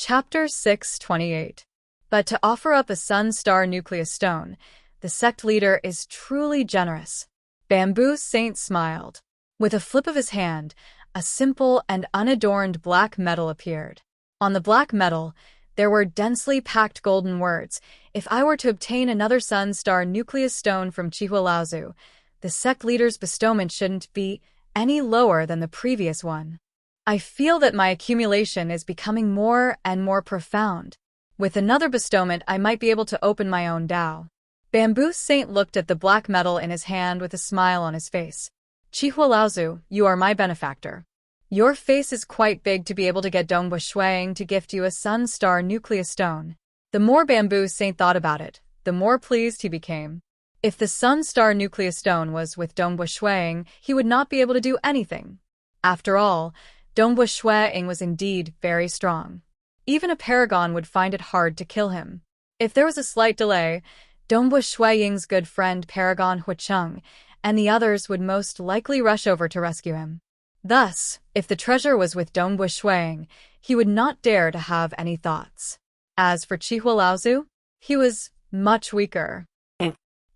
Chapter 628. But to offer up a sun-star nucleus stone, the sect leader is truly generous. Bamboo Saint smiled. With a flip of his hand, a simple and unadorned black metal appeared. On the black metal, there were densely packed golden words. If I were to obtain another sun-star nucleus stone from Chihualaozu, the sect leader's bestowment shouldn't be any lower than the previous one. I feel that my accumulation is becoming more and more profound. With another bestowment, I might be able to open my own Dao. Bamboo Saint looked at the black metal in his hand with a smile on his face. Chihualaozu, you are my benefactor. Your face is quite big to be able to get Dongbua Shuang to gift you a sun-star nucleus stone. The more Bamboo Saint thought about it, the more pleased he became. If the sun-star nucleus stone was with Dongbua Shuang, he would not be able to do anything. After all, Dongbua Shuang was indeed very strong. Even a paragon would find it hard to kill him. If there was a slight delay, Dongbua Shuang's good friend Paragon Huicheng and the others would most likely rush over to rescue him. Thus, if the treasure was with Dongbua Shuang, he would not dare to have any thoughts. As for Chihualaozu, he was much weaker.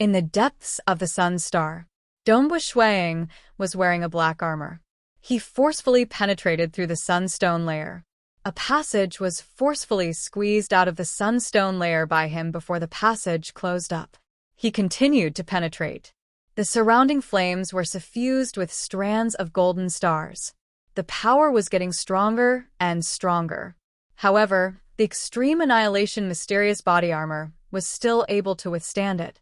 In the depths of the sun star, Dongbua Shuang was wearing a black armor. He forcefully penetrated through the sunstone layer. A passage was forcefully squeezed out of the sunstone layer by him before the passage closed up. He continued to penetrate. The surrounding flames were suffused with strands of golden stars. The power was getting stronger and stronger. However, the extreme annihilation mysterious body armor was still able to withstand it.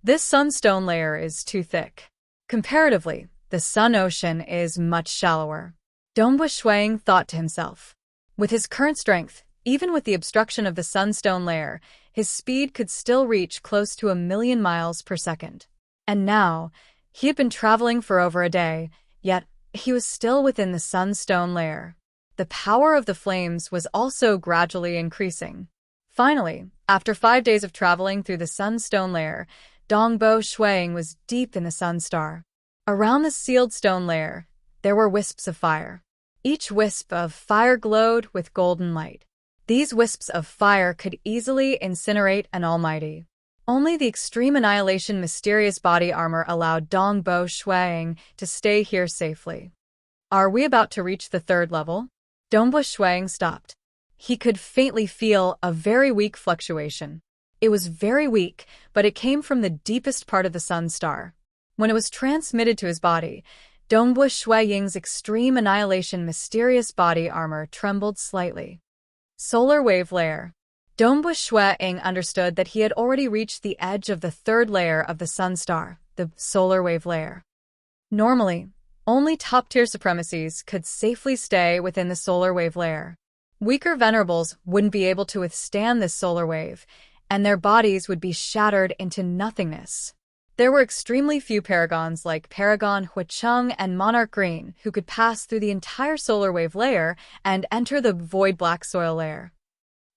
This sunstone layer is too thick. Comparatively, the sun ocean is much shallower. Dongbua Shuang thought to himself. With his current strength, even with the obstruction of the sunstone layer, his speed could still reach close to 1,000,000 miles per second. And now, he had been traveling for over a day, yet he was still within the sunstone layer. The power of the flames was also gradually increasing. Finally, after 5 days of traveling through the sunstone layer, Dongbua Shuang was deep in the sunstar. Around the sealed stone layer, there were wisps of fire. Each wisp of fire glowed with golden light. These wisps of fire could easily incinerate an almighty. Only the extreme annihilation mysterious body armor allowed Dongbua Shuang to stay here safely. Are we about to reach the 3rd level? Dongbua Shuang stopped. He could faintly feel a very weak fluctuation. It was very weak, but it came from the deepest part of the sun star. When it was transmitted to his body, Dongbua Shuang's extreme annihilation mysterious body armor trembled slightly. Solar wave layer. Dongbua Shuang understood that he had already reached the edge of the 3rd layer of the sun star, the solar wave layer. Normally, only top-tier supremacies could safely stay within the solar wave layer. Weaker venerables wouldn't be able to withstand this solar wave, and their bodies would be shattered into nothingness. There were extremely few paragons like Paragon Huicheng and Monarch Green who could pass through the entire solar wave layer and enter the void black soil layer.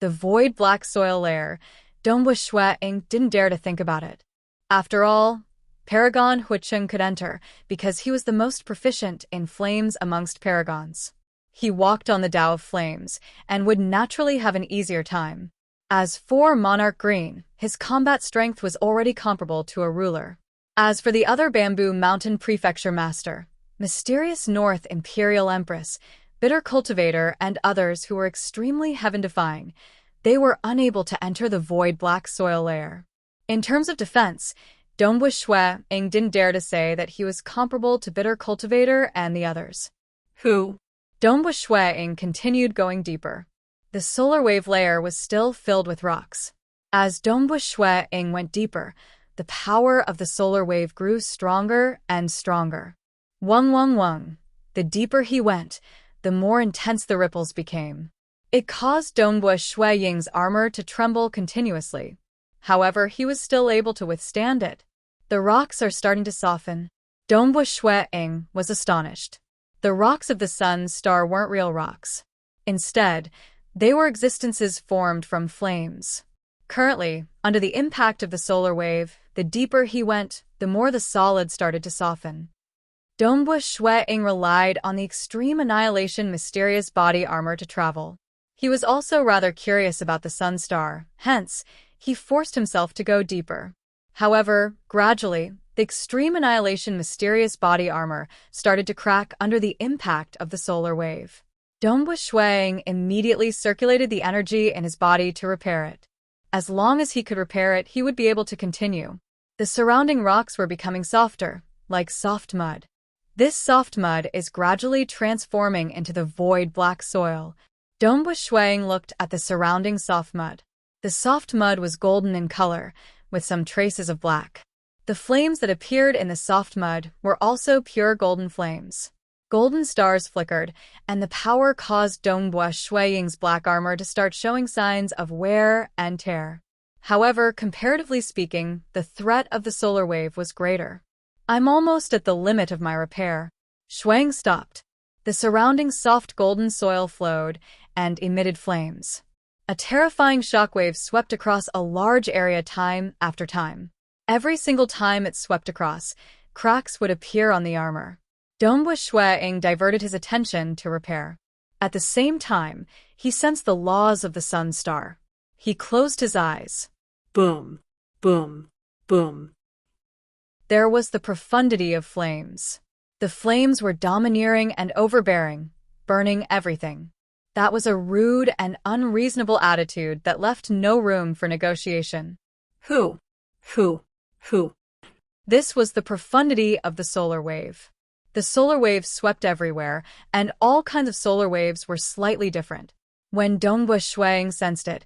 The void black soil layer, Dongbua Shuang didn't dare to think about it. After all, Paragon Huicheng could enter because he was the most proficient in flames amongst paragons. He walked on the Tao of Flames and would naturally have an easier time. As for Monarch Green, his combat strength was already comparable to a ruler. As for the other Bamboo Mountain Prefecture Master, Mysterious North Imperial Empress, Bitter Cultivator, and others who were extremely heaven-defying, they were unable to enter the void black soil layer. In terms of defense, Dongbua Shuang didn't dare to say that he was comparable to Bitter Cultivator and the others. Who? Dongbua Shuang continued going deeper. The solar wave layer was still filled with rocks. As Dongbua Shuang went deeper, the power of the solar wave grew stronger and stronger. Wung. The deeper he went, the more intense the ripples became. It caused Dongbua Shuang's armor to tremble continuously. However, he was still able to withstand it. The rocks are starting to soften. Dongbua Shuang was astonished. The rocks of the sun star weren't real rocks. Instead, they were existences formed from flames. Currently, under the impact of the solar wave, the deeper he went, the more the solid started to soften. Dongbua Shuang relied on the extreme annihilation mysterious body armor to travel. He was also rather curious about the sun star, hence, he forced himself to go deeper. However, gradually, the extreme annihilation mysterious body armor started to crack under the impact of the solar wave. Dongbua Shuang immediately circulated the energy in his body to repair it. As long as he could repair it, he would be able to continue. The surrounding rocks were becoming softer, like soft mud. This soft mud is gradually transforming into the void black soil. Dongbua Shuang looked at the surrounding soft mud. The soft mud was golden in color, with some traces of black. The flames that appeared in the soft mud were also pure golden flames. Golden stars flickered, and the power caused Dongbua Shuang's black armor to start showing signs of wear and tear. However, comparatively speaking, the threat of the solar wave was greater. I'm almost at the limit of my repair. Shuang stopped. The surrounding soft golden soil flowed and emitted flames. A terrifying shockwave swept across a large area time after time. Every single time it swept across, cracks would appear on the armor. Dongbua Shuang diverted his attention to repair. At the same time, he sensed the laws of the sun star. He closed his eyes. Boom, boom, boom. There was the profundity of flames. The flames were domineering and overbearing, burning everything. That was a rude and unreasonable attitude that left no room for negotiation. Who? This was the profundity of the solar wave. The solar wave swept everywhere, and all kinds of solar waves were slightly different. When Dongbua Shuang sensed it,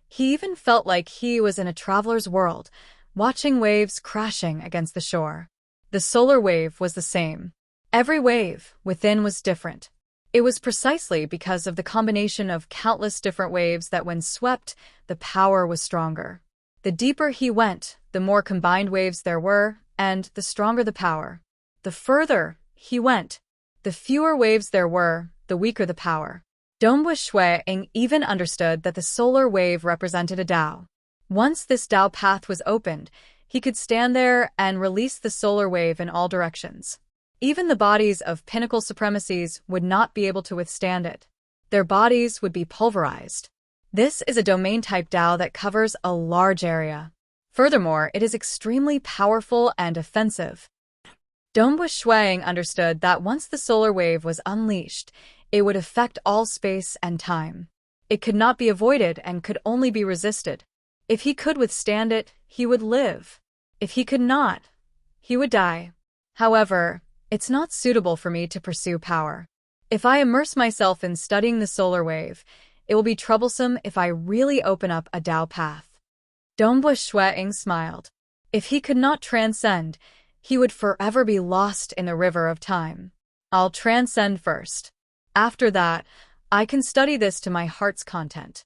he even felt like he was in a traveler's world, watching waves crashing against the shore. The solar wave was the same. Every wave within was different. It was precisely because of the combination of countless different waves that when swept, the power was stronger. The deeper he went, the more combined waves there were, and the stronger the power. The further he went, the fewer waves there were, the weaker the power. Dongbua Shuang even understood that the solar wave represented a Tao. Once this Tao path was opened, he could stand there and release the solar wave in all directions. Even the bodies of pinnacle supremacies would not be able to withstand it. Their bodies would be pulverized. This is a domain-type Tao that covers a large area. Furthermore, it is extremely powerful and offensive. Dongbua Shuang understood that once the solar wave was unleashed, it would affect all space and time. It could not be avoided and could only be resisted. If he could withstand it, he would live. If he could not, he would die. However, it's not suitable for me to pursue power. If I immerse myself in studying the solar wave, it will be troublesome if I really open up a Tao path. Dongbua Shuang smiled. If he could not transcend, he would forever be lost in the river of time. I'll transcend first. After that, I can study this to my heart's content.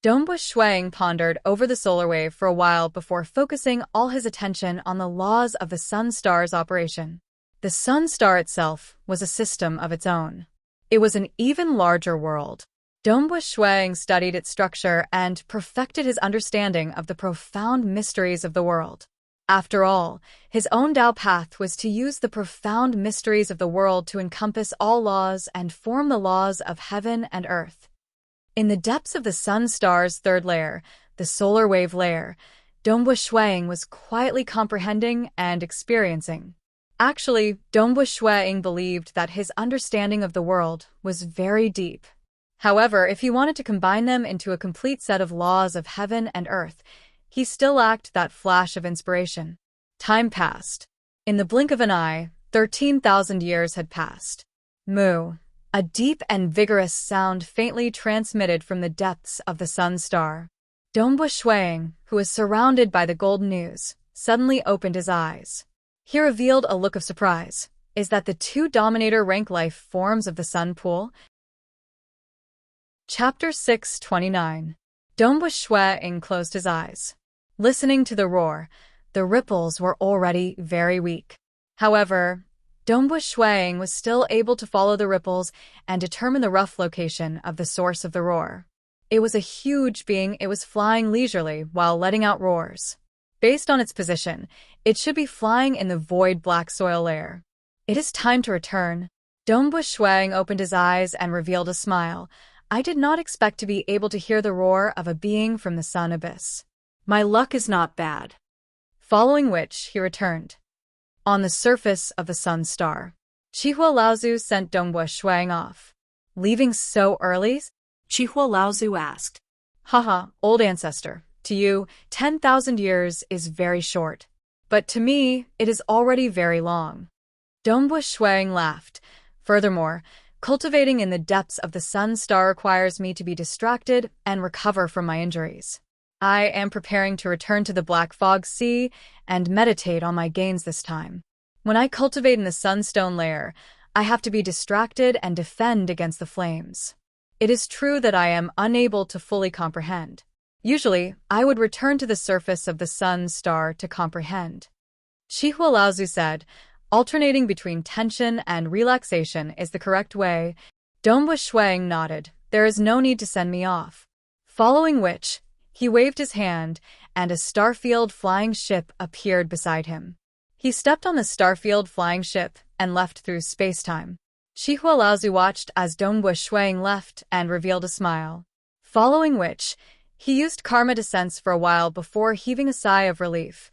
Dongbua Shuang pondered over the solar wave for a while before focusing all his attention on the laws of the sun star's operation. The sun star itself was a system of its own. It was an even larger world. Dongbua Shuang studied its structure and perfected his understanding of the profound mysteries of the world. After all, his own Tao path was to use the profound mysteries of the world to encompass all laws and form the laws of heaven and earth. In the depths of the sun star's third layer, the solar wave layer, Dongbua Shuang was quietly comprehending and experiencing. Actually, Dongbua Shuang believed that his understanding of the world was very deep. However, if he wanted to combine them into a complete set of laws of heaven and earth, he still lacked that flash of inspiration. Time passed. In the blink of an eye, 13,000 years had passed. Moo. A deep and vigorous sound faintly transmitted from the depths of the sun star. Dongbua Shuang, who was surrounded by the golden news, suddenly opened his eyes. He revealed a look of surprise. Is that the two dominator rank life forms of the sun pool? Chapter 629. Dongbua Shuang closed his eyes. Listening to the roar, the ripples were already very weak. However, Dongbua Shuang was still able to follow the ripples and determine the rough location of the source of the roar. It was a huge being. It was flying leisurely while letting out roars. Based on its position, it should be flying in the void black soil layer. It is time to return. Dongbua Shuang opened his eyes and revealed a smile, I did not expect to be able to hear the roar of a being from the sun abyss. My luck is not bad. Following which, he returned. On the surface of the sun star, Chihua Laozu sent Dongbua Shuang off. Leaving so early? Chihua Laozu asked. Haha, old ancestor, to you, 10,000 years is very short. But to me, it is already very long. Dongbua Shuang laughed. Furthermore, cultivating in the depths of the sun star requires me to be distracted and recover from my injuries. I am preparing to return to the Black Fog Sea and meditate on my gains this time. When I cultivate in the sunstone layer, I have to be distracted and defend against the flames. It is true that I am unable to fully comprehend. Usually, I would return to the surface of the sun star to comprehend. Chihua Laozu said, alternating between tension and relaxation is the correct way. Dongbua Shuang nodded. There is no need to send me off. Following which, he waved his hand, and a Starfield flying ship appeared beside him. He stepped on the Starfield flying ship and left through space-time. Chihua Laozu watched as Dongbua Shuang left and revealed a smile. Following which, he used karma to sense for a while before heaving a sigh of relief.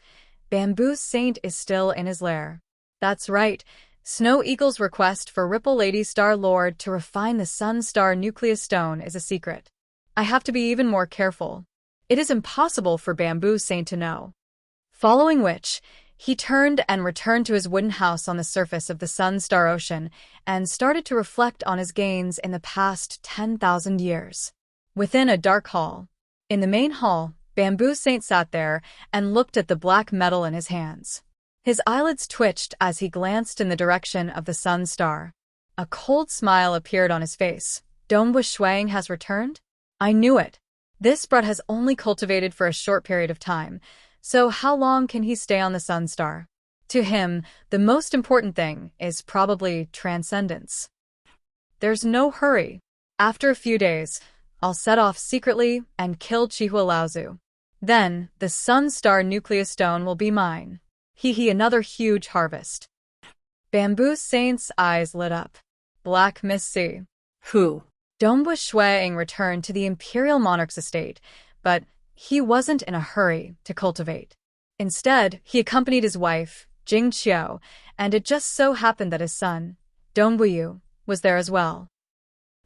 Bamboo Saint is still in his lair. That's right, Snow Eagle's request for Ripple Lady Star Lord to refine the Sun Star Nucleus Stone is a secret. I have to be even more careful. It is impossible for Bamboo Saint to know. Following which, he turned and returned to his wooden house on the surface of the Sun Star Ocean and started to reflect on his gains in the past 10,000 years. Within a dark hall. In the main hall, Bamboo Saint sat there and looked at the black metal in his hands. His eyelids twitched as he glanced in the direction of the sun star. A cold smile appeared on his face. Dongbua Shuang has returned? I knew it. This brat has only cultivated for a short period of time, so how long can he stay on the sun star? To him, the most important thing is probably transcendence. There's no hurry. After a few days, I'll set off secretly and kill Chihua Laozu. Then, the Sun Star Nucleus Stone will be mine. Hee, another huge harvest. Bamboo Saint's eyes lit up. Black Miss C. Who? Dongbua Shuang returned to the Imperial Monarch's estate, but he wasn't in a hurry to cultivate. Instead, he accompanied his wife, Jing Qiu, and it just so happened that his son, Dongbua Yu, was there as well.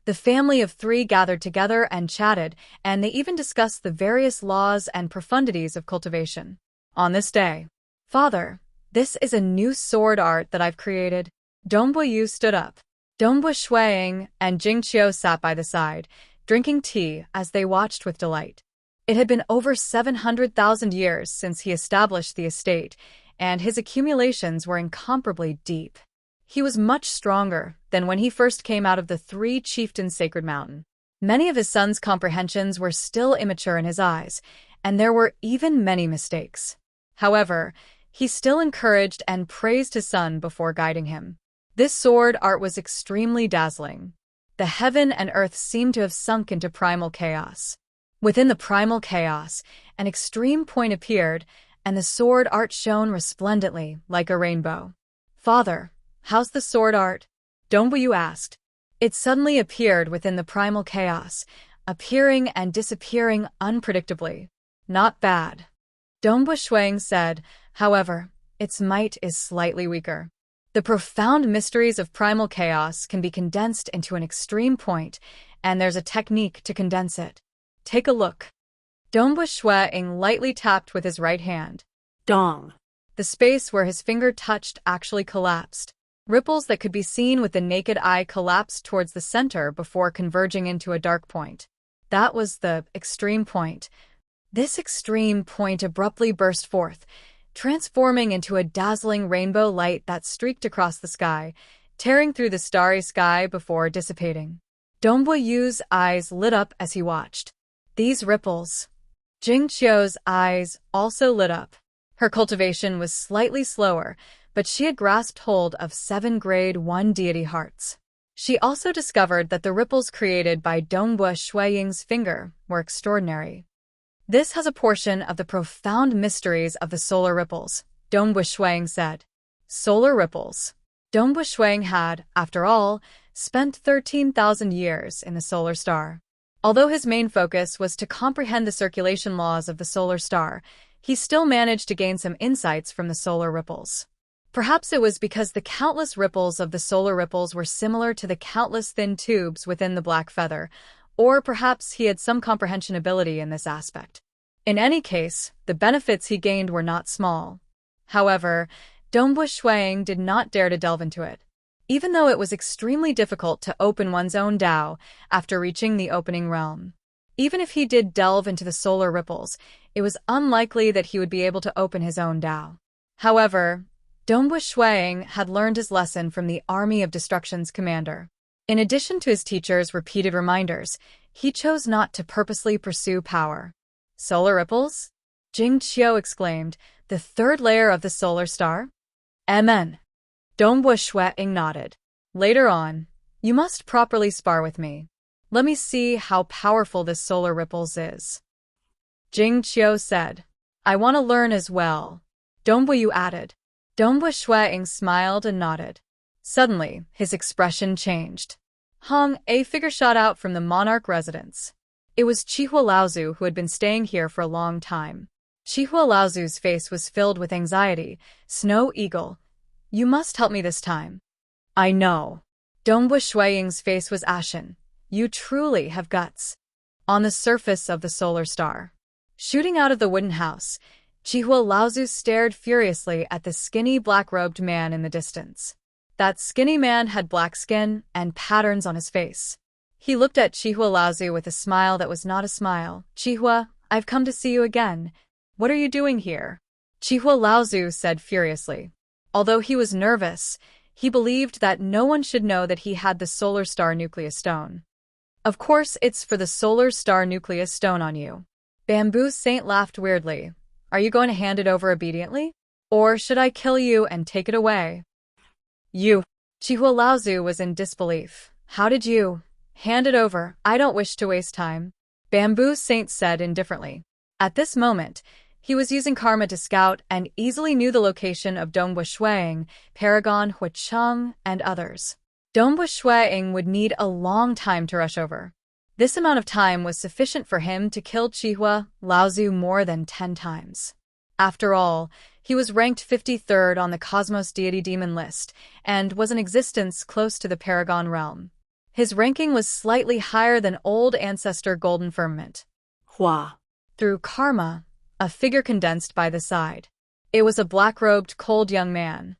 The family of three gathered together and chatted, and they even discussed the various laws and profundities of cultivation. On this day, Father, this is a new sword art that I've created. Dongbua Yu stood up. Dongbua Shuang and Jing Qiu sat by the side, drinking tea as they watched with delight. It had been over 700,000 years since he established the estate, and his accumulations were incomparably deep. He was much stronger than when he first came out of the Three Chieftains' Sacred Mountain. Many of his son's comprehensions were still immature in his eyes, and there were even many mistakes. However, he still encouraged and praised his son before guiding him. This sword art was extremely dazzling. The heaven and earth seemed to have sunk into primal chaos. Within the primal chaos, an extreme point appeared, and the sword art shone resplendently like a rainbow. Father, how's the sword art? Dongbua Yu asked. It suddenly appeared within the primal chaos, appearing and disappearing unpredictably. Not bad. Dongbua Shuang said, however, its might is slightly weaker. The profound mysteries of primal chaos can be condensed into an extreme point, and there's a technique to condense it. Take a look. Dongbua Shuang lightly tapped with his right hand. Dong. The space where his finger touched actually collapsed. Ripples that could be seen with the naked eye collapsed towards the center before converging into a dark point. That was the extreme point. This extreme point abruptly burst forth, transforming into a dazzling rainbow light that streaked across the sky, tearing through the starry sky before dissipating. Dongbua Yu's eyes lit up as he watched. These ripples. Jing Qiu's eyes also lit up. Her cultivation was slightly slower, but she had grasped hold of 7 Grade 1 deity hearts. She also discovered that the ripples created by Dongbua Shuang's finger were extraordinary. This has a portion of the profound mysteries of the solar ripples, Dongbua Shuang said. Solar ripples. Dongbu Shuang had, after all, spent 13,000 years in the solar star. Although his main focus was to comprehend the circulation laws of the solar star, he still managed to gain some insights from the solar ripples. Perhaps it was because the countless ripples of the solar ripples were similar to the countless thin tubes within the black feather, or perhaps he had some comprehension ability in this aspect. In any case, the benefits he gained were not small. However, Dongbu Shuang did not dare to delve into it. Even though it was extremely difficult to open one's own Dao after reaching the opening realm. Even if he did delve into the solar ripples, it was unlikely that he would be able to open his own Dao. However, Dongbu Shuang had learned his lesson from the Army of Destruction's commander. In addition to his teacher's repeated reminders, he chose not to purposely pursue power. Solar ripples? Jing Qiu exclaimed, the third layer of the solar star? Amen. Dongbu Shuang nodded. Later on, you must properly spar with me. Let me see how powerful this solar ripples is. Jing Qiu said. I want to learn as well. Dongbu Yu added. Dongbu Shuang smiled and nodded. Suddenly, his expression changed. A figure shot out from the monarch residence. It was Chihua Laozu, who had been staying here for a long time. Chihua Laozu's face was filled with anxiety. Snow Eagle, you must help me this time. I know. Dongbu Shuang's face was ashen. You truly have guts. On the surface of the solar star. Shooting out of the wooden house, Chihua Laozu stared furiously at the skinny black-robed man in the distance. That skinny man had black skin and patterns on his face. He looked at Chihua Laozu with a smile that was not a smile. Chihua, I've come to see you again. What are you doing here? Chihua Laozu said furiously. Although he was nervous, he believed that no one should know that he had the solar star nucleus stone. Of course, it's for the solar star nucleus stone on you. Bamboo Saint laughed weirdly. Are you going to hand it over obediently? Or should I kill you and take it away? You. Chihua Laozu was in disbelief. How did you? Hand it over. I don't wish to waste time. Bamboo Saint said indifferently. At this moment, he was using karma to scout and easily knew the location of Dongbu Shuang, Paragon Huicheng, and others. Dongbu Shuang would need a long time to rush over. This amount of time was sufficient for him to kill Chihua Laozu more than 10 times. After all, he was ranked 53rd on the Cosmos Deity Demon list and was in existence close to the Paragon realm. His ranking was slightly higher than Old Ancestor Golden Firmament. Hua. Through karma, a figure condensed by the side. It was a black-robed, cold young man.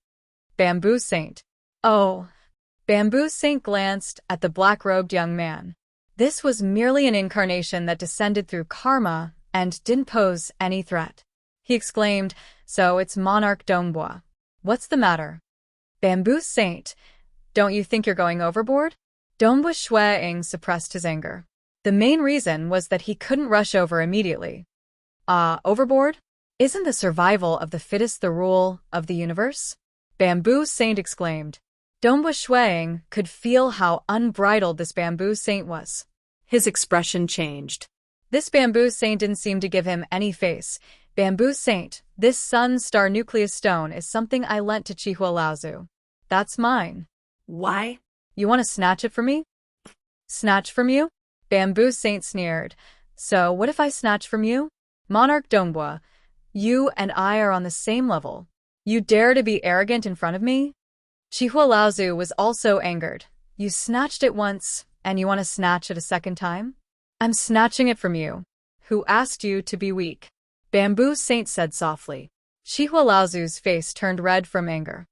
Bamboo Saint. Oh. Bamboo Saint glanced at the black-robed young man. This was merely an incarnation that descended through karma and didn't pose any threat. He exclaimed, so it's Monarch Dongbu. What's the matter? Bamboo Saint, don't you think you're going overboard? Dongbu Shuang suppressed his anger. The main reason was that he couldn't rush over immediately. Overboard? Isn't the survival of the fittest the rule of the universe? Bamboo Saint exclaimed. Dongbu Shuang could feel how unbridled this Bamboo Saint was. His expression changed. This Bamboo Saint didn't seem to give him any face. Bamboo Saint, this sun star nucleus stone is something I lent to Chihua Laozu. That's mine. Why? You want to snatch it from me? Snatch from you? Bamboo Saint sneered. So what if I snatch from you? Monarch Dongbu, you and I are on the same level. You dare to be arrogant in front of me? Chihua Laozu was also angered. You snatched it once, and you want to snatch it a second time? I'm snatching it from you. Who asked you to be weak? Bamboo Saint said softly. Chihua Laozu's face turned red from anger.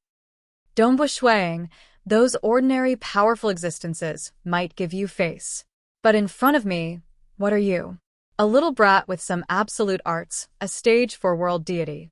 Dongbu Shuang, those ordinary powerful existences might give you face. But in front of me, what are you? A little brat with some absolute arts, a stage for world deity.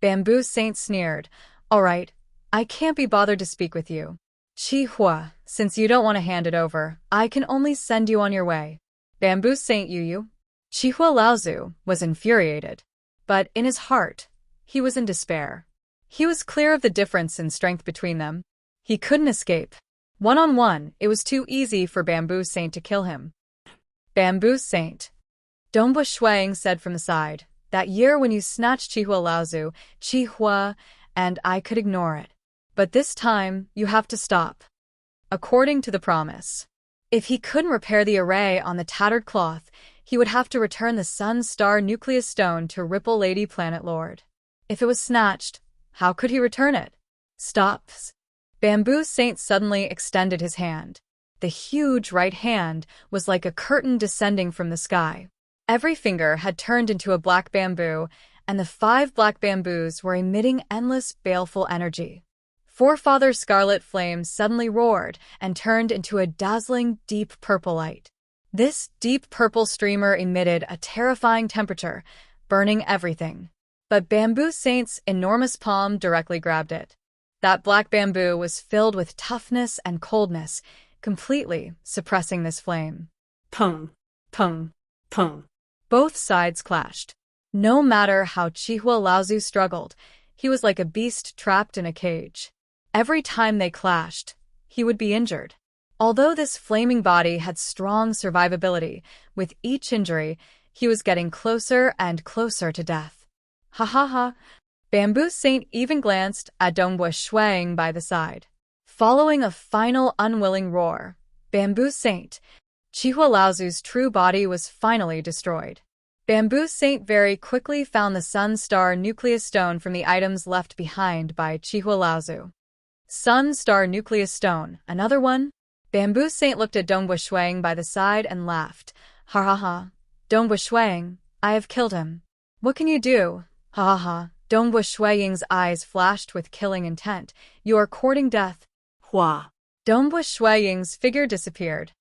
Bamboo Saint sneered. All right, I can't be bothered to speak with you. Chihua, since you don't want to hand it over, I can only send you on your way. Bamboo Saint Yu. Chihua Laozu was infuriated. But in his heart, he was in despair. He was clear of the difference in strength between them. He couldn't escape. One-on-one, it was too easy for Bamboo Saint to kill him. Bamboo Saint. Dongbu Shuang said from the side, that year when you snatched Chihua Laozu, Chihua, and I could ignore it. But this time, you have to stop. According to the promise. If he couldn't repair the array on the tattered cloth, he would have to return the Sun-Star Nucleus Stone to Ripple Lady Planet Lord. If it was snatched, how could he return it? Stops. Bamboo Saint suddenly extended his hand. The huge right hand was like a curtain descending from the sky. Every finger had turned into a black bamboo, and the 5 black bamboos were emitting endless, baleful energy. Forefather's scarlet flames suddenly roared and turned into a dazzling, deep purple light. This deep purple streamer emitted a terrifying temperature, burning everything. But Bamboo Saint's enormous palm directly grabbed it. That black bamboo was filled with toughness and coldness, completely suppressing this flame. Pung, pung, pung. Both sides clashed. No matter how Chihua Laozu struggled, he was like a beast trapped in a cage. Every time they clashed, he would be injured. Although this flaming body had strong survivability, with each injury, he was getting closer and closer to death. Ha ha ha. Bamboo Saint even glanced at Dongbua Shuang by the side. Following a final unwilling roar, Bamboo Saint, Chihua Laozu's true body was finally destroyed. Bamboo Saint very quickly found the Sun-Star Nucleus Stone from the items left behind by Chihua Laozu. Sun-Star Nucleus Stone, another one? Bamboo Saint looked at Dongbua Shuang by the side and laughed. Ha ha ha. Dongbua Shuang, I have killed him. What can you do? Ha ha ha. Dongbua Shuang's eyes flashed with killing intent. You are courting death. Hua. Dongbua Shuang's figure disappeared.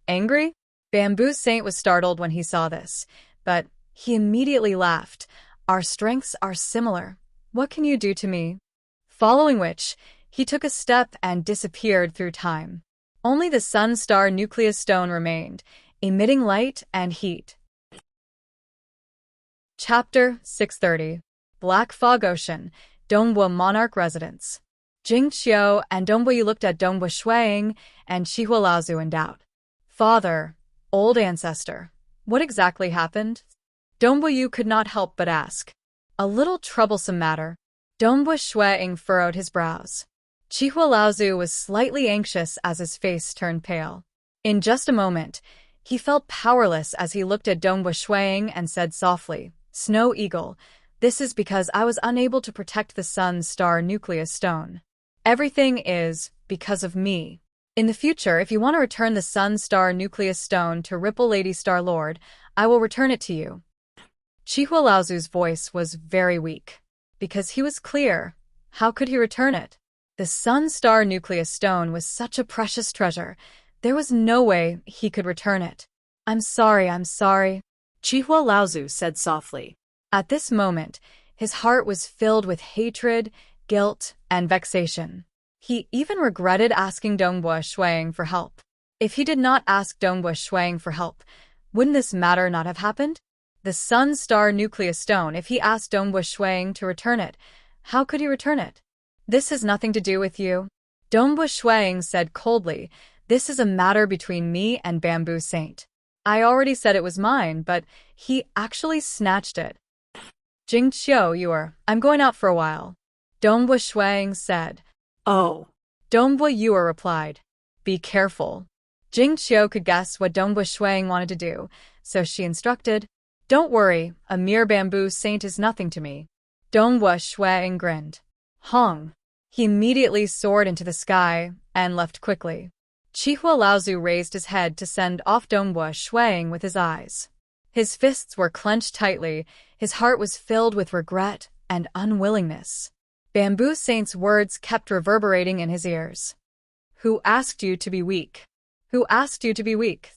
Angry? Bamboo Saint was startled when he saw this, but he immediately laughed. Our strengths are similar. What can you do to me? Following which, he took a step and disappeared through time. Only the Sun-Star Nucleus Stone remained, emitting light and heat. Chapter 630. Black Fog Ocean, Dongbua Monarch Residence. Jing Qiu and Dongbua Yu looked at Dongbua Shuang and Chihua Laozu in doubt. Father, old ancestor, what exactly happened? Dongbua Yu could not help but ask. A little troublesome matter. Dongbua Shuang furrowed his brows. Chihua Laozu was slightly anxious as his face turned pale. In just a moment, he felt powerless as he looked at Dongbua Shuang and said softly, Snow Eagle, this is because I was unable to protect the Sun-Star Nucleus Stone. Everything is because of me. In the future, if you want to return the Sun-Star Nucleus Stone to Ripple Lady Star Lord, I will return it to you. Chihua Laozu's voice was very weak. Because he was clear. How could he return it? The Sun-Star Nucleus Stone was such a precious treasure. There was no way he could return it. I'm sorry. Chihua Laozu said softly. At this moment, his heart was filled with hatred, guilt, and vexation. He even regretted asking Dongbua Shuang for help. If he did not ask Dongbua Shuang for help, wouldn't this matter not have happened? The Sun-Star Nucleus Stone, if he asked Dongbua Shuang to return it, how could he return it? This has nothing to do with you. Dongbua Shuang said coldly, this is a matter between me and Bamboo Saint. I already said it was mine, but he actually snatched it. Jing Qiu, I'm going out for a while. Dongbua Shuang said. Oh. Dongbua Yu replied. Be careful. Jing Qiu could guess what Dongbua Shuang wanted to do, so she instructed, Don't worry, a mere Bamboo Saint is nothing to me. Dongbua Shuang grinned. Hong. He immediately soared into the sky and left quickly. Chihua Laozu raised his head to send off Dongbua Shuang with his eyes. His fists were clenched tightly, his heart was filled with regret and unwillingness. Bamboo Saint's words kept reverberating in his ears. Who asked you to be weak? Who asked you to be weak?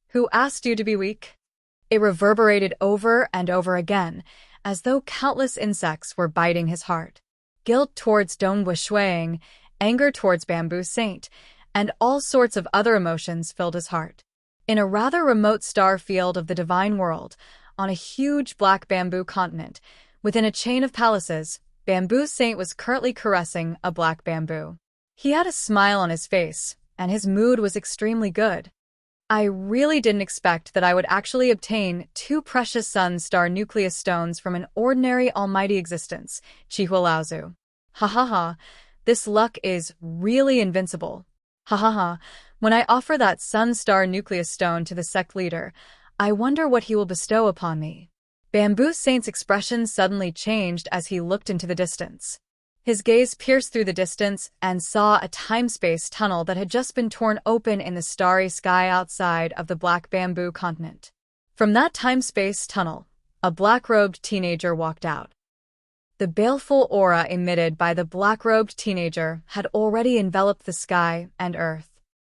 Who asked you to be weak? It reverberated over and over again, as though countless insects were biting his heart. Guilt towards Dongbua Shuang, anger towards Bamboo Saint, and all sorts of other emotions filled his heart. In a rather remote star field of the divine world, on a huge black bamboo continent, within a chain of palaces, Bamboo Saint was currently caressing a black bamboo. He had a smile on his face, and his mood was extremely good. I really didn't expect that I would actually obtain 2 precious Sun-Star Nucleus Stones from an ordinary almighty existence, Chihua Laozu. Ha ha ha. This luck is really invincible. Ha ha ha. When I offer that Sun-Star Nucleus Stone to the sect leader, I wonder what he will bestow upon me. Bamboo Saint's expression suddenly changed as he looked into the distance. His gaze pierced through the distance and saw a time-space tunnel that had just been torn open in the starry sky outside of the Black Bamboo continent. From that time-space tunnel, a black-robed teenager walked out. The baleful aura emitted by the black-robed teenager had already enveloped the sky and earth.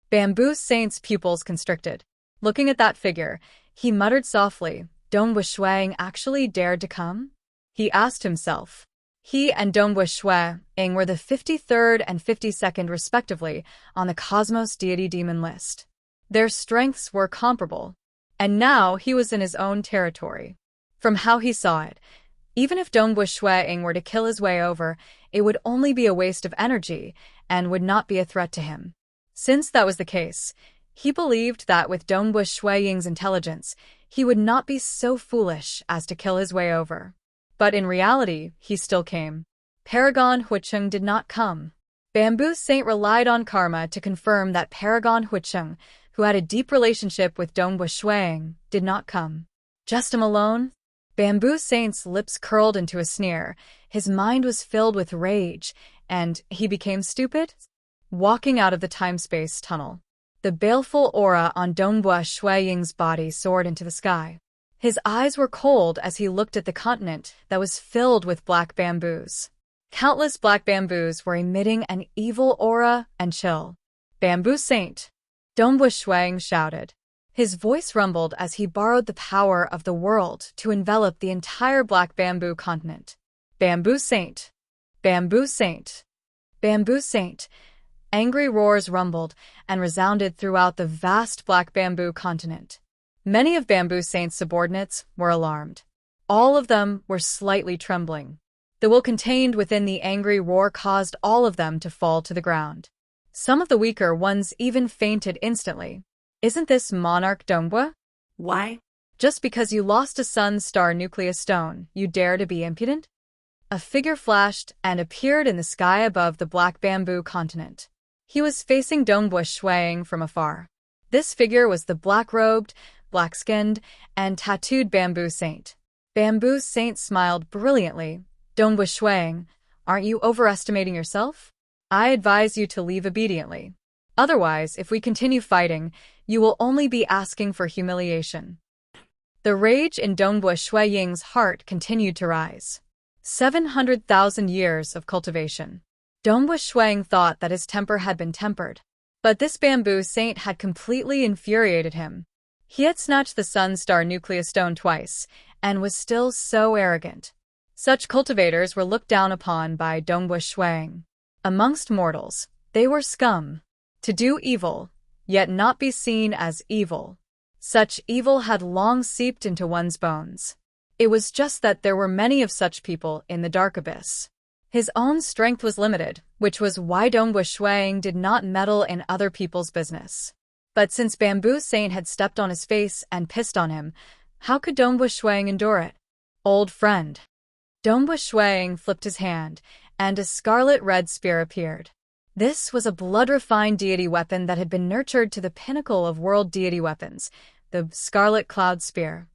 Bamboo Saint's pupils constricted. Looking at that figure, he muttered softly, Dongwu Shuang actually dared to come? He asked himself. He and Dongwu Shuang were the 53rd and 52nd respectively on the Cosmos Deity Demon list. Their strengths were comparable, and now he was in his own territory. From how he saw it, even if Dongwu Shuang were to kill his way over, it would only be a waste of energy and would not be a threat to him. Since that was the case, he believed that with Dongwu Shuang's intelligence, he would not be so foolish as to kill his way over. But in reality, he still came. Paragon Huicheng did not come. Bamboo Saint relied on karma to confirm that Paragon Huicheng, who had a deep relationship with Dongwu Shuang, did not come. Just him alone? Bamboo Saint's lips curled into a sneer. His mind was filled with rage, and he became stupid. Walking out of the time-space tunnel, the baleful aura on Dongwu Shuang's body soared into the sky. His eyes were cold as he looked at the continent that was filled with black bamboos. Countless black bamboos were emitting an evil aura and chill. Bamboo Saint! Dongwu Shuang shouted. His voice rumbled as he borrowed the power of the world to envelop the entire Black Bamboo continent. Bamboo Saint! Bamboo Saint! Bamboo Saint! Angry roars rumbled and resounded throughout the vast Black Bamboo continent. Many of Bamboo Saint's subordinates were alarmed. All of them were slightly trembling. The will contained within the angry roar caused all of them to fall to the ground. Some of the weaker ones even fainted instantly. Isn't this Monarch Dongwu? Why? Just because you lost a Sun-Star Nucleus Stone, you dare to be impudent? A figure flashed and appeared in the sky above the Black Bamboo continent. He was facing Dongwu Shuang from afar. This figure was the black-robed, black-skinned, and tattooed Bamboo Saint. Bamboo Saint smiled brilliantly. Dongwu Shuang, aren't you overestimating yourself? I advise you to leave obediently. Otherwise, if we continue fighting, you will only be asking for humiliation. The rage in Dongwu Shuang's heart continued to rise. 700,000 years of cultivation. Dongwu Shuang thought that his temper had been tempered. But this Bamboo Saint had completely infuriated him. He had snatched the Sun-Star Nucleus Stone twice, and was still so arrogant. Such cultivators were looked down upon by Dongwu Shuang. Amongst mortals, they were scum. To do evil, yet not be seen as evil. Such evil had long seeped into one's bones. It was just that there were many of such people in the dark abyss. His own strength was limited, which was why Dongwu Shuang did not meddle in other people's business. But since Bamboo Saint had stepped on his face and pissed on him, how could Dongwu Shuang endure it? Old friend. Dongwu Shuang flipped his hand, and a scarlet-red spear appeared. This was a blood-refined deity weapon that had been nurtured to the pinnacle of world deity weapons, the Scarlet Cloud Spear.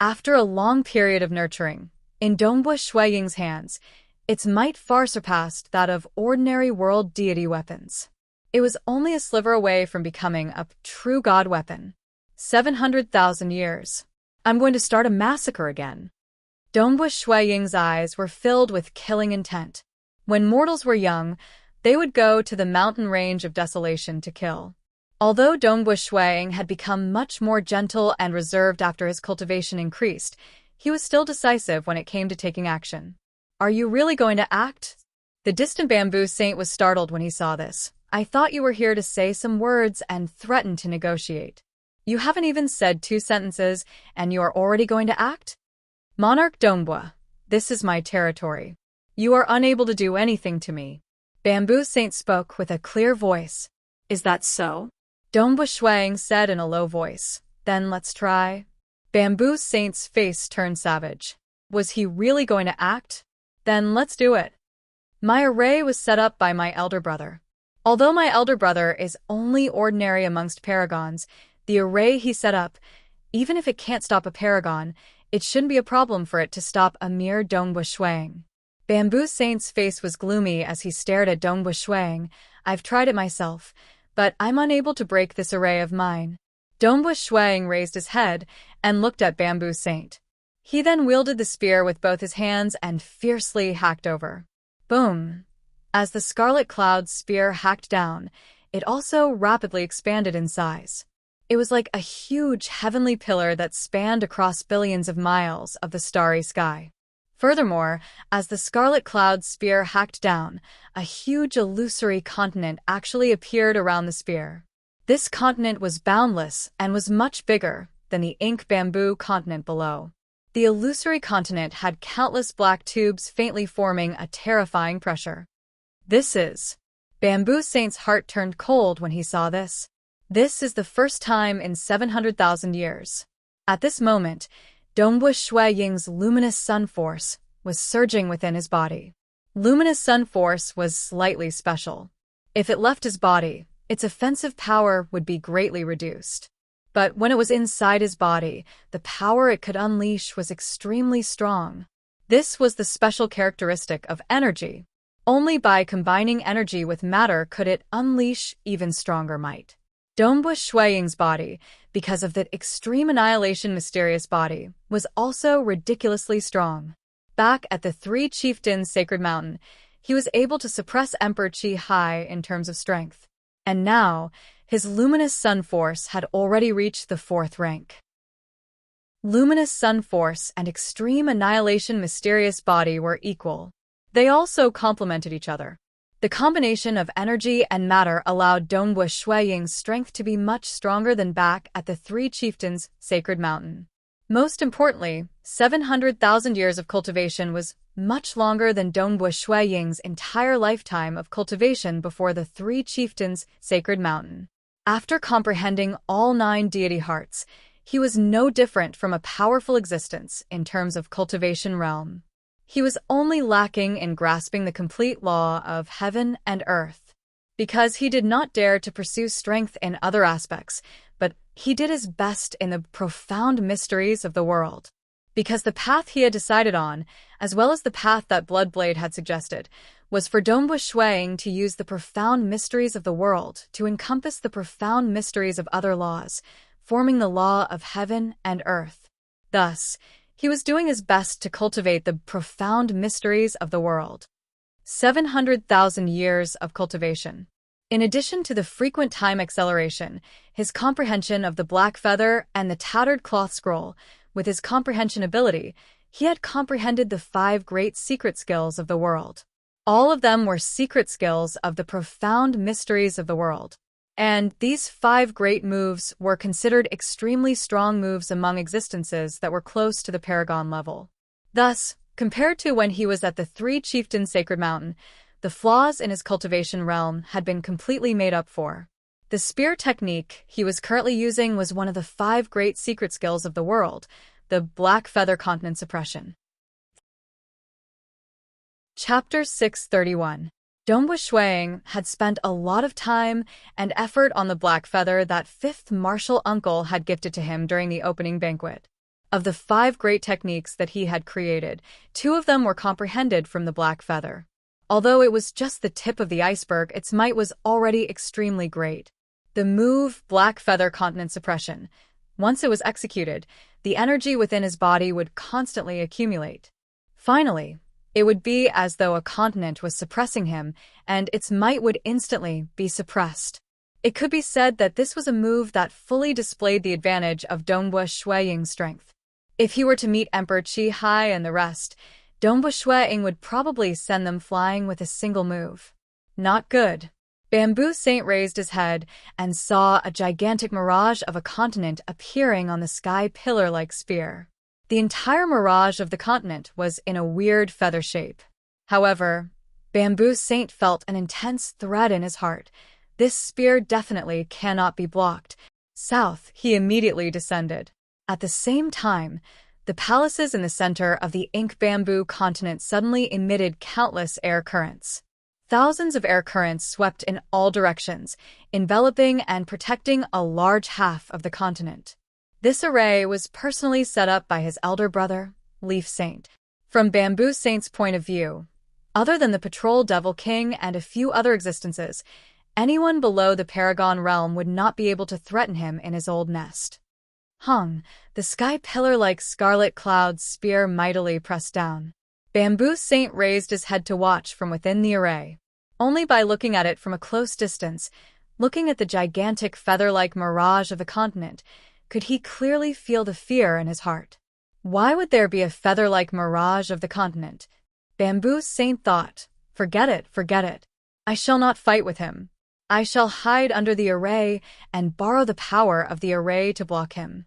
After a long period of nurturing, in Dongwu Shuang's hands, its might far surpassed that of ordinary world deity weapons. It was only a sliver away from becoming a true god weapon. 700,000 years. I'm going to start a massacre again. Dongwu Shuang's eyes were filled with killing intent. When mortals were young, they would go to the mountain range of desolation to kill. Although Dongwu Shuang had become much more gentle and reserved after his cultivation increased, he was still decisive when it came to taking action. Are you really going to act? The distant Bamboo Saint was startled when he saw this. I thought you were here to say some words and threaten to negotiate. You haven't even said 2 sentences, and you are already going to act? Monarch Dongwu, this is my territory. You are unable to do anything to me. Bamboo Saint spoke with a clear voice. Is that so? Dongwu Shuang said in a low voice. Then let's try. Bamboo Saint's face turned savage. Was he really going to act? Then let's do it. My array was set up by my elder brother. Although my elder brother is only ordinary amongst paragons, the array he set up, even if it can't stop a paragon, it shouldn't be a problem for it to stop a mere Dongbua Shuang. Bamboo Saint's face was gloomy as he stared at Dongbua Shuang. I've tried it myself, but I'm unable to break this array of mine. Dongbua Shuang raised his head and looked at Bamboo Saint. He then wielded the spear with both his hands and fiercely hacked over. Boom! As the Scarlet Cloud's spear hacked down, it also rapidly expanded in size. It was like a huge heavenly pillar that spanned across billions of miles of the starry sky. Furthermore, as the Scarlet Cloud's spear hacked down, a huge illusory continent actually appeared around the spear. This continent was boundless and was much bigger than the ink bamboo continent below. The illusory continent had countless black tubes faintly forming a terrifying pressure. This is... Bamboo Saint's heart turned cold when he saw this. This is the first time in 700,000 years. At this moment, Dongbua Ying's luminous sun force was surging within his body. Luminous sun force was slightly special. If it left his body, its offensive power would be greatly reduced. But when it was inside his body, the power it could unleash was extremely strong. This was the special characteristic of energy. Only by combining energy with matter could it unleash even stronger might. Dongbua Ying's body, because of that extreme annihilation mysterious body, was also ridiculously strong. Back at the Three Chieftains' Sacred Mountain, he was able to suppress Emperor Qi Hai in terms of strength. And now, his luminous sun force had already reached the 4th rank. Luminous sun force and extreme annihilation mysterious body were equal. They also complemented each other. The combination of energy and matter allowed Dongbua Ying's strength to be much stronger than back at the Three Chieftains' Sacred Mountain. Most importantly, 700,000 years of cultivation was much longer than Dongbua Ying's entire lifetime of cultivation before the Three Chieftains' Sacred Mountain. After comprehending all 9 deity hearts, he was no different from a powerful existence in terms of cultivation realm. He was only lacking in grasping the complete law of heaven and earth. Because he did not dare to pursue strength in other aspects, but he did his best in the profound mysteries of the world. Because the path he had decided on, as well as the path that Bloodblade had suggested, was for Dongbua Ying to use the profound mysteries of the world to encompass the profound mysteries of other laws, forming the law of heaven and earth. Thus, he was doing his best to cultivate the profound mysteries of the world. 700,000 years of cultivation. In addition to the frequent time acceleration, his comprehension of the black feather and the tattered cloth scroll, with his comprehension ability, he had comprehended the 5 great secret skills of the world. All of them were secret skills of the profound mysteries of the world. And these 5 great moves were considered extremely strong moves among existences that were close to the paragon level. Thus, compared to when he was at the Three Chieftains' Sacred Mountain, the flaws in his cultivation realm had been completely made up for. The spear technique he was currently using was one of the 5 great secret skills of the world, the Black Feather Continent Suppression. Chapter 631. Dongbua Ying had spent a lot of time and effort on the black feather that 5th martial uncle had gifted to him during the opening banquet. Of the 5 great techniques that he had created, 2 of them were comprehended from the black feather. Although it was just the tip of the iceberg, its might was already extremely great. The move Black Feather Continent Suppression. Once it was executed, the energy within his body would constantly accumulate. Finally, it would be as though a continent was suppressing him, and its might would instantly be suppressed. It could be said that this was a move that fully displayed the advantage of Dongbua Ying's strength. If he were to meet Emperor Qi Hai and the rest, Dongbua Ying would probably send them flying with a single move. Not good. Bamboo Saint raised his head and saw a gigantic mirage of a continent appearing on the sky pillar-like spear. The entire mirage of the continent was in a weird feather shape. However, Bamboo Saint felt an intense threat in his heart. This spear definitely cannot be blocked. South, he immediately descended. At the same time, The palaces in the center of the ink bamboo continent suddenly emitted countless air currents. Thousands of air currents swept in all directions, enveloping and protecting a large half of the continent. This array was personally set up by his elder brother, Leaf Saint. From Bamboo Saint's point of view, other than the Patrol Devil King and a few other existences, anyone below the Paragon realm would not be able to threaten him in his old nest. Hung, the sky pillar-like scarlet cloud's spear mightily pressed down. Bamboo Saint raised his head to watch from within the array. Only by looking at it from a close distance, looking at the gigantic feather-like mirage of the continent, could he clearly feel the fear in his heart. Why would there be a feather-like mirage of the continent? Bamboo Saint thought, forget it, forget it. I shall not fight with him. I shall hide under the array and borrow the power of the array to block him.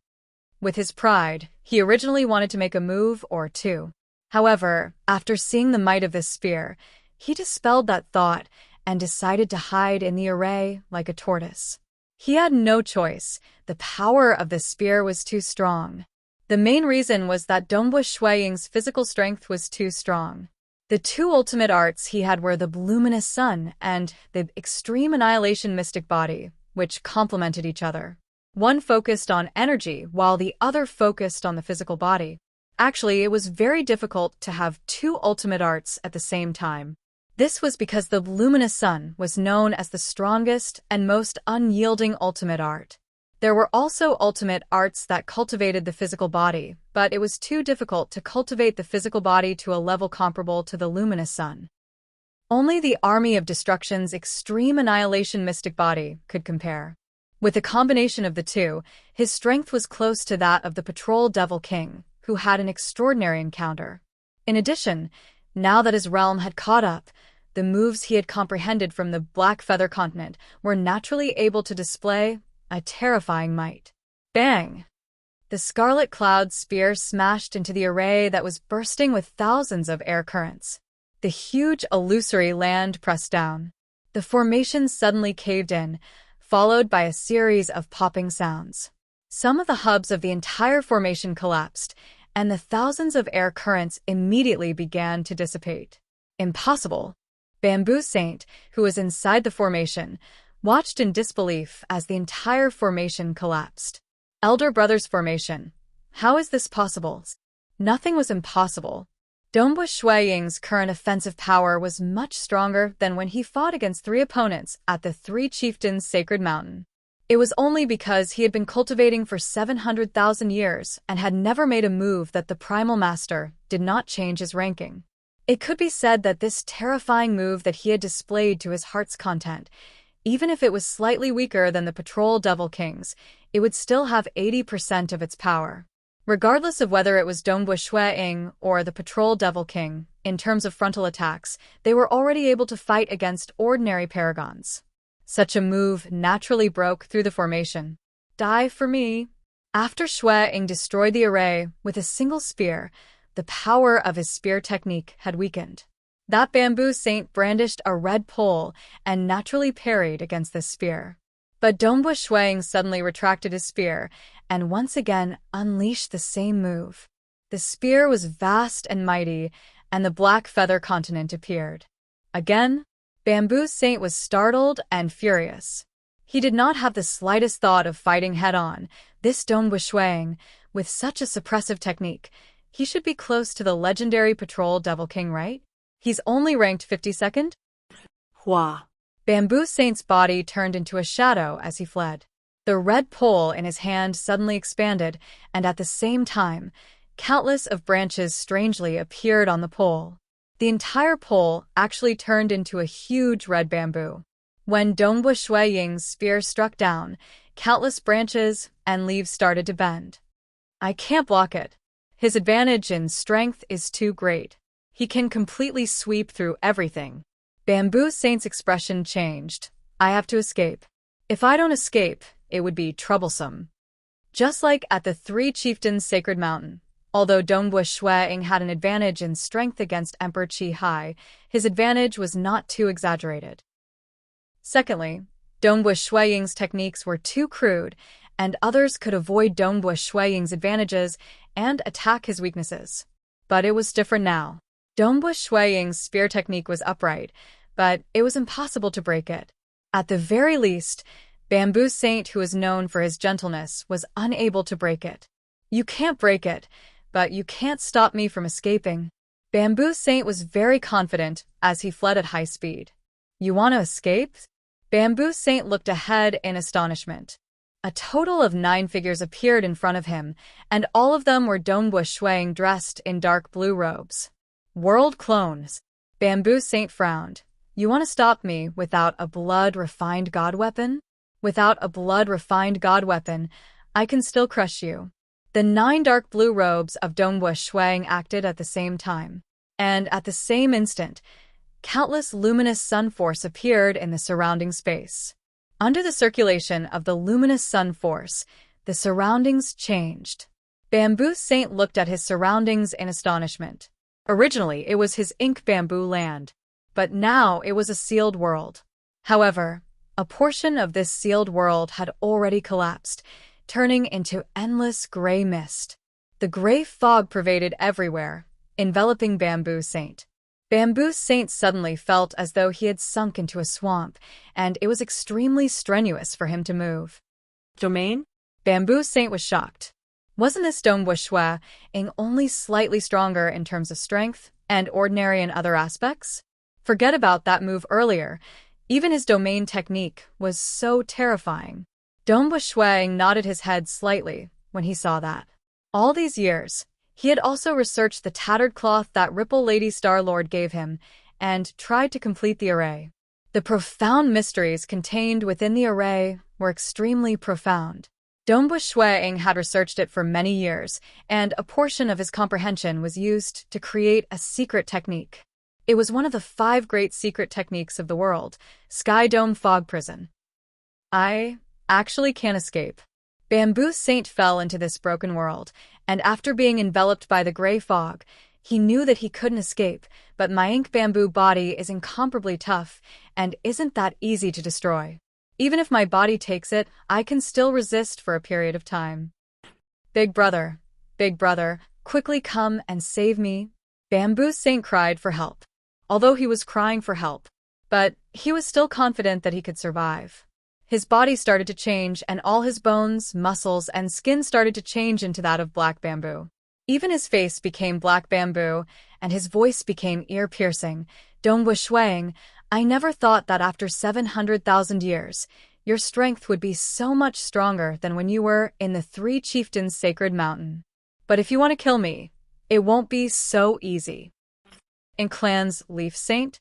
With his pride, he originally wanted to make a move or two. However, after seeing the might of this spear, he dispelled that thought and decided to hide in the array like a tortoise. He had no choice. The power of the spear was too strong. The main reason was that Dongbu Shuiying's physical strength was too strong. The two ultimate arts he had were the Luminous Sun and the Extreme Annihilation Mystic Body, which complemented each other. One focused on energy, while the other focused on the physical body. Actually, it was very difficult to have two ultimate arts at the same time. This was because the Luminous Sun was known as the strongest and most unyielding ultimate art. There were also ultimate arts that cultivated the physical body, but it was too difficult to cultivate the physical body to a level comparable to the Luminous Sun. Only the Army of Destruction's Extreme Annihilation Mystic Body could compare. With a combination of the two, his strength was close to that of the Patrol Devil King, who had an extraordinary encounter. In addition, now that his realm had caught up, the moves he had comprehended from the Black Feather Continent were naturally able to display a terrifying might. Bang! The Scarlet Cloud spear smashed into the array that was bursting with thousands of air currents. The huge illusory land pressed down. The formation suddenly caved in, followed by a series of popping sounds. Some of the hubs of the entire formation collapsed, and the thousands of air currents immediately began to dissipate. Impossible! Bamboo Saint, who was inside the formation, watched in disbelief as the entire formation collapsed. Elder Brother's formation. How is this possible? Nothing was impossible. Dongbu Shuiying's current offensive power was much stronger than when he fought against 3 opponents at the Three Chieftains' Sacred Mountain. It was only because he had been cultivating for 700,000 years and had never made a move that the Primal Master did not change his ranking. It could be said that this terrifying move that he had displayed to his heart's content, even if it was slightly weaker than the Patrol Devil King's, it would still have 80% of its power. Regardless of whether it was Dongbu Shuiying or the Patrol Devil King, in terms of frontal attacks, they were already able to fight against ordinary paragons. Such a move naturally broke through the formation. Die for me. After Shuiying destroyed the array with a single spear, the power of his spear technique had weakened. That Bamboo Saint brandished a red pole and naturally parried against this spear. But Dongbu Shuiying suddenly retracted his spear and once again unleashed the same move. The spear was vast and mighty, and the Black Feather Continent appeared. Again, Bamboo Saint was startled and furious. He did not have the slightest thought of fighting head-on. This Dongbu Shuiying, with such a suppressive technique, he should be close to the legendary Patrol Devil King, right? He's only ranked 52nd? Hua. Bamboo Saint's body turned into a shadow as he fled. The red pole in his hand suddenly expanded, and at the same time, countless of branches strangely appeared on the pole. The entire pole actually turned into a huge red bamboo. When Dongbu Shuiying's spear struck down, countless branches and leaves started to bend. I can't block it. His advantage in strength is too great. He can completely sweep through everything. Bamboo Saint's expression changed. I have to escape. If I don't escape, it would be troublesome. Just like at the Three Chieftains' Sacred Mountain, although Dongbu Shuiying had an advantage in strength against Emperor Qi Hai, his advantage was not too exaggerated. Secondly, Dongbu Shuiying's techniques were too crude, and others could avoid Dongbu Shuiying's advantages and attack his weaknesses. But it was different now. Dongbu Shuiying's spear technique was upright, but it was impossible to break it. At the very least, Bamboo Saint, who is known for his gentleness, was unable to break it. You can't break it, but you can't stop me from escaping. Bamboo Saint was very confident as he fled at high speed. You want to escape? Bamboo Saint looked ahead in astonishment. A total of 9 figures appeared in front of him, and all of them were Dongbu Shuiying dressed in dark blue robes. World clones. Bamboo Saint frowned. You want to stop me without a blood-refined god weapon? Without a blood-refined god weapon, I can still crush you. The 9 dark blue robes of Dongbu Shuiying acted at the same time. And at the same instant, countless luminous sun force appeared in the surrounding space. Under the circulation of the luminous sun force, the surroundings changed. Bamboo Saint looked at his surroundings in astonishment. Originally, it was his ink bamboo land, but now it was a sealed world. However, a portion of this sealed world had already collapsed, turning into endless gray mist. The gray fog pervaded everywhere, enveloping Bamboo Saint. Bamboo Saint suddenly felt as though he had sunk into a swamp, and it was extremely strenuous for him to move. Domain? Bamboo Saint was shocked. Wasn't this Dongbu Shuiying only slightly stronger in terms of strength and ordinary in other aspects? Forget about that move earlier. Even his domain technique was so terrifying. Dongbu Shuiying nodded his head slightly when he saw that. All these years, he had also researched the tattered cloth that Ripple Lady Star-Lord gave him and tried to complete the array. The profound mysteries contained within the array were extremely profound. Dongbu Shuiying had researched it for many years, and a portion of his comprehension was used to create a secret technique. It was one of the 5 great secret techniques of the world, Sky Dome Fog Prison. I actually can't escape. Bamboo Saint fell into this broken world, and after being enveloped by the gray fog, he knew that he couldn't escape, but my ink bamboo body is incomparably tough and isn't that easy to destroy. Even if my body takes it, I can still resist for a period of time. Big brother, quickly come and save me. Bamboo Saint cried for help. Although he was crying for help, but he was still confident that he could survive. His body started to change, and all his bones, muscles, and skin started to change into that of black bamboo. Even his face became black bamboo, and his voice became ear-piercing. Dongbu Shuiying, I never thought that after 700,000 years, your strength would be so much stronger than when you were in the 3 Chieftains' sacred mountain. But if you want to kill me, it won't be so easy. In Clan's Leaf Saint?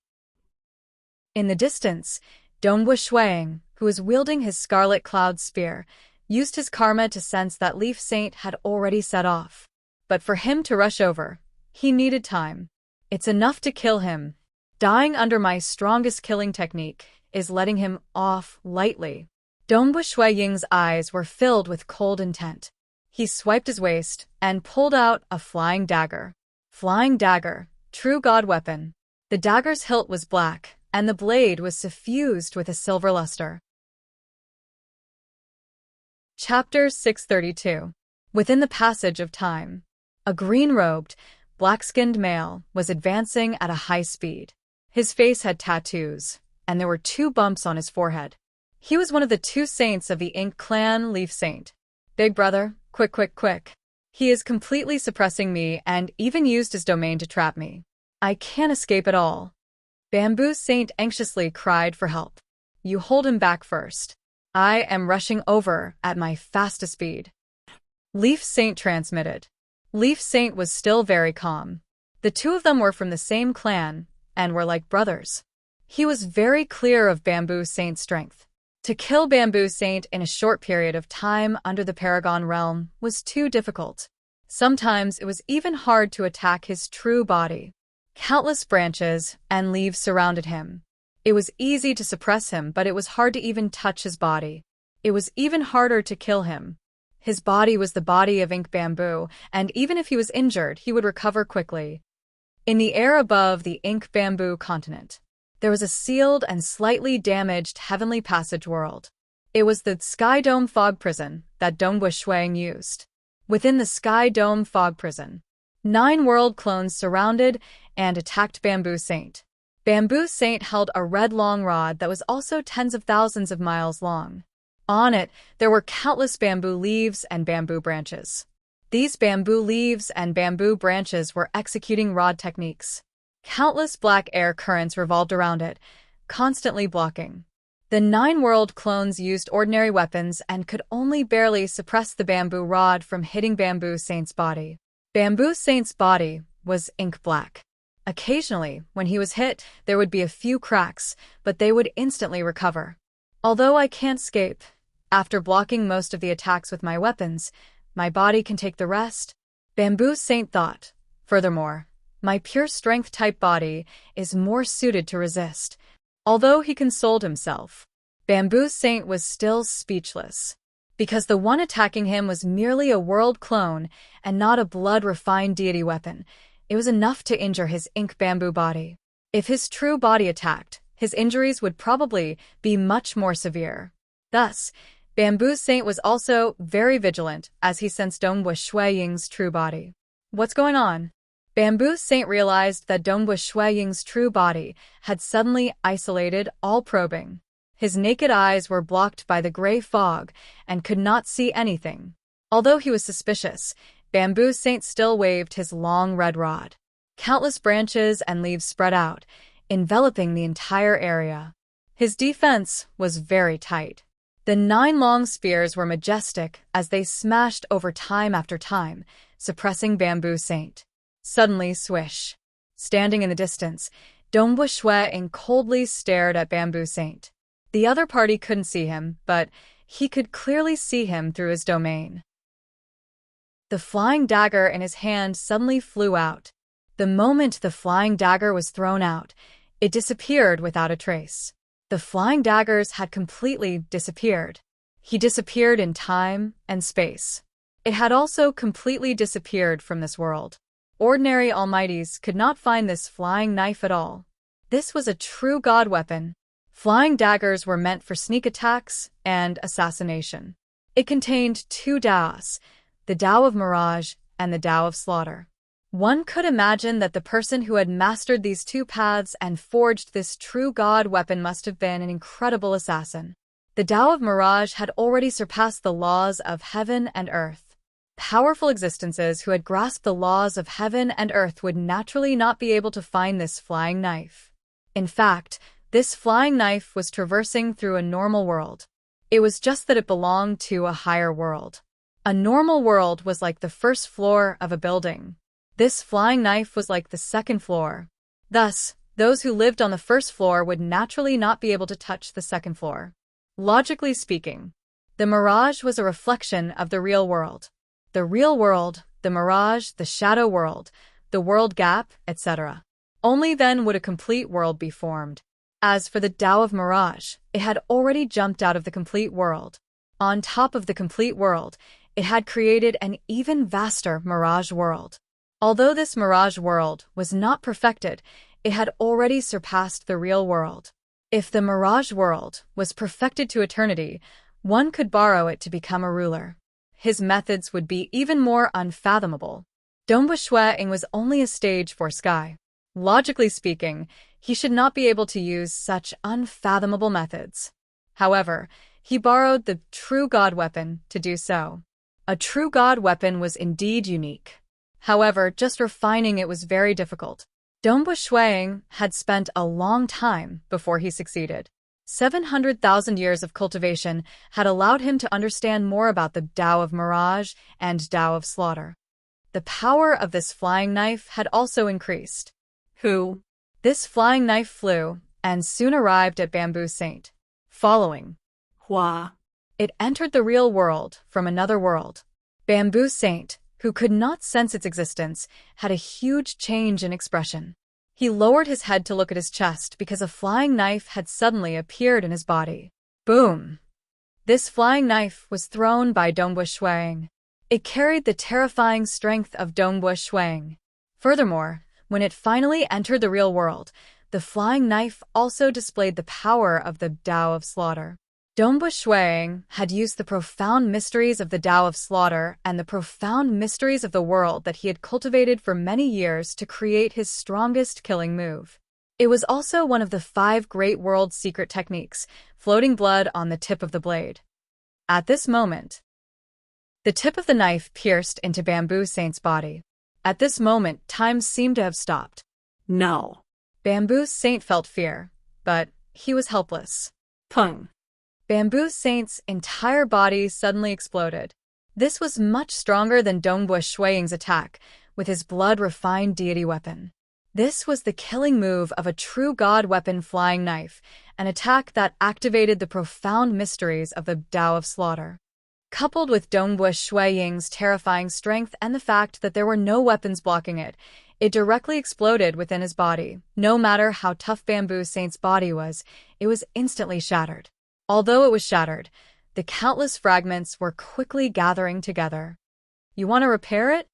In the distance, Dongbu Shuiying, who was wielding his Scarlet Cloud Spear, used his karma to sense that Leaf Saint had already set off. But for him to rush over, he needed time. It's enough to kill him. Dying under my strongest killing technique is letting him off lightly. Dongbu Shuiying's eyes were filled with cold intent. He swiped his waist and pulled out a flying dagger. Flying dagger, true god weapon. The dagger's hilt was black, and the blade was suffused with a silver luster. Chapter 632. Within the passage of time, a green-robed, black-skinned male was advancing at a high speed. His face had tattoos, and there were 2 bumps on his forehead. He was one of the 2 saints of the Ink Clan Leaf Saint. Big brother, quick. He is completely suppressing me and even used his domain to trap me. I can't escape at all. Bamboo Saint anxiously cried for help. You hold him back first. I am rushing over at my fastest speed. Leaf Saint transmitted. Leaf Saint was still very calm. The 2 of them were from the same clan and were like brothers. He was very clear of Bamboo Saint's strength. To kill Bamboo Saint in a short period of time under the Paragon realm was too difficult. Sometimes it was even hard to attack his true body. Countless branches and leaves surrounded him. It was easy to suppress him, but it was hard to even touch his body. It was even harder to kill him. His body was the body of ink bamboo, and even if he was injured, he would recover quickly. In the air above the ink bamboo continent, there was a sealed and slightly damaged heavenly passage world. It was the Sky Dome fog prison that Dongbu Shuang used. Within the Sky Dome fog prison, 9 world clones surrounded and attacked Bamboo Saint. Bamboo Saint held a red long rod that was also tens of thousands of miles long. On it, there were countless bamboo leaves and bamboo branches. These bamboo leaves and bamboo branches were executing rod techniques. Countless black air currents revolved around it, constantly blocking. The 9 world clones used ordinary weapons and could only barely suppress the bamboo rod from hitting Bamboo Saint's body. Bamboo Saint's body was ink black. Occasionally, when he was hit, there would be a few cracks, but they would instantly recover. Although I can't escape, after blocking most of the attacks with my weapons, my body can take the rest, Bamboo Saint thought. Furthermore, my pure strength-type body is more suited to resist. Although he consoled himself, Bamboo Saint was still speechless. Because the one attacking him was merely a world clone and not a blood-refined deity weapon, it was enough to injure his ink bamboo body. If his true body attacked, his injuries would probably be much more severe. Thus, Bamboo Saint was also very vigilant as he sensed Dongbu Shuaying's true body. What's going on? Bamboo Saint realized that Dongbu Shuaying's true body had suddenly isolated all probing. His naked eyes were blocked by the gray fog and could not see anything. Although he was suspicious, Bamboo Saint still waved his long red rod. Countless branches and leaves spread out, enveloping the entire area. His defense was very tight. The 9 long spears were majestic as they smashed over time after time, suppressing Bamboo Saint. Suddenly, swish. Standing in the distance, Dongbu Shuaying coldly stared at Bamboo Saint. The other party couldn't see him, but he could clearly see him through his domain. The flying dagger in his hand suddenly flew out. The moment the flying dagger was thrown out, it disappeared without a trace. The flying daggers had completely disappeared. He disappeared in time and space. It had also completely disappeared from this world. Ordinary almighties could not find this flying knife at all. This was a true god weapon. Flying daggers were meant for sneak attacks and assassination. It contained 2 Daos, the Tao of Mirage and the Tao of Slaughter. One could imagine that the person who had mastered these 2 paths and forged this true god weapon must have been an incredible assassin. The Tao of Mirage had already surpassed the laws of heaven and earth. Powerful existences who had grasped the laws of heaven and earth would naturally not be able to find this flying knife. In fact, this flying knife was traversing through a normal world. It was just that it belonged to a higher world. A normal world was like the first floor of a building. This flying knife was like the second floor. Thus, those who lived on the first floor would naturally not be able to touch the second floor. Logically speaking, the mirage was a reflection of the real world. The real world, the mirage, the shadow world, the world gap, etc. Only then would a complete world be formed. As for the Tao of Mirage, it had already jumped out of the complete world. On top of the complete world, it had created an even vaster mirage world. Although this mirage world was not perfected, it had already surpassed the real world. If the mirage world was perfected to eternity, one could borrow it to become a ruler. His methods would be even more unfathomable. Dongbu Shuaying was only a stage for Sky. Logically speaking, he should not be able to use such unfathomable methods. However, he borrowed the true god weapon to do so. A true god weapon was indeed unique. However, just refining it was very difficult. Dongbu Shuaying had spent a long time before he succeeded. 700,000 years of cultivation had allowed him to understand more about the Tao of Mirage and Tao of Slaughter. The power of this flying knife had also increased. This flying knife flew and soon arrived at Bamboo Saint. Following Hua. It entered the real world from another world. Bamboo Saint, who could not sense its existence, had a huge change in expression. He lowered his head to look at his chest because a flying knife had suddenly appeared in his body. Boom! This flying knife was thrown by Dongbu Shuaying. It carried the terrifying strength of Dongbu Shuaying. Furthermore, when it finally entered the real world, the flying knife also displayed the power of the Tao of Slaughter. Dongbu Shuang had used the profound mysteries of the Tao of Slaughter and the profound mysteries of the world that he had cultivated for many years to create his strongest killing move. It was also one of the 5 great world secret techniques, floating blood on the tip of the blade. At this moment, the tip of the knife pierced into Bamboo Saint's body. At this moment, time seemed to have stopped. No. Bamboo Saint felt fear, but he was helpless. Pung. Bamboo Saint's entire body suddenly exploded. This was much stronger than Dongbu Shuiying's attack, with his blood-refined deity weapon. This was the killing move of a true god weapon flying knife, an attack that activated the profound mysteries of the Tao of Slaughter. Coupled with Dongbu Shuiying's terrifying strength and the fact that there were no weapons blocking it, it directly exploded within his body. No matter how tough Bamboo Saint's body was instantly shattered. Although it was shattered, the countless fragments were quickly gathering together. You want to repair it?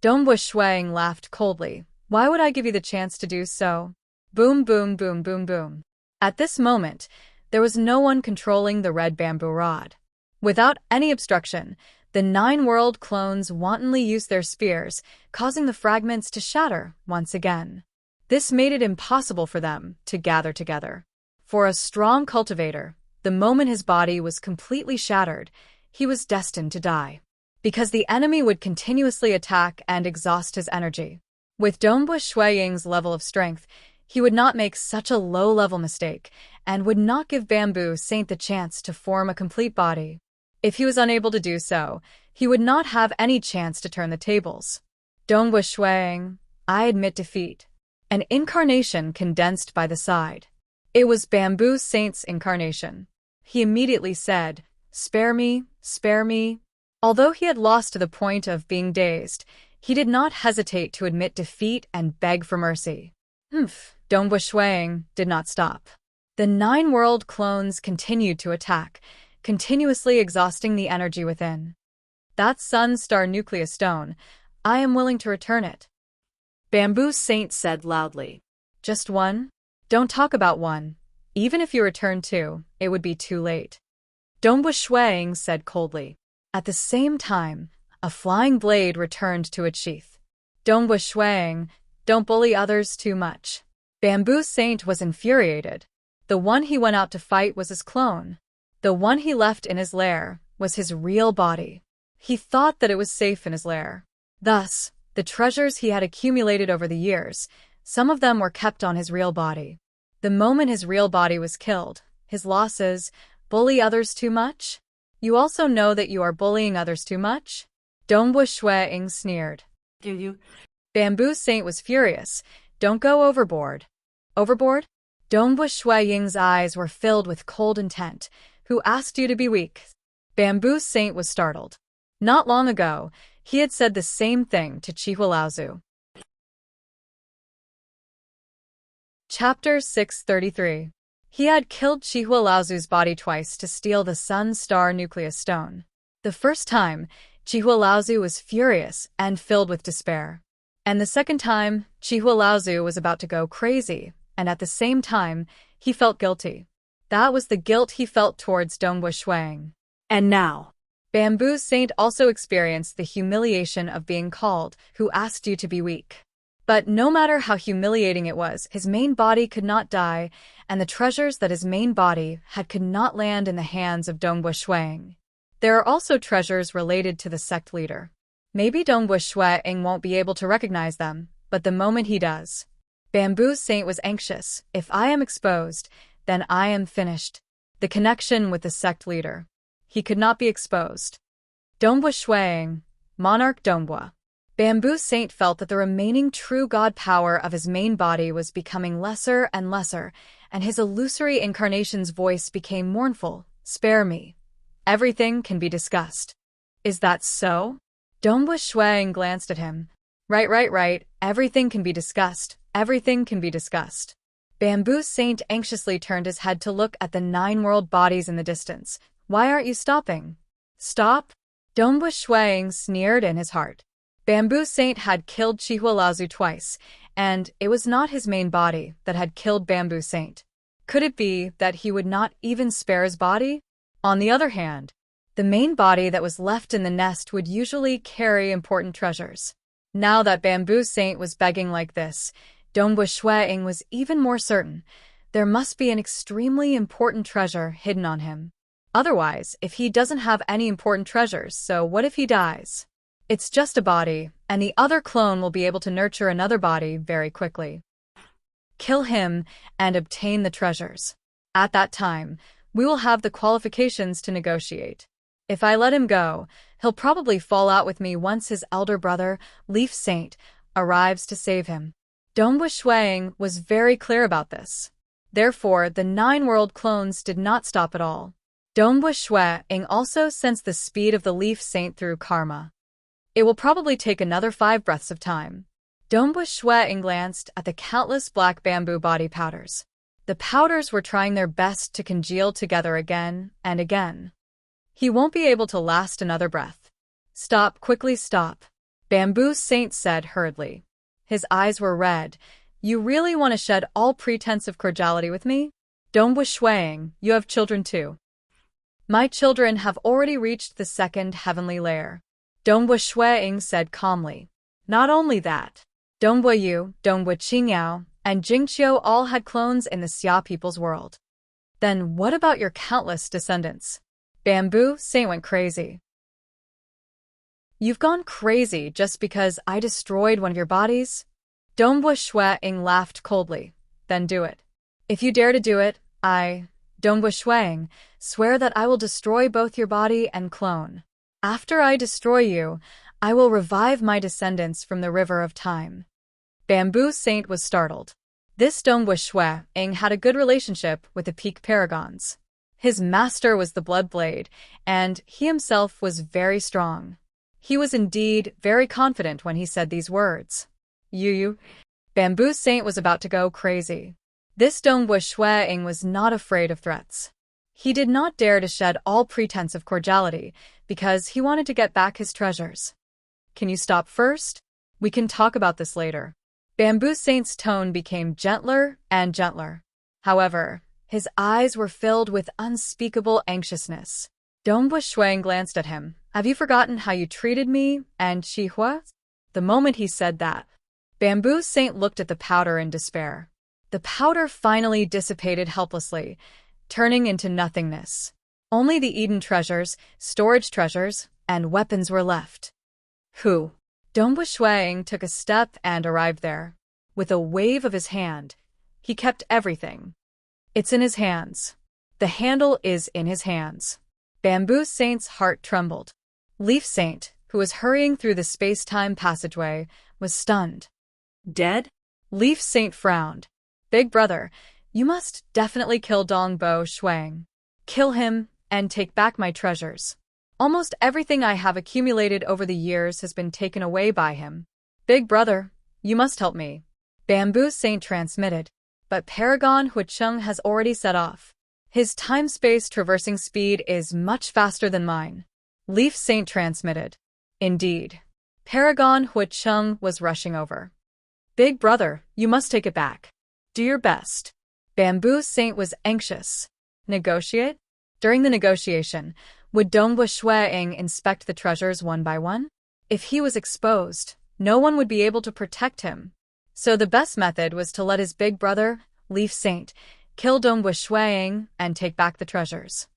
Dongbu Shuiying laughed coldly. Why would I give you the chance to do so? Boom, boom, boom, boom, boom. At this moment, there was no one controlling the red bamboo rod. Without any obstruction, the 9 world clones wantonly used their spears, causing the fragments to shatter once again. This made it impossible for them to gather together. For a strong cultivator, the moment his body was completely shattered, he was destined to die. Because the enemy would continuously attack and exhaust his energy. With Dongbu Shuiying's level of strength, he would not make such a low-level mistake and would not give Bamboo Saint the chance to form a complete body. If he was unable to do so, he would not have any chance to turn the tables. Dongbu Shuiying, I admit defeat. An incarnation condensed by the side. It was Bamboo Saint's incarnation. He immediately said, spare me, spare me. Although he had lost to the point of being dazed, he did not hesitate to admit defeat and beg for mercy. Dongbu Shuiying did not stop. The 9 world clones continued to attack, continuously exhausting the energy within. That Sun Star Nucleus Stone, I am willing to return it. Bamboo Saint said loudly. Just one? Don't talk about one. Even if you return 2, it would be too late. Dongbu Shuiying said coldly. At the same time, a flying blade returned to its sheath. Dongbu Shuiying, don't bully others too much. Bamboo Saint was infuriated. The one he went out to fight was his clone. The one he left in his lair was his real body. He thought that it was safe in his lair. Thus, the treasures he had accumulated over the years, some of them were kept on his real body. The moment his real body was killed, his losses, bully others too much? You also know that you are bullying others too much? Dongbu Shuiying sneered. Do you? Bamboo Saint was furious. Don't go overboard. Overboard? Dongbu Shuiying's eyes were filled with cold intent. Who asked you to be weak? Bamboo Saint was startled. Not long ago, he had said the same thing to Chihua Laozu. Chapter 633. He had killed Chihua Laozu's body twice to steal the Sun Star Nucleus Stone. The first time, Chihua Laozu was furious and filled with despair. And the second time, Chihua Laozu was about to go crazy, and at the same time, he felt guilty. That was the guilt he felt towards Dongbu Shuiying. And now, Bamboo Saint also experienced the humiliation of being called, who asked you to be weak. But no matter how humiliating it was, his main body could not die, and the treasures that his main body had could not land in the hands of Dongbu Shuiying. There are also treasures related to the sect leader. Maybe Dongbu Shuiying won't be able to recognize them, but the moment he does. Bamboo Saint was anxious. If I am exposed, then I am finished. The connection with the sect leader. He could not be exposed. Dongbu Shuiying, Monarch Dongbu. Bamboo Saint felt that the remaining true god power of his main body was becoming lesser and lesser, and his illusory incarnation's voice became mournful. Spare me. Everything can be discussed. Is that so? Dongbu Shuiying glanced at him. Right. Everything can be discussed. Everything can be discussed. Bamboo Saint anxiously turned his head to look at the 9 world bodies in the distance. Why aren't you stopping? Stop? Dongbu Shuiying sneered in his heart. Bamboo Saint had killed Chihua Laozu twice, and it was not his main body that had killed Bamboo Saint. Could it be that he would not even spare his body? On the other hand, the main body that was left in the nest would usually carry important treasures. Now that Bamboo Saint was begging like this, Dongbua Shuang was even more certain. There must be an extremely important treasure hidden on him. Otherwise, if he doesn't have any important treasures, so what if he dies? It's just a body, and the other clone will be able to nurture another body very quickly. Kill him and obtain the treasures. At that time, we will have the qualifications to negotiate. If I let him go, he'll probably fall out with me once his elder brother, Leaf Saint, arrives to save him. Dongbua Shuang was very clear about this. Therefore, the 9 world clones did not stop at all. Dongbua Shuang also sensed the speed of the Leaf Saint through karma. It will probably take another 5 breaths of time. Dongbua Shuang glanced at the countless black bamboo body powders. The powders were trying their best to congeal together again and again. He won't be able to last another breath. Stop, quickly stop, Bamboo Saint said hurriedly. His eyes were red. You really want to shed all pretense of cordiality with me? Dongbua Shuang, you have children too. My children have already reached the 2nd heavenly layer, Dongbua Shuang said calmly. Not only that, Dongbua Yu, Dongbua Qingyao, and Jingqiu all had clones in the Xia people's world. Then what about your countless descendants? Bamboo Saint went crazy. You've gone crazy just because I destroyed one of your bodies? Dongbua Shuang laughed coldly. Then do it. If you dare to do it, Dongbua Shuang, swear that I will destroy both your body and clone. After I destroy you, I will revive my descendants from the river of time. Bamboo Saint was startled. This Dongbua Shuang had a good relationship with the Peak Paragons. His master was the Blood Blade, and he himself was very strong. He was indeed very confident when he said these words. You. Bamboo Saint was about to go crazy. This Dongbua Shuang was not afraid of threats. He did not dare to shed all pretense of cordiality because he wanted to get back his treasures. Can you stop first? We can talk about this later. Bamboo Saint's tone became gentler and gentler. However, his eyes were filled with unspeakable anxiousness. Dongbua Shuang glanced at him. Have you forgotten how you treated me and Qihua? The moment he said that, Bamboo Saint looked at the powder in despair. The powder finally dissipated helplessly, turning into nothingness. Only the Eden treasures, storage treasures, and weapons were left. Who? Dongbua Shuang took a step and arrived there. With a wave of his hand, he kept everything. It's in his hands. The handle is in his hands. Bamboo Saint's heart trembled. Leaf Saint, who was hurrying through the space-time passageway, was stunned. Dead? Leaf Saint frowned. Big brother, you must definitely kill Dongbua Shuang. Kill him and take back my treasures. Almost everything I have accumulated over the years has been taken away by him. Big brother, you must help me. Bamboo Saint transmitted, but Paragon Huicheng has already set off. His time-space traversing speed is much faster than mine. Leaf Saint transmitted. Indeed. Paragon Huicheng was rushing over. Big brother, you must take it back. Do your best. Bamboo Saint was anxious. Negotiate? During the negotiation, would Dongbua Shuang inspect the treasures one by one? If he was exposed, no one would be able to protect him. So the best method was to let his big brother, Leaf Saint, kill Dongbua Shuang and take back the treasures.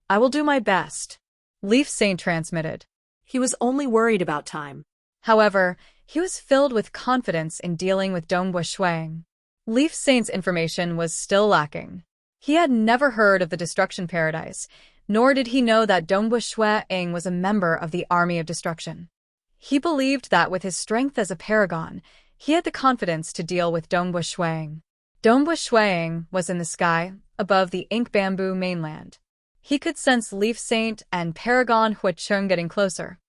I will do my best. Leaf Saint transmitted. He was only worried about time. However, he was filled with confidence in dealing with Dongbua Shuang. Leaf Saint's information was still lacking. He had never heard of the Destruction Paradise, nor did he know that Dongbua Shuang was a member of the Army of Destruction. He believed that with his strength as a paragon, he had the confidence to deal with Dongbua Shuang. Dongbua Shuang was in the sky, above the ink bamboo mainland. He could sense Leaf Saint and Paragon Huicheng getting closer.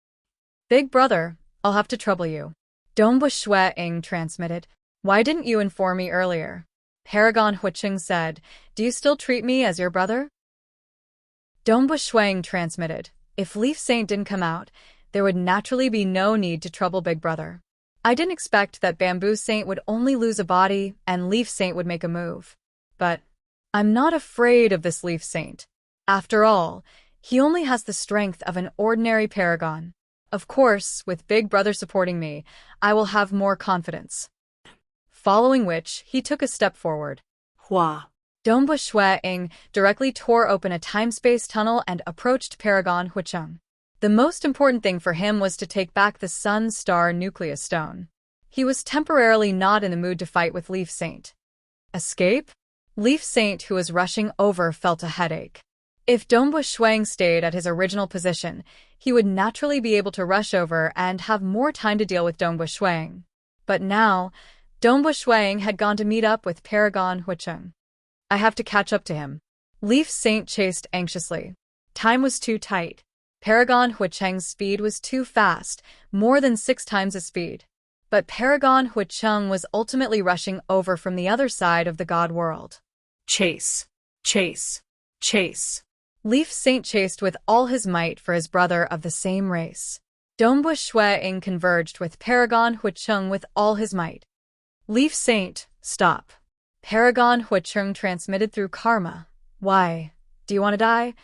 Big brother, I'll have to trouble you. Dongbua Shuang transmitted. Why didn't you inform me earlier? Paragon Huicheng said, do you still treat me as your brother? Dongbua Shuang transmitted. If Leaf Saint didn't come out, there would naturally be no need to trouble Big Brother. I didn't expect that Bamboo Saint would only lose a body and Leaf Saint would make a move. But I'm not afraid of this Leaf Saint. After all, he only has the strength of an ordinary paragon. Of course, with Big Brother supporting me, I will have more confidence. Following which, he took a step forward. Hua. Dongbu Shuai-ing directly tore open a time-space tunnel and approached Paragon Huicheng. The most important thing for him was to take back the Sun Star Nucleus Stone. He was temporarily not in the mood to fight with Leaf Saint. Escape? Leaf Saint, who was rushing over, felt a headache. If Dongbu Shuai stayed at his original position, he would naturally be able to rush over and have more time to deal with Dongbu Shuai. But now, Dongbu Shuai had gone to meet up with Paragon Huicheng. I have to catch up to him. Leaf Saint chased anxiously. Time was too tight. Paragon Huicheng's speed was too fast, more than 6 times his speed. But Paragon Huicheng was ultimately rushing over from the other side of the God world. Chase. Chase. Chase. Leaf Saint chased with all his might for his brother of the same race. Dongbu Shuai converged with Paragon Huicheng with all his might. Leaf Saint, stop. Paragon Huicheng transmitted through karma. Why? Do you want to die?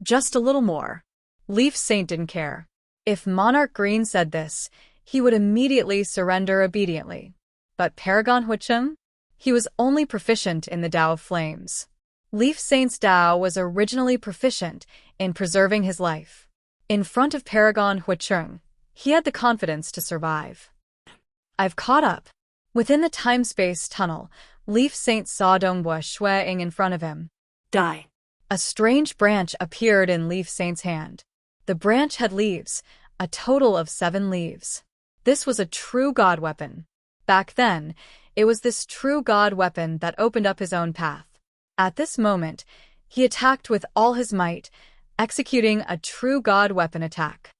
Just a little more. Leaf Saint didn't care. If Monarch Green said this, he would immediately surrender obediently. But Paragon Huicheng? He was only proficient in the Tao of Flames. Leaf Saint's Tao was originally proficient in preserving his life. In front of Paragon Huicheng, he had the confidence to survive. I've caught up. Within the time-space tunnel, Leaf Saint saw Dongbu Shuai in front of him. Die. A strange branch appeared in Leaf Saint's hand. The branch had leaves, a total of 7 leaves. This was a true god weapon. Back then, it was this true god weapon that opened up his own path. At this moment, he attacked with all his might, executing a true god weapon attack.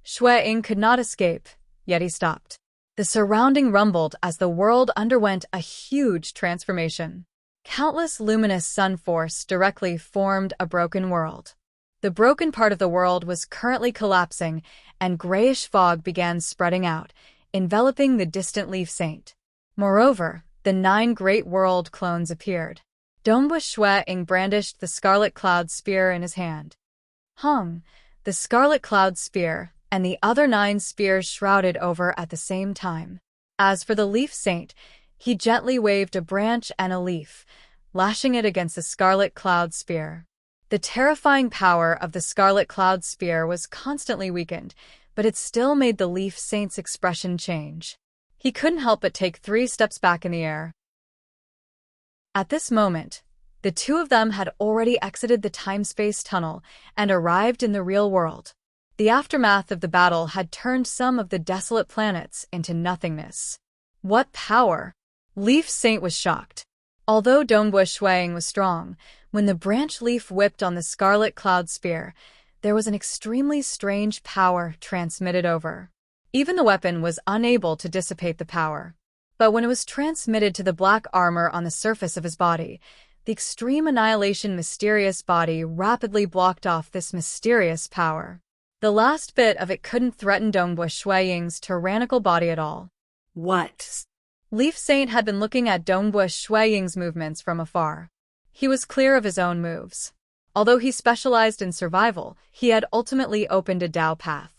Shuai could not escape, yet he stopped. The surrounding rumbled as the world underwent a huge transformation. Countless luminous sun force directly formed a broken world. The broken part of the world was currently collapsing, and grayish fog began spreading out, enveloping the distant Leaf Saint. Moreover, the 9 great world clones appeared. Dongbu Shuai brandished the Scarlet Cloud Spear in his hand. The Scarlet Cloud Spear, and the other 9 spears shrouded over at the same time. As for the Leaf Saint, he gently waved a branch and a leaf, lashing it against the Scarlet Cloud Spear. The terrifying power of the Scarlet Cloud Spear was constantly weakened, but it still made the Leaf Saint's expression change. He couldn't help but take 3 steps back in the air. At this moment, the two of them had already exited the time-space tunnel and arrived in the real world. The aftermath of the battle had turned some of the desolate planets into nothingness. What power! Leaf Saint was shocked. Although Dongbu Shuai was strong, when the branch leaf whipped on the Scarlet Cloud Spear, there was an extremely strange power transmitted over. Even the weapon was unable to dissipate the power. But when it was transmitted to the black armor on the surface of his body, the extreme annihilation mysterious body rapidly blocked off this mysterious power. The last bit of it couldn't threaten Dongbu Shuai's tyrannical body at all. What? Leaf Saint had been looking at Dongbu Shuai's movements from afar. He was clear of his own moves. Although he specialized in survival, he had ultimately opened a Tao path.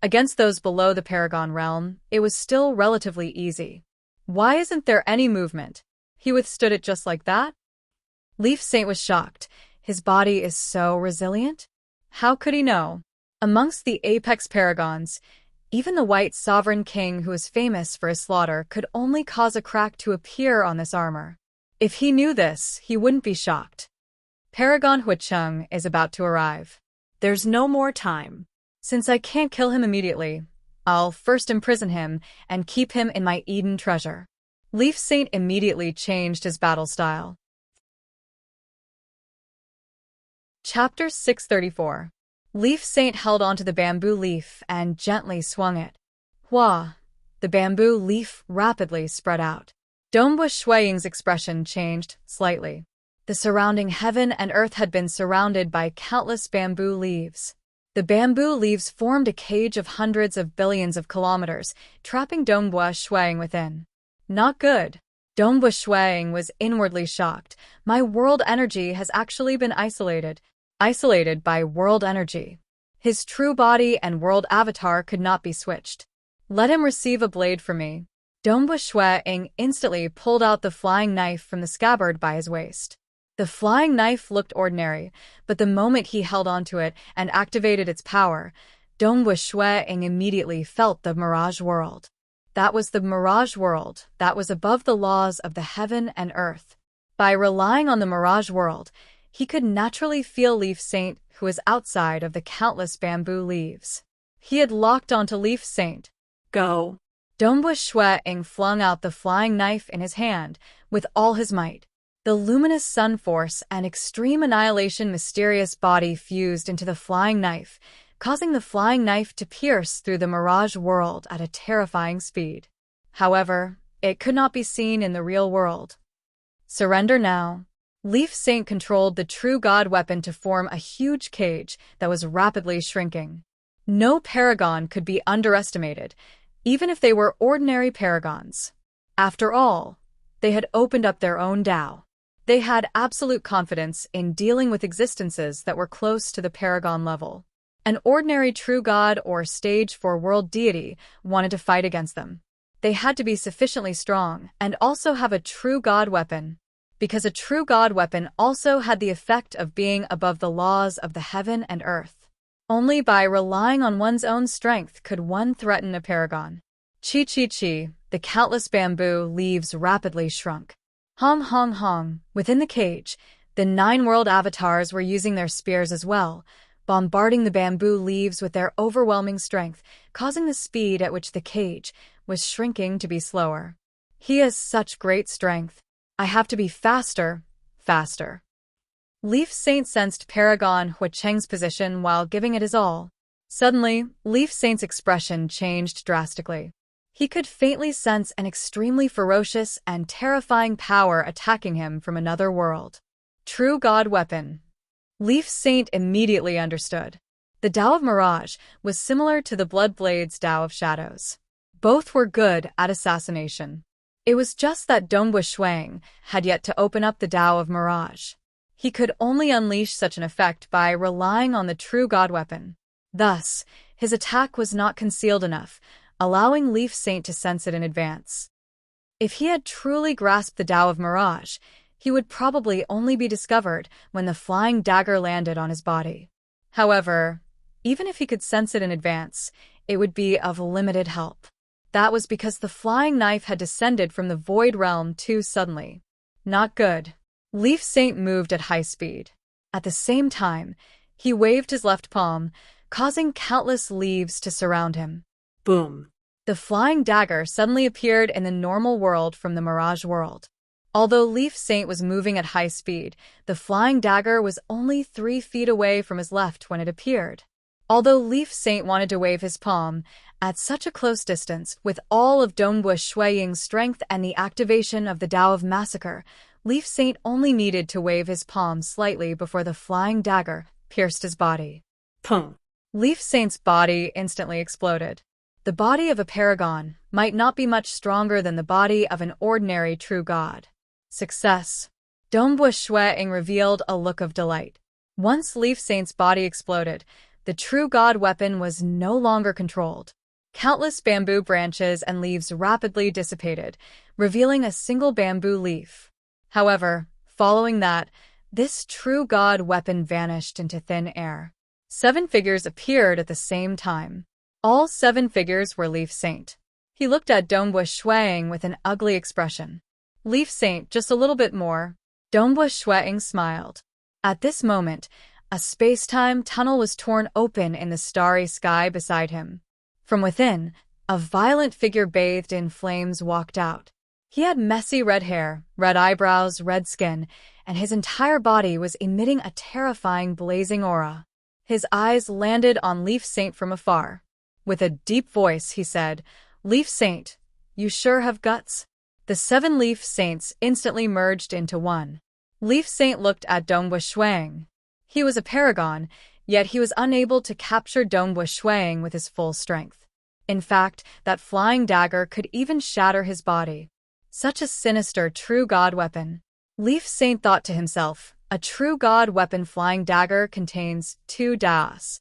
Against those below the Paragon realm, it was still relatively easy. Why isn't there any movement? He withstood it just like that? Leaf Saint was shocked. His body is so resilient? How could he know? Amongst the apex paragons, even the White Sovereign King, who is famous for his slaughter, could only cause a crack to appear on this armor. If he knew this, he wouldn't be shocked. Paragon Huicheng is about to arrive. There's no more time. Since I can't kill him immediately, I'll first imprison him and keep him in my Eden treasure. Leaf Saint immediately changed his battle style. Chapter 634. Leaf Saint held onto the bamboo leaf and gently swung it. Hua! The bamboo leaf rapidly spread out. Dongbu Shuai's expression changed slightly. The surrounding heaven and earth had been surrounded by countless bamboo leaves. The bamboo leaves formed a cage of hundreds of billions of kilometers, trapping Dongbu Shuai within. Not good. Dongbu Shuai was inwardly shocked. My world energy has actually been isolated. isolated by world energy. His true body and world avatar could not be switched. Let him receive a blade from me. Dongba Shuang instantly pulled out the flying knife from the scabbard by his waist. The flying knife looked ordinary, but the moment he held onto it and activated its power, Dongba Shuang immediately felt the mirage world. That was the mirage world that was above the laws of the heaven and earth. By relying on the mirage world, he could naturally feel Leaf Saint, who was outside of the countless bamboo leaves. He had locked onto Leaf Saint. Go. Dongba Shuang flung out the flying knife in his hand with all his might. The luminous sun force and extreme annihilation mysterious body fused into the flying knife, causing the flying knife to pierce through the mirage world at a terrifying speed. However, it could not be seen in the real world. Surrender now. Leaf Saint controlled the true god weapon to form a huge cage that was rapidly shrinking. No paragon could be underestimated, even if they were ordinary paragons. After all, they had opened up their own Tao. They had absolute confidence in dealing with existences that were close to the paragon level. An ordinary true god or stage 4 world deity wanted to fight against them. They had to be sufficiently strong and also have a true god weapon, because a true god weapon also had the effect of being above the laws of the heaven and earth. Only by relying on one's own strength could one threaten a paragon. Chi, the countless bamboo leaves rapidly shrunk. Hong. Within the cage, the 9 world avatars were using their spears as well, bombarding the bamboo leaves with their overwhelming strength, causing the speed at which the cage was shrinking to be slower. He has such great strength. I have to be faster. Leaf Saint sensed Paragon Huacheng's position while giving it his all. Suddenly, Leaf Saint's expression changed drastically. He could faintly sense an extremely ferocious and terrifying power attacking him from another world. True God Weapon. Leaf Saint immediately understood. The Tao of Mirage was similar to the Bloodblade's Tao of Shadows. Both were good at assassination. It was just that Dongba Shuang had yet to open up the Tao of Mirage. He could only unleash such an effect by relying on the true God weapon. Thus, his attack was not concealed enough, allowing Leaf Saint to sense it in advance. If he had truly grasped the Tao of Mirage, he would probably only be discovered when the flying dagger landed on his body. However, even if he could sense it in advance, it would be of limited help. That was because the flying knife had descended from the void realm too suddenly. Not good. Leaf Saint moved at high speed. At the same time, he waved his left palm, causing countless leaves to surround him. Boom. The flying dagger suddenly appeared in the normal world from the Mirage world. Although Leaf Saint was moving at high speed, the flying dagger was only 3 feet away from his left when it appeared. Although Leaf Saint wanted to wave his palm, at such a close distance, with all of Dongba Shuang's strength and the activation of the Tao of Massacre, Leaf Saint only needed to wave his palm slightly before the flying dagger pierced his body. Pum. Leaf Saint's body instantly exploded. The body of a paragon might not be much stronger than the body of an ordinary true god. Success. Dongba Shuang revealed a look of delight. Once Leaf Saint's body exploded, the true god weapon was no longer controlled. Countless bamboo branches and leaves rapidly dissipated, revealing a single bamboo leaf. However, following that, this true god weapon vanished into thin air. 7 figures appeared at the same time. All 7 figures were Leaf Saint. He looked at Dongba Shuang with an ugly expression. Leaf Saint, just a little bit more. Dongba Shuang smiled. At this moment, a space-time tunnel was torn open in the starry sky beside him. From within, a violent figure bathed in flames walked out. He had messy red hair, red eyebrows, red skin, and his entire body was emitting a terrifying blazing aura. His eyes landed on Leaf Saint from afar. With a deep voice, he said, "Leaf Saint, you sure have guts?" The 7 Leaf Saints instantly merged into one. Leaf Saint looked at Dongba Shuang. He was a paragon, yet he was unable to capture Dongba Shuang with his full strength. In fact, that flying dagger could even shatter his body. Such a sinister true god weapon. Leaf Saint thought to himself, A true god weapon flying dagger contains 2 daos.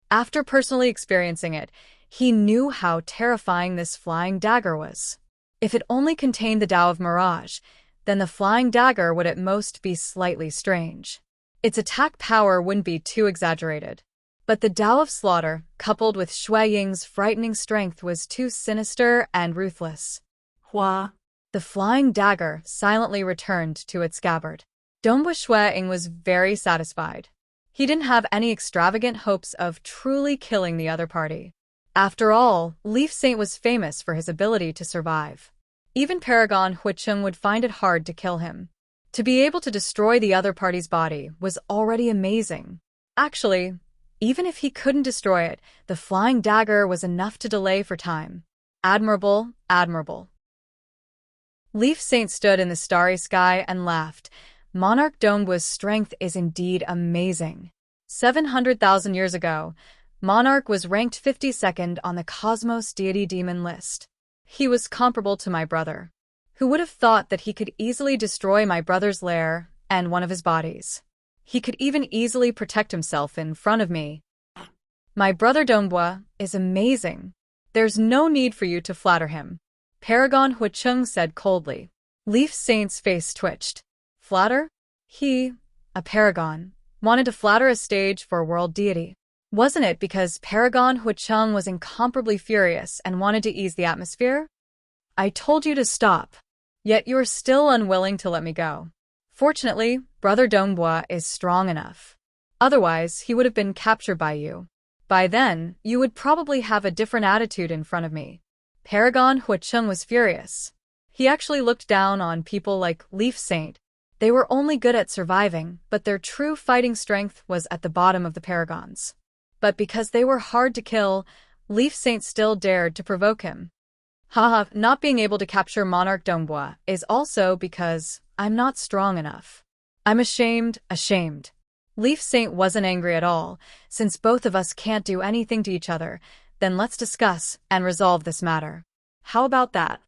After personally experiencing it, he knew how terrifying this flying dagger was. If it only contained the Tao of Mirage, then the flying dagger would at most be slightly strange. Its attack power wouldn't be too exaggerated. But the Tao of Slaughter, coupled with Shui Ying's frightening strength, was too sinister and ruthless. Hua. The flying dagger silently returned to its scabbard. Dongbua Shui Ying was very satisfied. He didn't have any extravagant hopes of truly killing the other party. After all, Leaf Saint was famous for his ability to survive. Even Paragon Huicheng would find it hard to kill him. To be able to destroy the other party's body was already amazing. Actually, even if he couldn't destroy it, the flying dagger was enough to delay for time. Admirable, admirable. Leaf Saint stood in the starry sky and laughed. Monarch Dongbua's strength is indeed amazing. 700,000 years ago, Monarch was ranked 52nd on the Cosmos Deity Demon list. He was comparable to my brother. Who would have thought that he could easily destroy my brother's lair and one of his bodies? He could even easily protect himself in front of me. My brother Dongbua is amazing. There's no need for you to flatter him, Paragon Huicheng said coldly. Leaf Saint's face twitched. Flatter? He, a paragon, wanted to flatter a stage for a world deity. Wasn't it because Paragon Huicheng was incomparably furious and wanted to ease the atmosphere? I told you to stop. Yet you're still unwilling to let me go. Fortunately, Brother Dongbua is strong enough. Otherwise, he would have been captured by you. By then, you would probably have a different attitude in front of me. Paragon Huicheng was furious. He actually looked down on people like Leaf Saint. They were only good at surviving, but their true fighting strength was at the bottom of the paragons. But because they were hard to kill, Leaf Saint still dared to provoke him. Haha, not being able to capture Monarch Dongbua is also because I'm not strong enough. I'm ashamed. Leaf Saint wasn't angry at all. Since both of us can't do anything to each other, then let's discuss and resolve this matter. How about that?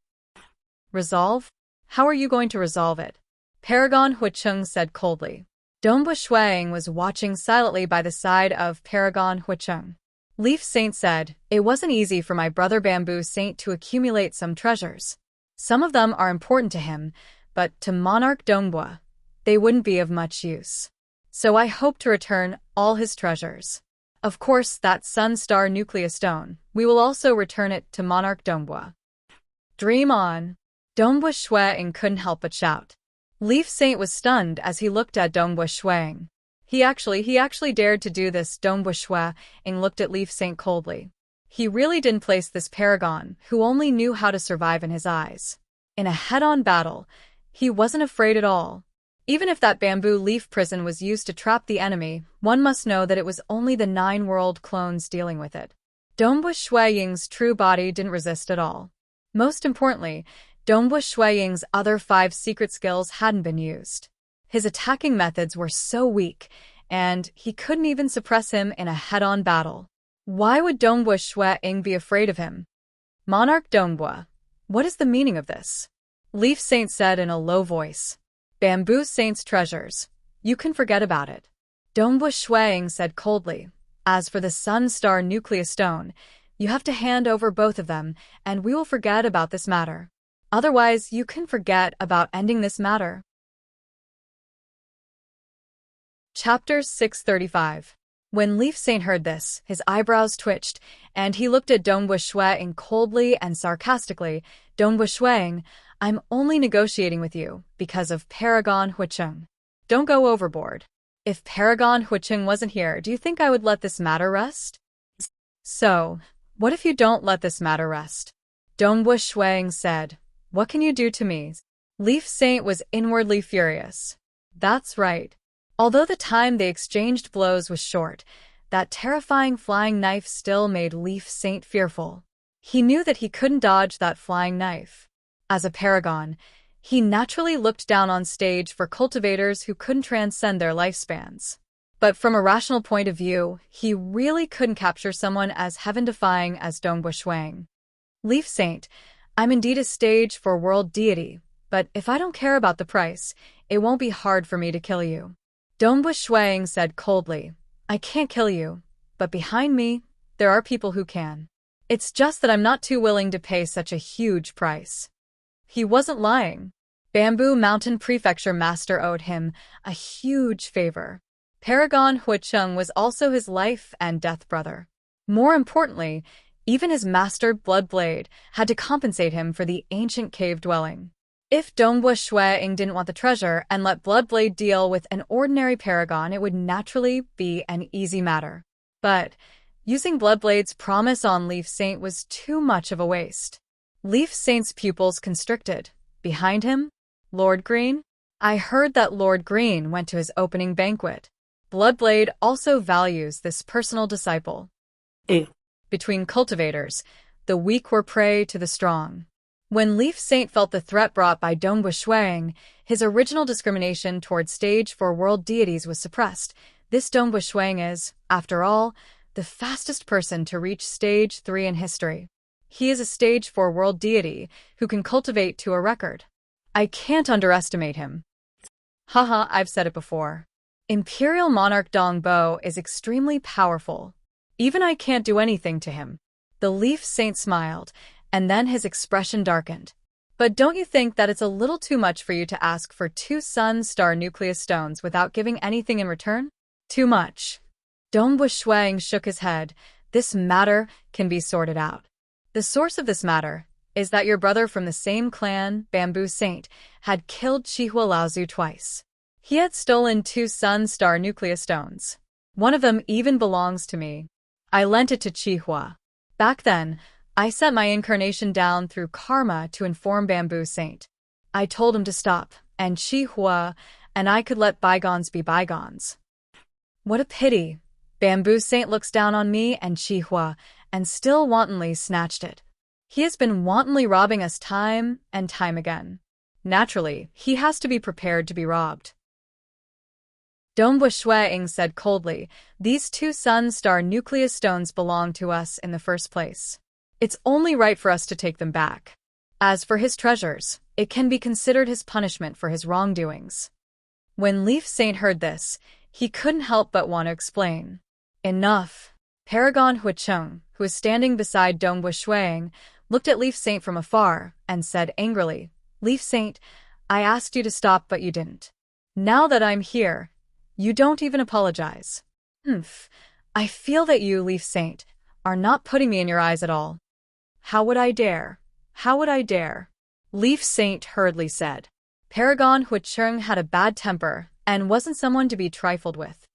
Resolve? How are you going to resolve it? Paragon Huicheng said coldly. Dongbua Shui Ying was watching silently by the side of Paragon Huicheng. Leaf Saint said, it wasn't easy for my brother Bamboo Saint to accumulate some treasures. Some of them are important to him, but to Monarch Dongbua, they wouldn't be of much use. So I hope to return all his treasures. Of course, that Sun Star Nucleus Stone, we will also return it to Monarch Dongbua. Dream on. Dongbua Shui Ying couldn't help but shout. Leaf Saint was stunned as he looked at Dongbua Shui Ying. He actually dared to do this. Dongbua Shui Ying looked at Leaf Saint coldly. He really didn't place this paragon, who only knew how to survive, in his eyes. In a head-on battle, he wasn't afraid at all. Even if that bamboo leaf prison was used to trap the enemy, one must know that it was only the 9 world clones dealing with it. Dongbua Shui Ying's true body didn't resist at all. Most importantly, Dongbua Shui Ying's other 5 secret skills hadn't been used. His attacking methods were so weak, and he couldn't even suppress him in a head-on battle. Why would Dongbua Shui Ying be afraid of him? Monarch Dongbua, what is the meaning of this? Leaf Saint said in a low voice. Bamboo Saint's treasures. You can forget about it. Dongbua Shui Ying said coldly. As for the Sun Star Nucleus Stone, you have to hand over both of them, and we will forget about this matter. Otherwise, you can forget about ending this matter. Chapter 635. When Leaf Saint heard this, his eyebrows twitched, and he looked at Dongbua Shui Ying coldly and sarcastically. Dongbua Shui Ying, I'm only negotiating with you because of Paragon Huicheng. Don't go overboard. If Paragon Huicheng wasn't here, do you think I would let this matter rest? So, what if you don't let this matter rest? Dongbua Shui Ying said. What can you do to me? Leaf Saint was inwardly furious. That's right. Although the time they exchanged blows was short, that terrifying flying knife still made Leaf Saint fearful. He knew that he couldn't dodge that flying knife. As a paragon, he naturally looked down on stage for cultivators who couldn't transcend their lifespans. But from a rational point of view, he really couldn't capture someone as heaven-defying as Dongbua Shui Ying. Leaf Saint, I'm indeed a stage for world deity, but if I don't care about the price, it won't be hard for me to kill you. Dongbu Shuang said coldly, I can't kill you, but behind me, there are people who can. It's just that I'm not too willing to pay such a huge price. He wasn't lying. Bamboo Mountain Prefecture Master owed him a huge favor. Paragon Huicheng was also his life and death brother. More importantly, even his master Bloodblade had to compensate him for the ancient cave dwelling. If Dongbu Shuang didn't want the treasure and let Bloodblade deal with an ordinary paragon, it would naturally be an easy matter. But using Bloodblade's promise on Leaf Saint was too much of a waste. Leaf Saint's pupils constricted. Behind him, Lord Green? I heard that Lord Green went to his opening banquet. Bloodblade also values this personal disciple. Ew. Between cultivators, the weak were prey to the strong. When Leaf Saint felt the threat brought by Dongbu Shuang, his original discrimination towards Stage 4 world deities was suppressed. This Dongbu Shuang is, after all, the fastest person to reach Stage 3 in history. He is a Stage 4 world deity who can cultivate to a record. I can't underestimate him. Haha, I've said it before. Imperial Monarch Dongbo is extremely powerful. Even I can't do anything to him. The Leaf Saint smiled, and then his expression darkened. But don't you think that it's a little too much for you to ask for 2 Sun Star Nucleus Stones without giving anything in return? Too much. Dongbu Shuang shook his head. This matter can be sorted out. The source of this matter is that your brother from the same clan, Bamboo Saint, had killed Chihua Laozu twice. He had stolen 2 Sun Star Nucleus Stones. One of them even belongs to me. I lent it to Chihua. Back then, I set my incarnation down through karma to inform Bamboo Saint. I told him to stop, and Chihua and I could let bygones be bygones. What a pity. Bamboo Saint looks down on me and Chihua, and still wantonly snatched it. He has been wantonly robbing us time and time again. Naturally, he has to be prepared to be robbed. Dongbu Shuang said coldly, these 2 Sun Star Nucleus Stones belong to us in the first place. It's only right for us to take them back. As for his treasures, it can be considered his punishment for his wrongdoings. When Leaf Saint heard this, he couldn't help but want to explain. Enough. Paragon Huicheng, who was standing beside Dongbu Shuang, looked at Leaf Saint from afar and said angrily, Leaf Saint, I asked you to stop but you didn't. Now that I'm here, you don't even apologize. I feel that you, Leaf Saint, are not putting me in your eyes at all. How would I dare? How would I dare? Leaf Saint hurriedly said. Paragon Huicheng had a bad temper and wasn't someone to be trifled with.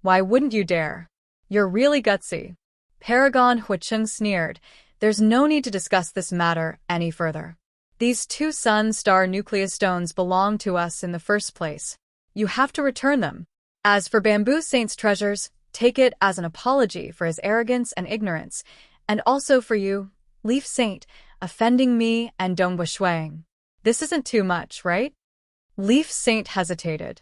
Why wouldn't you dare? You're really gutsy. Paragon Huicheng sneered. There's no need to discuss this matter any further. These 2 Sun Star Nucleus Stones belong to us in the first place. You have to return them. As for Bamboo Saint's treasures, take it as an apology for his arrogance and ignorance, and also for you, Leaf Saint, offending me and Dongbu Shuang. This isn't too much, right? Leaf Saint hesitated.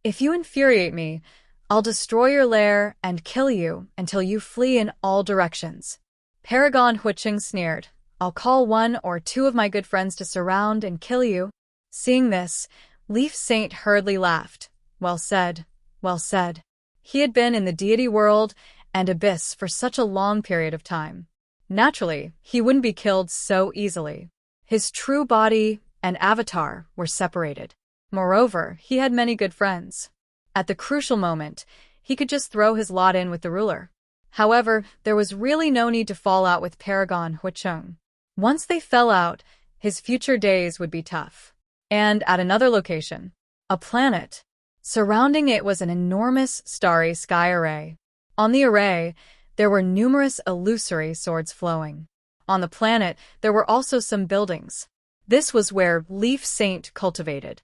If you infuriate me, I'll destroy your lair and kill you until you flee in all directions. Paragon Huicheng sneered. I'll call 1 or 2 of my good friends to surround and kill you. Seeing this, Leaf Saint hurriedly laughed. Well said, well said. He had been in the deity world and abyss for such a long period of time. Naturally, he wouldn't be killed so easily. His true body and avatar were separated. Moreover, he had many good friends. At the crucial moment, he could just throw his lot in with the ruler. However, there was really no need to fall out with Paragon Huicheng. Once they fell out, his future days would be tough. And at another location, a planet. Surrounding it was an enormous starry sky array. On the array, there were numerous illusory swords flowing. On the planet, there were also some buildings. This was where Leaf Saint cultivated.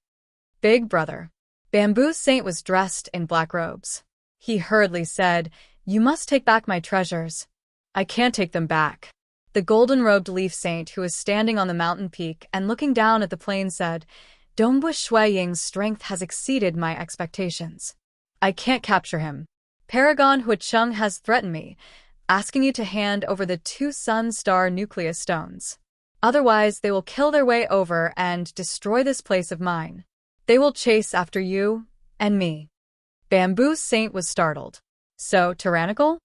Big brother. Bamboo Saint was dressed in black robes. He hurriedly said, You must take back my treasures. I can't take them back. The golden-robed Leaf Saint, who was standing on the mountain peak and looking down at the plain, said, Dongbu Shuang's strength has exceeded my expectations. I can't capture him. Paragon Huicheng has threatened me, asking you to hand over the 2 Sun Star Nucleus Stones. Otherwise, they will kill their way over and destroy this place of mine. They will chase after you and me. Bamboo Saint was startled. So tyrannical?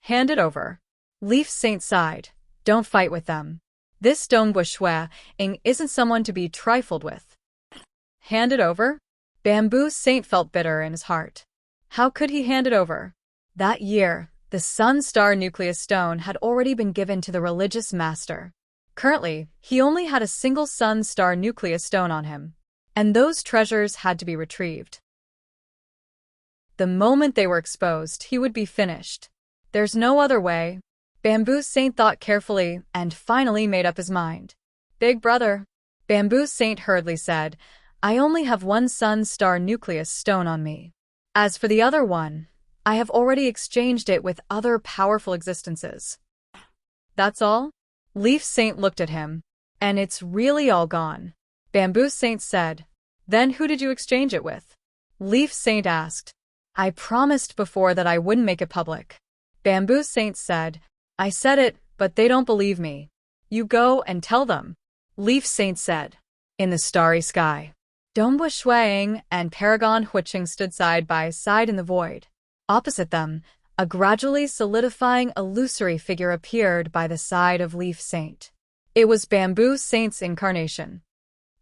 Hand it over. Leaf Saint sighed. Don't fight with them. This Dongbu Shui Ying isn't someone to be trifled with. Hand it over? Bamboo Saint felt bitter in his heart. How could he hand it over? That year, the Sun Star Nucleus Stone had already been given to the religious master. Currently, he only had a single Sun Star Nucleus Stone on him, and those treasures had to be retrieved. The moment they were exposed, he would be finished. There's no other way. Bamboo Saint thought carefully and finally made up his mind. Big brother, Bamboo Saint hurriedly said, I only have one Sun Star Nucleus Stone on me. As for the other one, I have already exchanged it with other powerful existences. That's all? Leaf Saint looked at him. And it's really all gone. Bamboo Saint said. Then who did you exchange it with? Leaf Saint asked. I promised before that I wouldn't make it public. Bamboo Saint said. I said it, but they don't believe me. You go and tell them. Leaf Saint said. In the starry sky, Dongbu Shui Ying and Paragon Wuxia stood side by side in the void. Opposite them, a gradually solidifying illusory figure appeared by the side of Leaf Saint. It was Bamboo Saint's incarnation.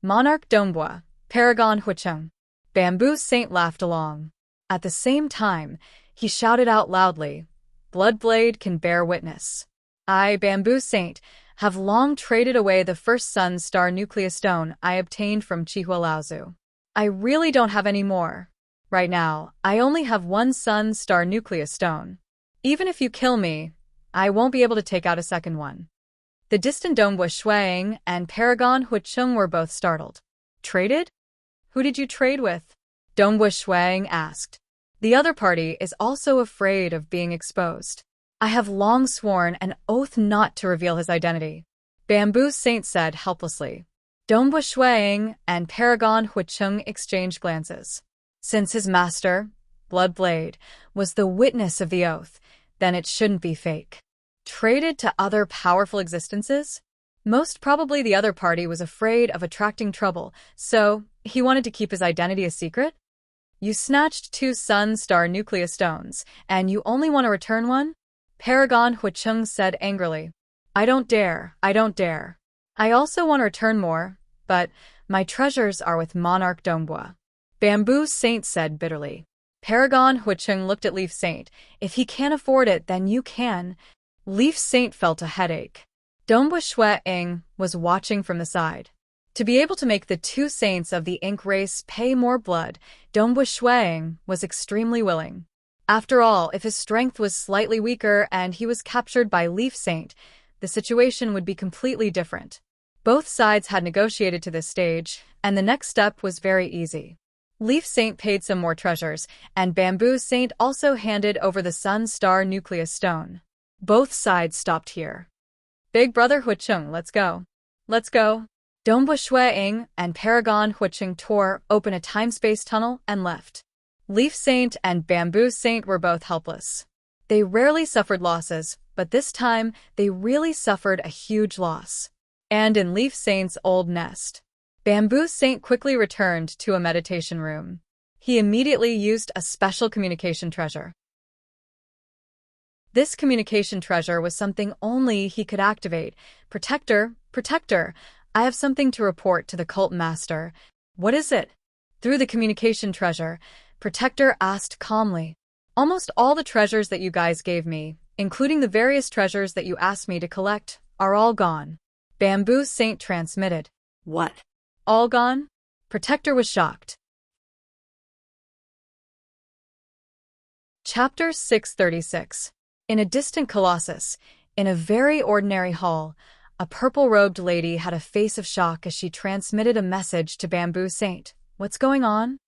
Monarch Dongbu, Paragon Wuxia. Bamboo Saint laughed along. At the same time, he shouted out loudly, Bloodblade can bear witness. I, Bamboo Saint, have long traded away the first Sun Star Nucleus Stone I obtained from Chihua Laozu. I really don't have any more. Right now, I only have one Sun Star Nucleus Stone. Even if you kill me, I won't be able to take out a second one. The distant Dongbu Shui Ying and Paragon Wuxia were both startled. Traded? Who did you trade with? Dongbu Shui Ying asked. The other party is also afraid of being exposed. I have long sworn an oath not to reveal his identity. Bamboo Saint said helplessly. Dongbu Shui Ying and Paragon Wuxia exchanged glances. Since his master, Bloodblade, was the witness of the oath, then it shouldn't be fake. Traded to other powerful existences? Most probably the other party was afraid of attracting trouble, so he wanted to keep his identity a secret? You snatched two Sun Star Nucleus Stones, and you only want to return one? Paragon Wuxia said angrily. I don't dare. I also want to return more, but my treasures are with Monarch Dongbu. Bamboo Saint said bitterly. Paragon Wuxia looked at Leaf Saint. If he can't afford it, then you can. Leaf Saint felt a headache. Dongbu Shui Ying was watching from the side. To be able to make the two saints of the ink race pay more blood, Dongbu Shui Ying was extremely willing. After all, if his strength was slightly weaker and he was captured by Leaf Saint, the situation would be completely different. Both sides had negotiated to this stage, and the next step was very easy. Leaf Saint paid some more treasures, and Bamboo Saint also handed over the Sun Star Nucleus Stone. Both sides stopped here. Big brother Wuxia, let's go. Let's go. Dongbu Shui Ying and Paragon Wuxia tore open a time-space tunnel and left. Leaf Saint and Bamboo Saint were both helpless. They rarely suffered losses, but this time they really suffered a huge loss. And in Leaf Saint's old nest, Bamboo Saint quickly returned to a meditation room. He immediately used a special communication treasure. This communication treasure was something only he could activate. Protector, I have something to report to the cult master. What is it? Through the communication treasure, Protector asked calmly. Almost all the treasures that you guys gave me, including the various treasures that you asked me to collect, are all gone. Bamboo Saint transmitted. What? All gone? Protector was shocked. Chapter 636. In a distant colossus, in a very ordinary hall, a purple-robed lady had a face of shock as she transmitted a message to Bamboo Saint. What's going on?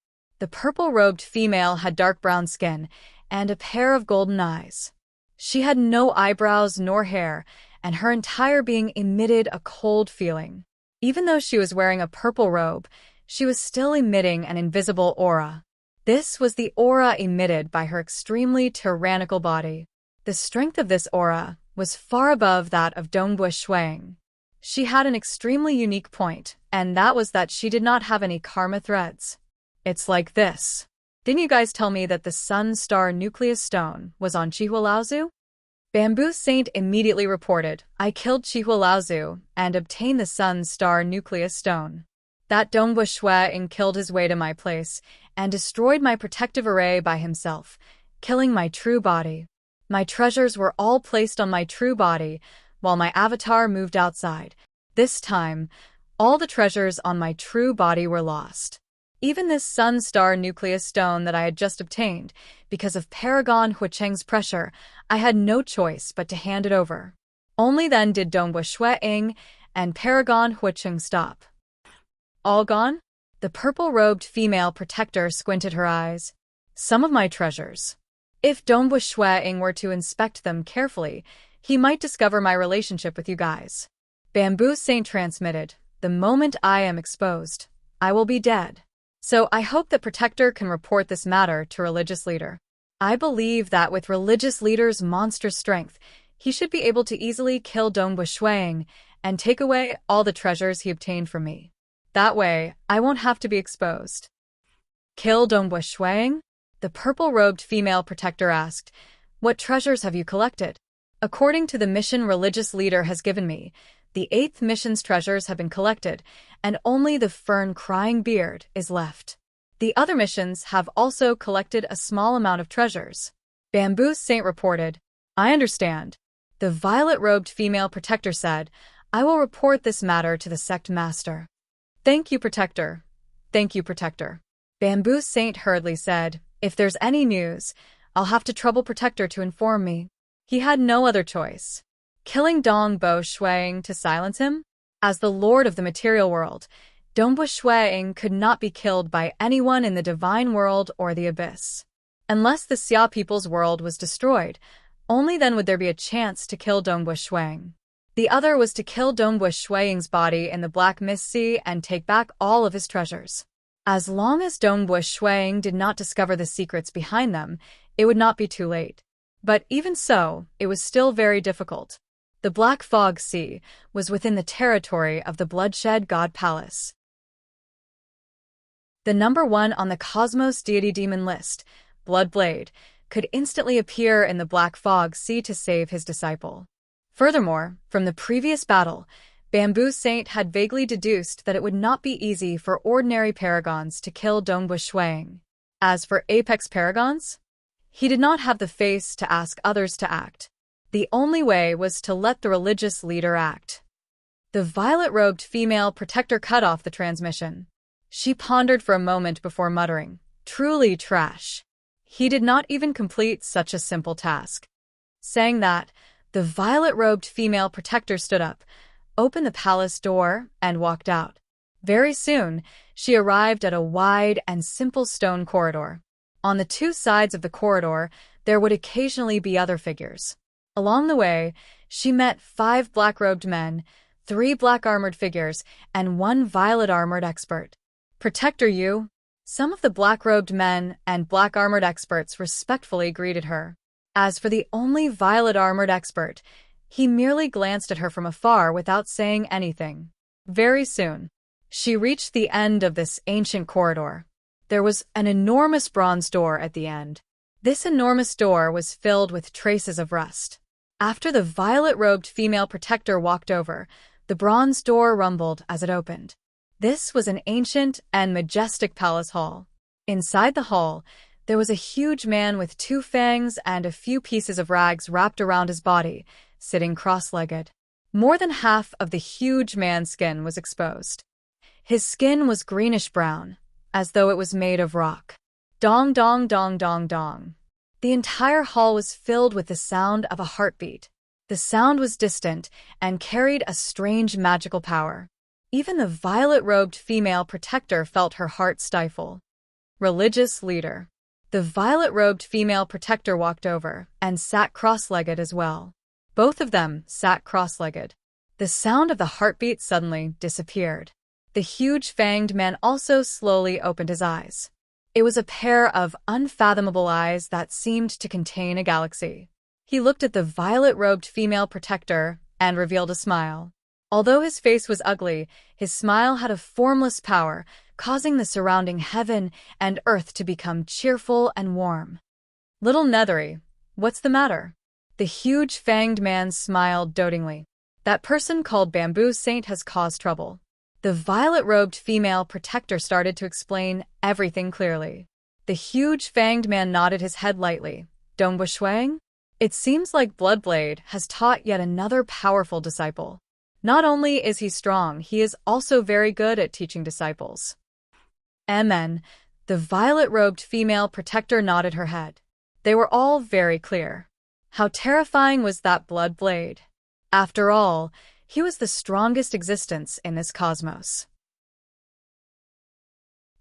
The purple-robed female had dark brown skin and a pair of golden eyes. She had no eyebrows nor hair, and her entire being emitted a cold feeling. Even though she was wearing a purple robe, she was still emitting an invisible aura. This was the aura emitted by her extremely tyrannical body. The strength of this aura was far above that of Dongbu Shui Ying. She had an extremely unique point, and that was that she did not have any karma threads. It's like this. Didn't you guys tell me that the Sun Star Nucleus Stone was on Chihualaozu? Bamboo Saint immediately reported, I killed Chihualaozu and obtained the Sun Star Nucleus Stone. That Dongbu Shuang killed his way to my place and destroyed my protective array by himself, killing my true body. My treasures were all placed on my true body while my avatar moved outside. This time, all the treasures on my true body were lost. Even this Sun Star Nucleus Stone that I had just obtained, because of Paragon Huicheng's pressure, I had no choice but to hand it over. Only then did Dongbu Shuang and Paragon Huicheng stop. All gone? The purple-robed female protector squinted her eyes. Some of my treasures. If Dongbu Shuang were to inspect them carefully, he might discover my relationship with you guys. Bamboo Saint transmitted, the moment I am exposed, I will be dead. So I hope that Protector can report this matter to Religious Leader. I believe that with Religious Leader's monstrous strength, he should be able to easily kill Dongbu Shuang and take away all the treasures he obtained from me. That way, I won't have to be exposed. Kill Dongbu Shuang? The purple-robed female protector asked, What treasures have you collected? According to the mission Religious Leader has given me, the 8th mission's treasures have been collected, and only the Fern-Crying Beard is left. The other missions have also collected a small amount of treasures. Bamboo Saint reported, I understand. The violet-robed female protector said, I will report this matter to the sect master. Thank you, Protector. Thank you, Protector. Bamboo Saint hurriedly said, If there's any news, I'll have to trouble Protector to inform me. He had no other choice. Killing Dongbu Shuang to silence him? As the Lord of the Material World, Dongbu Shuang could not be killed by anyone in the Divine World or the Abyss. Unless the Xia people's world was destroyed, only then would there be a chance to kill Dongbu Shuang. The other was to kill Dongbu Shuang's body in the Black Mist Sea and take back all of his treasures. As long as Dongbu Shuang did not discover the secrets behind them, it would not be too late. But even so, it was still very difficult. The Black Fog Sea was within the territory of the Bloodshed God Palace. The number 1 on the Cosmos Deity Demon list, Bloodblade, could instantly appear in the Black Fog Sea to save his disciple. Furthermore, from the previous battle, Bamboo Saint had vaguely deduced that it would not be easy for ordinary paragons to kill Dongbu Shuang. As for Apex Paragons, he did not have the face to ask others to act. The only way was to let the Religious Leader act. The violet-robed female protector cut off the transmission. She pondered for a moment before muttering, Truly trash. He did not even complete such a simple task. Saying that, the violet-robed female protector stood up, opened the palace door, and walked out. Very soon, she arrived at a wide and simple stone corridor. On the 2 sides of the corridor, there would occasionally be other figures. Along the way, she met 5 black-robed men, 3 black-armored figures, and 1 violet-armored expert. Protector you? Some of the black-robed men and black-armored experts respectfully greeted her. As for the only violet-armored expert, he merely glanced at her from afar without saying anything. Very soon, she reached the end of this ancient corridor. There was an enormous bronze door at the end. This enormous door was filled with traces of rust. After the violet-robed female protector walked over, the bronze door rumbled as it opened. This was an ancient and majestic palace hall. Inside the hall, there was a huge man with 2 fangs and a few pieces of rags wrapped around his body, sitting cross-legged. More than half of the huge man's skin was exposed. His skin was greenish-brown, as though it was made of rock. Dong dong dong dong dong. The entire hall was filled with the sound of a heartbeat. The sound was distant and carried a strange magical power. Even the violet-robed female protector felt her heart stifle. Religious Leader. The violet-robed female protector walked over and sat cross-legged as well. Both of them sat cross-legged. The sound of the heartbeat suddenly disappeared. The huge fanged man also slowly opened his eyes. It was a pair of unfathomable eyes that seemed to contain a galaxy. He looked at the violet-robed female protector and revealed a smile. Although his face was ugly, his smile had a formless power, causing the surrounding heaven and earth to become cheerful and warm. Little Nethery, what's the matter? The huge fanged man smiled dotingly. That person called Bamboo Saint has caused trouble. The violet-robed female protector started to explain everything clearly. The huge fanged man nodded his head lightly. Dongbu Shuang? It seems like Bloodblade has taught yet another powerful disciple. Not only is he strong, he is also very good at teaching disciples. Amen. The violet-robed female protector nodded her head. They were all very clear. How terrifying was that Bloodblade? After all, he was the strongest existence in this cosmos.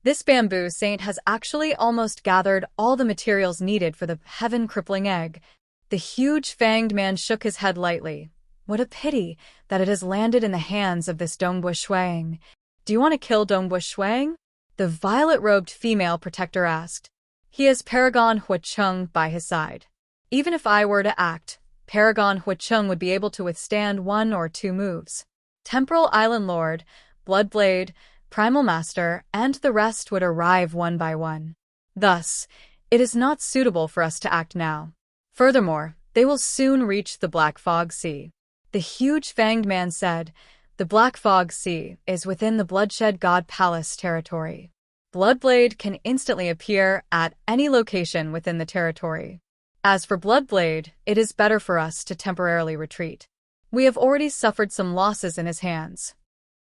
This Bamboo Saint has actually almost gathered all the materials needed for the heaven-crippling egg. The huge fanged man shook his head lightly. What a pity that it has landed in the hands of this Dongbu Shuang. Do you want to kill Dongbu Shuang? The violet-robed female protector asked. He has Paragon Huacheng by his side. Even if I were to act, Paragon Huacheng would be able to withstand 1 or 2 moves. Temporal Island Lord, Bloodblade, Primal Master, and the rest would arrive one by one. Thus, it is not suitable for us to act now. Furthermore, they will soon reach the Black Fog Sea. The huge fanged man said, the Black Fog Sea is within the Bloodshed God Palace territory. Bloodblade can instantly appear at any location within the territory. As for Bloodblade, it is better for us to temporarily retreat. We have already suffered some losses in his hands.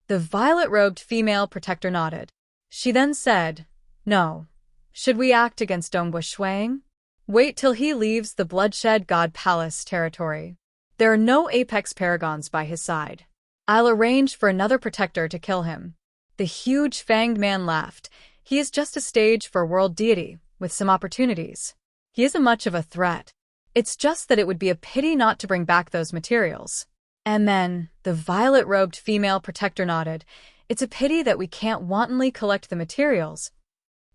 The violet-robed female protector nodded. She then said, no. Should we act against Dongbu Shuang? Wait till he leaves the Bloodshed God Palace territory. There are no apex paragons by his side. I'll arrange for another protector to kill him. The huge fanged man laughed. He is just a stage for world deity, with some opportunities. He isn't much of a threat. It's just that it would be a pity not to bring back those materials. And then, the violet-robed female protector nodded. It's a pity that we can't wantonly collect the materials.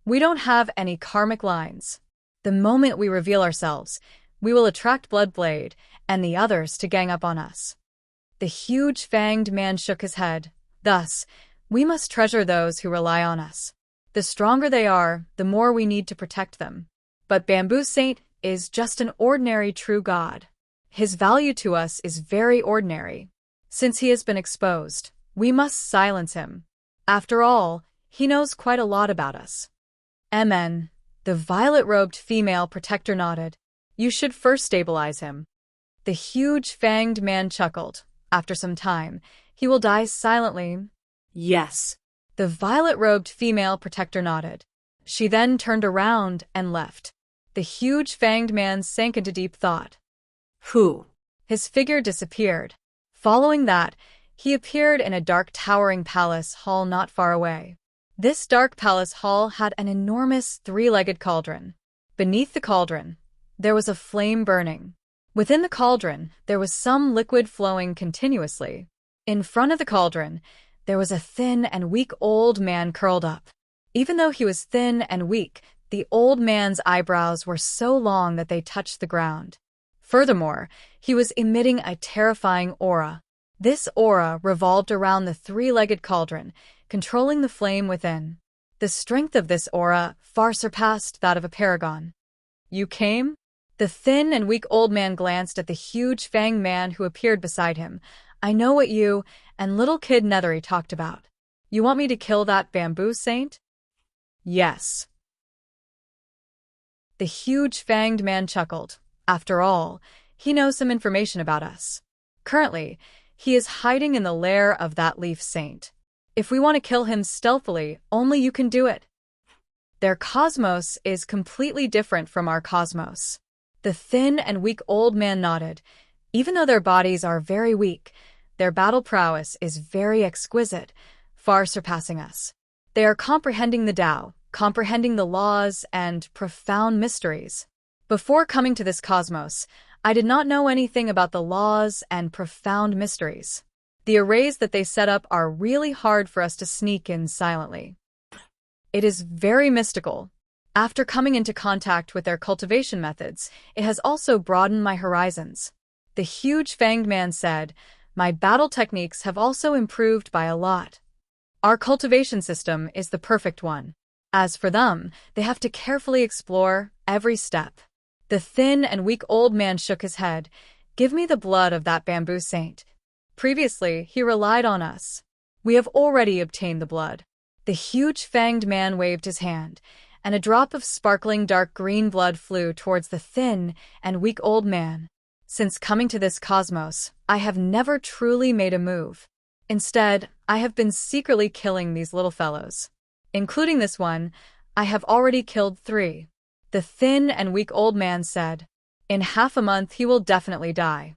We don't have any karmic lines. The moment we reveal ourselves, we will attract Bloodblade and the others to gang up on us. The huge fanged man shook his head. Thus, we must treasure those who rely on us. The stronger they are, the more we need to protect them. But Bamboo Saint is just an ordinary true god. His value to us is very ordinary. Since he has been exposed, we must silence him. After all, he knows quite a lot about us. Amen. The violet-robed female protector nodded. You should first stabilize him. The huge fanged man chuckled. After some time, he will die silently. Yes. The violet-robed female protector nodded. She then turned around and left. The huge fanged man sank into deep thought. Who? His figure disappeared. Following that, he appeared in a dark towering palace hall not far away. This dark palace hall had an enormous 3-legged cauldron. Beneath the cauldron, there was a flame burning. Within the cauldron, there was some liquid flowing continuously. In front of the cauldron, there was a thin and weak old man curled up. Even though he was thin and weak, the old man's eyebrows were so long that they touched the ground. Furthermore, he was emitting a terrifying aura. This aura revolved around the 3-legged cauldron, controlling the flame within. The strength of this aura far surpassed that of a paragon. You came? The thin and weak old man glanced at the huge fanged man who appeared beside him. I know what you and little kid Nethery talked about. You want me to kill that Bamboo Saint? Yes. The huge fanged man chuckled. After all, he knows some information about us. Currently, he is hiding in the lair of that leaf saint. If we want to kill him stealthily, only you can do it. Their cosmos is completely different from our cosmos. The thin and weak old man nodded. Even though their bodies are very weak, their battle prowess is very exquisite, far surpassing us. They are comprehending the Tao, comprehending the laws and profound mysteries. Before coming to this cosmos, I did not know anything about the laws and profound mysteries. The arrays that they set up are really hard for us to sneak in silently. It is very mystical. After coming into contact with their cultivation methods, it has also broadened my horizons. The huge fanged man said, my battle techniques have also improved by a lot. Our cultivation system is the perfect one. As for them, they have to carefully explore every step. The thin and weak old man shook his head. Give me the blood of that bamboo saint. Previously, he relied on us. We have already obtained the blood. The huge fanged man waved his hand, and a drop of sparkling dark green blood flew towards the thin and weak old man. Since coming to this cosmos, I have never truly made a move. Instead, I have been secretly killing these little fellows. Including this one, I have already killed 3. The thin and weak old man said. In half a month he will definitely die.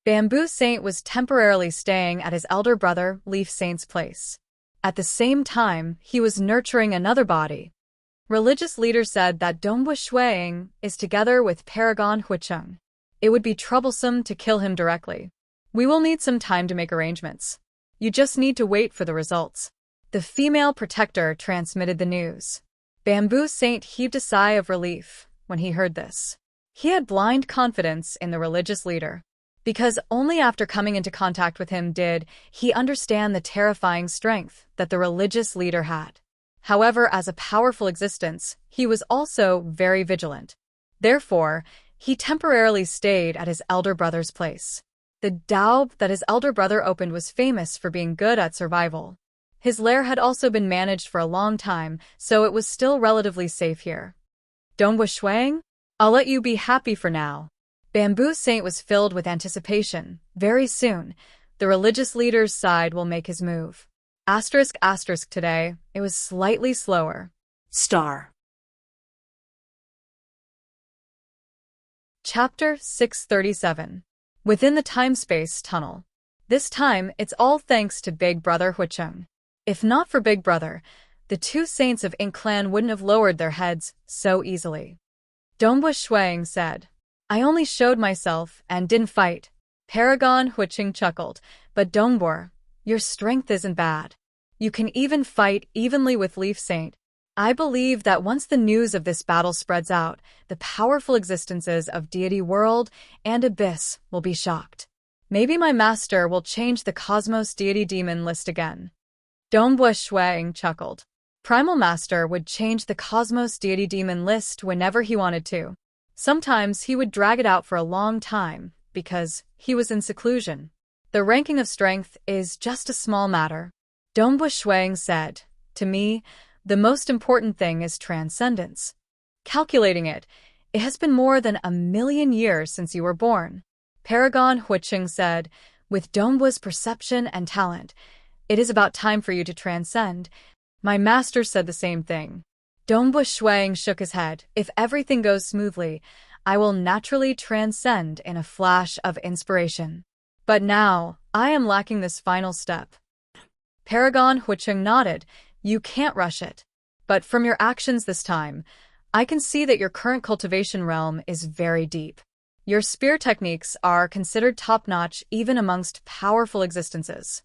Bamboo Saint was temporarily staying at his elder brother, Leaf Saint's place. At the same time, he was nurturing another body. Religious leader said that Dongbua Shuiying is together with Paragon Huicheng. It would be troublesome to kill him directly. We will need some time to make arrangements. You just need to wait for the results. The female protector transmitted the news. Bamboo Saint heaved a sigh of relief when he heard this. He had blind confidence in the religious leader, because only after coming into contact with him did he understand the terrifying strength that the religious leader had. However, as a powerful existence, he was also very vigilant. Therefore, he temporarily stayed at his elder brother's place. The daub that his elder brother opened was famous for being good at survival. His lair had also been managed for a long time, so it was still relatively safe here. Dongbua Shuiying? I'll let you be happy for now. Bamboo Saint was filled with anticipation. Very soon, the religious leader's side will make his move. **** today, it was slightly slower. Star. Chapter 637. Within the time-space tunnel. This time, it's all thanks to Big Brother Huicheng. If not for Big Brother, the 2 saints of Ink Clan wouldn't have lowered their heads so easily. Dongbua Shuiying said, I only showed myself and didn't fight. Paragon Huicheng chuckled, but Dongbua, your strength isn't bad. You can even fight evenly with Leaf Saint. I believe that once the news of this battle spreads out, the powerful existences of Deity World and Abyss will be shocked. Maybe my master will change the Cosmos Deity Demon list again. Dongbua Shuiying chuckled. Primal Master would change the Cosmos Deity Demon list whenever he wanted to. Sometimes he would drag it out for a long time, because he was in seclusion. The ranking of strength is just a small matter. Dongbua Shuiying said, to me, the most important thing is transcendence. Calculating it, it has been more than 1,000,000 years since you were born. Paragon Huicheng said, with Dongbua's perception and talent, it is about time for you to transcend. My master said the same thing. Dongbua Shuiying shook his head. If everything goes smoothly, I will naturally transcend in a flash of inspiration. But now, I am lacking this final step. Paragon Huicheng nodded. You can't rush it. But from your actions this time, I can see that your current cultivation realm is very deep. Your spear techniques are considered top-notch even amongst powerful existences.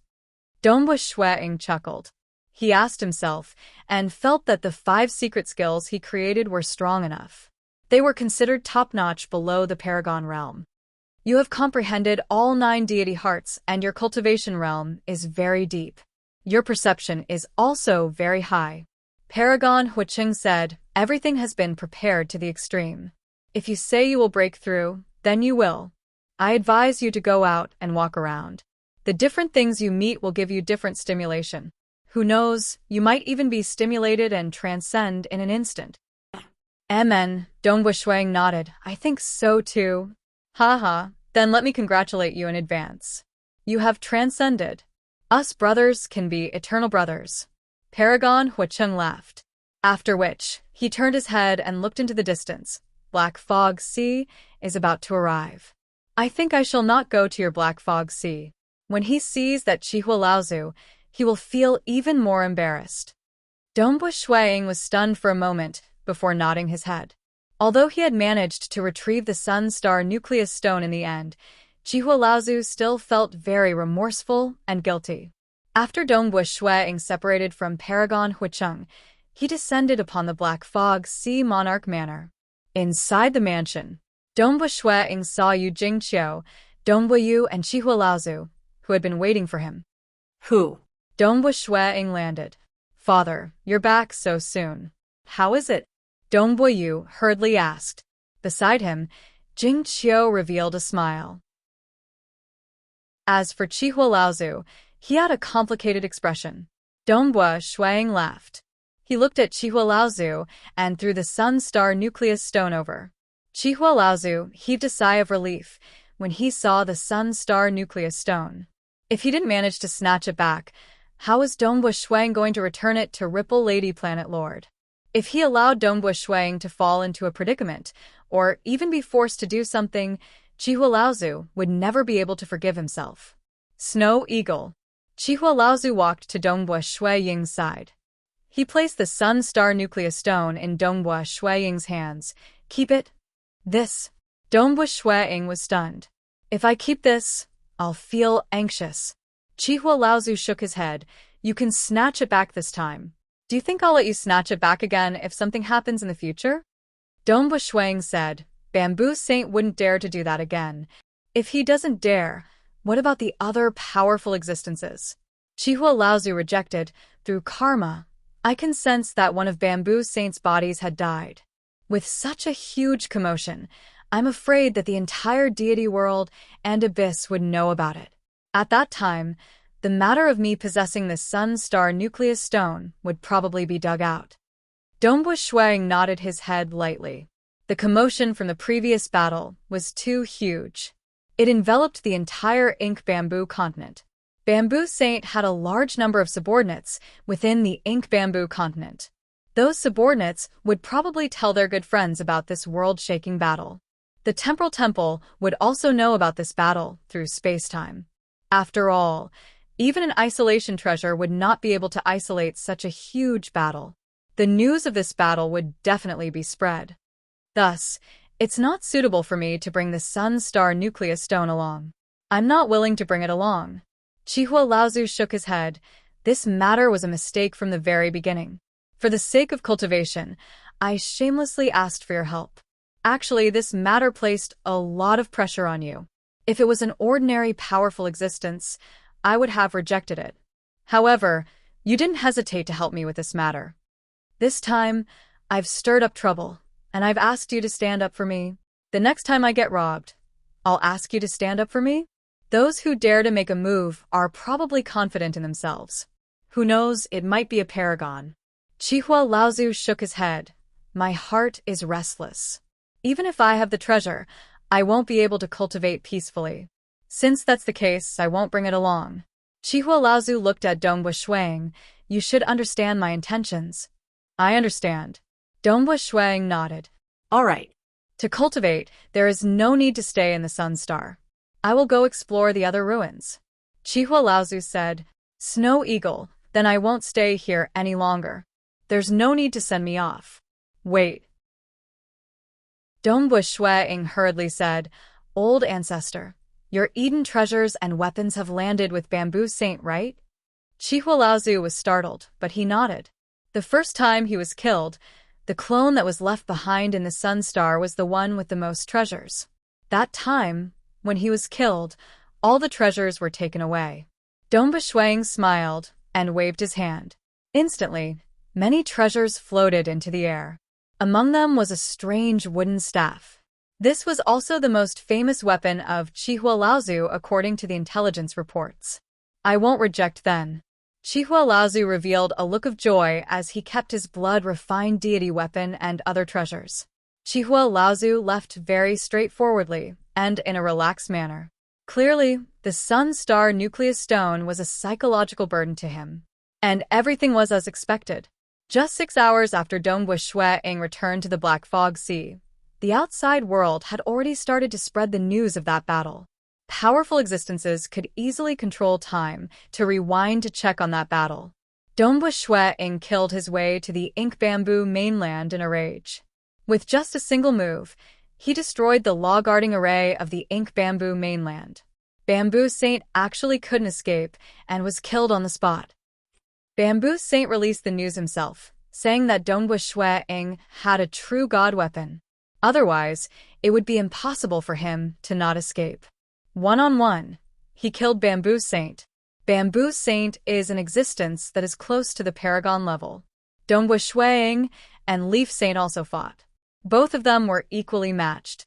Dongbua Shuiying chuckled. He asked himself, and felt that the 5 secret skills he created were strong enough. They were considered top-notch below the Paragon realm. You have comprehended all 9 deity hearts, and your cultivation realm is very deep. Your perception is also very high. Paragon Huicheng said, everything has been prepared to the extreme. If you say you will break through, then you will. I advise you to go out and walk around. The different things you meet will give you different stimulation. Who knows, you might even be stimulated and transcend in an instant. Dongbua Shuiying nodded. I think so too. Haha, then let me congratulate you in advance. You have transcended. Us brothers can be eternal brothers. Paragon Huicheng laughed. After which, he turned his head and looked into the distance. Black Fog Sea is about to arrive. I think I shall not go to your Black Fog Sea. When he sees that Chihua Laozu, he will feel even more embarrassed. Dongbua Shuiying was stunned for a moment before nodding his head. Although he had managed to retrieve the Sun Star Nucleus Stone in the end, Chihua Laozu still felt very remorseful and guilty. After Dongbua Shuiying separated from Paragon Huicheng, he descended upon the Black Fog Sea Monarch Manor. Inside the mansion, Dongbua Shuiying saw Yu Jingqiu, Dongbua Yu and Chihua Laozu, who had been waiting for him. Who? Dongwu Shuang landed. Father, you're back so soon. How is it? Dongbu Yu hurriedly asked. Beside him, Jing Qiu revealed a smile. As for Chihua Laozu, he had a complicated expression. Dongbu Shuang laughed. He looked at Chihua Laozu and threw the Sun-Star Nucleus stone over. Chihua Laozu heaved a sigh of relief when he saw the Sun-Star Nucleus stone. If he didn't manage to snatch it back, how was Dongbu Shuang going to return it to Ripple Lady Planet Lord? If he allowed Dongbu Shuang to fall into a predicament, or even be forced to do something, Chihua Laozu would never be able to forgive himself. Snow Eagle. Chihua Laozu walked to Dongbu Shuang's side. He placed the Sun-Star Nucleus stone in Dongbu Shuang's hands. Keep it. This. Dongbu Shuang was stunned. If I keep this, I'll feel anxious. Chihua Laozu shook his head. You can snatch it back this time. Do you think I'll let you snatch it back again if something happens in the future? Dongbu Shuang said. Bamboo Saint wouldn't dare to do that again. If he doesn't dare, what about the other powerful existences? Chihua Laozu rejected. Through karma, I can sense that one of Bamboo Saint's bodies had died. With such a huge commotion, I'm afraid that the entire deity world and abyss would know about it. At that time, the matter of me possessing the Sun-Star Nucleus stone would probably be dug out. Dongbu Shuang nodded his head lightly. The commotion from the previous battle was too huge. It enveloped the entire Ink Bamboo continent. Bamboo Saint had a large number of subordinates within the Ink Bamboo continent. Those subordinates would probably tell their good friends about this world-shaking battle. The Temporal Temple would also know about this battle through space-time. After all, even an isolation treasure would not be able to isolate such a huge battle. The news of this battle would definitely be spread. Thus, it's not suitable for me to bring the Sun-Star Nucleus stone along. I'm not willing to bring it along. Chihua Laozu shook his head. This matter was a mistake from the very beginning. For the sake of cultivation, I shamelessly asked for your help. Actually, this matter placed a lot of pressure on you. If it was an ordinary powerful existence, I would have rejected it. However, you didn't hesitate to help me with this matter. This time, I've stirred up trouble, and I've asked you to stand up for me. The next time I get robbed, I'll ask you to stand up for me. Those who dare to make a move are probably confident in themselves. Who knows, it might be a paragon. Chihua Laozu shook his head. My heart is restless. Even if I have the treasure, I won't be able to cultivate peacefully. Since that's the case, I won't bring it along. Chihua Laozu looked at Dongbu Shuang. You should understand my intentions. I understand. Dongbu Shuang nodded. All right. To cultivate, there is no need to stay in the Sun-Star. I will go explore the other ruins. Chihua Laozu said. Snow Eagle, then I won't stay here any longer. There's no need to send me off. Wait. Dongbu Shuang hurriedly said. Old ancestor, your Eden treasures and weapons have landed with Bamboo Saint, right? Chihua Laozu was startled, but he nodded. The first time he was killed, the clone that was left behind in the Sun-Star was the one with the most treasures. That time, when he was killed, all the treasures were taken away. Dongbu Shuang smiled and waved his hand. Instantly, many treasures floated into the air. Among them was a strange wooden staff. This was also the most famous weapon of Chihua Laozu according to the intelligence reports. I won't reject then. Chihua Laozu revealed a look of joy as he kept his blood-refined deity weapon and other treasures. Chihua Laozu left very straightforwardly and in a relaxed manner. Clearly, the Sun-Star Nucleus stone was a psychological burden to him. And everything was as expected. Just 6 hours after Dongbu Shuang returned to the Black Fog Sea, the outside world had already started to spread the news of that battle. Powerful existences could easily control time to rewind to check on that battle. Dongbu Shuang killed his way to the Ink Bamboo mainland in a rage. With just a single move, he destroyed the law-guarding array of the Ink Bamboo mainland. Bamboo Saint actually couldn't escape and was killed on the spot. Bamboo Saint released the news himself, saying that Dongbu Shuang had a true god weapon. Otherwise, it would be impossible for him to not escape. One-on-one, he killed Bamboo Saint. Bamboo Saint is an existence that is close to the Paragon level. Dongwu and Leaf Saint also fought. Both of them were equally matched.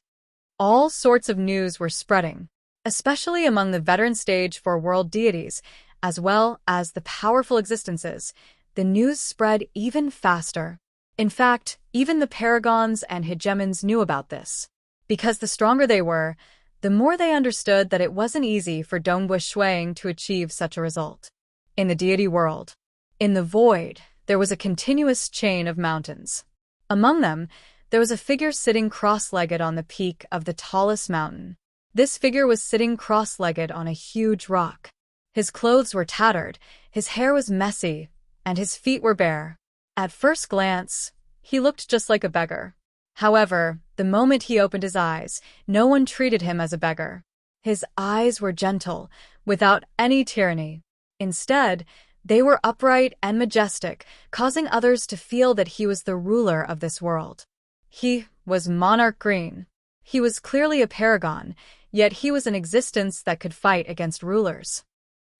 All sorts of news were spreading, especially among the veteran stage for world deities, as well as the powerful existences. The news spread even faster. In fact, even the paragons and hegemons knew about this. Because the stronger they were, the more they understood that it wasn't easy for Dongwu to achieve such a result. In the deity world, in the void, there was a continuous chain of mountains. Among them, there was a figure sitting cross-legged on the peak of the tallest mountain. This figure was sitting cross-legged on a huge rock. His clothes were tattered, his hair was messy, and his feet were bare. At first glance, he looked just like a beggar. However, the moment he opened his eyes, no one treated him as a beggar. His eyes were gentle, without any tyranny. Instead, they were upright and majestic, causing others to feel that he was the ruler of this world. He was Monarch Green. He was clearly a paragon, yet he was an existence that could fight against rulers.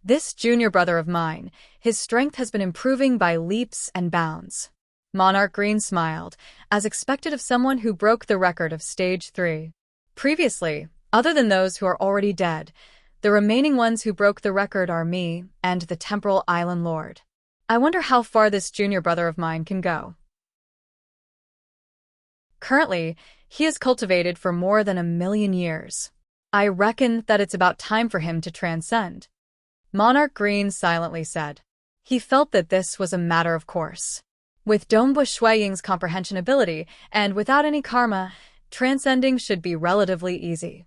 This junior brother of mine, his strength has been improving by leaps and bounds. Monarch Green smiled, as expected of someone who broke the record of Stage 3. Previously, other than those who are already dead, the remaining ones who broke the record are me and the Temporal Island Lord. I wonder how far this junior brother of mine can go. Currently, he is cultivated for more than 1,000,000 years. I reckon that it's about time for him to transcend. Monarch Green silently said. He felt that this was a matter of course. With Dongwu Ying's comprehension ability, and without any karma, transcending should be relatively easy.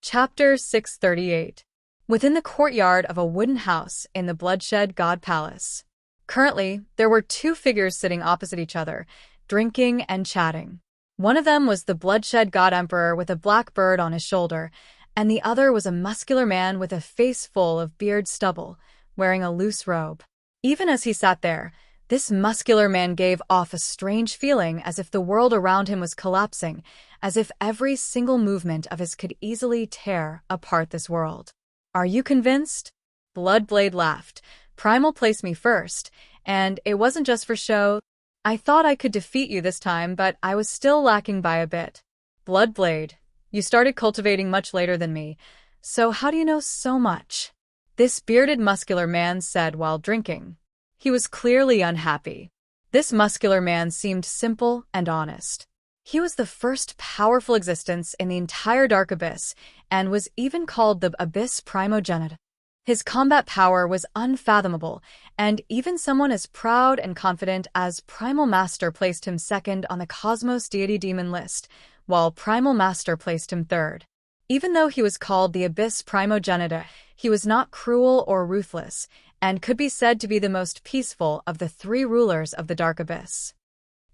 Chapter 638. Within the courtyard of a wooden house in the Bloodshed God Palace. Currently, there were two figures sitting opposite each other, drinking and chatting. One of them was the Bloodshed God Emperor with a black bird on his shoulder, and the other was a muscular man with a face full of beard stubble, wearing a loose robe. Even as he sat there, this muscular man gave off a strange feeling as if the world around him was collapsing, as if every single movement of his could easily tear apart this world. Are you convinced? Bloodblade laughed. Primal placed me first, and it wasn't just for show. I thought I could defeat you this time, but I was still lacking by a bit. Bloodblade, you started cultivating much later than me, so how do you know so much? This bearded muscular man said while drinking. He was clearly unhappy. This muscular man seemed simple and honest. He was the first powerful existence in the entire Dark Abyss, and was even called the Abyss Primogenitor. His combat power was unfathomable, and even someone as proud and confident as Primal Master placed him second on the Cosmos Deity Demon list, while Primal Master placed him third. Even though he was called the Abyss Primogenitor, he was not cruel or ruthless, and could be said to be the most peaceful of the three rulers of the Dark Abyss.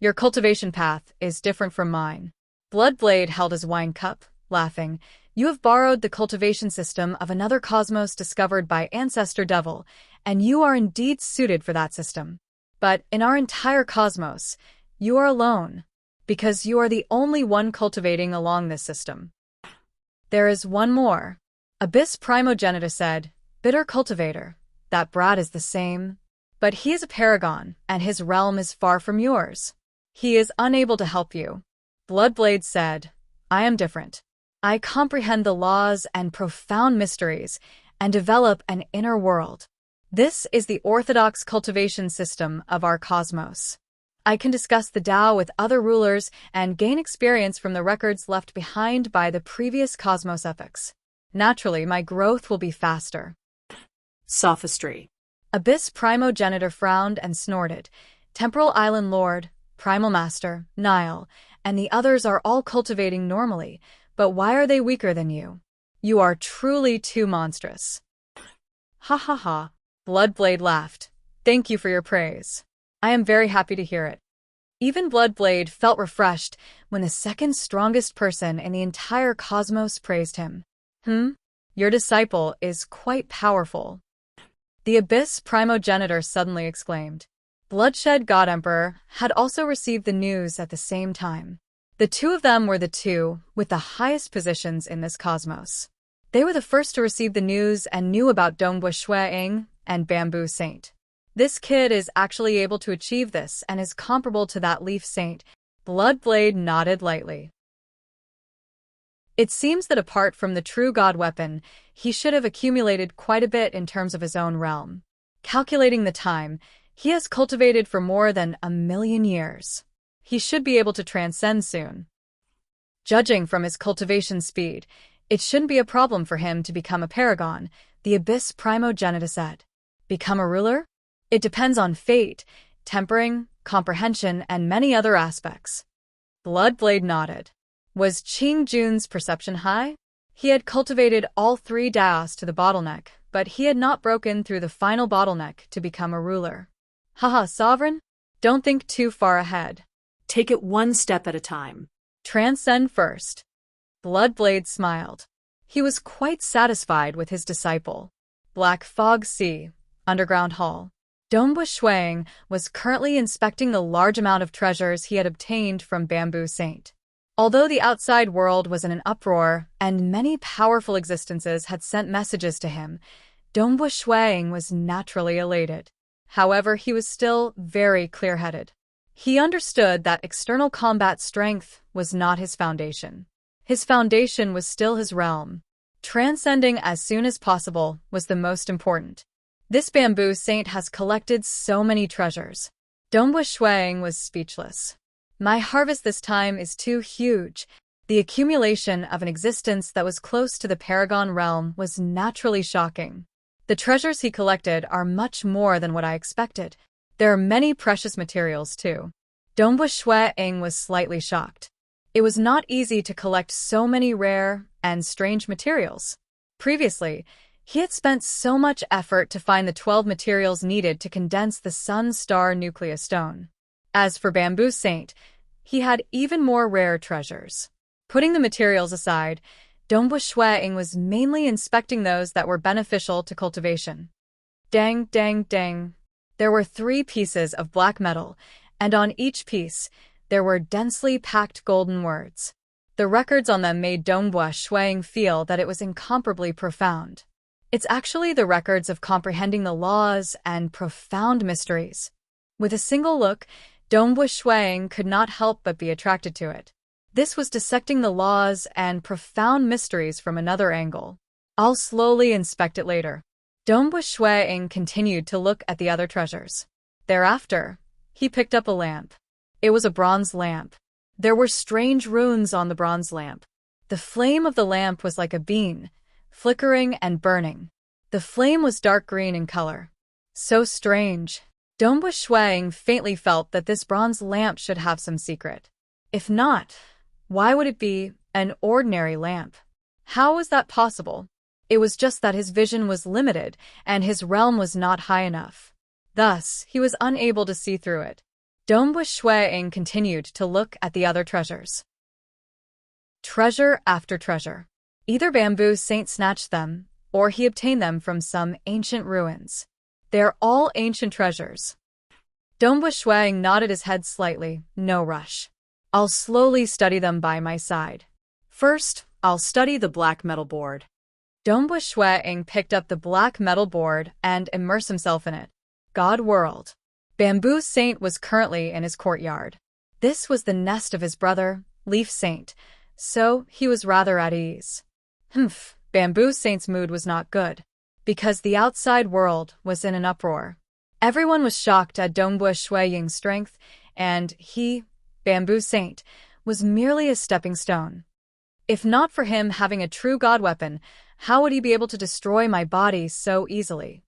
Your cultivation path is different from mine. Bloodblade held his wine cup, laughing. You have borrowed the cultivation system of another cosmos discovered by Ancestor Devil, and you are indeed suited for that system. But in our entire cosmos, you are alone, because you are the only one cultivating along this system. There is one more. Abyss Primogenitor said, Bitter Cultivator. That brat is the same. But he is a paragon, and his realm is far from yours. He is unable to help you. Bloodblade said, I am different. I comprehend the laws and profound mysteries, and develop an inner world. This is the orthodox cultivation system of our cosmos. I can discuss the Tao with other rulers and gain experience from the records left behind by the previous cosmos epochs. Naturally, my growth will be faster. Sophistry. Abyss Primogenitor frowned and snorted. Temporal Island Lord, Primal Master, Nile, and the others are all cultivating normally, but why are they weaker than you? You are truly too monstrous. Ha ha ha. Bloodblade laughed. Thank you for your praise. I am very happy to hear it. Even Bloodblade felt refreshed when the second strongest person in the entire cosmos praised him. Your disciple is quite powerful. The Abyss Primogenitor suddenly exclaimed. Bloodshed God Emperor had also received the news at the same time. The two of them were the two with the highest positions in this cosmos. They were the first to receive the news and knew about Dongbui Ying and Bamboo Saint. This kid is actually able to achieve this and is comparable to that Leaf Saint. Bloodblade nodded lightly. It seems that apart from the true god weapon, he should have accumulated quite a bit in terms of his own realm. Calculating the time, he has cultivated for more than 1,000,000 years. He should be able to transcend soon. Judging from his cultivation speed, it shouldn't be a problem for him to become a paragon, the Abyss Primogenitus said. Become a ruler? It depends on fate, tempering, comprehension, and many other aspects. Bloodblade nodded. Was Qing Jun's perception high? He had cultivated all 3 daos to the bottleneck, but he had not broken through the final bottleneck to become a ruler. Haha, sovereign? Don't think too far ahead. Take it one step at a time. Transcend first. Bloodblade smiled. He was quite satisfied with his disciple. Black Fog Sea, Underground Hall. Dongbui was currently inspecting the large amount of treasures he had obtained from Bamboo Saint. Although the outside world was in an uproar and many powerful existences had sent messages to him, Dongbui was naturally elated. However, he was still very clear-headed. He understood that external combat strength was not his foundation. His foundation was still his realm. Transcending as soon as possible was the most important. This Bamboo Saint has collected so many treasures. Dongbui was speechless. My harvest this time is too huge. The accumulation of an existence that was close to the Paragon realm was naturally shocking. The treasures he collected are much more than what I expected. There are many precious materials, too. Dongbui was slightly shocked. It was not easy to collect so many rare and strange materials. Previously, he had spent so much effort to find the 12 materials needed to condense the Sun-Star Nucleus Stone. As for Bamboo Saint, he had even more rare treasures. Putting the materials aside, Dongbui was mainly inspecting those that were beneficial to cultivation. Dang, dang, dang. There were 3 pieces of black metal, and on each piece, there were densely packed golden words. The records on them made Dongbui feel that it was incomparably profound. It's actually the records of comprehending the laws and profound mysteries. With a single look, Dongbui could not help but be attracted to it. This was dissecting the laws and profound mysteries from another angle. I'll slowly inspect it later. Dongbui continued to look at the other treasures. Thereafter, he picked up a lamp. It was a bronze lamp. There were strange runes on the bronze lamp. The flame of the lamp was like a bean, flickering and burning. The flame was dark green in color. So strange. Dongbui faintly felt that this bronze lamp should have some secret. If not, why would it be an ordinary lamp? How was that possible? It was just that his vision was limited and his realm was not high enough. Thus, he was unable to see through it. Dongbui continued to look at the other treasures. Treasure after treasure. Either Bamboo Saint snatched them, or he obtained them from some ancient ruins. They're all ancient treasures. Dongbui nodded his head slightly, no rush. I'll slowly study them by my side. First, I'll study the black metal board. Dongbui picked up the black metal board and immersed himself in it. God World. Bamboo Saint was currently in his courtyard. This was the nest of his brother, Leaf Saint, so he was rather at ease. Bamboo Saint's mood was not good, because the outside world was in an uproar. Everyone was shocked at Dongbui strength, and he, Bamboo Saint, was merely a stepping stone. If not for him having a true god weapon, how would he be able to destroy my body so easily?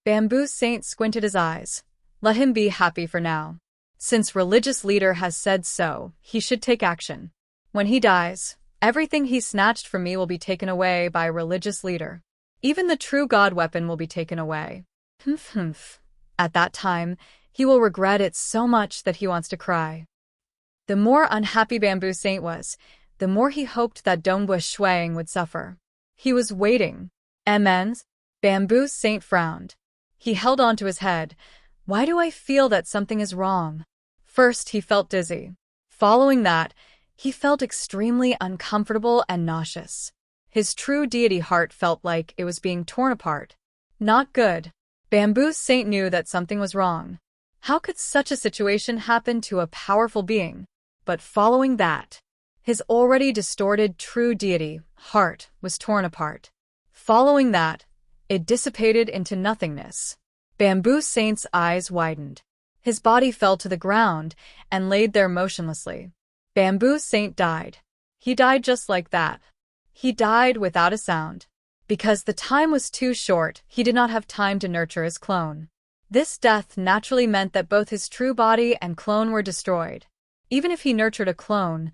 Bamboo Saint squinted his eyes. Let him be happy for now. Since religious leader has said so, he should take action. When he dies, everything he snatched from me will be taken away by religious leader. Even the true god weapon will be taken away. At that time, he will regret it so much that he wants to cry. The more unhappy Bamboo Saint was, the more he hoped that Dongbui would suffer. He was waiting. Bamboo Saint frowned. He held on to his head. Why do I feel that something is wrong? First, he felt dizzy. Following that, He felt extremely uncomfortable and nauseous. His true deity heart felt like it was being torn apart. Not good. Bamboo Saint knew that something was wrong. How could such a situation happen to a powerful being? But following that, his already distorted true deity heart was torn apart. Following that, it dissipated into nothingness. Bamboo Saint's eyes widened. His body fell to the ground and laid there motionlessly. Bamboo Saint died. He died just like that. He died without a sound. Because the time was too short, he did not have time to nurture his clone. This death naturally meant that both his true body and clone were destroyed. Even if he nurtured a clone,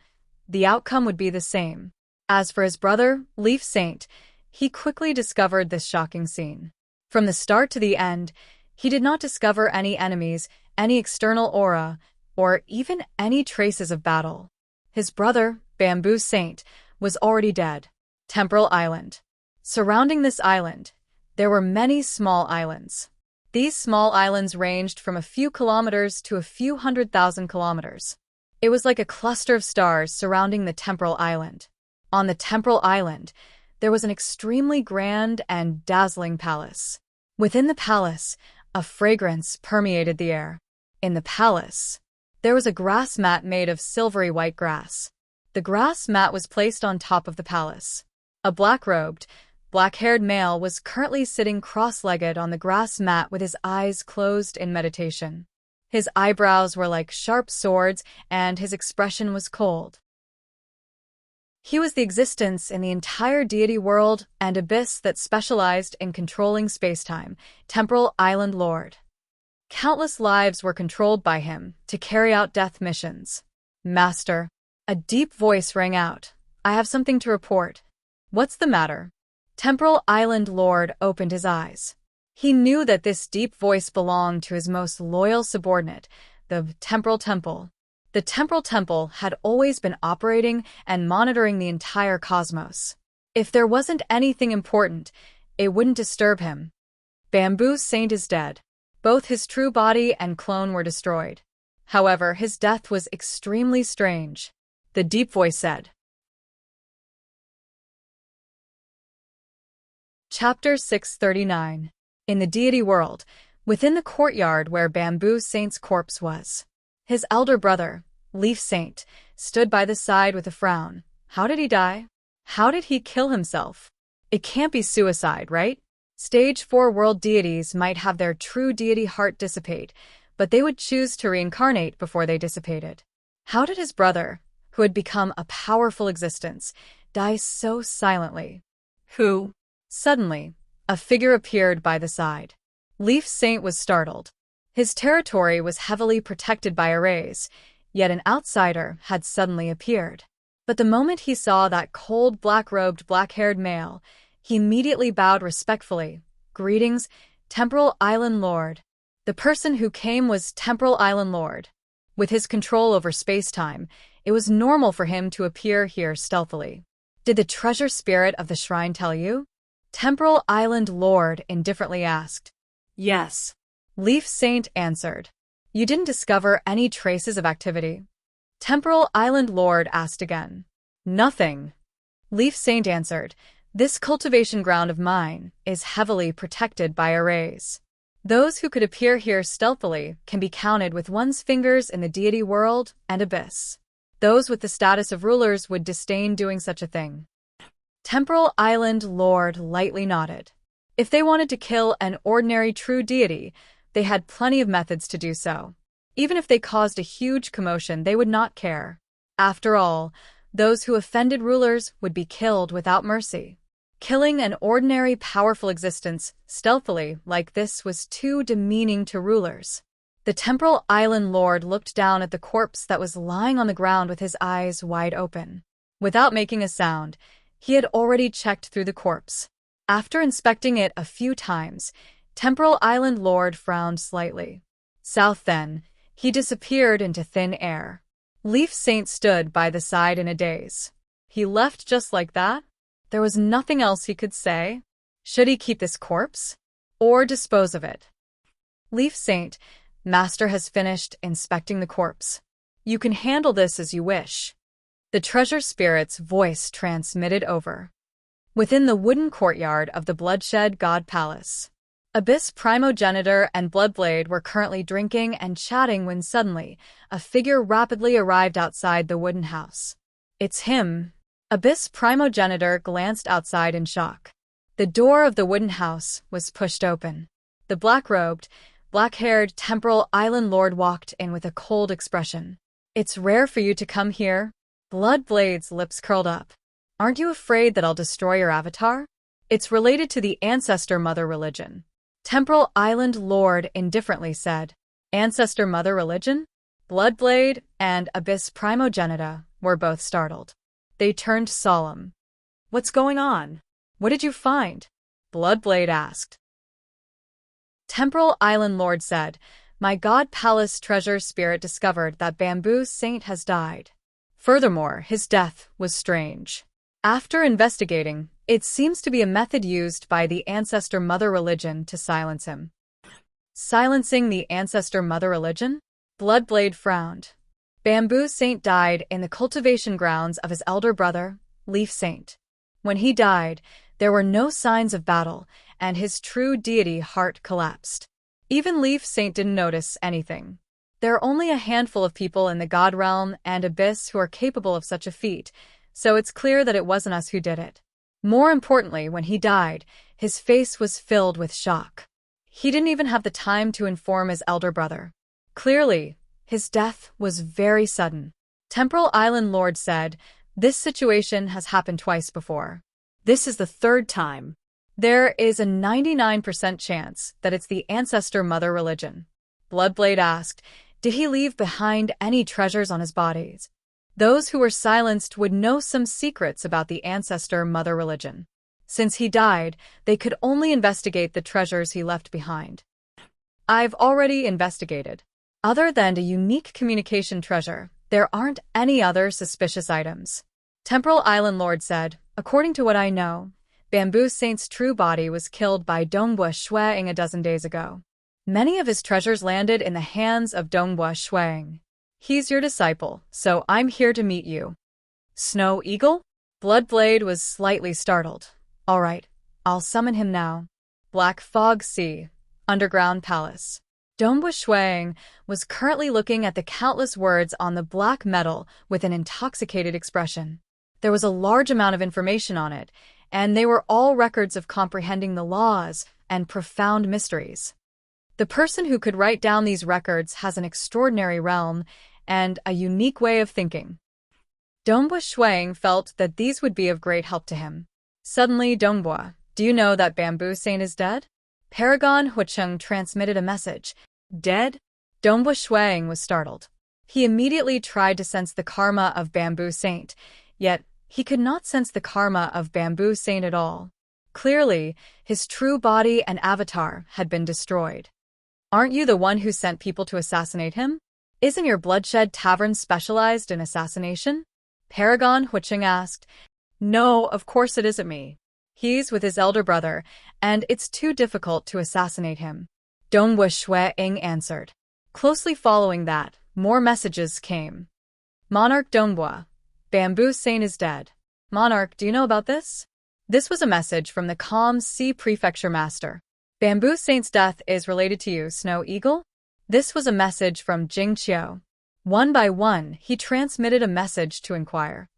the outcome would be the same. As for his brother, Leaf Saint, he quickly discovered this shocking scene. From the start to the end, he did not discover any enemies, any external aura, or even any traces of battle. His brother, Bamboo Saint, was already dead. Temporal Island. Surrounding this island, there were many small islands. These small islands ranged from a few kilometers to a few 100,000 kilometers. It was like a cluster of stars surrounding the Temporal Island. On the Temporal Island, there was an extremely grand and dazzling palace. Within the palace, a fragrance permeated the air. In the palace, there was a grass mat made of silvery white grass. The grass mat was placed on top of the palace. A black-robed, black-haired male was currently sitting cross-legged on the grass mat with his eyes closed in meditation. His eyebrows were like sharp swords, and his expression was cold. He was the existence in the entire deity world and abyss that specialized in controlling space-time, Temporal Island Lord. Countless lives were controlled by him to carry out death missions. Master, a deep voice rang out. I have something to report. What's the matter? Temporal Island Lord opened his eyes. He knew that this deep voice belonged to his most loyal subordinate, the Temporal Temple. The Temporal Temple had always been operating and monitoring the entire cosmos. If there wasn't anything important, it wouldn't disturb him. Bamboo Saint is dead. Both his true body and clone were destroyed. However, his death was extremely strange. The deep voice said. Chapter 639. In the deity world, within the courtyard where Bamboo Saint's corpse was, his elder brother, Leaf Saint, stood by the side with a frown. How did he die? How did he kill himself? It can't be suicide, right? Stage 4 world deities might have their true deity heart dissipate, but they would choose to reincarnate before they dissipated. How did his brother, who had become a powerful existence, die so silently? Who? Suddenly, a figure appeared by the side. Leaf Saint was startled. His territory was heavily protected by arrays, yet an outsider had suddenly appeared. But the moment he saw that cold, black-robed, black-haired male, he immediately bowed respectfully. Greetings, Temporal Island Lord. The person who came was Temporal Island Lord. With his control over space-time, it was normal for him to appear here stealthily. Did the treasure spirit of the shrine tell you? Temporal Island Lord indifferently asked. Yes. Leaf Saint answered. You didn't discover any traces of activity? Temporal Island Lord asked again. Nothing. Leaf Saint answered. This cultivation ground of mine is heavily protected by arrays. Those who could appear here stealthily can be counted with one's fingers in the deity world and abyss. Those with the status of rulers would disdain doing such a thing. Temporal Island Lord lightly nodded. If they wanted to kill an ordinary true deity, they had plenty of methods to do so. Even if they caused a huge commotion, they would not care. After all, those who offended rulers would be killed without mercy. Killing an ordinary powerful existence stealthily like this was too demeaning to rulers. The Temporal Island Lord looked down at the corpse that was lying on the ground with his eyes wide open. Without making a sound, he had already checked through the corpse. After inspecting it a few times, Temporal Island Lord frowned slightly. South then, he disappeared into thin air. Leaf Saint stood by the side in a daze. He left just like that? There was nothing else he could say. Should he keep this corpse? Or dispose of it? Leaf Saint, Master has finished inspecting the corpse. You can handle this as you wish. The treasure spirit's voice transmitted over. Within the wooden courtyard of the Bloodshed God Palace, Abyss Primogenitor and Bloodblade were currently drinking and chatting when suddenly, a figure rapidly arrived outside the wooden house. "It's him." Abyss Primogenitor glanced outside in shock. The door of the wooden house was pushed open. The black-robed, black-haired Temporal Island Lord walked in with a cold expression. "It's rare for you to come here." Bloodblade's lips curled up. "Aren't you afraid that I'll destroy your avatar?" "It's related to the Ancestor Mother religion," Temporal Island Lord indifferently said. "Ancestor Mother religion?" Bloodblade and Abyss Primogenitor were both startled. They turned solemn. "What's going on? What did you find?" Bloodblade asked. Temporal Island Lord said, "My God Palace treasure spirit discovered that Bamboo Saint has died. Furthermore, his death was strange. After investigating, it seems to be a method used by the Ancestor Mother religion to silence him." Silencing the Ancestor Mother religion? Bloodblade frowned. Bamboo Saint died in the cultivation grounds of his elder brother, Leaf Saint. When he died, there were no signs of battle, and his true deity heart collapsed. Even Leaf Saint didn't notice anything. There are only a handful of people in the God Realm and Abyss who are capable of such a feat, so it's clear that it wasn't us who did it. More importantly, when he died, his face was filled with shock. He didn't even have the time to inform his elder brother. Clearly, his death was very sudden. Temporal Island Lord said, "This situation has happened twice before. This is the third time. There is a 99% chance that it's the Ancestor Mother religion." Bloodblade asked, "Did he leave behind any treasures on his bodies?" Those who were silenced would know some secrets about the Ancestor Mother religion. Since he died, they could only investigate the treasures he left behind. "I've already investigated. Other than a unique communication treasure, there aren't any other suspicious items," Temporal Island Lord said. "According to what I know, Bamboo Saint's true body was killed by Dongbua Shuang a dozen days ago. Many of his treasures landed in the hands of Dongbua Shuang. He's your disciple, so I'm here to meet you." "Snow Eagle?" Bloodblade was slightly startled. "All right, I'll summon him now." Black Fog Sea, Underground Palace. Dongbua Shuang was currently looking at the countless words on the black metal with an intoxicated expression. There was a large amount of information on it, and they were all records of comprehending the laws and profound mysteries. The person who could write down these records has an extraordinary realm and a unique way of thinking. Dongbua Shuang felt that these would be of great help to him. Suddenly, "Dongbua, do you know that Bamboo Saint is dead?" Paragon Hucheng transmitted a message. "Dead?" Dongbua Shuang was startled. He immediately tried to sense the karma of Bamboo Saint, yet he could not sense the karma of Bamboo Saint at all. Clearly, his true body and avatar had been destroyed. "Aren't you the one who sent people to assassinate him? Isn't your Bloodshed Tavern specialized in assassination?" Paragon Hucheng asked. "No, of course it isn't me. He's with his elder brother, and it's too difficult to assassinate him," Dongbua Shuang answered. Closely following that, more messages came. "Monarch Dongbua, Bamboo Saint is dead. Monarch, do you know about this?" This was a message from the Calm Sea Prefecture Master. "Bamboo Saint's death is related to you, Snow Eagle?" This was a message from Jing Qiu. One by one, he transmitted a message to inquire.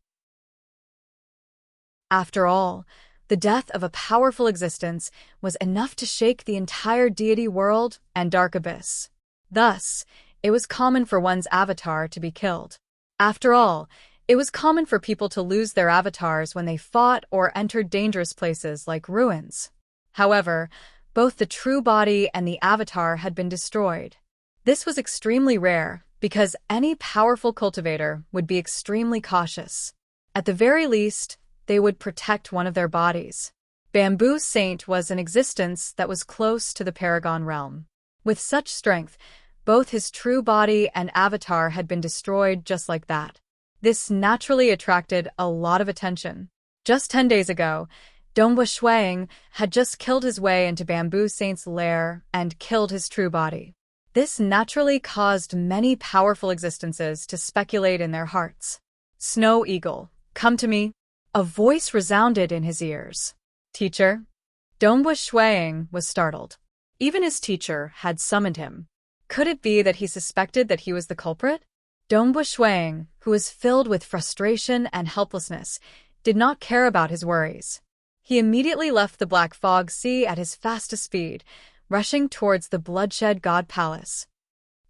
After all, the death of a powerful existence was enough to shake the entire deity world and dark abyss. Thus, it was common for one's avatar to be killed. After all, it was common for people to lose their avatars when they fought or entered dangerous places like ruins. However, both the true body and the avatar had been destroyed. This was extremely rare because any powerful cultivator would be extremely cautious. At the very least, they would protect one of their bodies. Bamboo Saint was an existence that was close to the Paragon realm. With such strength, both his true body and avatar had been destroyed just like that. This naturally attracted a lot of attention. Just 10 days ago, Dongbua Shuang had just killed his way into Bamboo Saint's lair and killed his true body. This naturally caused many powerful existences to speculate in their hearts. Snow Eagle, come to me. A voice resounded in his ears. Teacher? Dongbua Shuang was startled. Even his teacher had summoned him. Could it be that he suspected that he was the culprit? Dongbua Shuang, who was filled with frustration and helplessness, did not care about his worries. He immediately left the Black Fog Sea at his fastest speed, rushing towards the Bloodshed God Palace.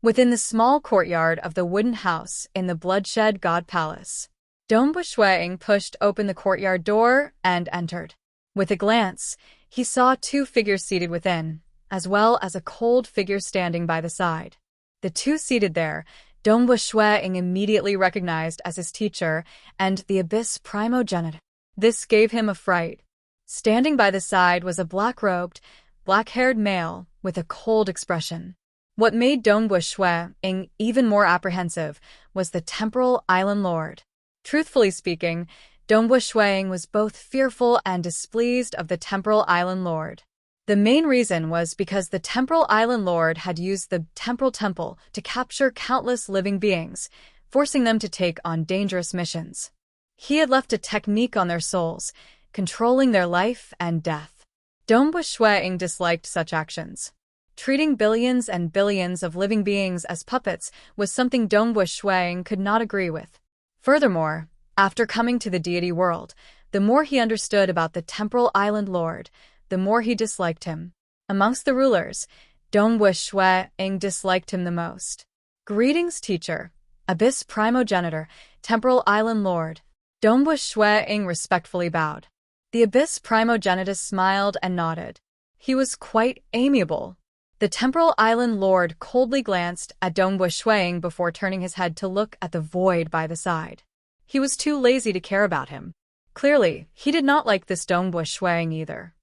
Within the small courtyard of the wooden house in the Bloodshed God Palace, Dongbua Shuang pushed open the courtyard door and entered. With a glance, he saw two figures seated within, as well as a cold figure standing by the side. The two seated there, Dongbua Shuang immediately recognized as his teacher and the Abyss Primogenitor. This gave him a fright. Standing by the side was a black-robed, black-haired male with a cold expression. What made Dongbua Shuang even more apprehensive was the Temporal Island Lord. Truthfully speaking, Dongbua Shuang was both fearful and displeased of the Temporal Island Lord. The main reason was because the Temporal Island Lord had used the Temporal Temple to capture countless living beings, forcing them to take on dangerous missions. He had left a technique on their souls, controlling their life and death. Dongbua Shuang disliked such actions. Treating billions and billions of living beings as puppets was something Dongbua Shuang could not agree with. Furthermore, after coming to the deity world, the more he understood about the Temporal Island Lord, the more he disliked him. Amongst the rulers, Dongbua Shuang disliked him the most. Greetings, teacher. Abyss Primogenitor, Temporal Island Lord. Dongbua Shuang respectfully bowed. The Abyss Primogenitus smiled and nodded. He was quite amiable. The Temporal Island Lord coldly glanced at Dongbua Shuang before turning his head to look at the void by the side. He was too lazy to care about him. Clearly, he did not like this Dongbua Shuang either.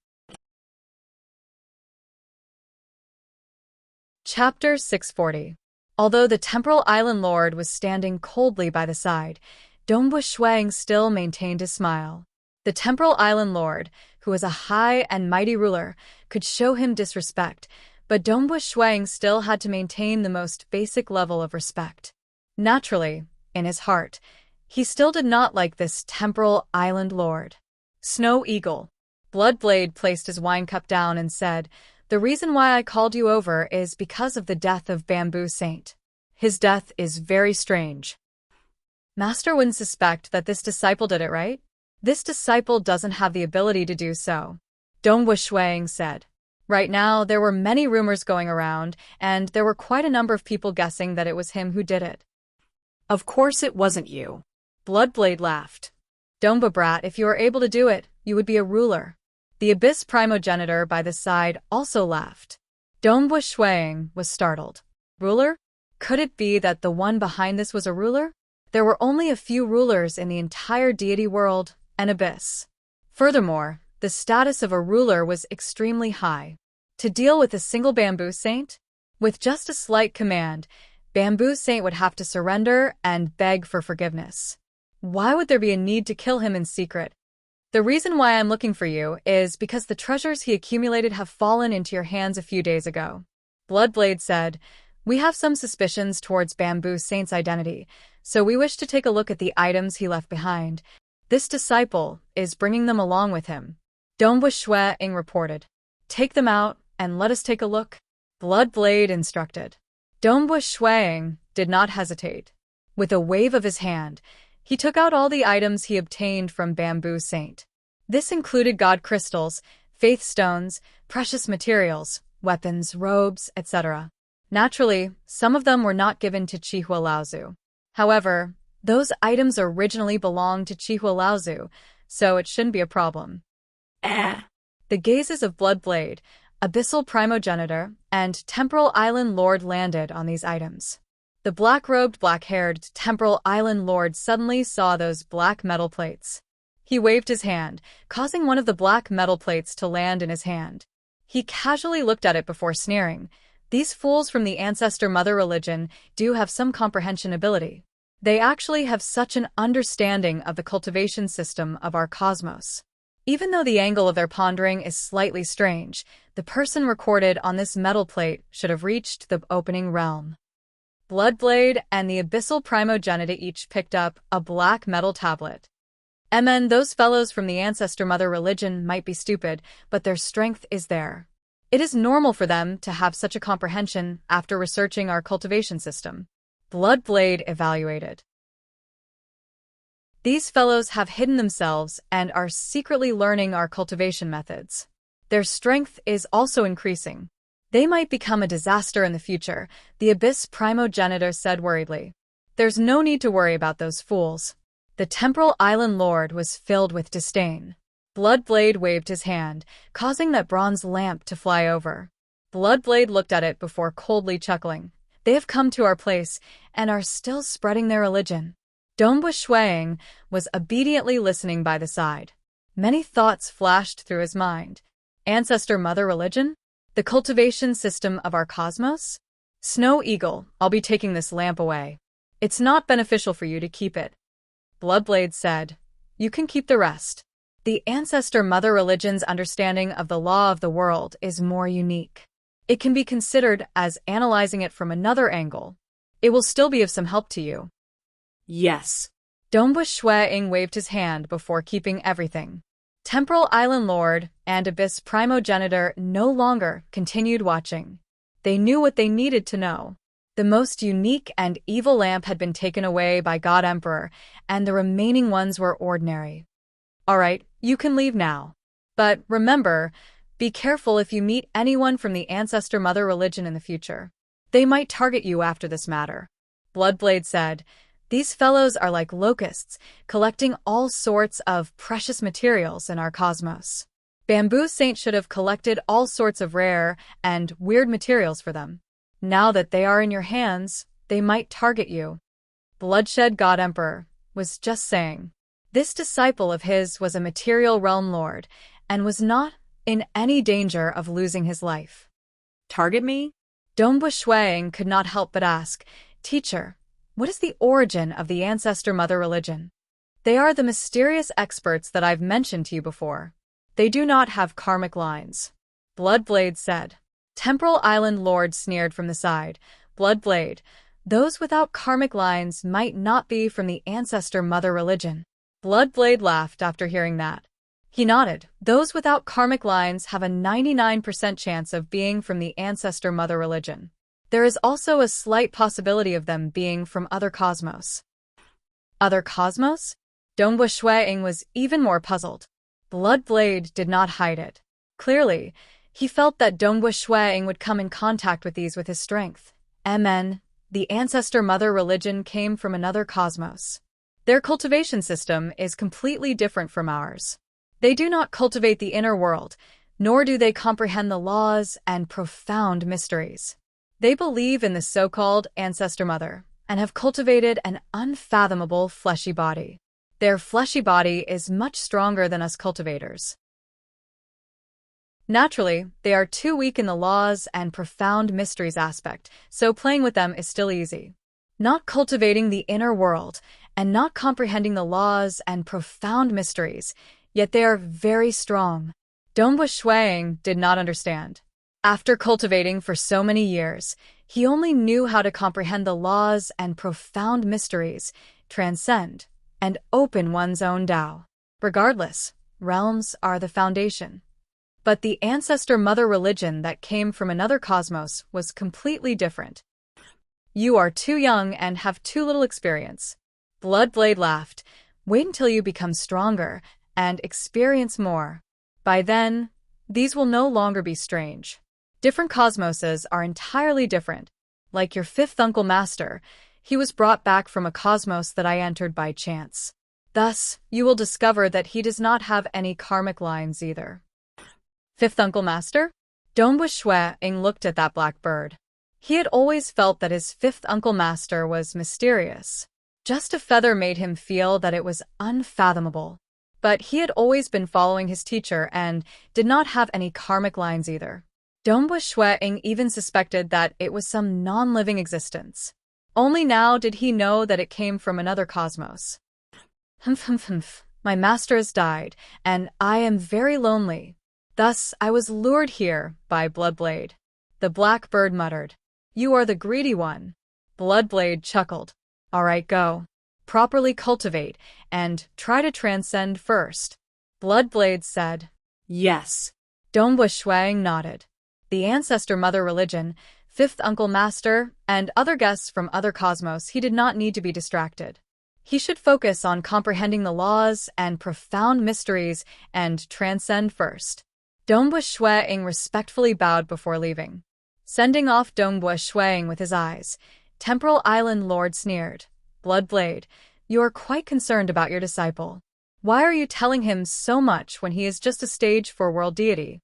Chapter 640. Although the Temporal Island Lord was standing coldly by the side, Dongbua Shuang still maintained his smile. The Temporal Island Lord, who was a high and mighty ruler, could show him disrespect, but Dongbua Shuang still had to maintain the most basic level of respect. Naturally, in his heart, he still did not like this Temporal Island Lord. Snow Eagle. Bloodblade placed his wine cup down and said, "The reason why I called you over is because of the death of Bamboo Saint. His death is very strange. Master wouldn't suspect that this disciple did it, right? This disciple doesn't have the ability to do so," Dongbua Shuang said. Right now, there were many rumors going around, and there were quite a number of people guessing that it was him who did it. Of course it wasn't you. Bloodblade laughed. Dongbua Brat, if you were able to do it, you would be a ruler. The Abyss Primogenitor by the side also laughed. Dongbua Shuang was startled. Ruler? Could it be that the one behind this was a ruler? There were only a few rulers in the entire deity world, and Abyss. Furthermore, the status of a ruler was extremely high. To deal with a single Bamboo Saint? With just a slight command, Bamboo Saint would have to surrender and beg for forgiveness. Why would there be a need to kill him in secret? The reason why I'm looking for you is because the treasures he accumulated have fallen into your hands a few days ago. Bloodblade said, "We have some suspicions towards Bamboo Saint's identity, so we wish to take a look at the items he left behind. This disciple is bringing them along with him." Dongbua Shuang reported. "Take them out and let us take a look," Bloodblade instructed. Dongbua Shuang did not hesitate. With a wave of his hand, he took out all the items he obtained from Bamboo Saint. This included god crystals, faith stones, precious materials, weapons, robes, etc. Naturally, some of them were not given to Chihua Laozu. However, those items originally belonged to Chihua Laozu, so it shouldn't be a problem. The gazes of Bloodblade, Abyssal Primogenitor, and Temporal Island Lord landed on these items. The black-robed, black-haired Temporal Island Lord suddenly saw those black metal plates. He waved his hand, causing one of the black metal plates to land in his hand. He casually looked at it before sneering. These fools from the ancestor mother religion do have some comprehension ability. They actually have such an understanding of the cultivation system of our cosmos. Even though the angle of their pondering is slightly strange, the person recorded on this metal plate should have reached the opening realm. Bloodblade and the Abyssal Primogenita each picked up a black metal tablet. Emen, those fellows from the Ancestor Mother religion might be stupid, but their strength is there. It is normal for them to have such a comprehension after researching our cultivation system. Bloodblade evaluated. These fellows have hidden themselves and are secretly learning our cultivation methods. Their strength is also increasing. They might become a disaster in the future, the Abyss Primogenitor said worriedly. There's no need to worry about those fools. The Temporal Island Lord was filled with disdain. Bloodblade waved his hand, causing that bronze lamp to fly over. Bloodblade looked at it before coldly chuckling. They have come to our place and are still spreading their religion. Dongbua Shuang was obediently listening by the side. Many thoughts flashed through his mind. Ancestor Mother religion? The cultivation system of our cosmos? Snow Eagle, I'll be taking this lamp away. It's not beneficial for you to keep it. Bloodblade said, you can keep the rest. The Ancestor Mother religion's understanding of the law of the world is more unique. It can be considered as analyzing it from another angle. It will still be of some help to you. Yes. Dongbua Shuang waved his hand before keeping everything. Temporal Island Lord and Abyss Primogenitor no longer continued watching. They knew what they needed to know. The most unique and evil lamp had been taken away by God Emperor, and the remaining ones were ordinary. All right, you can leave now. But remember, be careful if you meet anyone from the Ancestor Mother religion in the future. They might target you after this matter. Bloodblade said, these fellows are like locusts, collecting all sorts of precious materials in our cosmos. Bamboo Saint should have collected all sorts of rare and weird materials for them. Now that they are in your hands, they might target you. Bloodshed God Emperor was just saying. This disciple of his was a material realm lord, and was not in any danger of losing his life. Target me? Dongbua Shuang could not help but ask, Teacher, what is the origin of the Ancestor Mother religion? They are the mysterious experts that I've mentioned to you before. They do not have karmic lines. Bloodblade said. Temporal Island Lord sneered from the side. Bloodblade, those without karmic lines might not be from the Ancestor Mother religion. Bloodblade laughed after hearing that. He nodded. Those without karmic lines have a 99% chance of being from the Ancestor Mother religion. There is also a slight possibility of them being from other cosmos. Other cosmos? Dongbua Shuang was even more puzzled. Bloodblade did not hide it. Clearly, he felt that Dongbua Shuang would come in contact with these with his strength. Emen, the Ancestor Mother religion came from another cosmos. Their cultivation system is completely different from ours. They do not cultivate the inner world, nor do they comprehend the laws and profound mysteries. They believe in the so-called Ancestor Mother and have cultivated an unfathomable fleshy body. Their fleshy body is much stronger than us cultivators. Naturally, they are too weak in the laws and profound mysteries aspect, so playing with them is still easy. Not cultivating the inner world and not comprehending the laws and profound mysteries, yet they are very strong. Dongbua Shuang did not understand. After cultivating for so many years, he only knew how to comprehend the laws and profound mysteries, transcend, and open one's own Tao. Regardless, realms are the foundation. But the Ancestor Mother religion that came from another cosmos was completely different. You are too young and have too little experience. Bloodblade laughed. Wait until you become stronger and experience more. By then, these will no longer be strange. Different cosmoses are entirely different. Like your fifth uncle master, he was brought back from a cosmos that I entered by chance. Thus, you will discover that he does not have any karmic lines either. Fifth uncle master? Dongbua Shuang looked at that black bird. He had always felt that his fifth uncle master was mysterious. Just a feather made him feel that it was unfathomable. But he had always been following his teacher and did not have any karmic lines either. Dongbua Shuang even suspected that it was some non-living existence. Only now did he know that it came from another cosmos. My master has died, and I am very lonely. Thus, I was lured here by Bloodblade. The black bird muttered. You are the greedy one. Bloodblade chuckled. All right, go. Properly cultivate, and try to transcend first. Bloodblade said. Yes. Dongbua Shuang nodded. The ancestor mother religion, fifth uncle master, and other guests from other cosmos, he did not need to be distracted. He should focus on comprehending the laws and profound mysteries and transcend first. Dongbua Shuang respectfully bowed before leaving. Sending off Dongbua Shuang with his eyes, Temporal Island Lord sneered. Bloodblade, you are quite concerned about your disciple. Why are you telling him so much when he is just a stage for world deity?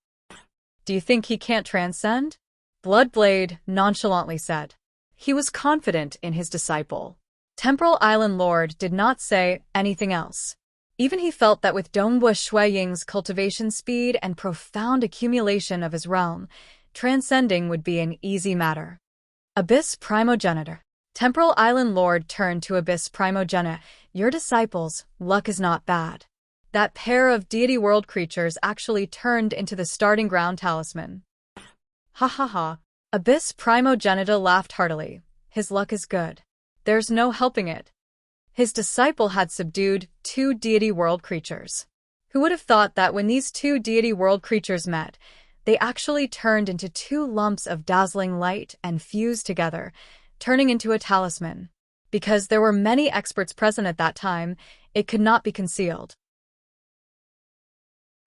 Do you think he can't transcend? Bloodblade nonchalantly said. He was confident in his disciple. Temporal Island Lord did not say anything else. Even he felt that with Dongbua Shuang's cultivation speed and profound accumulation of his realm, transcending would be an easy matter. Abyss Primogenitor. Temporal Island Lord turned to Abyss Primogenitor. Your disciples' luck is not bad. That pair of deity world creatures actually turned into the starting ground talisman. Ha ha ha. Abyss Primogenitor laughed heartily. His luck is good. There's no helping it. His disciple had subdued 2 deity world creatures. Who would have thought that when these 2 deity world creatures met, they actually turned into 2 lumps of dazzling light and fused together, turning into a talisman. Because there were many experts present at that time, it could not be concealed.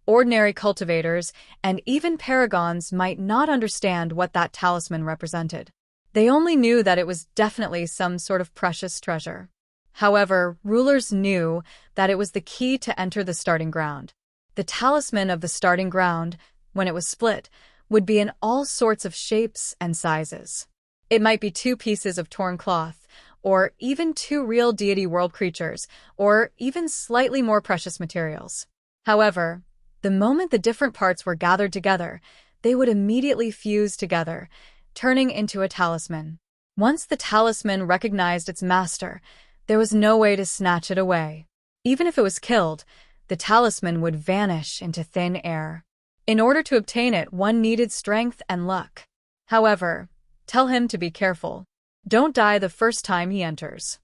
Ordinary cultivators and even paragons might not understand what that talisman represented. They only knew that it was definitely some sort of precious treasure. However, rulers knew that it was the key to enter the starting ground. The talisman of the starting ground, when it was split, would be in all sorts of shapes and sizes. It might be 2 pieces of torn cloth, or even 2 real deity world creatures, or even slightly more precious materials. However, the moment the different parts were gathered together, they would immediately fuse together, turning into a talisman. Once the talisman recognized its master, there was no way to snatch it away. Even if it was killed, the talisman would vanish into thin air. In order to obtain it, one needed strength and luck. However, tell him to be careful. Don't die the first time he enters.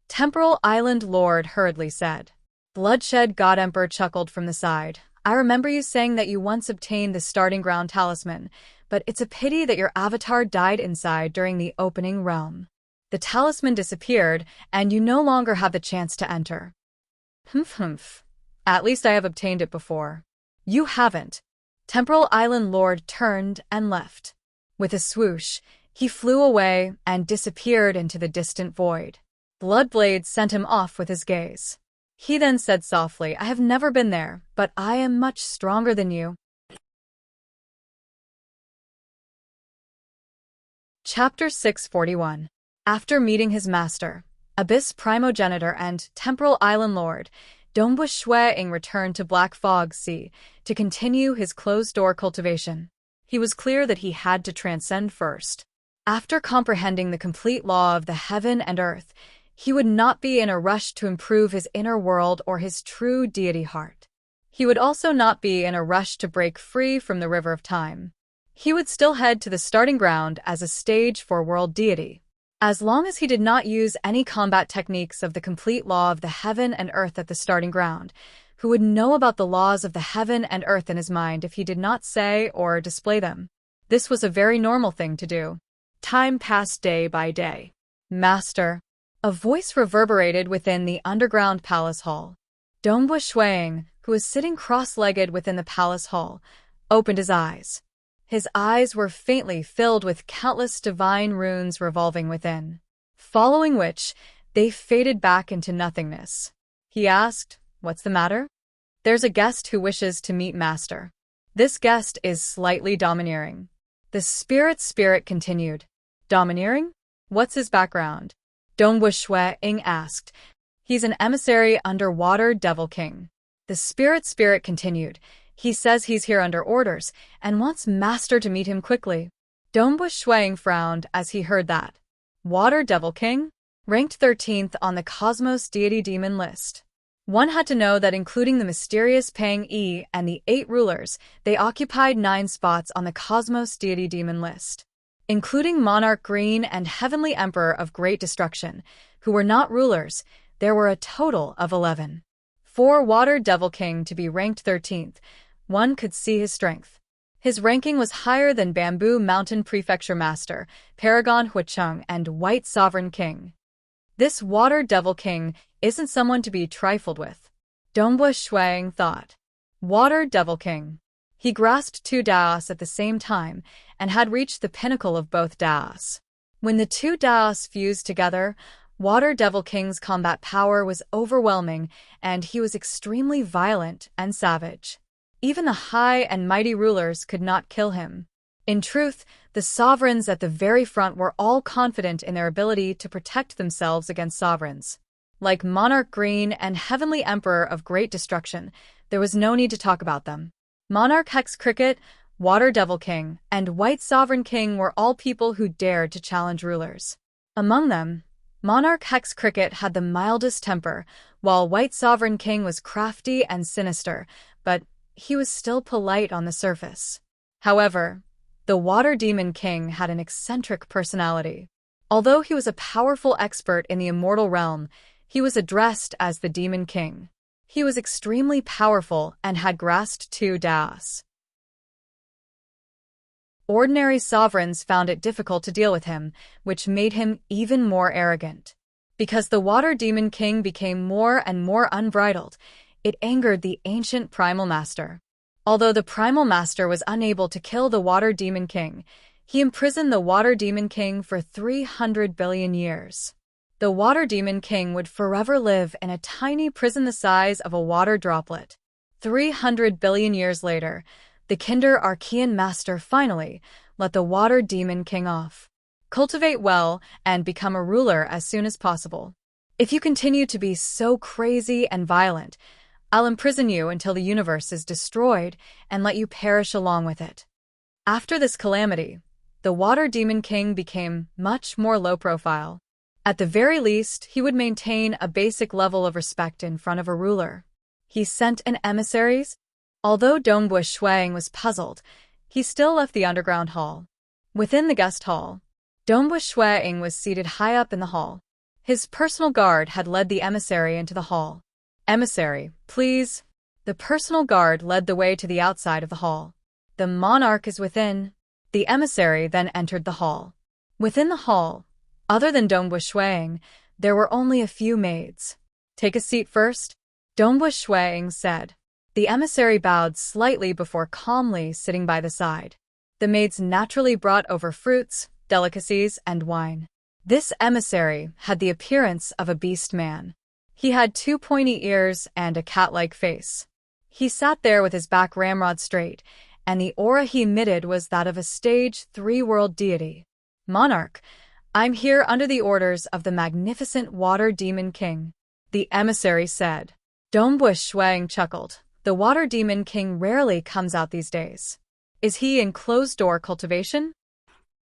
Temporal Island Lord hurriedly said. Bloodshed God Emperor chuckled from the side. I remember you saying that you once obtained the starting ground talisman, but it's a pity that your avatar died inside during the opening realm. The talisman disappeared, and you no longer have the chance to enter. Humph. At least I have obtained it before. You haven't. Temporal Island Lord turned and left. With a swoosh, he flew away and disappeared into the distant void. Bloodblade sent him off with his gaze. He then said softly, I have never been there, but I am much stronger than you. Chapter 641. After meeting his master, Abyss Primogenitor and Temporal Island Lord, Dongbua Shuang returned to Black Fog Sea to continue his closed-door cultivation. He was clear that he had to transcend first. After comprehending the complete law of the heaven and earth, he would not be in a rush to improve his inner world or his true deity heart. He would also not be in a rush to break free from the river of time. He would still head to the starting ground as a stage for world deity. As long as he did not use any combat techniques of the complete law of the heaven and earth at the starting ground, who would know about the laws of the heaven and earth in his mind if he did not say or display them? This was a very normal thing to do. Time passed day by day. Master. A voice reverberated within the underground palace hall. Dongbua Shuang, who was sitting cross-legged within the palace hall, opened his eyes. His eyes were faintly filled with countless divine runes revolving within, following which they faded back into nothingness. He asked, What's the matter? There's a guest who wishes to meet Master. This guest is slightly domineering. The spirit continued. Domineering? What's his background? Dongbua Shuang asked. He's an emissary underwater Devil King. The spirit continued. He says he's here under orders and wants Master to meet him quickly. Dongbua Shuang frowned as he heard that. Water Devil King? Ranked 13th on the Cosmos Deity Demon list. One had to know that including the mysterious Pang Yi and the 8 rulers, they occupied 9 spots on the Cosmos Deity Demon list. Including Monarch Green and Heavenly Emperor of Great Destruction, who were not rulers. There were a total of 11. For Water Devil King to be ranked 13th, one could see his strength. His ranking was higher than Bamboo Mountain Prefecture Master, Paragon Huicheng, and White Sovereign King. This Water Devil King isn't someone to be trifled with, Dongbua Shuang thought. Water Devil King. He grasped two Daos at the same time and had reached the pinnacle of both Daos. When the two Daos fused together, Water Devil King's combat power was overwhelming, and he was extremely violent and savage. Even the high and mighty rulers could not kill him. In truth, the sovereigns at the very front were all confident in their ability to protect themselves against sovereigns. Like Monarch Green and Heavenly Emperor of Great Destruction, there was no need to talk about them. Monarch Hex Cricket, Water Devil King, and White Sovereign King were all people who dared to challenge rulers. Among them, Monarch Hex Cricket had the mildest temper, while White Sovereign King was crafty and sinister, but he was still polite on the surface. However, the Water Demon King had an eccentric personality. Although he was a powerful expert in the immortal realm, he was addressed as the Demon King. He was extremely powerful and had grasped two Daos. Ordinary sovereigns found it difficult to deal with him, which made him even more arrogant. Because the Water Demon King became more and more unbridled, it angered the ancient Primal Master. Although the Primal Master was unable to kill the Water Demon King, he imprisoned the Water Demon King for 300 billion years. The Water Demon King would forever live in a tiny prison the size of a water droplet. 300 billion years later, the Kinder Archean Master finally let the Water Demon King off. Cultivate well and become a ruler as soon as possible. If you continue to be so crazy and violent, I'll imprison you until the universe is destroyed and let you perish along with it. After this calamity, the Water Demon King became much more low profile. At the very least, he would maintain a basic level of respect in front of a ruler. He sent an emissaries. Although Dongbua Shuang was puzzled, he still left the underground hall. Within the guest hall, Dongbua Shuang was seated high up in the hall. His personal guard had led the emissary into the hall. Emissary, please. The personal guard led the way to the outside of the hall. The monarch is within. The emissary then entered the hall. Within the hall, other than Dongbua Shuang, there were only a few maids. Take a seat first, Dongbua Shuang said. The emissary bowed slightly before calmly sitting by the side. The maids naturally brought over fruits, delicacies, and wine. This emissary had the appearance of a beast man. He had 2 pointy ears and a cat-like face. He sat there with his back ramrod straight, and the aura he emitted was that of a stage 3 world deity. Monarch, I'm here under the orders of the magnificent Water Demon King, the emissary said. Dongbua Shuang chuckled. The Water Demon King rarely comes out these days. Is he in closed-door cultivation?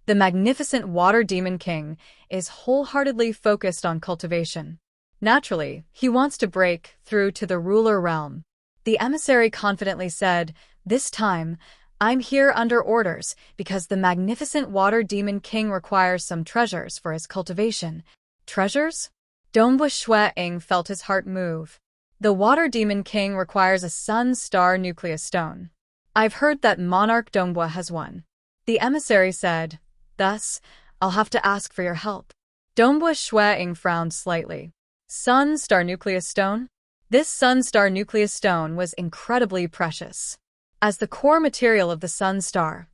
The magnificent Water Demon King is wholeheartedly focused on cultivation. Naturally, he wants to break through to the ruler realm. The emissary confidently said, This time, I'm here under orders because the magnificent Water Demon King requires some treasures for his cultivation. Treasures? Dongbua Shuang felt his heart move. The Water Demon King requires a Sun Star Nucleus Stone. I've heard that Monarch Dongbua has one. The emissary said, Thus, I'll have to ask for your help. Dongbua Shuang frowned slightly. Sun Star Nucleus Stone? This Sun Star Nucleus Stone was incredibly precious. As the core material of the Sun Star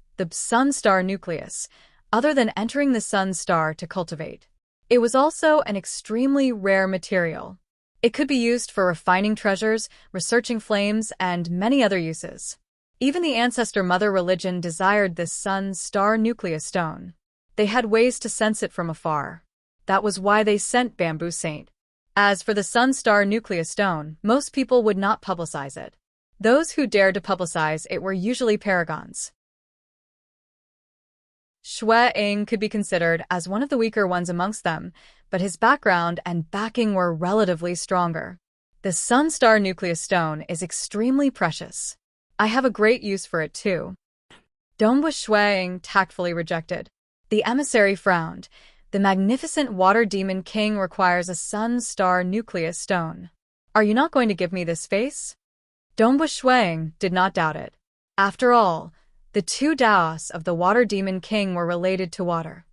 Nucleus, other than entering the Sun Star to cultivate, it was also an extremely rare material. It could be used for refining treasures, researching flames, and many other uses. Even the ancestor mother religion desired this Sun Star Nucleus Stone. They had ways to sense it from afar. That was why they sent Bamboo Saint. As for the Sun Star Nucleus Stone, most people would not publicize it. Those who dared to publicize it were usually paragons. Shuang could be considered as one of the weaker ones amongst them, but his background and backing were relatively stronger. The Sun Star Nucleus Stone is extremely precious. I have a great use for it too. Dongbua Shuang tactfully rejected. The The emissary frowned. The magnificent water demon king requires a sun-star nucleus stone. Are you not going to give me this face? Dongbu Shuang did not doubt it. After all, the two Daos of the water demon king were related to water.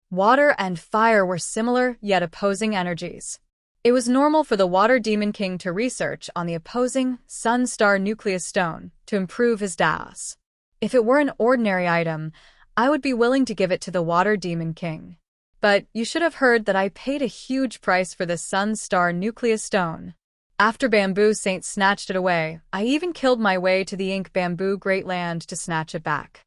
Water and fire were similar yet opposing energies. It was normal for the water demon king to research on the opposing sun-star nucleus stone to improve his Daos. If it were an ordinary item, I would be willing to give it to the water demon king. But you should have heard that I paid a huge price for the sun-star nucleus stone. After Bamboo Saint snatched it away, I even killed my way to the Ink Bamboo Great Land to snatch it back.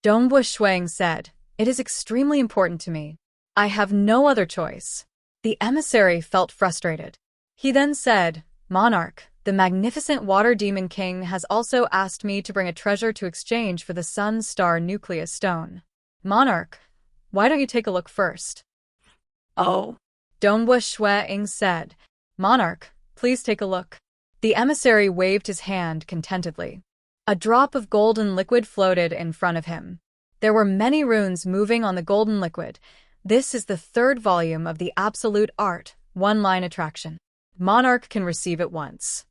Dongbu Shuang said, "It is extremely important to me. I have no other choice." The emissary felt frustrated. He then said, "Monarch, the magnificent water demon king has also asked me to bring a treasure to exchange for the sun-star nucleus stone. Monarch, why don't you take a look first?" Oh. Dongbu Shuang said, "Monarch, please take a look." The emissary waved his hand contentedly. A drop of golden liquid floated in front of him. There were many runes moving on the golden liquid. This is the third volume of the Absolute Art, One-Line Attraction. Monarch can receive it once.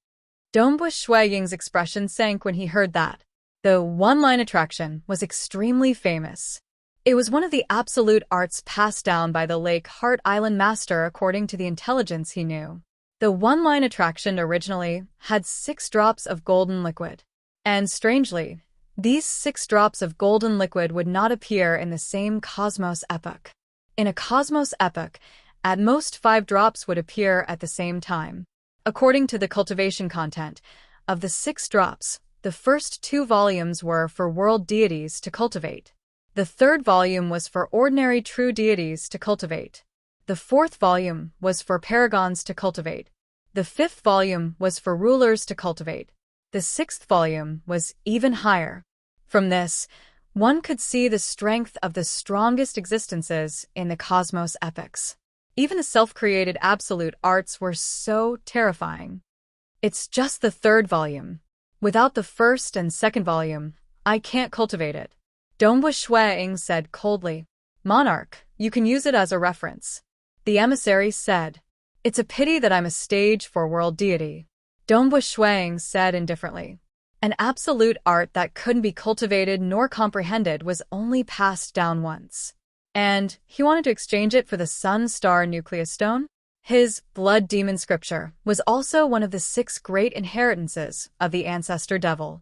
Dongbu Shuang's expression sank when he heard that. The One-Line Attraction was extremely famous. It was one of the absolute arts passed down by the Lake Heart Island master according to the intelligence he knew. The One-Line Attraction originally had 6 drops of golden liquid. And strangely, these 6 drops of golden liquid would not appear in the same cosmos epoch. In a cosmos epoch, at most 5 drops would appear at the same time. According to the cultivation content, of the 6 drops, the first 2 volumes were for world deities to cultivate. The third volume was for ordinary true deities to cultivate. The 4th volume was for paragons to cultivate. The 5th volume was for rulers to cultivate. The 6th volume was even higher. From this, one could see the strength of the strongest existences in the cosmos epochs. Even the self-created absolute arts were so terrifying. It's just the 3rd volume. Without the 1st and 2nd volume, I can't cultivate it. Dongbu Shuang said coldly. Monarch, you can use it as a reference. The emissary said. It's a pity that I'm a stage for world deity. Dongbu Shuang said indifferently. An absolute art that couldn't be cultivated nor comprehended was only passed down once. And he wanted to exchange it for the sun-star nucleus stone? His blood demon scripture was also one of the 6 great inheritances of the ancestor devil.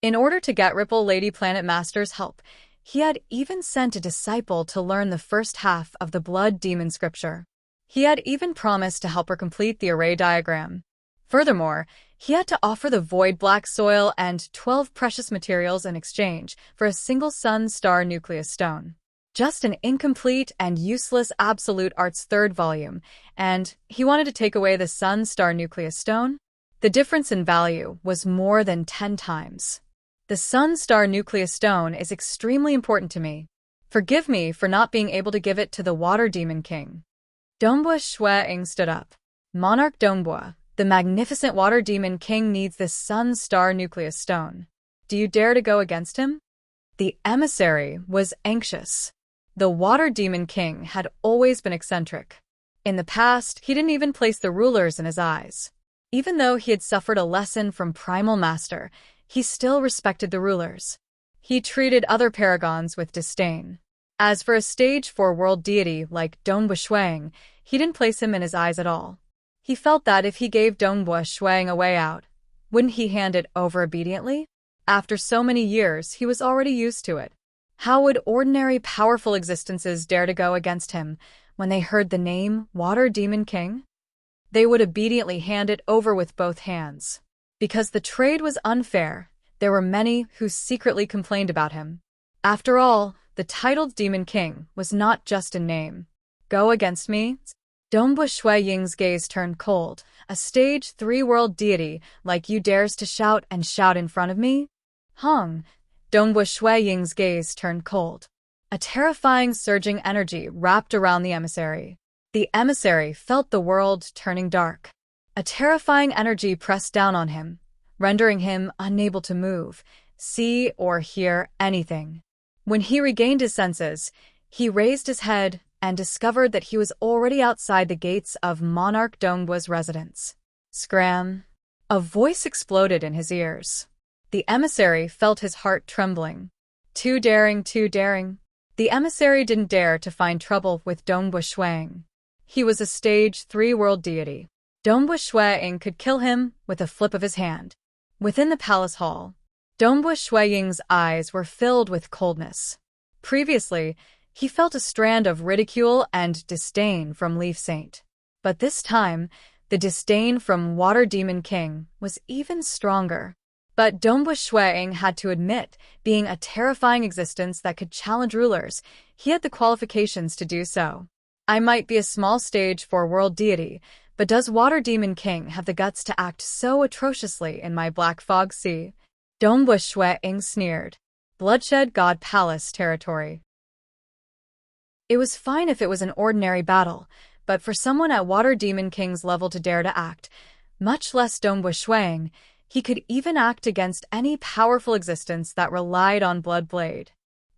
In order to get Ripple Lady Planet Master's help, he had even sent a disciple to learn the first half of the blood demon scripture. He had even promised to help her complete the array diagram. Furthermore, he had to offer the void black soil and 12 precious materials in exchange for a single sun-star nucleus stone. Just an incomplete and useless absolute arts 3rd volume, and he wanted to take away the sun-star nucleus stone? The difference in value was more than 10 times. The sun-star nucleus stone is extremely important to me. Forgive me for not being able to give it to the water demon king. Dongbu Shuang stood up. Monarch Dongbu, the magnificent water demon king needs this sun-star nucleus stone. Do you dare to go against him? The emissary was anxious. The water demon king had always been eccentric. In the past, he didn't even place the rulers in his eyes. Even though he had suffered a lesson from Primal Master, he still respected the rulers. He treated other paragons with disdain. As for a stage 4 world deity like Dongbu Shuang, he didn't place him in his eyes at all. He felt that if he gave Dongbu Shuang a way out, wouldn't he hand it over obediently? After so many years, he was already used to it. How would ordinary powerful existences dare to go against him when they heard the name Water Demon King? They would obediently hand it over with both hands. Because the trade was unfair, there were many who secretly complained about him. After all, the titled Demon King was not just a name. Go against me? Dongbu Shuang's gaze turned cold. A stage 3 world deity like you dares to shout in front of me? Hung. Dongbu Shuang's gaze turned cold. A terrifying surging energy wrapped around the emissary. The emissary felt the world turning dark. A terrifying energy pressed down on him, rendering him unable to move, see, or hear anything. When he regained his senses, he raised his head and discovered that he was already outside the gates of Monarch Dongbu's residence. Scram! A voice exploded in his ears. The emissary felt his heart trembling. Too daring, too daring. The emissary didn't dare to find trouble with Dongbu Shuang. He was a stage 3 world deity. Dongbu Shuang could kill him with a flip of his hand. Within the palace hall, Dongbu Shuang's eyes were filled with coldness. Previously, he felt a strand of ridicule and disdain from Leaf Saint. But this time, the disdain from Water Demon King was even stronger. But Dongbu Shuang had to admit, being a terrifying existence that could challenge rulers, he had the qualifications to do so. I might be a small stage 4 world deity, but does Water Demon King have the guts to act so atrociously in my Black Fog Sea? Dongbu Shuang sneered. Bloodshed God Palace territory. It was fine if it was an ordinary battle, but for someone at Water Demon King's level to dare to act, much less Dongbu Shuang, he could even act against any powerful existence that relied on Bloodblade.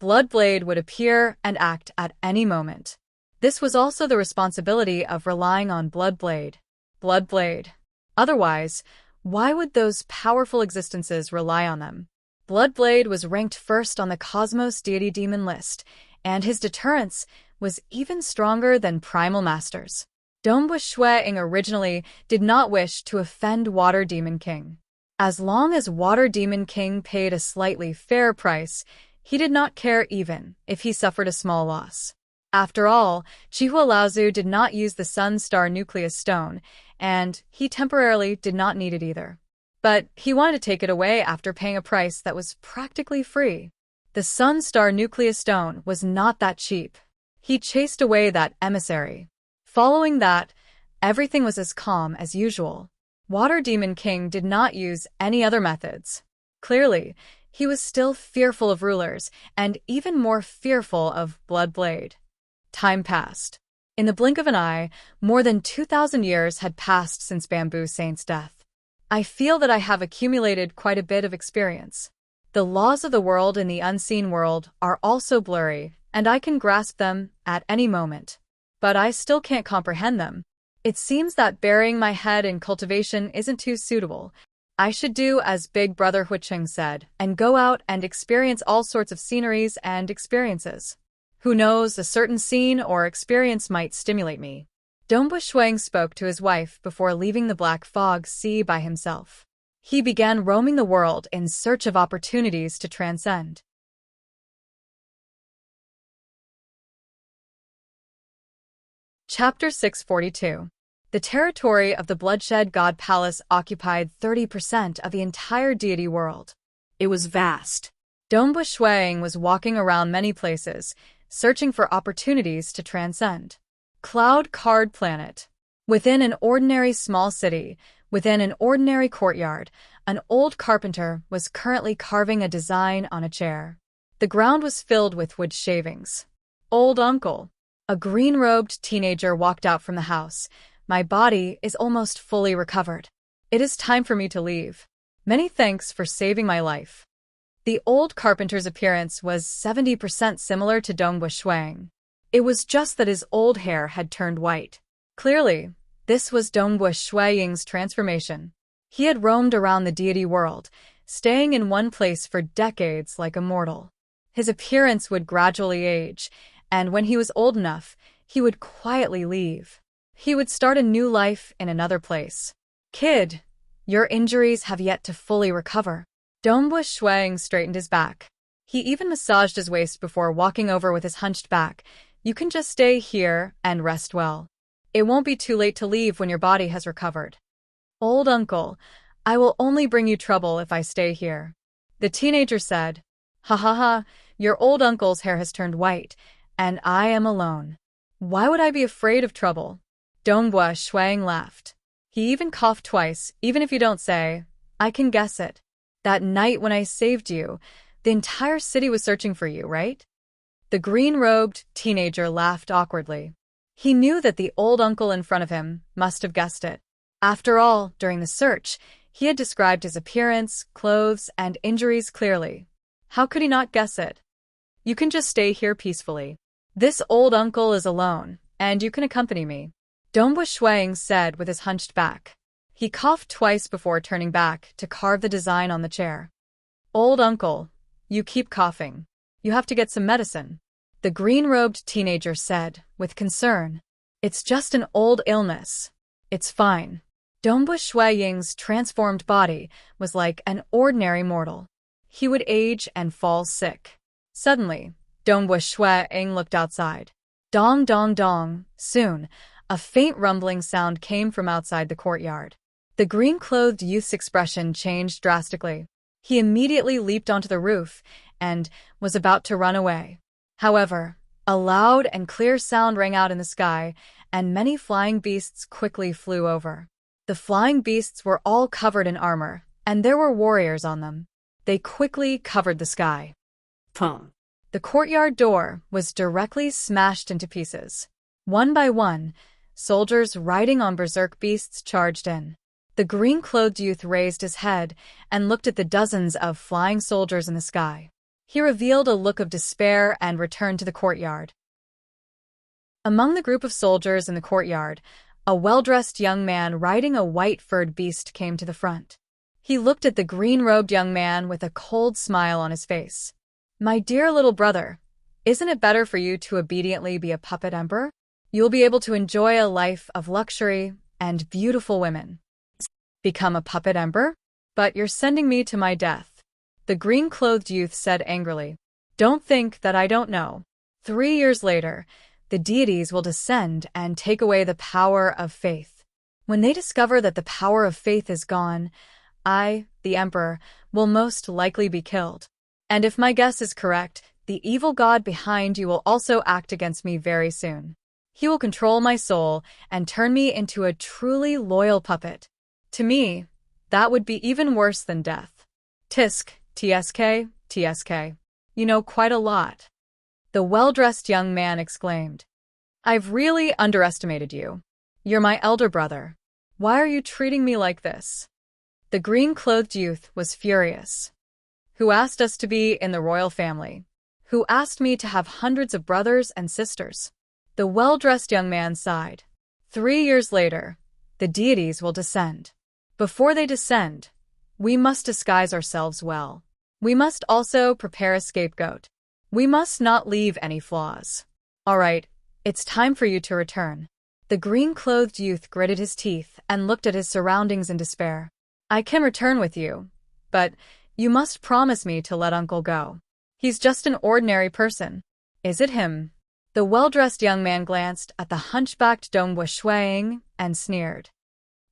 Bloodblade would appear and act at any moment. This was also the responsibility of relying on Bloodblade. Bloodblade. Otherwise, why would those powerful existences rely on them? Bloodblade was ranked first on the Cosmos Deity Demon list, and his deterrence was even stronger than Primal Masters. Dongbu Shuang originally did not wish to offend Water Demon King. As long as Water Demon King paid a slightly fair price, he did not care even if he suffered a small loss. After all, Chihua Laozu did not use the Sun Star Nucleus Stone, and he temporarily did not need it either. But he wanted to take it away after paying a price that was practically free. The Sun Star Nucleus Stone was not that cheap. He chased away that emissary. Following that, everything was as calm as usual. Water Demon King did not use any other methods. Clearly, he was still fearful of rulers, and even more fearful of Bloodblade. Time passed. In the blink of an eye, more than 2,000 years had passed since Bamboo Saint's death. I feel that I have accumulated quite a bit of experience. The laws of the world in the unseen world are also blurry, and I can grasp them at any moment. But I still can't comprehend them. It seems that burying my head in cultivation isn't too suitable. I should do as Big Brother Huicheng said, and go out and experience all sorts of sceneries and experiences. Who knows, a certain scene or experience might stimulate me. Dongbu Shuang spoke to his wife before leaving the Black Fog Sea by himself. He began roaming the world in search of opportunities to transcend. Chapter 642. The territory of the Bloodshed God Palace occupied 30% of the entire deity world. It was vast. Dongbu Shuang was walking around many places, searching for opportunities to transcend. Cloud Card Planet. Within an ordinary small city, within an ordinary courtyard, an old carpenter was currently carving a design on a chair. The ground was filled with wood shavings. Old uncle. A green-robed teenager walked out from the house. My body is almost fully recovered. It is time for me to leave. Many thanks for saving my life. The old carpenter's appearance was 70% similar to Dongbu Shuang. It was just that his old hair had turned white. Clearly, this was Dongbu Shuang's transformation. He had roamed around the deity world, staying in one place for decades like a mortal. His appearance would gradually age, and when he was old enough, he would quietly leave. He would start a new life in another place. Kid, your injuries have yet to fully recover. Dongbu Shuang straightened his back. He even massaged his waist before walking over with his hunched back. You can just stay here and rest well. It won't be too late to leave when your body has recovered. Old uncle, I will only bring you trouble if I stay here. The teenager said. Ha ha ha, your old uncle's hair has turned white, and I am alone. Why would I be afraid of trouble? Dongbu Shuang laughed. He even coughed twice, even if you don't say. I can guess it. That night when I saved you, the entire city was searching for you, right? The green-robed teenager laughed awkwardly. He knew that the old uncle in front of him must have guessed it. After all, during the search, he had described his appearance, clothes, and injuries clearly. How could he not guess it? You can just stay here peacefully. This old uncle is alone, and you can accompany me, Dongbu Shuang said with his hunched back. He coughed twice before turning back to carve the design on the chair. Old uncle, you keep coughing. You have to get some medicine, the green-robed teenager said, with concern. It's just an old illness. It's fine. Dongbu Shuaying's transformed body was like an ordinary mortal. He would age and fall sick. Suddenly, Dongbu Shuaying looked outside. Dong dong dong. Soon, a faint rumbling sound came from outside the courtyard. The green-clothed youth's expression changed drastically. He immediately leaped onto the roof and was about to run away. However, a loud and clear sound rang out in the sky, and many flying beasts quickly flew over. The flying beasts were all covered in armor, and there were warriors on them. They quickly covered the sky. Pum. The courtyard door was directly smashed into pieces. One by one, soldiers riding on berserk beasts charged in. The green-clothed youth raised his head and looked at the dozens of flying soldiers in the sky. He revealed a look of despair and returned to the courtyard. Among the group of soldiers in the courtyard, a well-dressed young man riding a white-furred beast came to the front. He looked at the green-robed young man with a cold smile on his face. My dear little brother, isn't it better for you to obediently be a puppet emperor? You'll be able to enjoy a life of luxury and beautiful women. Become a puppet emperor? But you're sending me to my death, the green-clothed youth said angrily. Don't think that I don't know. 3 years later, the deities will descend and take away the power of faith. When they discover that the power of faith is gone, I, the emperor, will most likely be killed. And if my guess is correct, the evil god behind you will also act against me very soon. He will control my soul and turn me into a truly loyal puppet. To me, that would be even worse than death. Tisk, TSK, TSK. You know quite a lot, the well-dressed young man exclaimed. I've really underestimated you. You're my elder brother. Why are you treating me like this? The green-clothed youth was furious. Who asked us to be in the royal family? Who asked me to have hundreds of brothers and sisters? The well-dressed young man sighed. 3 years later, the deities will descend. Before they descend, we must disguise ourselves well. We must also prepare a scapegoat. We must not leave any flaws. All right, it's time for you to return. The green-clothed youth gritted his teeth and looked at his surroundings in despair. I can return with you, but you must promise me to let Uncle go. He's just an ordinary person. Is it him? The well-dressed young man glanced at the hunchbacked Dongbu Shuang and sneered.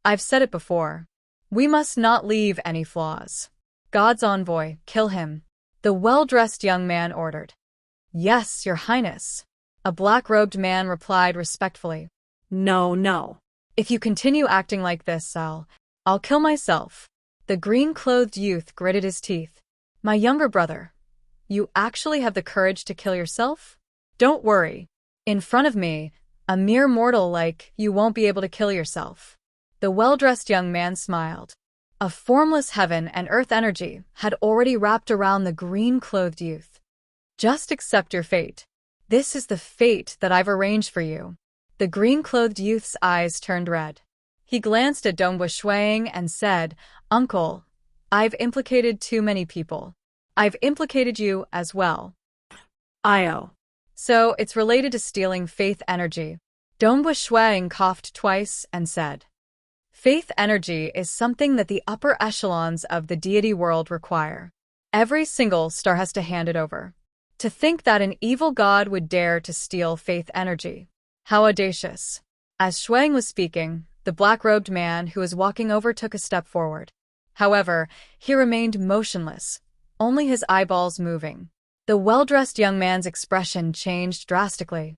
I've said it before. We must not leave any flaws. God's envoy, kill him, the well-dressed young man ordered. Yes, Your Highness, a black-robed man replied respectfully. No, no. If you continue acting like this, I'll kill myself. The green-clothed youth gritted his teeth. My younger brother, you actually have the courage to kill yourself? Don't worry. In front of me, a mere mortal like you won't be able to kill yourself. The well-dressed young man smiled. A formless heaven and earth energy had already wrapped around the green-clothed youth. Just accept your fate. This is the fate that I've arranged for you. The green-clothed youth's eyes turned red. He glanced at Dongbu Shuang and said, Uncle, I've implicated too many people. I've implicated you as well. Io. So it's related to stealing faith energy. Dongbu Shuang coughed twice and said, Faith energy is something that the upper echelons of the deity world require. Every single star has to hand it over. To think that an evil god would dare to steal faith energy. How audacious. As Shuang was speaking, the black-robed man who was walking over took a step forward. However, he remained motionless, only his eyeballs moving. The well-dressed young man's expression changed drastically.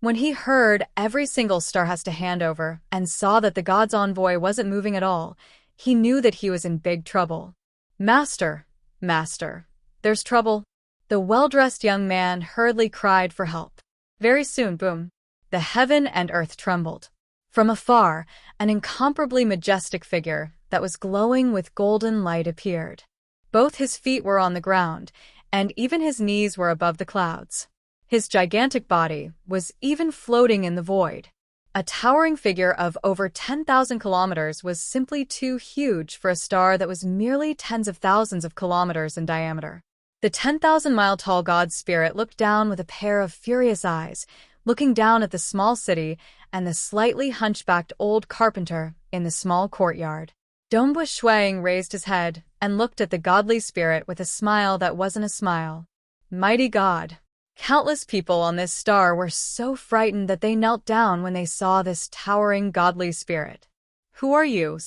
When he heard every single star has to hand over and saw that the god's envoy wasn't moving at all, he knew that he was in big trouble. Master, Master, there's trouble. The well-dressed young man hurriedly cried for help. Very soon, boom, the heaven and earth trembled. From afar, an incomparably majestic figure that was glowing with golden light appeared. Both his feet were on the ground, and even his knees were above the clouds. His gigantic body was even floating in the void. A towering figure of over 10,000 kilometers was simply too huge for a star that was merely tens of thousands of kilometers in diameter. The 10,000-mile-tall god spirit looked down with a pair of furious eyes, looking down at the small city and the slightly hunchbacked old carpenter in the small courtyard. Dongbua Shuang raised his head and looked at the godly spirit with a smile that wasn't a smile. Mighty God! Countless people on this star were so frightened that they knelt down when they saw this towering godly spirit. Who are you?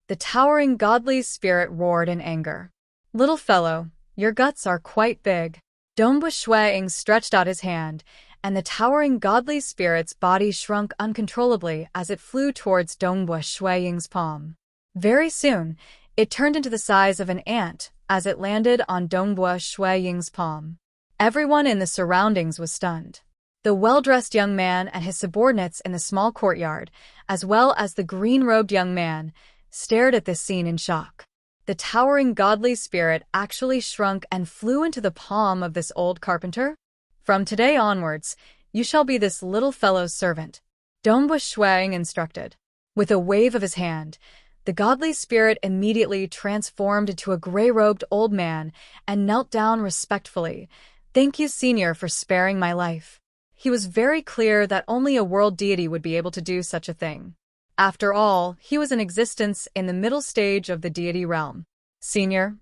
The towering godly spirit roared in anger. Little fellow, your guts are quite big. Dongbua Shuang stretched out his hand, and the towering godly spirit's body shrunk uncontrollably as it flew towards Dongbua Shuang's palm. Very soon, it turned into the size of an ant as it landed on Dongbua Shuang's palm. Everyone in the surroundings was stunned. The well-dressed young man and his subordinates in the small courtyard, as well as the green-robed young man, stared at this scene in shock. The towering godly spirit actually shrunk and flew into the palm of this old carpenter? From today onwards, you shall be this little fellow's servant, Dongbua Shuang instructed. With a wave of his hand, the godly spirit immediately transformed into a gray-robed old man and knelt down respectfully. Thank you, Senior, for sparing my life. He was very clear that only a world deity would be able to do such a thing. After all, he was in existence in the middle stage of the deity realm. Senior?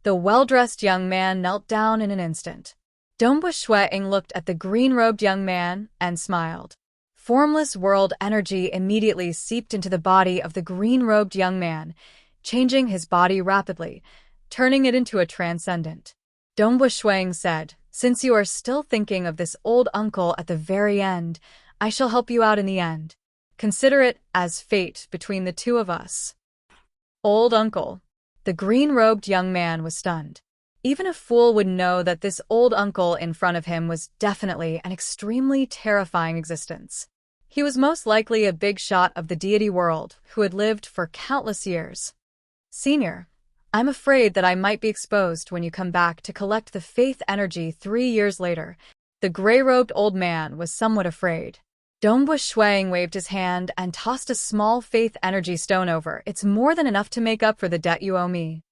The well-dressed young man knelt down in an instant. Dongbua Shuang looked at the green-robed young man and smiled. Formless world energy immediately seeped into the body of the green-robed young man, changing his body rapidly, turning it into a transcendent. Dongbua Shuang said, "Since you are still thinking of this old uncle at the very end, I shall help you out in the end. Consider it as fate between the two of us." Old uncle. The green-robed young man was stunned. Even a fool would know that this old uncle in front of him was definitely an extremely terrifying existence. He was most likely a big shot of the deity world who had lived for countless years. Senior, I'm afraid that I might be exposed when you come back to collect the faith energy 3 years later. The gray-robed old man was somewhat afraid. Dongbua Shuang waved his hand and tossed a small faith energy stone over. It's more than enough to make up for the debt you owe me.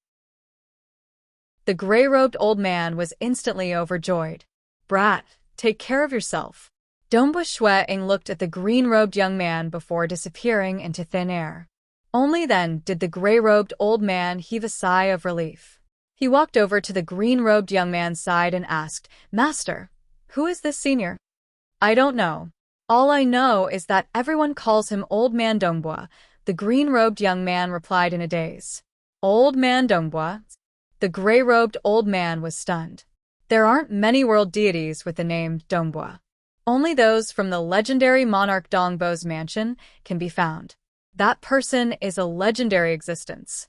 The gray-robed old man was instantly overjoyed. Brat, take care of yourself. Dongbua Shuang looked at the green-robed young man before disappearing into thin air. Only then did the gray-robed old man heave a sigh of relief. He walked over to the green-robed young man's side and asked, "Master, who is this senior?" "I don't know. All I know is that everyone calls him Old Man Dongbua," the green-robed young man replied in a daze. Old Man Dongbua? The gray-robed old man was stunned. There aren't many world deities with the name Dongbua. Only those from the legendary monarch Dongbo's mansion can be found. That person is a legendary existence.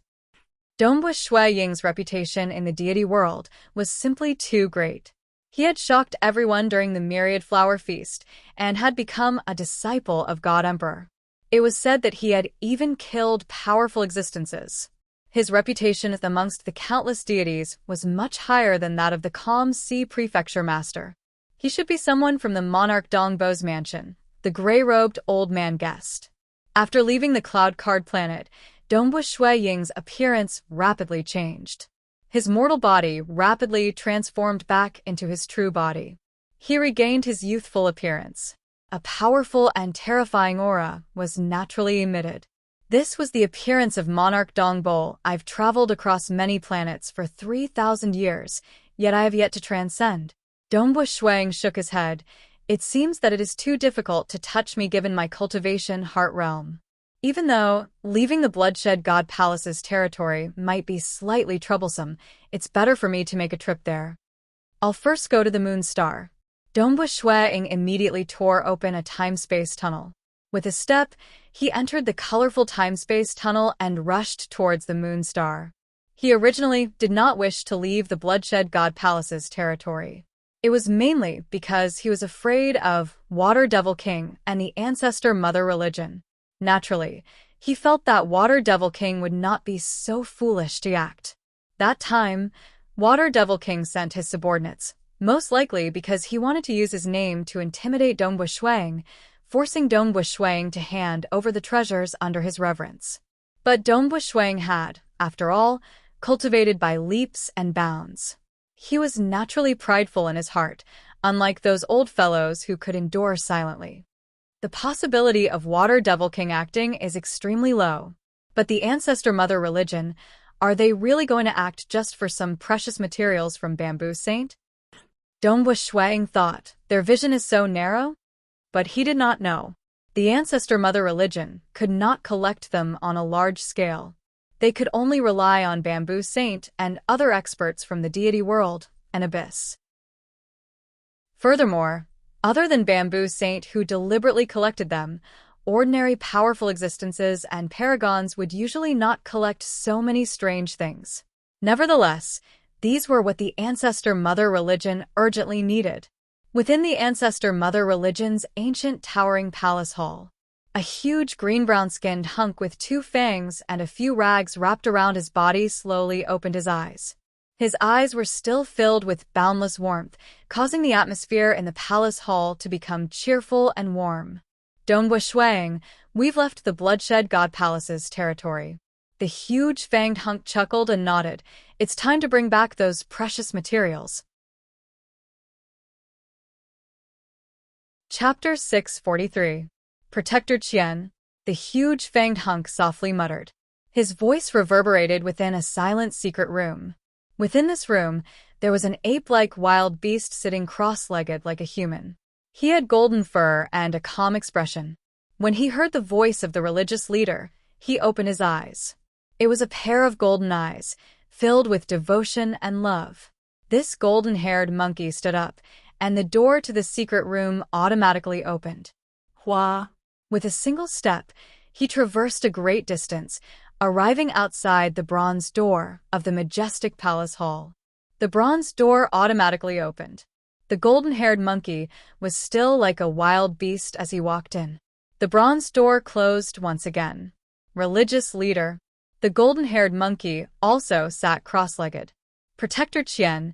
Dongbua Shuang's reputation in the deity world was simply too great. He had shocked everyone during the Myriad Flower Feast and had become a disciple of God Emperor. It was said that he had even killed powerful existences. His reputation amongst the countless deities was much higher than that of the Calm Sea Prefecture Master. He should be someone from the monarch Dongbo's mansion, the gray-robed old man guessed. After leaving the Cloud Card planet, Dongbua Shuang's appearance rapidly changed. His mortal body rapidly transformed back into his true body. He regained his youthful appearance. A powerful and terrifying aura was naturally emitted. This was the appearance of Monarch Dongbo. I've traveled across many planets for 3,000 years, yet I have yet to transcend. Dongbua Shuang shook his head. It seems that it is too difficult to touch me given my cultivation heart realm. Even though leaving the Bloodshed God Palace's territory might be slightly troublesome, it's better for me to make a trip there. I'll first go to the Moon Star. Dongbua Shuang immediately tore open a time-space tunnel. With a step, he entered the colorful time-space tunnel and rushed towards the Moon Star. He originally did not wish to leave the Bloodshed God Palace's territory. It was mainly because he was afraid of Water Devil King and the Ancestor Mother religion. Naturally, he felt that Water Devil King would not be so foolish to act. That time, Water Devil King sent his subordinates, most likely because he wanted to use his name to intimidate Dongbu Shuang, forcing Dongbu Shuang to hand over the treasures under his reverence. But Dongbu Shuang had, after all, cultivated by leaps and bounds. He was naturally prideful in his heart, unlike those old fellows who could endure silently. The possibility of Water Devil King acting is extremely low. But the Ancestor Mother religion, are they really going to act just for some precious materials from Bamboo Saint? Dongbu Shuang thought, their vision is so narrow? But he did not know. The Ancestor Mother religion could not collect them on a large scale. They could only rely on Bamboo Saint and other experts from the deity world and abyss. Furthermore, other than Bamboo Saint who deliberately collected them, ordinary powerful existences and paragons would usually not collect so many strange things. Nevertheless, these were what the Ancestor Mother religion urgently needed. Within the Ancestor Mother religion's ancient towering palace hall, a huge green-brown-skinned hunk with 2 fangs and a few rags wrapped around his body slowly opened his eyes. His eyes were still filled with boundless warmth, causing the atmosphere in the palace hall to become cheerful and warm. Dongbu Shuang, we've left the Bloodshed God Palace's territory. The huge fanged hunk chuckled and nodded. It's time to bring back those precious materials. Chapter 643. Protector Qian, the huge fanged hunk softly muttered. His voice reverberated within a silent secret room. Within this room, there was an ape-like wild beast sitting cross-legged like a human. He had golden fur and a calm expression. When he heard the voice of the religious leader, he opened his eyes. It was a pair of golden eyes, filled with devotion and love. This golden-haired monkey stood up, and the door to the secret room automatically opened. Hua. With a single step, he traversed a great distance, arriving outside the bronze door of the majestic palace hall. The bronze door automatically opened. The golden-haired monkey was still like a wild beast as he walked in. The bronze door closed once again. Religious leader. The golden-haired monkey also sat cross-legged. Protector Qian,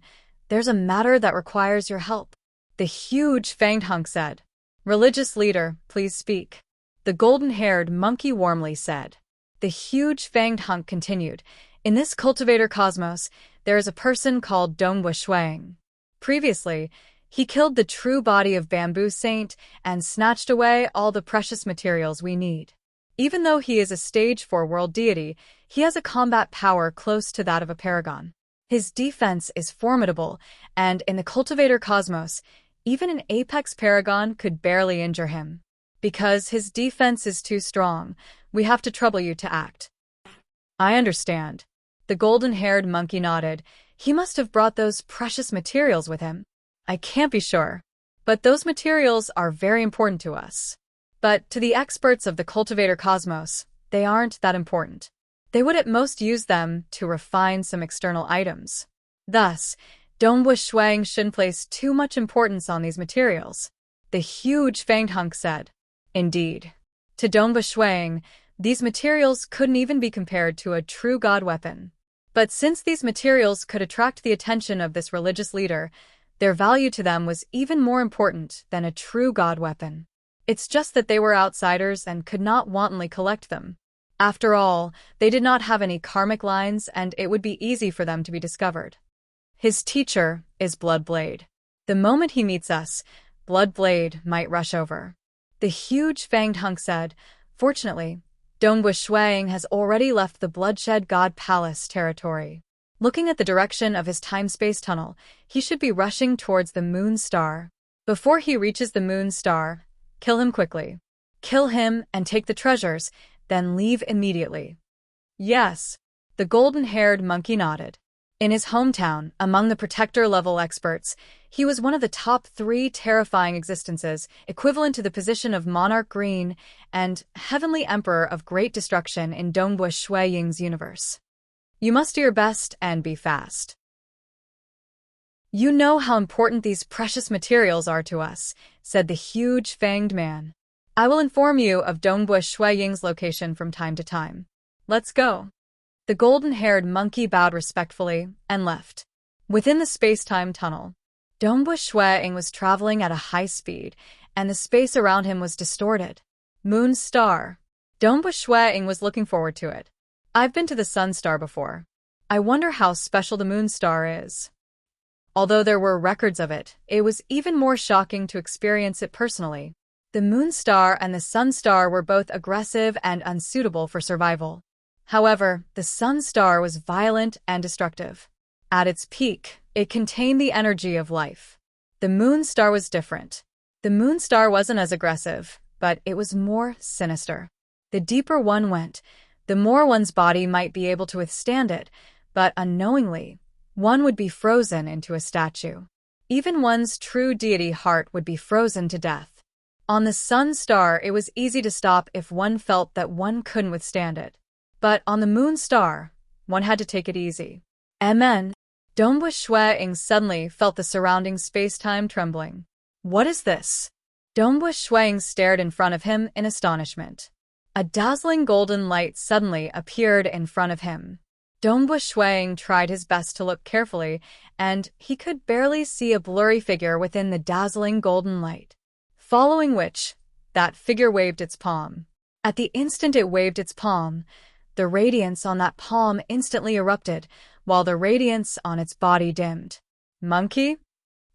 there's a matter that requires your help, the huge fanged hunk said. Religious leader, please speak. The golden-haired monkey warmly said. The huge fanged hunk continued. In this cultivator cosmos, there is a person called Dongbu Shuang. Previously, he killed the true body of Bamboo Saint and snatched away all the precious materials we need. Even though he is a stage 4 world deity, he has a combat power close to that of a paragon. His defense is formidable, and in the cultivator cosmos, even an apex paragon could barely injure him. Because his defense is too strong, we have to trouble you to act. I understand. The golden-haired monkey nodded. He must have brought those precious materials with him. I can't be sure. But those materials are very important to us. But to the experts of the cultivator cosmos, they aren't that important. They would at most use them to refine some external items. Thus, Dongbu Shuang shouldn't place too much importance on these materials. The huge fanged hunk said. Indeed. To Dongbu Shuang, these materials couldn't even be compared to a true god weapon. But since these materials could attract the attention of this religious leader, their value to them was even more important than a true god weapon. It's just that they were outsiders and could not wantonly collect them. After all, they did not have any karmic lines and it would be easy for them to be discovered. His teacher is Bloodblade. The moment he meets us, Bloodblade might rush over. The huge fanged hunk said. Fortunately, Dongbu Shuang has already left the Bloodshed God Palace territory. Looking at the direction of his time-space tunnel, he should be rushing towards the Moon Star. Before he reaches the Moon Star, kill him quickly. Kill him and take the treasures, then leave immediately. Yes. The golden-haired monkey nodded. In his hometown, among the protector-level experts, he was one of the top 3 terrifying existences, equivalent to the position of Monarch Green and Heavenly Emperor of Great Destruction in Dongbu Ying's universe. You must do your best and be fast. You know how important these precious materials are to us, said the huge fanged man. I will inform you of Dongbu Ying's location from time to time. Let's go. The golden-haired monkey bowed respectfully and left. Within the space-time tunnel, Dongbu Shueing was traveling at a high speed, and the space around him was distorted. Moon Star. Dongbu Shueing was looking forward to it. I've been to the Sun Star before. I wonder how special the Moon Star is. Although there were records of it, it was even more shocking to experience it personally. The Moon Star and the Sun Star were both aggressive and unsuitable for survival. However, the Sun Star was violent and destructive. At its peak, it contained the energy of life. The Moon Star was different. The Moon Star wasn't as aggressive, but it was more sinister. The deeper one went, the more one's body might be able to withstand it, but unknowingly, one would be frozen into a statue. Even one's true deity heart would be frozen to death. On the Sun Star, it was easy to stop if one felt that one couldn't withstand it. But on the Moon Star, one had to take it easy. Dongbu Shueing suddenly felt the surrounding space-time trembling. What is this? Dongbu Shueing stared in front of him in astonishment. A dazzling golden light suddenly appeared in front of him. Dongbu Shueing tried his best to look carefully, and he could barely see a blurry figure within the dazzling golden light. Following which, that figure waved its palm. At the instant it waved its palm, the radiance on that palm instantly erupted, while the radiance on its body dimmed. Monkey?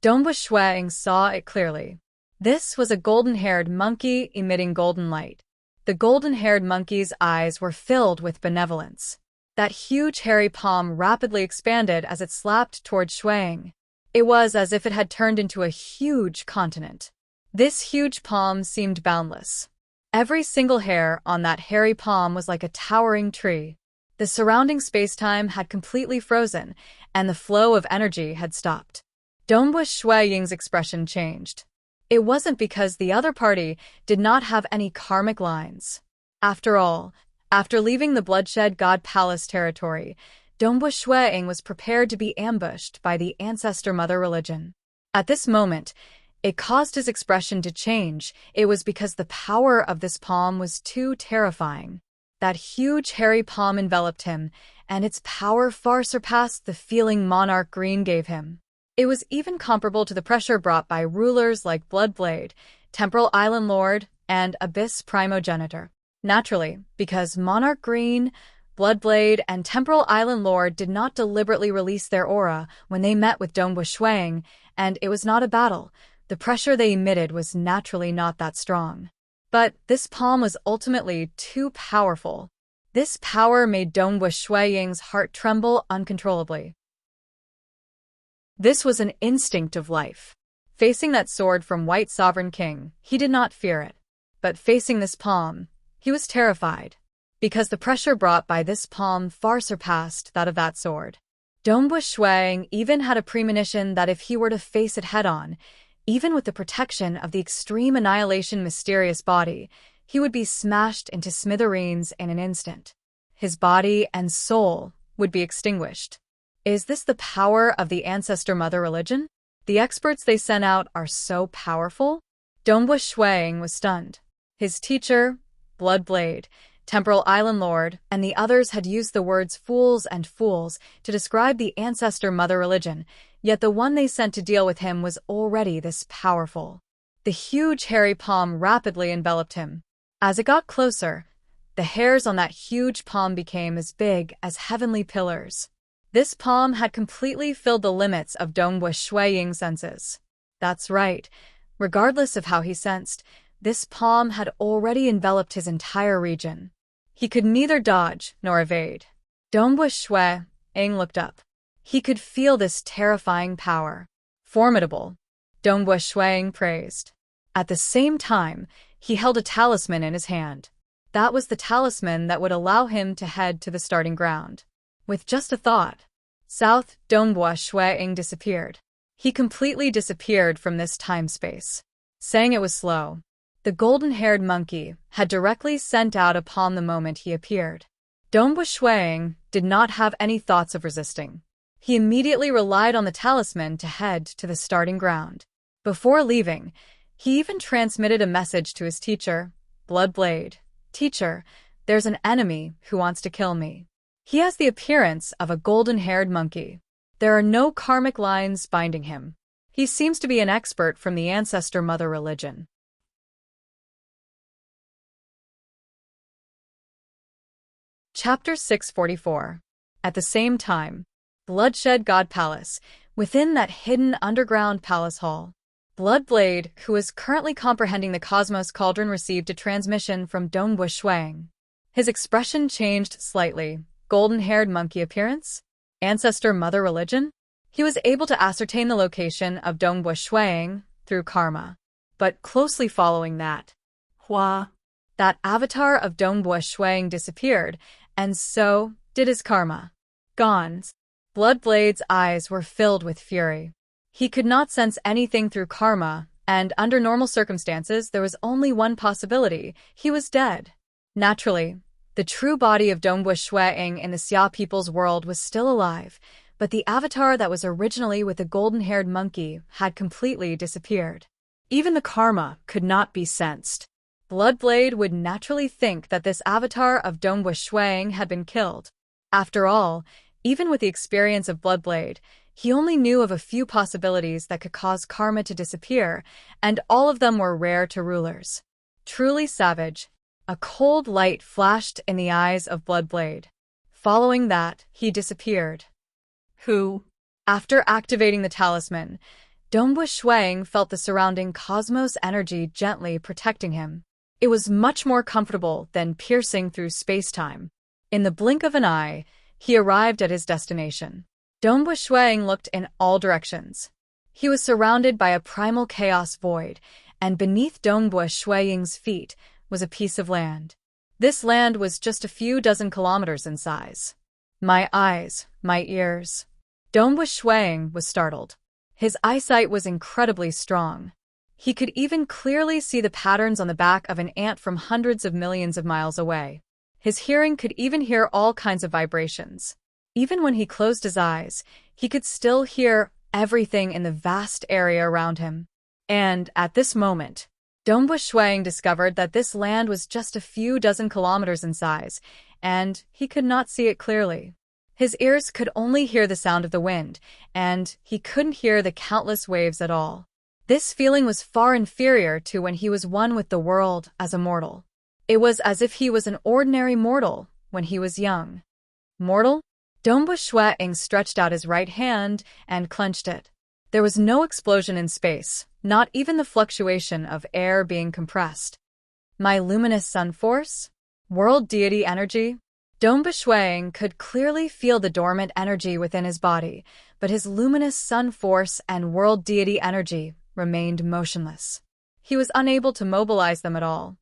Dongbu Shueing saw it clearly. This was a golden-haired monkey emitting golden light. The golden-haired monkey's eyes were filled with benevolence. That huge hairy palm rapidly expanded as it slapped toward Shueing. It was as if it had turned into a huge continent. This huge palm seemed boundless. Every single hair on that hairy palm was like a towering tree. The surrounding space-time had completely frozen, and the flow of energy had stopped. Dongbu Shueing's expression changed. It wasn't because the other party did not have any karmic lines. After all, after leaving the Bloodshed God Palace territory, Dongbu Shueing was prepared to be ambushed by the Ancestor Mother religion. At this moment, it caused his expression to change. It was because the power of this palm was too terrifying. That huge hairy palm enveloped him, and its power far surpassed the feeling Monarch Green gave him. It was even comparable to the pressure brought by rulers like Bloodblade, Temporal Island Lord, and Abyss Primogenitor. Naturally, because Monarch Green, Bloodblade, and Temporal Island Lord did not deliberately release their aura when they met with Dongbu Shueing, and it was not a battle, the pressure they emitted was naturally not that strong. But this palm was ultimately too powerful. This power made Dongbu Shueing's heart tremble uncontrollably. This was an instinct of life. Facing that sword from White Sovereign King, he did not fear it. But facing this palm, he was terrified, because the pressure brought by this palm far surpassed that of that sword. Dongbu Shueing even had a premonition that if he were to face it head-on, even with the protection of the extreme annihilation mysterious body, he would be smashed into smithereens in an instant. His body and soul would be extinguished. Is this the power of the Ancestor Mother religion? The experts they sent out are so powerful? Dongbu Shueing was stunned. His teacher, Bloodblade, Temporal Island Lord, and the others had used the words fools and fools to describe the Ancestor Mother religion, yet the one they sent to deal with him was already this powerful. The huge hairy palm rapidly enveloped him. As it got closer, the hairs on that huge palm became as big as heavenly pillars. This palm had completely filled the limits of Dongbu Shueing's senses. That's right. Regardless of how he sensed, this palm had already enveloped his entire region. He could neither dodge nor evade. Dongbu Shueing looked up. He could feel this terrifying power. Formidable, Dongbu Shueing praised. At the same time, he held a talisman in his hand. That was the talisman that would allow him to head to the starting ground. With just a thought, South Dongbu Shueing disappeared. He completely disappeared from this time-space. Saying it was slow, the golden-haired monkey had directly sent out upon the moment he appeared. Dongbu Shueing did not have any thoughts of resisting. He immediately relied on the talisman to head to the starting ground. Before leaving, he even transmitted a message to his teacher, Bloodblade. Teacher, there's an enemy who wants to kill me. He has the appearance of a golden-haired monkey. There are no karmic lines binding him. He seems to be an expert from the ancestor-mother religion. Chapter 644. At the same time, Bloodshed God Palace, within that hidden underground palace hall. Bloodblade, who is currently comprehending the Cosmos Cauldron, received a transmission from Dongbu Shuang. His expression changed slightly. Golden-haired monkey appearance? Ancestor-mother religion? He was able to ascertain the location of Dongbu Shuang through karma. But closely following that, that avatar of Dongbu Shuang disappeared, and so did his karma. Gone. Bloodblade's eyes were filled with fury. He could not sense anything through karma, and under normal circumstances there was only one possibility: he was dead. Naturally, the true body of Dongbu Shuang in the Xia people's world was still alive, but the avatar that was originally with the golden-haired monkey had completely disappeared. Even the karma could not be sensed. Bloodblade would naturally think that this avatar of Dongbu Shuang had been killed. After all, even with the experience of Bloodblade, he only knew of a few possibilities that could cause karma to disappear, and all of them were rare to rulers. Truly savage. A cold light flashed in the eyes of Bloodblade. Following that, he disappeared. Who? After activating the talisman, Dongbu Shuang felt the surrounding cosmos energy gently protecting him. It was much more comfortable than piercing through space-time. In the blink of an eye, he arrived at his destination. Dongbu Shuang looked in all directions. He was surrounded by a primal chaos void, and beneath Dongbu Shuang's feet was a piece of land. This land was just a few dozen kilometers in size. My eyes, my ears. Dongbu Shuang was startled. His eyesight was incredibly strong. He could even clearly see the patterns on the back of an ant from hundreds of millions of miles away. His hearing could even hear all kinds of vibrations. Even when he closed his eyes, he could still hear everything in the vast area around him. And at this moment, Dongbu Shuang discovered that this land was just a few dozen kilometers in size, and he could not see it clearly. His ears could only hear the sound of the wind, and he couldn't hear the countless waves at all. This feeling was far inferior to when he was one with the world as a mortal. It was as if he was an ordinary mortal when he was young. Mortal? Dongbu Shuang stretched out his right hand and clenched it. There was no explosion in space, not even the fluctuation of air being compressed. My luminous sun force? World deity energy? Dongbu Shuang could clearly feel the dormant energy within his body, but his luminous sun force and world deity energy remained motionless. He was unable to mobilize them at all.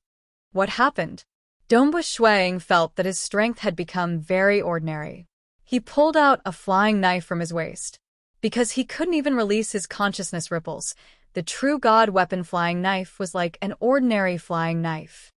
What happened? Dongbu Shuang felt that his strength had become very ordinary. He pulled out a flying knife from his waist. Because he couldn't even release his consciousness ripples, the true god weapon flying knife was like an ordinary flying knife.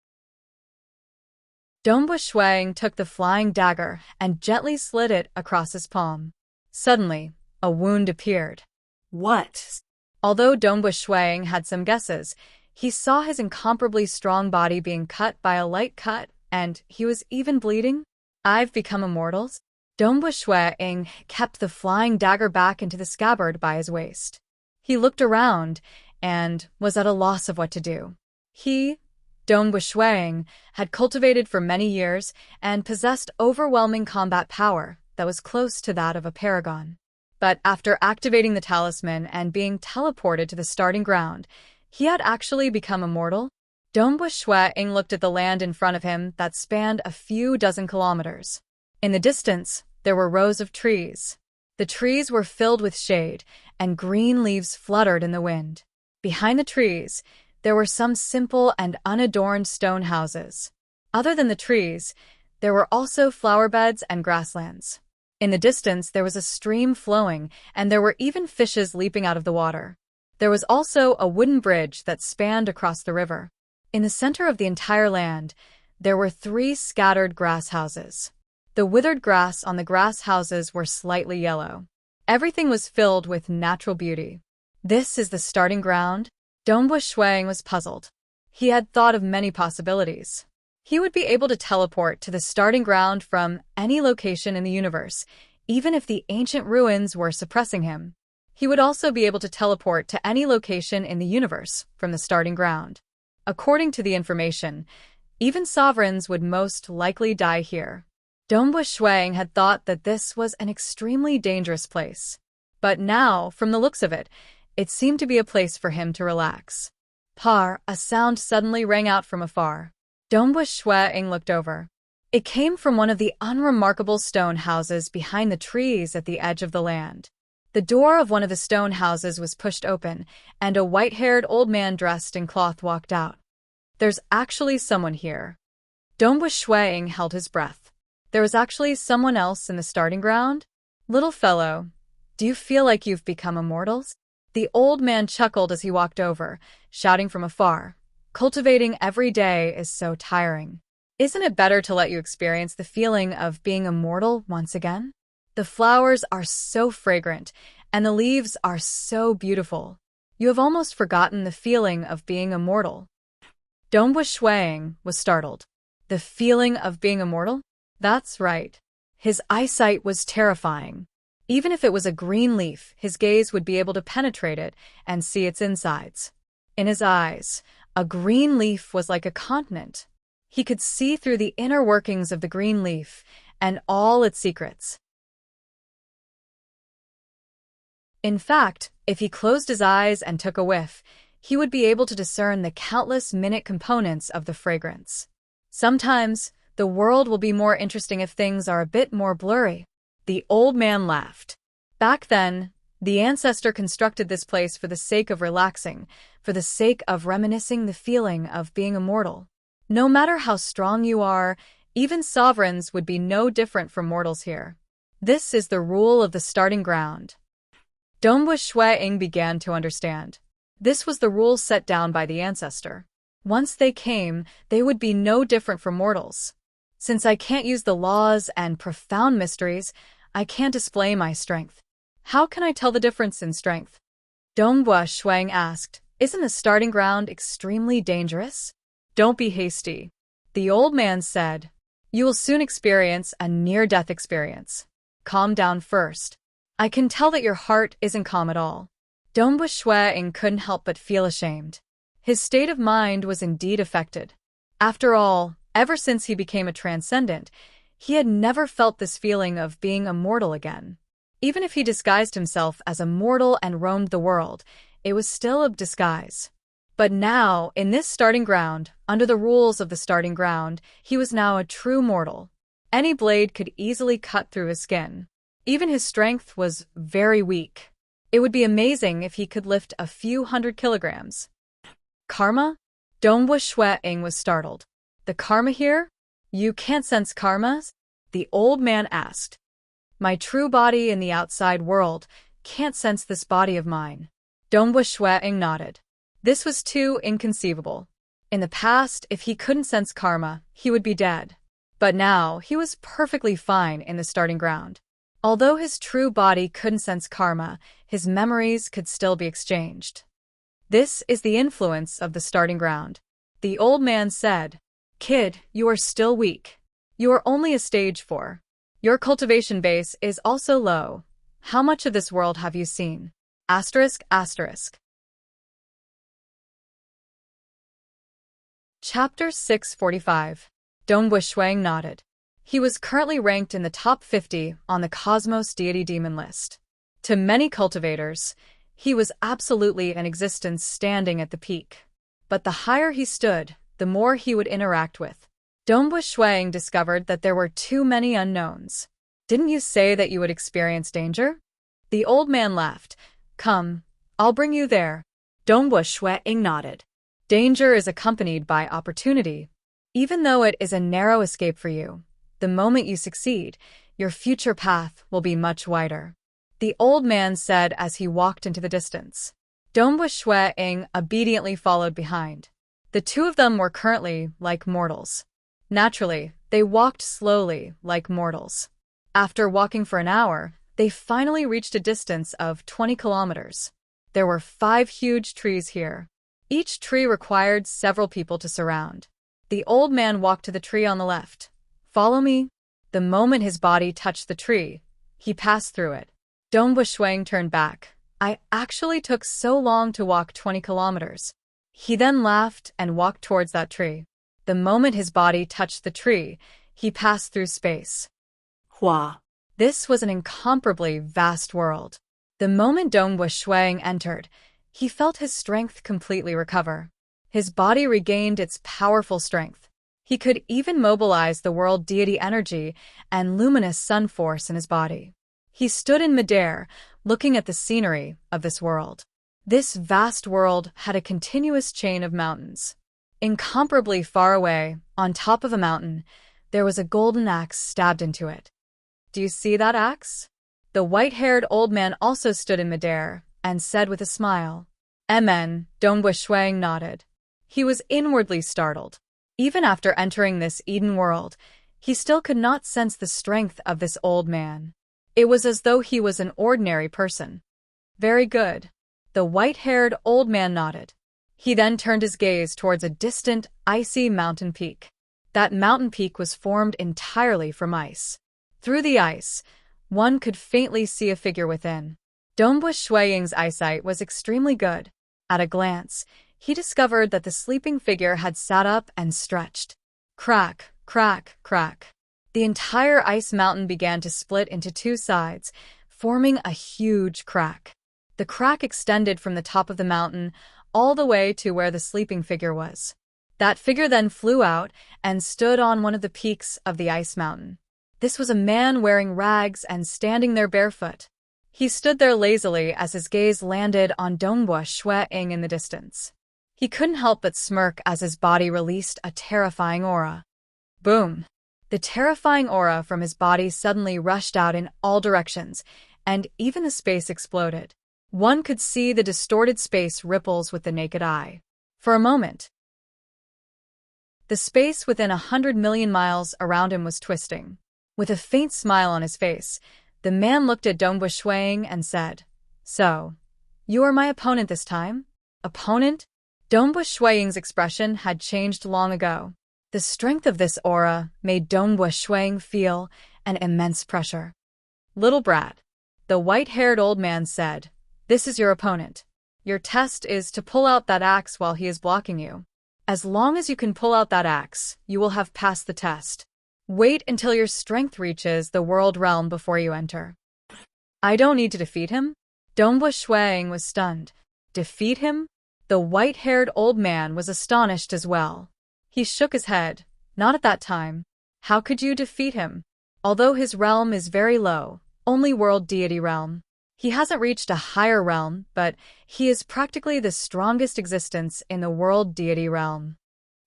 Dongbu Shuang took the flying dagger and gently slid it across his palm. Suddenly, a wound appeared. What? Although Dongbu Shuang had some guesses, he saw his incomparably strong body being cut by a light cut, and he was even bleeding. I've become immortal? Dongbu Shuang kept the flying dagger back into the scabbard by his waist. He looked around and was at a loss of what to do. He, Dongbu Shuang, had cultivated for many years and possessed overwhelming combat power that was close to that of a paragon. But after activating the talisman and being teleported to the starting ground, he had actually become immortal. Dongbu Shuang looked at the land in front of him that spanned a few dozen kilometers. In the distance, there were rows of trees. The trees were filled with shade, and green leaves fluttered in the wind. Behind the trees, there were some simple and unadorned stone houses. Other than the trees, there were also flower beds and grasslands. In the distance, there was a stream flowing, and there were even fishes leaping out of the water. There was also a wooden bridge that spanned across the river. In the center of the entire land, there were 3 scattered grass houses. The withered grass on the grass houses were slightly yellow. Everything was filled with natural beauty. This is the starting ground? Dongbu Shuang was puzzled. He had thought of many possibilities. He would be able to teleport to the starting ground from any location in the universe, even if the ancient ruins were suppressing him. He would also be able to teleport to any location in the universe from the starting ground. According to the information, even sovereigns would most likely die here. Dongbua Shuang had thought that this was an extremely dangerous place. But now, from the looks of it, it seemed to be a place for him to relax. Par, a sound suddenly rang out from afar. Dongbua Shuang looked over. It came from one of the unremarkable stone houses behind the trees at the edge of the land. The door of one of the stone houses was pushed open, and a white-haired old man dressed in cloth walked out. There's actually someone here. Dongbua Shuang held his breath. There was actually someone else in the starting ground? Little fellow, do you feel like you've become immortals? The old man chuckled as he walked over, shouting from afar. Cultivating every day is so tiring. Isn't it better to let you experience the feeling of being immortal once again? The flowers are so fragrant, and the leaves are so beautiful. You have almost forgotten the feeling of being immortal. Dongbua Shuang was startled. The feeling of being immortal? That's right. His eyesight was terrifying. Even if it was a green leaf, his gaze would be able to penetrate it and see its insides. In his eyes, a green leaf was like a continent. He could see through the inner workings of the green leaf and all its secrets. In fact, if he closed his eyes and took a whiff, he would be able to discern the countless minute components of the fragrance. Sometimes, the world will be more interesting if things are a bit more blurry. The old man laughed. Back then, the ancestor constructed this place for the sake of relaxing, for the sake of reminiscing the feeling of being immortal. No matter how strong you are, even sovereigns would be no different from mortals here. This is the rule of the starting ground. Dongbua Shuang began to understand. This was the rule set down by the ancestor. Once they came, they would be no different from mortals. Since I can't use the laws and profound mysteries, I can't display my strength. How can I tell the difference in strength? Dongbua Shuang asked, Isn't the starting ground extremely dangerous? Don't be hasty. The old man said, You will soon experience a near-death experience. Calm down first. I can tell that your heart isn't calm at all. Dongbua Shuang couldn't help but feel ashamed. His state of mind was indeed affected. After all, ever since he became a transcendent, he had never felt this feeling of being immortal again. Even if he disguised himself as a mortal and roamed the world, it was still a disguise. But now, in this starting ground, under the rules of the starting ground, he was now a true mortal. Any blade could easily cut through his skin. Even his strength was very weak. It would be amazing if he could lift a few 100 kilograms. Karma? Dongbua Shuang was startled. The karma here? You can't sense karmas? The old man asked. My true body in the outside world can't sense this body of mine. Dongbua Shuang nodded. This was too inconceivable. In the past, if he couldn't sense karma, he would be dead. But now, he was perfectly fine in the starting ground. Although his true body couldn't sense karma, his memories could still be exchanged. This is the influence of the starting ground. The old man said, Kid, you are still weak. You are only a stage 4. Your cultivation base is also low. How much of this world have you seen? Asterisk, asterisk. Chapter 645. Dongbua Shuang nodded. He was currently ranked in the top 50 on the Cosmos Deity Demon list. To many cultivators, he was absolutely an existence standing at the peak. But the higher he stood, the more he would interact with. Dongbua Shuang discovered that there were too many unknowns. Didn't you say that you would experience danger? The old man laughed. Come, I'll bring you there. Dongbua Shuang nodded. Danger is accompanied by opportunity. Even though it is a narrow escape for you, the moment you succeed, your future path will be much wider. The old man said as he walked into the distance. Dongbua Shuang obediently followed behind. The two of them were currently like mortals. Naturally, they walked slowly like mortals. After walking for an hour, they finally reached a distance of 20 kilometers. There were 5 huge trees here. Each tree required several people to surround. The old man walked to the tree on the left. Follow me. The moment his body touched the tree, He passed through it. Dongbu Shuang turned back. I actually took so long to walk 20 kilometers. He then laughed and walked towards that tree. The moment his body touched the tree, he passed through space. Hua. This was an incomparably vast world. The moment Dongbu Shuang entered, he felt his strength completely recover. His body regained its powerful strength. He could even mobilize the world deity energy and luminous sun force in his body. He stood in midair, looking at the scenery of this world. This vast world had a continuous chain of mountains. Incomparably far away, on top of a mountain, there was a golden axe stabbed into it. Do you see that axe? The white-haired old man also stood in midair and said with a smile. Amen, Dongbu Shuang nodded. He was inwardly startled. Even after entering this Eden world, he still could not sense the strength of this old man. It was as though he was an ordinary person. Very good. The white-haired old man nodded. He then turned his gaze towards a distant, icy mountain peak. That mountain peak was formed entirely from ice. Through the ice, one could faintly see a figure within. Dongbu Shuang's eyesight was extremely good. At a glance, he discovered that the sleeping figure had sat up and stretched. Crack, crack, crack. The entire ice mountain began to split into two sides, forming a huge crack. The crack extended from the top of the mountain all the way to where the sleeping figure was. That figure then flew out and stood on one of the peaks of the ice mountain. This was a man wearing rags and standing there barefoot. He stood there lazily as his gaze landed on Dongbu Shuang in the distance. He couldn't help but smirk as his body released a terrifying aura. Boom! The terrifying aura from his body suddenly rushed out in all directions, and even the space exploded. One could see the distorted space ripples with the naked eye. For a moment, the space within 100 million miles around him was twisting. With a faint smile on his face, the man looked at Dongbu Shuang and said, So, you are my opponent this time? Opponent? Dongbu Shuang's expression had changed long ago. The strength of this aura made Dongbu Shuang feel an immense pressure. Little brat, the white-haired old man said, This is your opponent. Your test is to pull out that axe while he is blocking you. As long as you can pull out that axe, you will have passed the test. Wait until your strength reaches the world realm before you enter. I don't need to defeat him? Dongbu Shuang was stunned. Defeat him? The white-haired old man was astonished as well. He shook his head. Not at that time. How could you defeat him? Although his realm is very low, only world deity realm. He hasn't reached a higher realm, but he is practically the strongest existence in the world deity realm.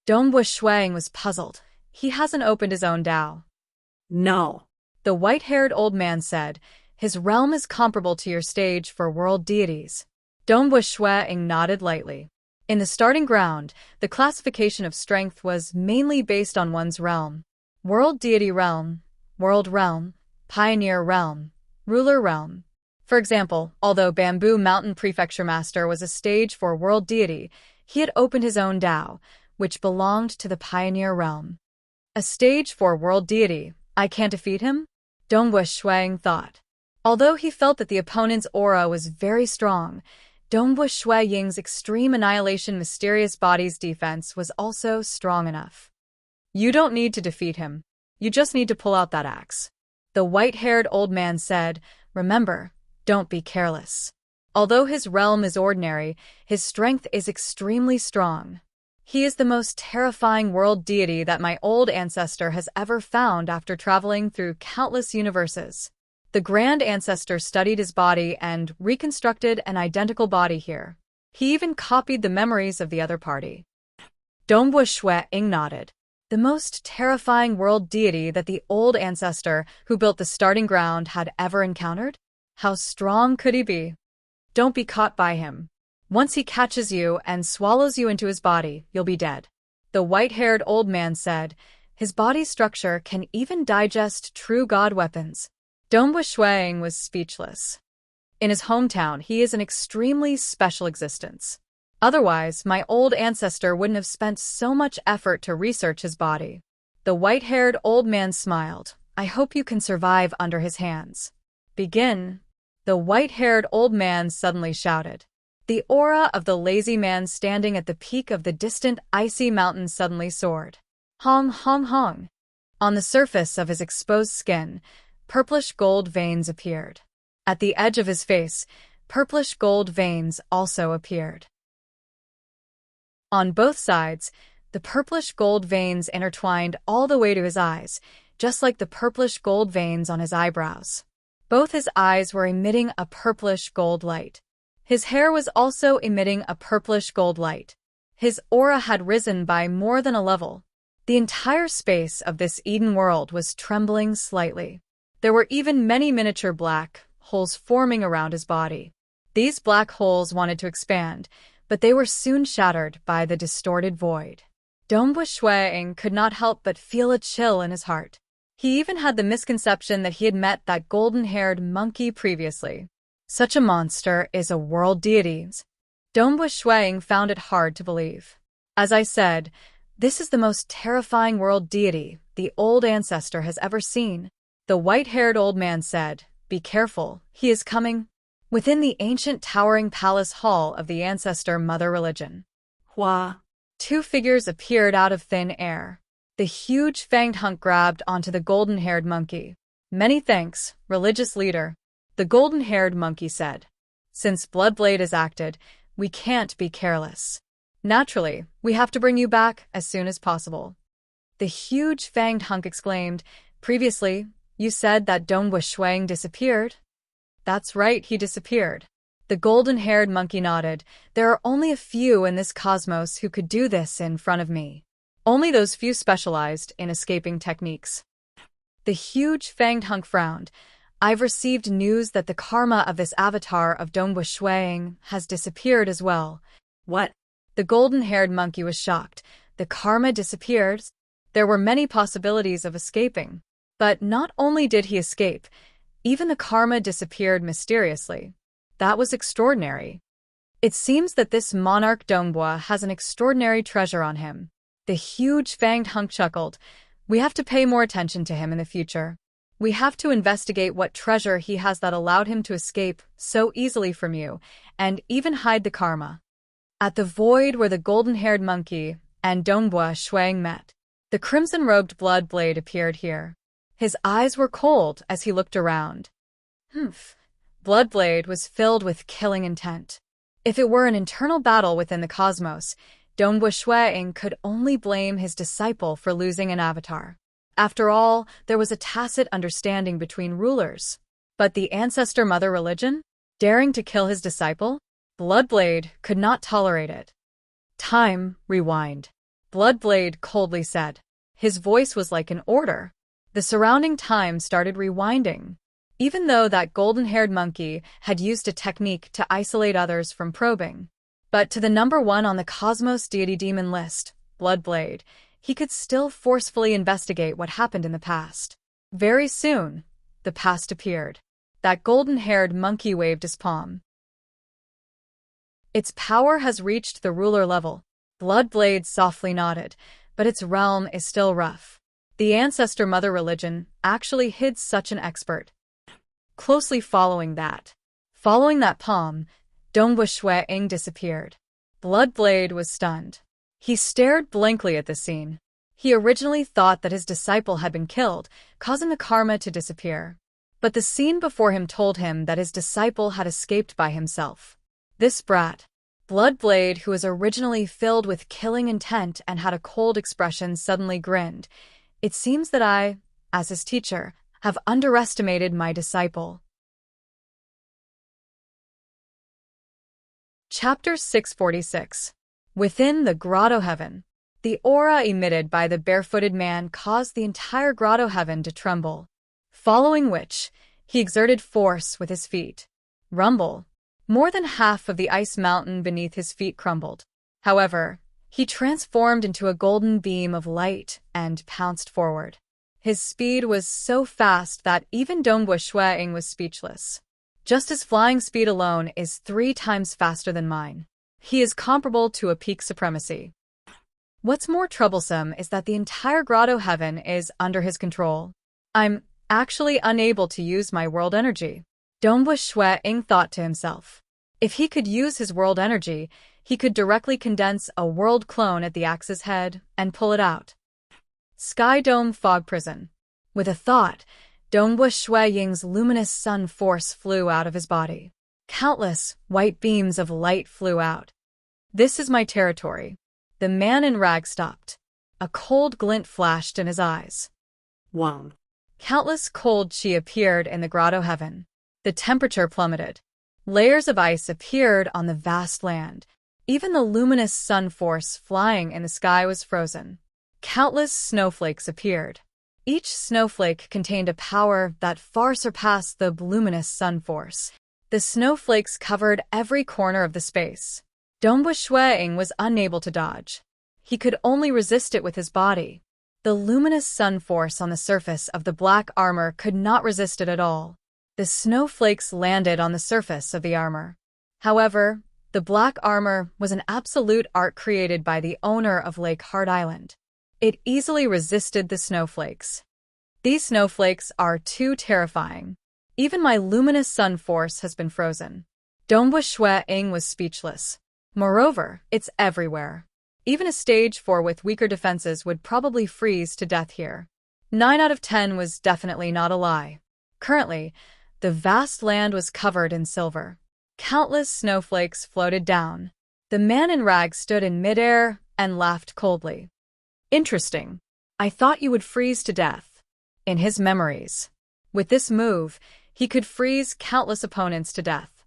Dongbu Shuang was puzzled. He hasn't opened his own Dao. No. The white-haired old man said, His realm is comparable to your stage for world deities. Dongbu Shuang nodded lightly. In the starting ground, the classification of strength was mainly based on one's realm. World deity realm, world realm, pioneer realm, ruler realm. For example, although Bamboo Mountain Prefecture Master was a stage for world deity, he had opened his own Dao, which belonged to the pioneer realm. A stage for world deity, I can't defeat him? Dongbu Shuang thought. Although he felt that the opponent's aura was very strong, Dongbu Shuang's extreme annihilation mysterious body's defense was also strong enough. You don't need to defeat him. You just need to pull out that axe. The white-haired old man said, Remember, don't be careless. Although his realm is ordinary, his strength is extremely strong. He is the most terrifying world deity that my old ancestor has ever found after traveling through countless universes. The Grand Ancestor studied his body and reconstructed an identical body here. He even copied the memories of the other party. Dongbu Shuang nodded. The most terrifying world deity that the old ancestor who built the starting ground had ever encountered? How strong could he be? Don't be caught by him. Once he catches you and swallows you into his body, you'll be dead. The white-haired old man said, His body structure can even digest true god weapons. Dongbu Shuang was speechless. In his hometown, he is an extremely special existence. Otherwise, my old ancestor wouldn't have spent so much effort to research his body. The white-haired old man smiled. I hope you can survive under his hands. Begin, the white-haired old man suddenly shouted. The aura of the lazy man standing at the peak of the distant icy mountain suddenly soared. Hong, hong, hong. On the surface of his exposed skin, purplish gold veins appeared. At the edge of his face, purplish gold veins also appeared. On both sides, the purplish gold veins intertwined all the way to his eyes, just like the purplish gold veins on his eyebrows. Both his eyes were emitting a purplish gold light. His hair was also emitting a purplish gold light. His aura had risen by more than a level. The entire space of this Eden world was trembling slightly. There were even many miniature black holes forming around his body. These black holes wanted to expand, but they were soon shattered by the distorted void. Dongbua Shuang could not help but feel a chill in his heart. He even had the misconception that he had met that golden-haired monkey previously. Such a monster is a world deity. Dongbua Shuang found it hard to believe. As I said, this is the most terrifying world deity the old ancestor has ever seen. The white-haired old man said, "Be careful, he is coming." Within the ancient towering palace hall of the ancestor mother religion, Hua. two figures appeared out of thin air. The huge fanged hunk grabbed onto the golden-haired monkey. "Many thanks, religious leader," the golden-haired monkey said. "Since Bloodblade has acted, we can't be careless. Naturally, we have to bring you back as soon as possible." The huge fanged hunk exclaimed, "Previously, you said that Dongbua Shuang disappeared?" "That's right, he disappeared." The golden-haired monkey nodded. "There are only a few in this cosmos who could do this in front of me. Only those few specialized in escaping techniques." The huge fanged hunk frowned. "I've received news that the karma of this avatar of Dongbua Shuang has disappeared as well." What? The golden-haired monkey was shocked. The karma disappeared? There were many possibilities of escaping. But not only did he escape, even the karma disappeared mysteriously. That was extraordinary. It seems that this monarch Dongbua has an extraordinary treasure on him. The huge fanged hunk chuckled. "We have to pay more attention to him in the future. We have to investigate what treasure he has that allowed him to escape so easily from you, and even hide the karma." At the void where the golden-haired monkey and Dongbua Shuang met, the crimson-robed Bloodblade appeared here. His eyes were cold as he looked around. Bloodblade was filled with killing intent. If it were an internal battle within the cosmos, Dongbua Shuang could only blame his disciple for losing an avatar. After all, there was a tacit understanding between rulers. But the ancestor mother religion? Daring to kill his disciple? Bloodblade could not tolerate it. "Time, rewind," Bloodblade coldly said. His voice was like an order. The surrounding time started rewinding. Even though that golden-haired monkey had used a technique to isolate others from probing. But to the number one on the Cosmos Deity Demon list, Bloodblade, he could still forcefully investigate what happened in the past. Very soon, the past appeared. That golden-haired monkey waved his palm. "Its power has reached the ruler level." Bloodblade softly nodded, "but its realm is still rough." The ancestor mother religion actually hid such an expert. Closely following that palm, Dongbua Shuang disappeared. Bloodblade was stunned. He stared blankly at the scene. He originally thought that his disciple had been killed, causing the karma to disappear. But the scene before him told him that his disciple had escaped by himself. This brat, Bloodblade, who was originally filled with killing intent and had a cold expression, suddenly grinned. "It seems that I, as his teacher, have underestimated my disciple." Chapter 646. Within the Grotto Heaven. The aura emitted by the barefooted man caused the entire Grotto Heaven to tremble, following which, he exerted force with his feet. Rumble. More than half of the ice mountain beneath his feet crumbled. However, he transformed into a golden beam of light and pounced forward. His speed was so fast that even Dongbua Shuang was speechless. "Just his flying speed alone is 3 times faster than mine. He is comparable to a peak supremacy." What's more troublesome is that the entire Grotto Heaven is under his control. I'm actually unable to use my world energy. Dongbu Shui-ing thought to himself. If he could use his world energy, he could directly condense a world clone at the axe's head and pull it out. Sky Dome Fog Prison. With a thought, Dongbu Shui-ying's luminous sun force flew out of his body. Countless white beams of light flew out. This is my territory. The man in rags stopped. A cold glint flashed in his eyes. Wang. Countless cold chi appeared in the grotto heaven. The temperature plummeted. Layers of ice appeared on the vast land. Even the luminous sun force flying in the sky was frozen. Countless snowflakes appeared. Each snowflake contained a power that far surpassed the luminous sun force. The snowflakes covered every corner of the space. Dongbu Shui-ing was unable to dodge. He could only resist it with his body. The luminous sun force on the surface of the black armor could not resist it at all. The snowflakes landed on the surface of the armor. However, the black armor was an absolute art created by the owner of Lake Heart Island. It easily resisted the snowflakes. These snowflakes are too terrifying. Even my luminous sun force has been frozen. Dongbu Shui-ing was speechless. Moreover, it's everywhere. Even a stage 4 with weaker defenses would probably freeze to death here. 9 out of 10 was definitely not a lie. Currently, the vast land was covered in silver. Countless snowflakes floated down. The man in rags stood in midair and laughed coldly. Interesting. I thought you would freeze to death. In his memories. With this move, he could freeze countless opponents to death.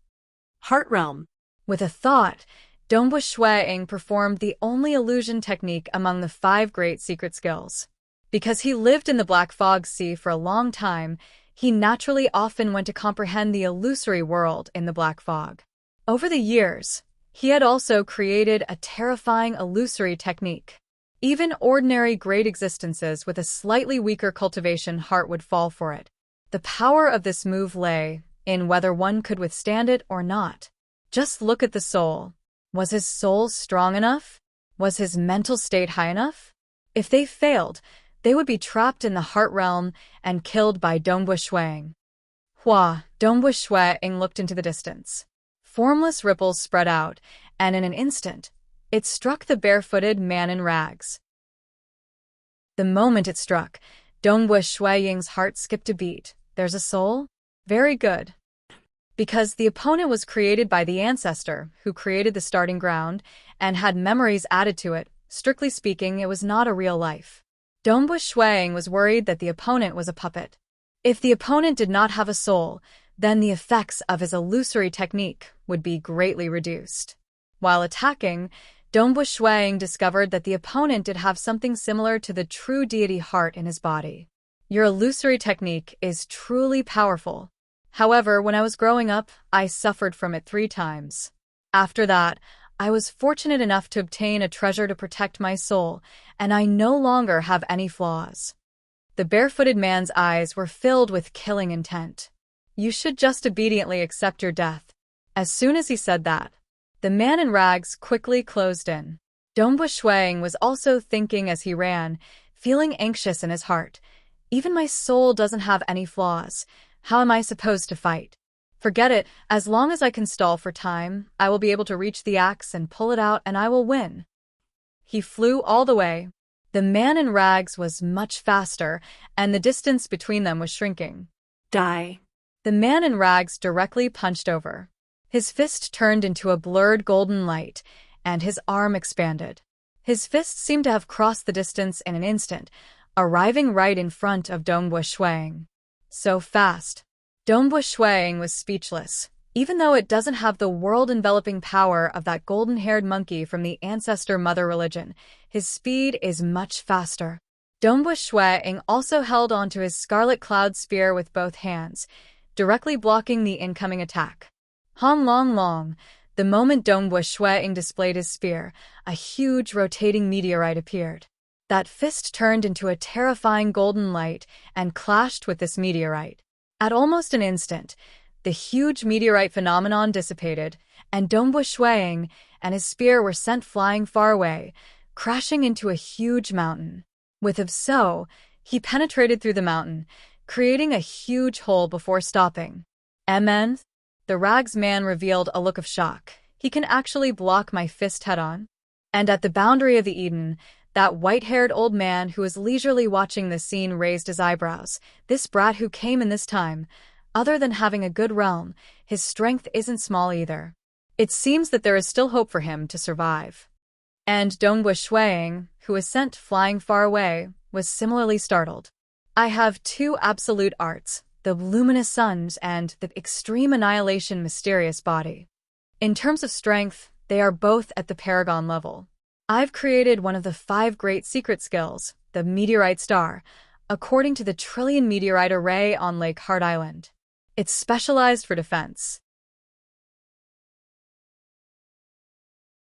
Heart Realm. With a thought, Dongbu Shui-ing performed the only illusion technique among the 5 great secret skills. Because he lived in the Black Fog Sea for a long time, he naturally often went to comprehend the illusory world in the Black Fog. Over the years, he had also created a terrifying illusory technique. Even ordinary great existences with a slightly weaker cultivation heart would fall for it. The power of this move lay in whether one could withstand it or not. Just look at the soul. Was his soul strong enough? Was his mental state high enough? If they failed, they would be trapped in the heart realm and killed by Dongbu Shui-ing. Dongbu Shui-ing looked into the distance. Formless ripples spread out, and in an instant, it struck the barefooted man in rags. The moment it struck, Dongbu Shui-ying's heart skipped a beat. There's a soul? Very good. Because the opponent was created by the ancestor who created the starting ground and had memories added to it, strictly speaking, it was not a real life. Dongbu Shui-ing was worried that the opponent was a puppet. If the opponent did not have a soul, then the effects of his illusory technique would be greatly reduced. While attacking, Dongbu Shui-ing discovered that the opponent did have something similar to the true deity heart in his body. Your illusory technique is truly powerful. However, when I was growing up, I suffered from it 3 times. After that, I was fortunate enough to obtain a treasure to protect my soul, and I no longer have any flaws. The barefooted man's eyes were filled with killing intent. You should just obediently accept your death. As soon as he said that, the man in rags quickly closed in. Dongbu Shui-ing was also thinking as he ran, feeling anxious in his heart. Even my soul doesn't have any flaws. How am I supposed to fight? Forget it. As long as I can stall for time, I will be able to reach the axe and pull it out and I will win. He flew all the way. The man in rags was much faster, and the distance between them was shrinking. Die. The man in rags directly punched over. His fist turned into a blurred golden light, and his arm expanded. His fist seemed to have crossed the distance in an instant, arriving right in front of Dongbu Shui-ing. So fast. Dongbu Shui-ing was speechless. Even though it doesn't have the world-enveloping power of that golden-haired monkey from the ancestor mother religion, his speed is much faster. Dongbu Shui-ing also held onto his scarlet cloud spear with both hands, directly blocking the incoming attack. Han Long Long, the moment Dongbu Shui-ing displayed his spear, a huge rotating meteorite appeared. That fist turned into a terrifying golden light and clashed with this meteorite. At almost an instant, the huge meteorite phenomenon dissipated, and Dongbu Shui-ing and his spear were sent flying far away, crashing into a huge mountain. With him so, he penetrated through the mountain, creating a huge hole before stopping. MN? The rags man revealed a look of shock. He can actually block my fist head-on? And at the boundary of the Eden, that white-haired old man who was leisurely watching the scene raised his eyebrows. This brat who came in this time, other than having a good realm, his strength isn't small either. It seems that there is still hope for him to survive. And Dongbua Shuang, who was sent flying far away, was similarly startled. I have two absolute arts, the luminous suns and the extreme annihilation mysterious body. In terms of strength, they are both at the paragon level. I've created one of the 5 great secret skills, the meteorite star, according to the trillion meteorite array on Lake Heart Island. It's specialized for defense.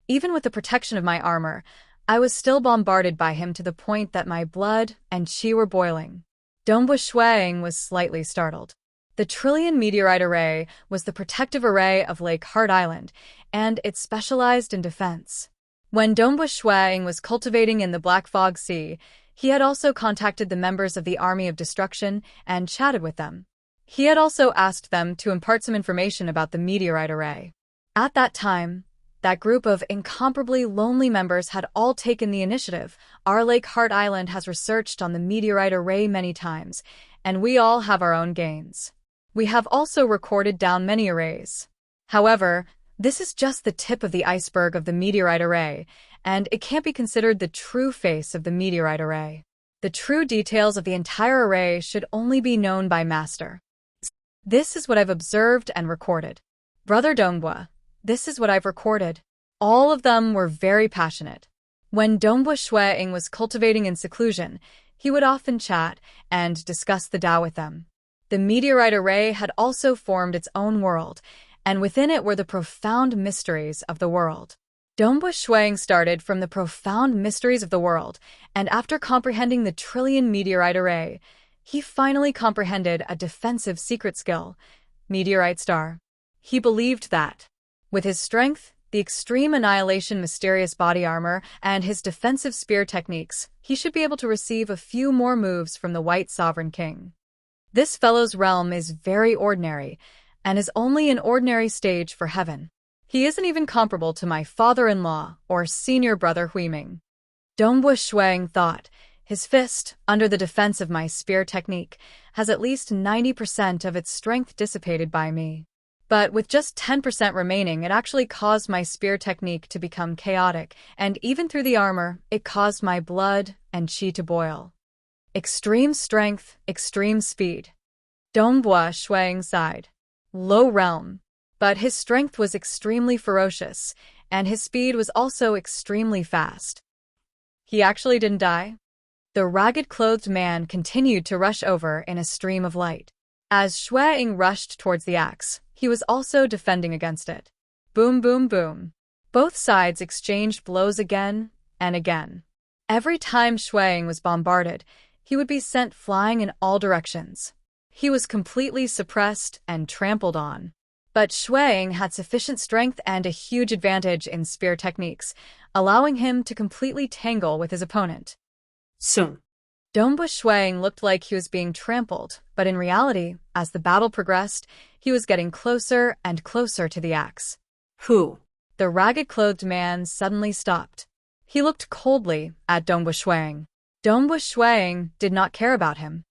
Even with the protection of my armor, I was still bombarded by him to the point that my blood and chi were boiling. Dongbua Shuang was slightly startled. The trillion meteorite array was the protective array of Lake Heart Island, and it specialized in defense. When Dongbua Shuang was cultivating in the Black Fog Sea, he had also contacted the members of the Army of Destruction and chatted with them. He had also asked them to impart some information about the meteorite array. At that time, that group of incomparably lonely members had all taken the initiative. Our Lake Heart Island has researched on the meteorite array many times, and we all have our own gains. We have also recorded down many arrays. However, this is just the tip of the iceberg of the meteorite array, and it can't be considered the true face of the meteorite array. The true details of the entire array should only be known by Master. This is what I've observed and recorded. Brother Dongbua, this is what I've recorded. All of them were very passionate. When Dongbua Shuang was cultivating in seclusion, he would often chat and discuss the Tao with them. The meteorite array had also formed its own world, and within it were the profound mysteries of the world. Dongbua Shuang started from the profound mysteries of the world, and after comprehending the trillion meteorite array, he finally comprehended a defensive secret skill, meteorite star. He believed that, with his strength, the extreme annihilation mysterious body armor, and his defensive spear techniques, he should be able to receive a few more moves from the White Sovereign King. This fellow's realm is very ordinary, and is only an ordinary stage for heaven. He isn't even comparable to my father-in-law or senior brother Huiming. Dongbua Shuang thought, his fist, under the defense of my spear technique, has at least 90% of its strength dissipated by me. But with just 10% remaining, it actually caused my spear technique to become chaotic, and even through the armor, it caused my blood and chi to boil. Extreme strength, extreme speed. Dongbua Shuang sighed. Low realm. But his strength was extremely ferocious, and his speed was also extremely fast. He actually didn't die. The ragged-clothed man continued to rush over in a stream of light. As Shuang rushed towards the axe, he was also defending against it. Boom, boom, boom. Both sides exchanged blows again and again. Every time Shuang was bombarded, he would be sent flying in all directions. He was completely suppressed and trampled on. But Shuang had sufficient strength and a huge advantage in spear techniques, allowing him to completely tangle with his opponent. Soon. Dongbua Shuang looked like he was being trampled, but in reality, as the battle progressed, he was getting closer and closer to the axe. Who? The ragged-clothed man suddenly stopped. He looked coldly at Dongbua Shuang. Dongbua Shuang did not care about him.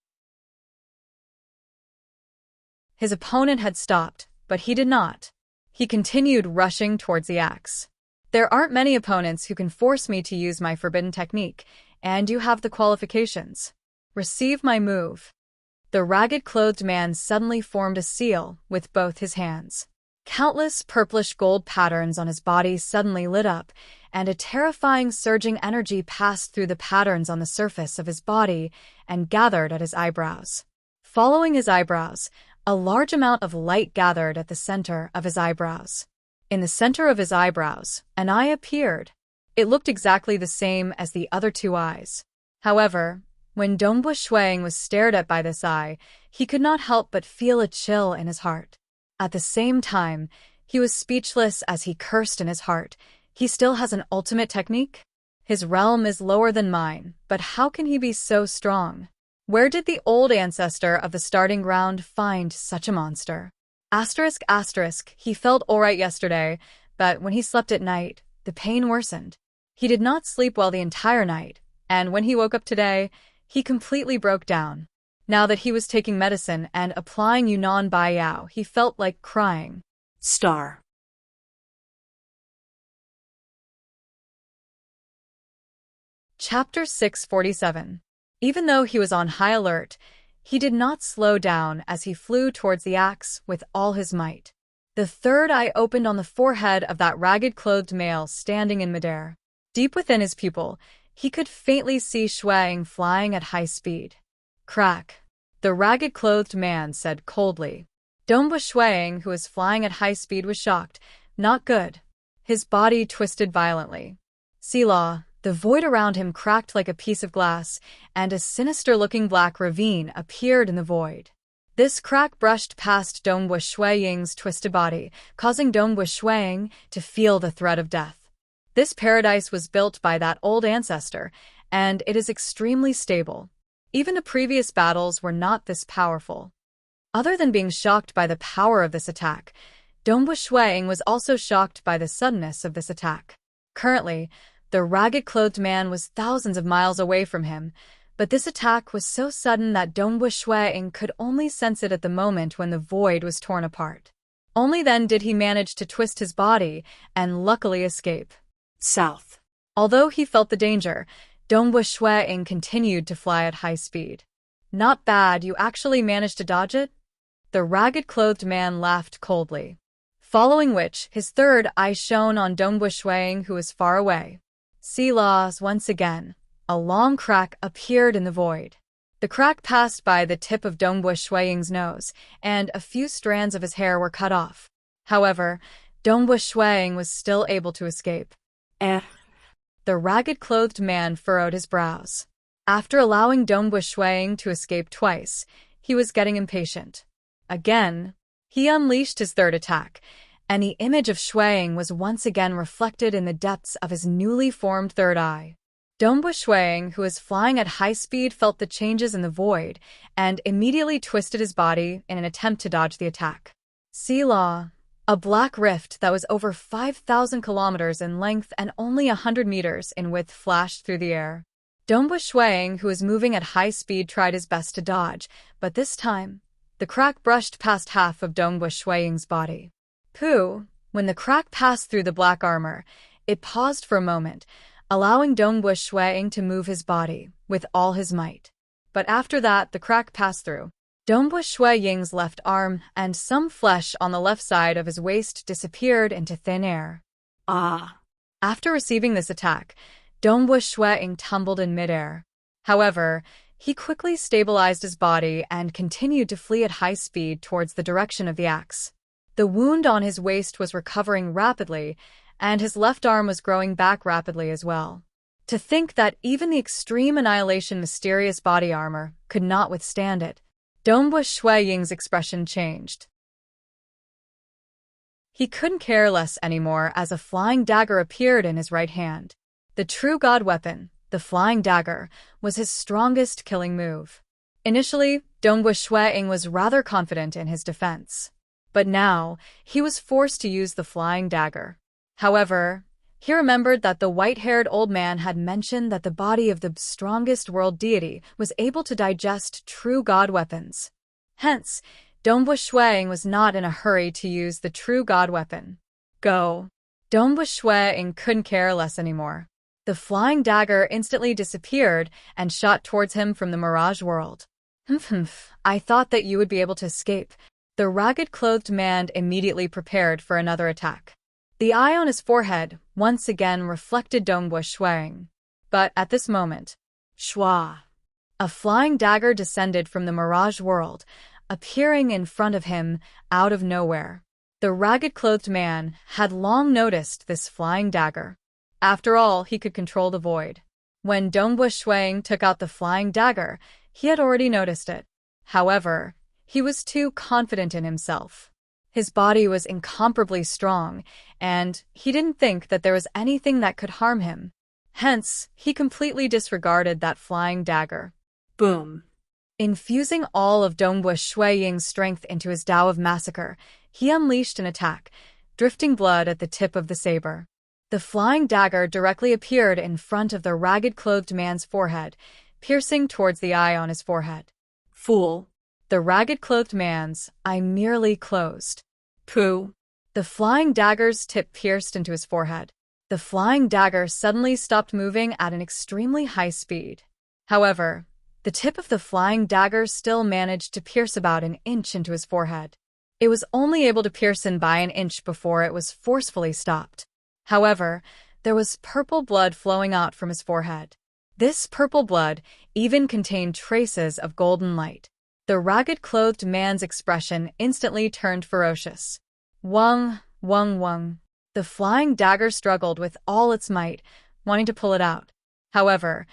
His opponent had stopped, but he did not. He continued rushing towards the axe. There aren't many opponents who can force me to use my forbidden technique, and you have the qualifications. Receive my move. The ragged-clothed man suddenly formed a seal with both his hands. Countless purplish gold patterns on his body suddenly lit up, and a terrifying surging energy passed through the patterns on the surface of his body and gathered at his eyebrows. Following his eyebrows, a large amount of light gathered at the center of his eyebrows. In the center of his eyebrows, an eye appeared. It looked exactly the same as the other 2 eyes. However, when Dongbua Shuang was stared at by this eye, he could not help but feel a chill in his heart. At the same time, he was speechless as he cursed in his heart. He still has an ultimate technique? His realm is lower than mine, but how can he be so strong? Where did the old ancestor of the starting ground find such a monster? Asterisk, asterisk, he felt alright yesterday, but when he slept at night, the pain worsened. He did not sleep well the entire night, and when he woke up today, he completely broke down. Now that he was taking medicine and applying Yunnan Baiyao, he felt like crying. Star. Chapter 647. Even though he was on high alert, he did not slow down as he flew towards the axe with all his might. The third eye opened on the forehead of that ragged-clothed male standing in midair. Deep within his pupil, he could faintly see Shuang flying at high speed. Crack. The ragged-clothed man said coldly. Dongbua Shuang, who was flying at high speed, was shocked. Not good. His body twisted violently. Selah. The void around him cracked like a piece of glass, and a sinister-looking black ravine appeared in the void. This crack brushed past Dongbua Shuang's twisted body, causing Dongbua Shuang to feel the threat of death. This paradise was built by that old ancestor, and it is extremely stable. Even the previous battles were not this powerful. Other than being shocked by the power of this attack, Dongbua Shuang was also shocked by the suddenness of this attack. Currently, the ragged-clothed man was thousands of miles away from him, but this attack was so sudden that Dongbua Shuang could only sense it at the moment when the void was torn apart. Only then did he manage to twist his body and luckily escape. South. Although he felt the danger, Dongbua Shuang continued to fly at high speed. Not bad, you actually managed to dodge it? The ragged-clothed man laughed coldly. Following which, his third eye shone on Dongbua Shuang, who was far away. Selahs once again. A long crack appeared in the void. The crack passed by the tip of Dongbua Shuang's nose, and a few strands of his hair were cut off. However, Dongbua Shuang was still able to escape. The ragged-clothed man furrowed his brows. After allowing Dongbua Shuang to escape twice, he was getting impatient. Again, he unleashed his third attack, and the image of Shuang was once again reflected in the depths of his newly formed third eye. Dongbua Shuang, who was flying at high speed, felt the changes in the void and immediately twisted his body in an attempt to dodge the attack. Selah. A black rift that was over 5,000 kilometers in length and only 100 meters in width flashed through the air. Dongbua Shuang, who was moving at high speed, tried his best to dodge, but this time, the crack brushed past half of Dongbua Shuang's body. Pooh! When the crack passed through the black armor, it paused for a moment, allowing Dongbua Shuang to move his body with all his might. But after that, the crack passed through Dongbua Shuang's left arm, and some flesh on the left side of his waist disappeared into thin air. Ah! After receiving this attack, Dongbua Shuang tumbled in midair. However, he quickly stabilized his body and continued to flee at high speed towards the direction of the axe. The wound on his waist was recovering rapidly, and his left arm was growing back rapidly as well. To think that even the extreme annihilation mysterious body armor could not withstand it. Dongbua Shuang's expression changed. He couldn't care less anymore as a flying dagger appeared in his right hand. The true god weapon, the flying dagger, was his strongest killing move. Initially, Dongbua Shuang was rather confident in his defense. But now, he was forced to use the flying dagger. However, he remembered that the white-haired old man had mentioned that the body of the strongest world deity was able to digest true god weapons. Hence, Dongbua Shuang was not in a hurry to use the true god weapon. Go! Dongbua Shuang couldn't care less anymore. The flying dagger instantly disappeared and shot towards him from the mirage world. I thought that you would be able to escape. The ragged-clothed man immediately prepared for another attack. The eye on his forehead once again reflected Dongbua Shuang. But at this moment, Shua! A flying dagger descended from the mirage world, appearing in front of him out of nowhere. The ragged-clothed man had long noticed this flying dagger. After all, he could control the void. When Dongbua Shuang took out the flying dagger, he had already noticed it. However, he was too confident in himself. His body was incomparably strong, and he didn't think that there was anything that could harm him. Hence, he completely disregarded that flying dagger. Boom! Infusing all of Dongwu Shuiying's strength into his Tao of Massacre, he unleashed an attack, drifting blood at the tip of the saber. The flying dagger directly appeared in front of the ragged-clothed man's forehead, piercing towards the eye on his forehead. Fool. The ragged-clothed man's eye merely closed. Pooh. The flying dagger's tip pierced into his forehead. The flying dagger suddenly stopped moving at an extremely high speed. However, the tip of the flying dagger still managed to pierce about an inch into his forehead. It was only able to pierce in by an inch before it was forcefully stopped. However, there was purple blood flowing out from his forehead. This purple blood even contained traces of golden light. The ragged-clothed man's expression instantly turned ferocious. Wung, wung, wung. The flying dagger struggled with all its might, wanting to pull it out. However,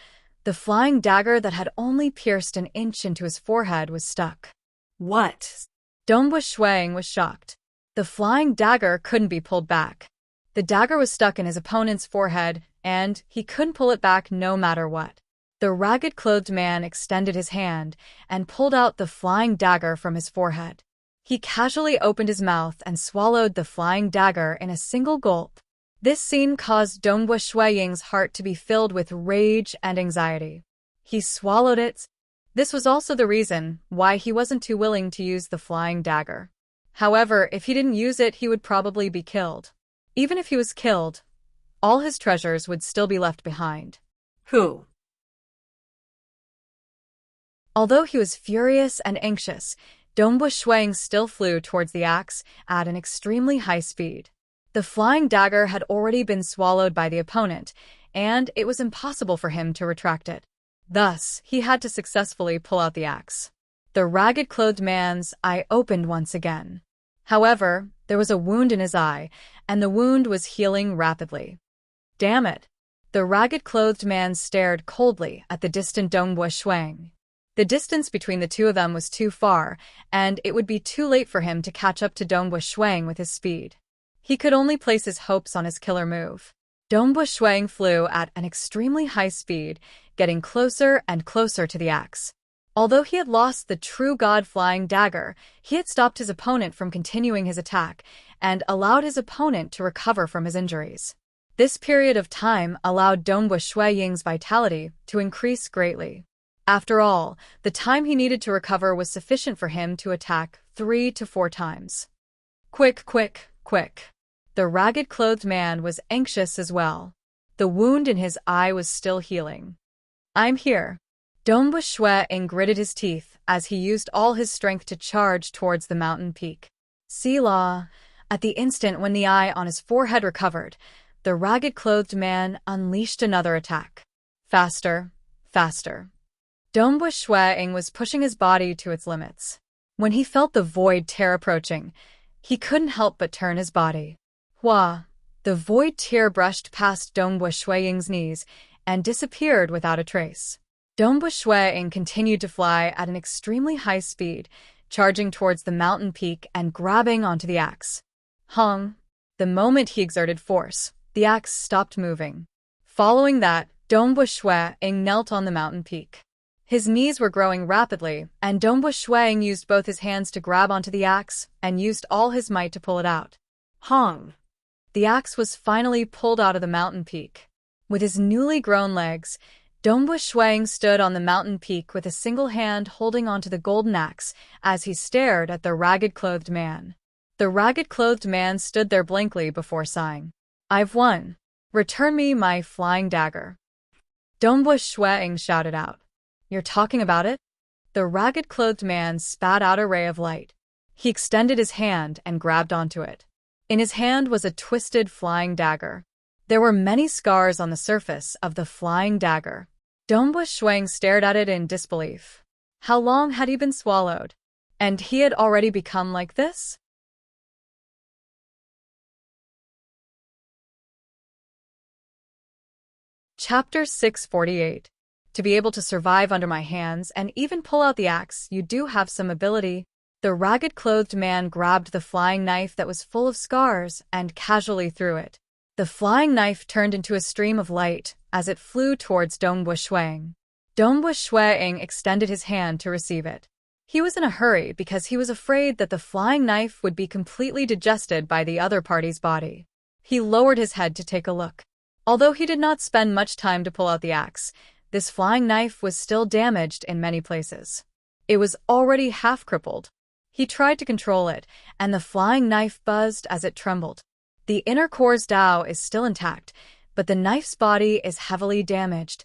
the flying dagger that had only pierced an inch into his forehead was stuck. What? Dongwu Shuiying was shocked. The flying dagger couldn't be pulled back. The dagger was stuck in his opponent's forehead, and he couldn't pull it back no matter what. The ragged-clothed man extended his hand and pulled out the flying dagger from his forehead. He casually opened his mouth and swallowed the flying dagger in a single gulp. This scene caused Dongwu Shuiying's heart to be filled with rage and anxiety. He swallowed it. This was also the reason why he wasn't too willing to use the flying dagger. However, if he didn't use it, he would probably be killed. Even if he was killed, all his treasures would still be left behind. Who? Although he was furious and anxious, Dongwu Shuiying still flew towards the axe at an extremely high speed. The flying dagger had already been swallowed by the opponent, and it was impossible for him to retract it. Thus, he had to successfully pull out the axe. The ragged-clothed man's eye opened once again. However, there was a wound in his eye, and the wound was healing rapidly. Damn it! The ragged-clothed man stared coldly at the distant Dongwu Shuiying. The distance between the two of them was too far, and it would be too late for him to catch up to Dongwu Shuiying with his speed. He could only place his hopes on his killer move. Dongwu Shuiying flew at an extremely high speed, getting closer and closer to the axe. Although he had lost the true god flying dagger, he had stopped his opponent from continuing his attack and allowed his opponent to recover from his injuries. This period of time allowed Dongwu Shuiying's vitality to increase greatly. After all, the time he needed to recover was sufficient for him to attack 3 to 4 times. Quick, quick, quick. The ragged-clothed man was anxious as well. The wound in his eye was still healing. I'm here. Dongwu Shuiying gritted his teeth as he used all his strength to charge towards the mountain peak. Selah. At the instant when the eye on his forehead recovered, the ragged-clothed man unleashed another attack. Faster, faster. Dongwu Shuiying was pushing his body to its limits. When he felt the void tear approaching, he couldn't help but turn his body. Hua! The void tear brushed past Dongwu Shuiying's knees and disappeared without a trace. Dongwu Shuiying continued to fly at an extremely high speed, charging towards the mountain peak and grabbing onto the axe. Hung! The moment he exerted force, the axe stopped moving. Following that, Dongwu Shuiying knelt on the mountain peak. His knees were growing rapidly, and Dongwu Shuiying used both his hands to grab onto the axe and used all his might to pull it out. Hong! The axe was finally pulled out of the mountain peak. With his newly grown legs, Dongwu Shuiying stood on the mountain peak with a single hand holding onto the golden axe as he stared at the ragged-clothed man. The ragged-clothed man stood there blankly before sighing. I've won. Return me my flying dagger. Dongwu Shuiying shouted out. You're talking about it? The ragged-clothed man spat out a ray of light. He extended his hand and grabbed onto it. In his hand was a twisted flying dagger. There were many scars on the surface of the flying dagger. Dongwu Shuiying stared at it in disbelief. How long had he been swallowed? And he had already become like this? Chapter 648. To be able to survive under my hands and even pull out the axe, you do have some ability. The ragged-clothed man grabbed the flying knife that was full of scars and casually threw it. The flying knife turned into a stream of light as it flew towards Dongwu Shuiying. Dongbua Shuang extended his hand to receive it. He was in a hurry because he was afraid that the flying knife would be completely digested by the other party's body. He lowered his head to take a look. Although he did not spend much time to pull out the axe, this flying knife was still damaged in many places. It was already half crippled. He tried to control it, and the flying knife buzzed as it trembled. The inner core's Tao is still intact, but the knife's body is heavily damaged.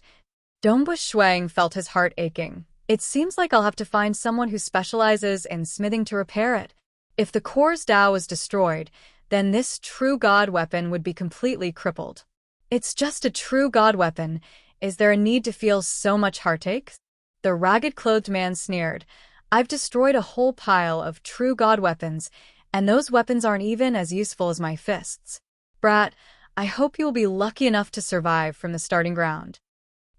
Dongbua Shuang felt his heart aching. It seems like I'll have to find someone who specializes in smithing to repair it. If the core's Tao was destroyed, then this true god weapon would be completely crippled. It's just a true god weapon. Is there a need to feel so much heartache? The ragged-clothed man sneered. I've destroyed a whole pile of true god weapons, and those weapons aren't even as useful as my fists. Brat, I hope you will be lucky enough to survive from the starting ground.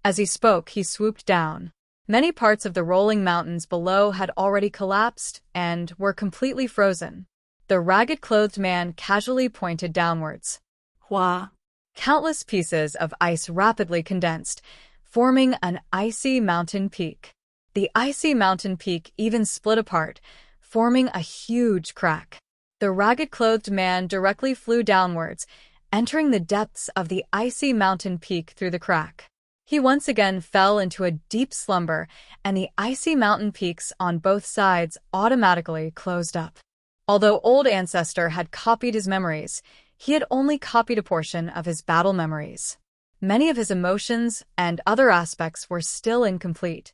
As he spoke, he swooped down. Many parts of the rolling mountains below had already collapsed and were completely frozen. The ragged-clothed man casually pointed downwards. Hua. Countless pieces of ice rapidly condensed, forming an icy mountain peak. The icy mountain peak even split apart, forming a huge crack. The ragged-clothed man directly flew downwards, entering the depths of the icy mountain peak through the crack. He once again fell into a deep slumber, and the icy mountain peaks on both sides automatically closed up. Although Old Ancestor had copied his memories, he had only copied a portion of his battle memories. Many of his emotions and other aspects were still incomplete.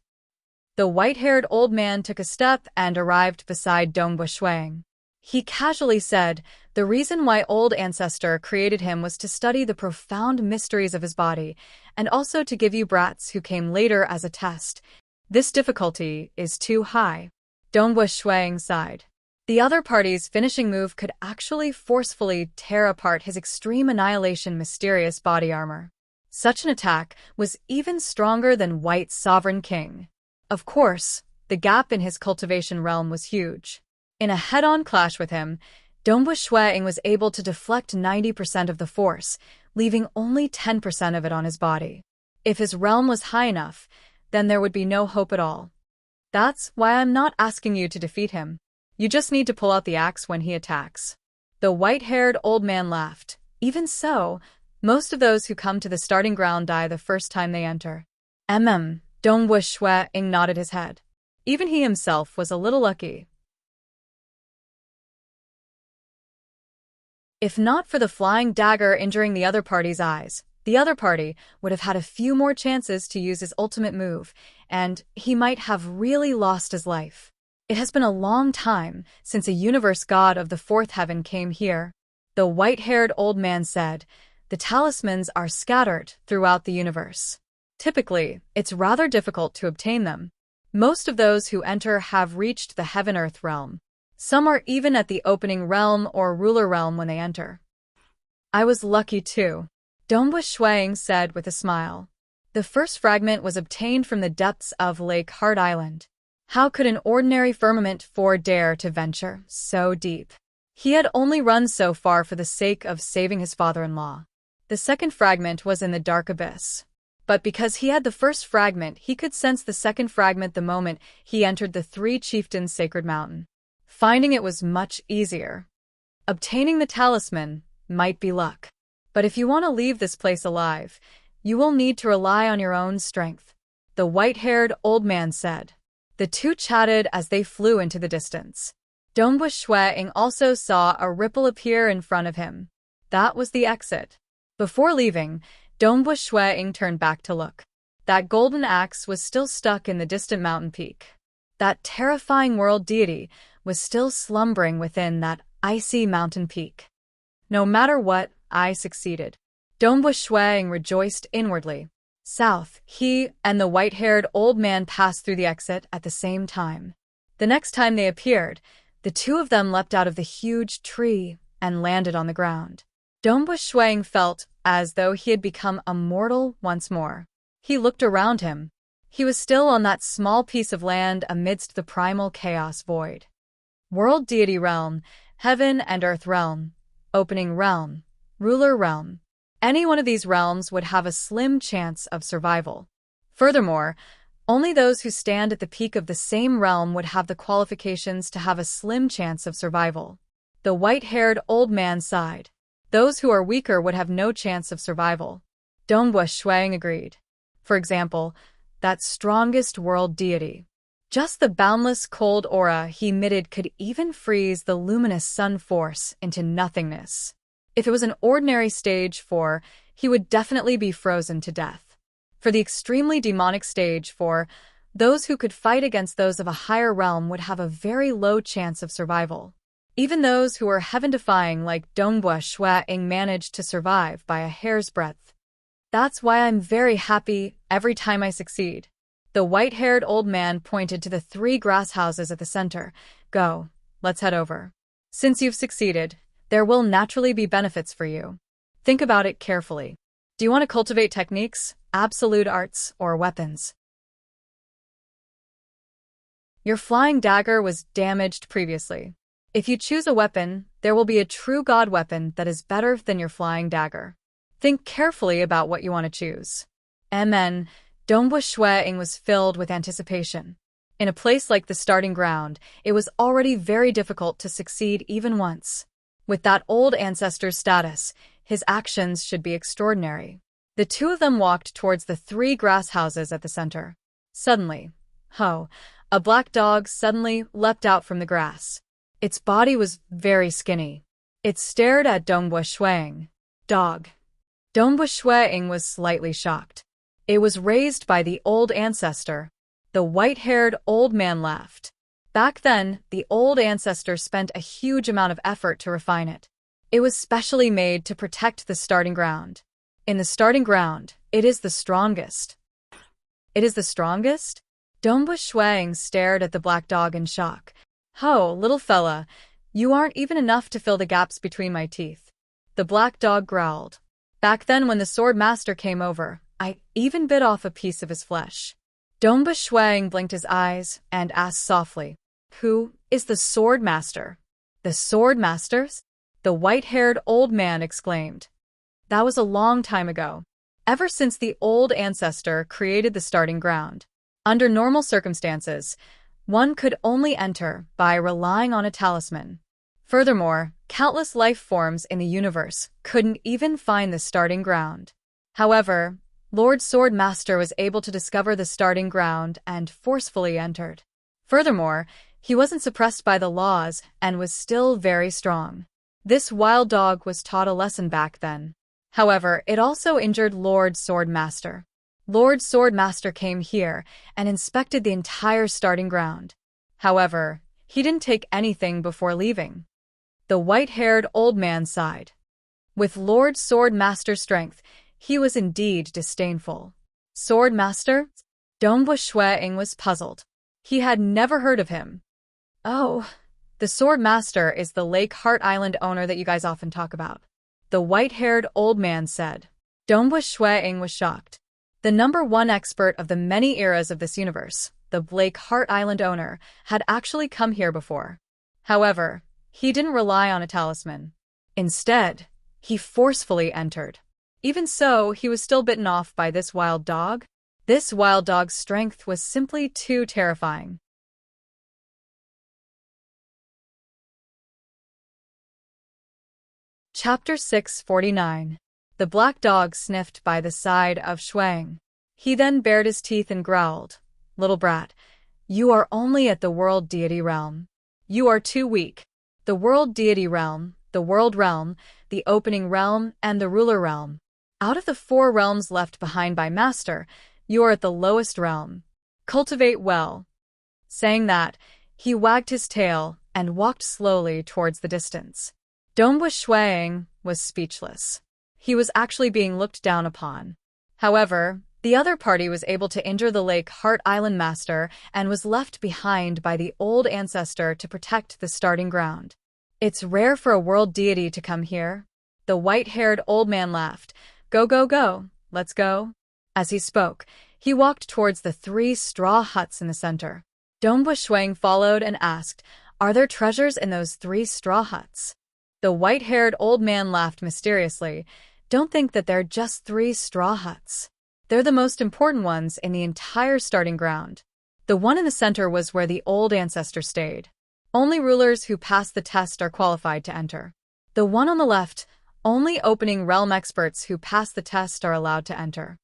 The white-haired old man took a step and arrived beside Dongbua Shuang. He casually said, the reason why Old Ancestor created him was to study the profound mysteries of his body, and also to give you brats who came later as a test. This difficulty is too high. Dongbua Shuang sighed. The other party's finishing move could actually forcefully tear apart his extreme annihilation mysterious body armor. Such an attack was even stronger than White's sovereign king. Of course, the gap in his cultivation realm was huge. In a head-on clash with him, Dongbua Shuang was able to deflect 90% of the force, leaving only 10% of it on his body. If his realm was high enough, then there would be no hope at all. That's why I'm not asking you to defeat him. You just need to pull out the axe when he attacks. The white-haired old man laughed. Even so, most of those who come to the starting ground die the first time they enter. Dongbua Shuang nodded his head. Even he himself was a little lucky. If not for the flying dagger injuring the other party's eyes, the other party would have had a few more chances to use his ultimate move, and he might have really lost his life. It has been a long time since a universe god of the fourth heaven came here. The white-haired old man said, the talismans are scattered throughout the universe. Typically, it's rather difficult to obtain them. Most of those who enter have reached the heaven-earth realm. Some are even at the opening realm or ruler realm when they enter. I was lucky too, Dongbua Shuang said with a smile. The first fragment was obtained from the depths of Lake Heart Island. How could an ordinary firmament dare to venture so deep? He had only run so far for the sake of saving his father-in-law. The second fragment was in the dark abyss. But because he had the first fragment, he could sense the second fragment the moment he entered the Three Chieftains' sacred mountain. Finding it was much easier. Obtaining the talisman might be luck. But if you want to leave this place alive, you will need to rely on your own strength, the white-haired old man said. The two chatted as they flew into the distance. Dongbua Shuang also saw a ripple appear in front of him. That was the exit. Before leaving, Dongbua Shuang turned back to look. That golden axe was still stuck in the distant mountain peak. That terrifying world deity was still slumbering within that icy mountain peak. No matter what, I succeeded. Dongbua Shuang rejoiced inwardly. South, he and the white-haired old man passed through the exit at the same time. The next time they appeared, the two of them leapt out of the huge tree and landed on the ground. Dongbua Shuang felt as though he had become a mortal once more. He looked around him. He was still on that small piece of land amidst the primal chaos void. World deity realm, heaven and earth realm, opening realm, ruler realm. Any one of these realms would have a slim chance of survival. Furthermore, Only those who stand at the peak of the same realm would have the qualifications to have a slim chance of survival. The white-haired old man sighed. Those who are weaker would have no chance of survival. Dongbua Shuang agreed. For example, that strongest world deity. Just the boundless cold aura he emitted could even freeze the luminous sun force into nothingness. If it was an ordinary stage 4, he would definitely be frozen to death. For the extremely demonic stage 4, those who could fight against those of a higher realm would have a very low chance of survival. Even those who were heaven-defying like Dongbua Shuang managed to survive by a hair's breadth. That's why I'm very happy every time I succeed. The white-haired old man pointed to the 3 grass houses at the center. Go, let's head over. Since you've succeeded, there will naturally be benefits for you. Think about it carefully. Do you want to cultivate techniques, absolute arts, or weapons? Your flying dagger was damaged previously. If you choose a weapon, there will be a true god weapon that is better than your flying dagger. Think carefully about what you want to choose. Dongbua Shuang was filled with anticipation. In a place like the starting ground, it was already very difficult to succeed even once. With that old ancestor's status, his actions should be extraordinary. The two of them walked towards the 3 grass houses at the center. Suddenly, a black dog suddenly leapt out from the grass. Its body was very skinny. It stared at Dongbua Shuang. Dog. Dongbua Shuang was slightly shocked. It was raised by the old ancestor. The white-haired old man laughed. Back then, the old ancestor spent a huge amount of effort to refine it. It was specially made to protect the starting ground. In the starting ground, it is the strongest. It is the strongest? Dongbua Shuang stared at the black dog in shock. Little fella, you aren't even enough to fill the gaps between my teeth. The black dog growled. Back then when the sword master came over, I even bit off a piece of his flesh. Dongbua Shuang blinked his eyes and asked softly, Who is the sword master? The sword masters? The white-haired old man exclaimed. That was a long time ago. Ever since the old ancestor created the starting ground. Under normal circumstances, one could only enter by relying on a talisman. Furthermore, countless life forms in the universe couldn't even find the starting ground. However, Lord Sword Master was able to discover the starting ground and forcefully entered. Furthermore, he wasn't suppressed by the laws and was still very strong. This wild dog was taught a lesson back then. However, it also injured Lord Sword Master. Lord Sword Master came here and inspected the entire starting ground. However, he didn't take anything before leaving. The white-haired old man sighed. With Lord Sword Master's strength, he was indeed disdainful. Sword Master? Dongbua Shuang was puzzled. He had never heard of him. Oh, the Sword Master is the Lake Heart Island owner that you guys often talk about. The white-haired old man said. Dongbua Shuang was shocked. The #1 expert of the many eras of this universe, the Lake Heart Island owner, had actually come here before. However, he didn't rely on a talisman. Instead, he forcefully entered. Even so, he was still bitten off by this wild dog. This wild dog's strength was simply too terrifying. Chapter 649. The black dog sniffed by the side of Shuang. He then bared his teeth and growled, Little brat, you are only at the world deity realm. You are too weak. The world deity realm, the world realm, the opening realm, and the ruler realm. Out of the 4 realms left behind by Master, you are at the lowest realm. Cultivate well. Saying that, he wagged his tail and walked slowly towards the distance. Dongbua Shuang was speechless. He was actually being looked down upon. However, the other party was able to injure the Lake Heart Island Master and was left behind by the old ancestor to protect the starting ground. It's rare for a world deity to come here. The white-haired old man laughed. Go, go, go. Let's go. As he spoke, he walked towards the 3 straw huts in the center. Dongbua Shuang followed and asked, Are there treasures in those 3 straw huts? The white-haired old man laughed mysteriously. Don't think that they're just 3 straw huts. They're the most important ones in the entire starting ground. The one in the center was where the old ancestor stayed. Only rulers who pass the test are qualified to enter. The one on the left, only opening realm experts who pass the test are allowed to enter.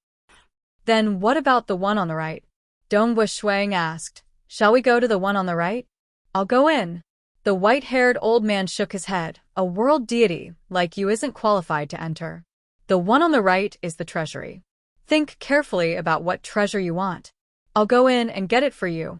Then what about the one on the right? Dongwu Shuang asked. Shall we go to the one on the right? I'll go in. The white-haired old man shook his head. A world deity like you isn't qualified to enter. The one on the right is the treasury. Think carefully about what treasure you want. I'll go in and get it for you.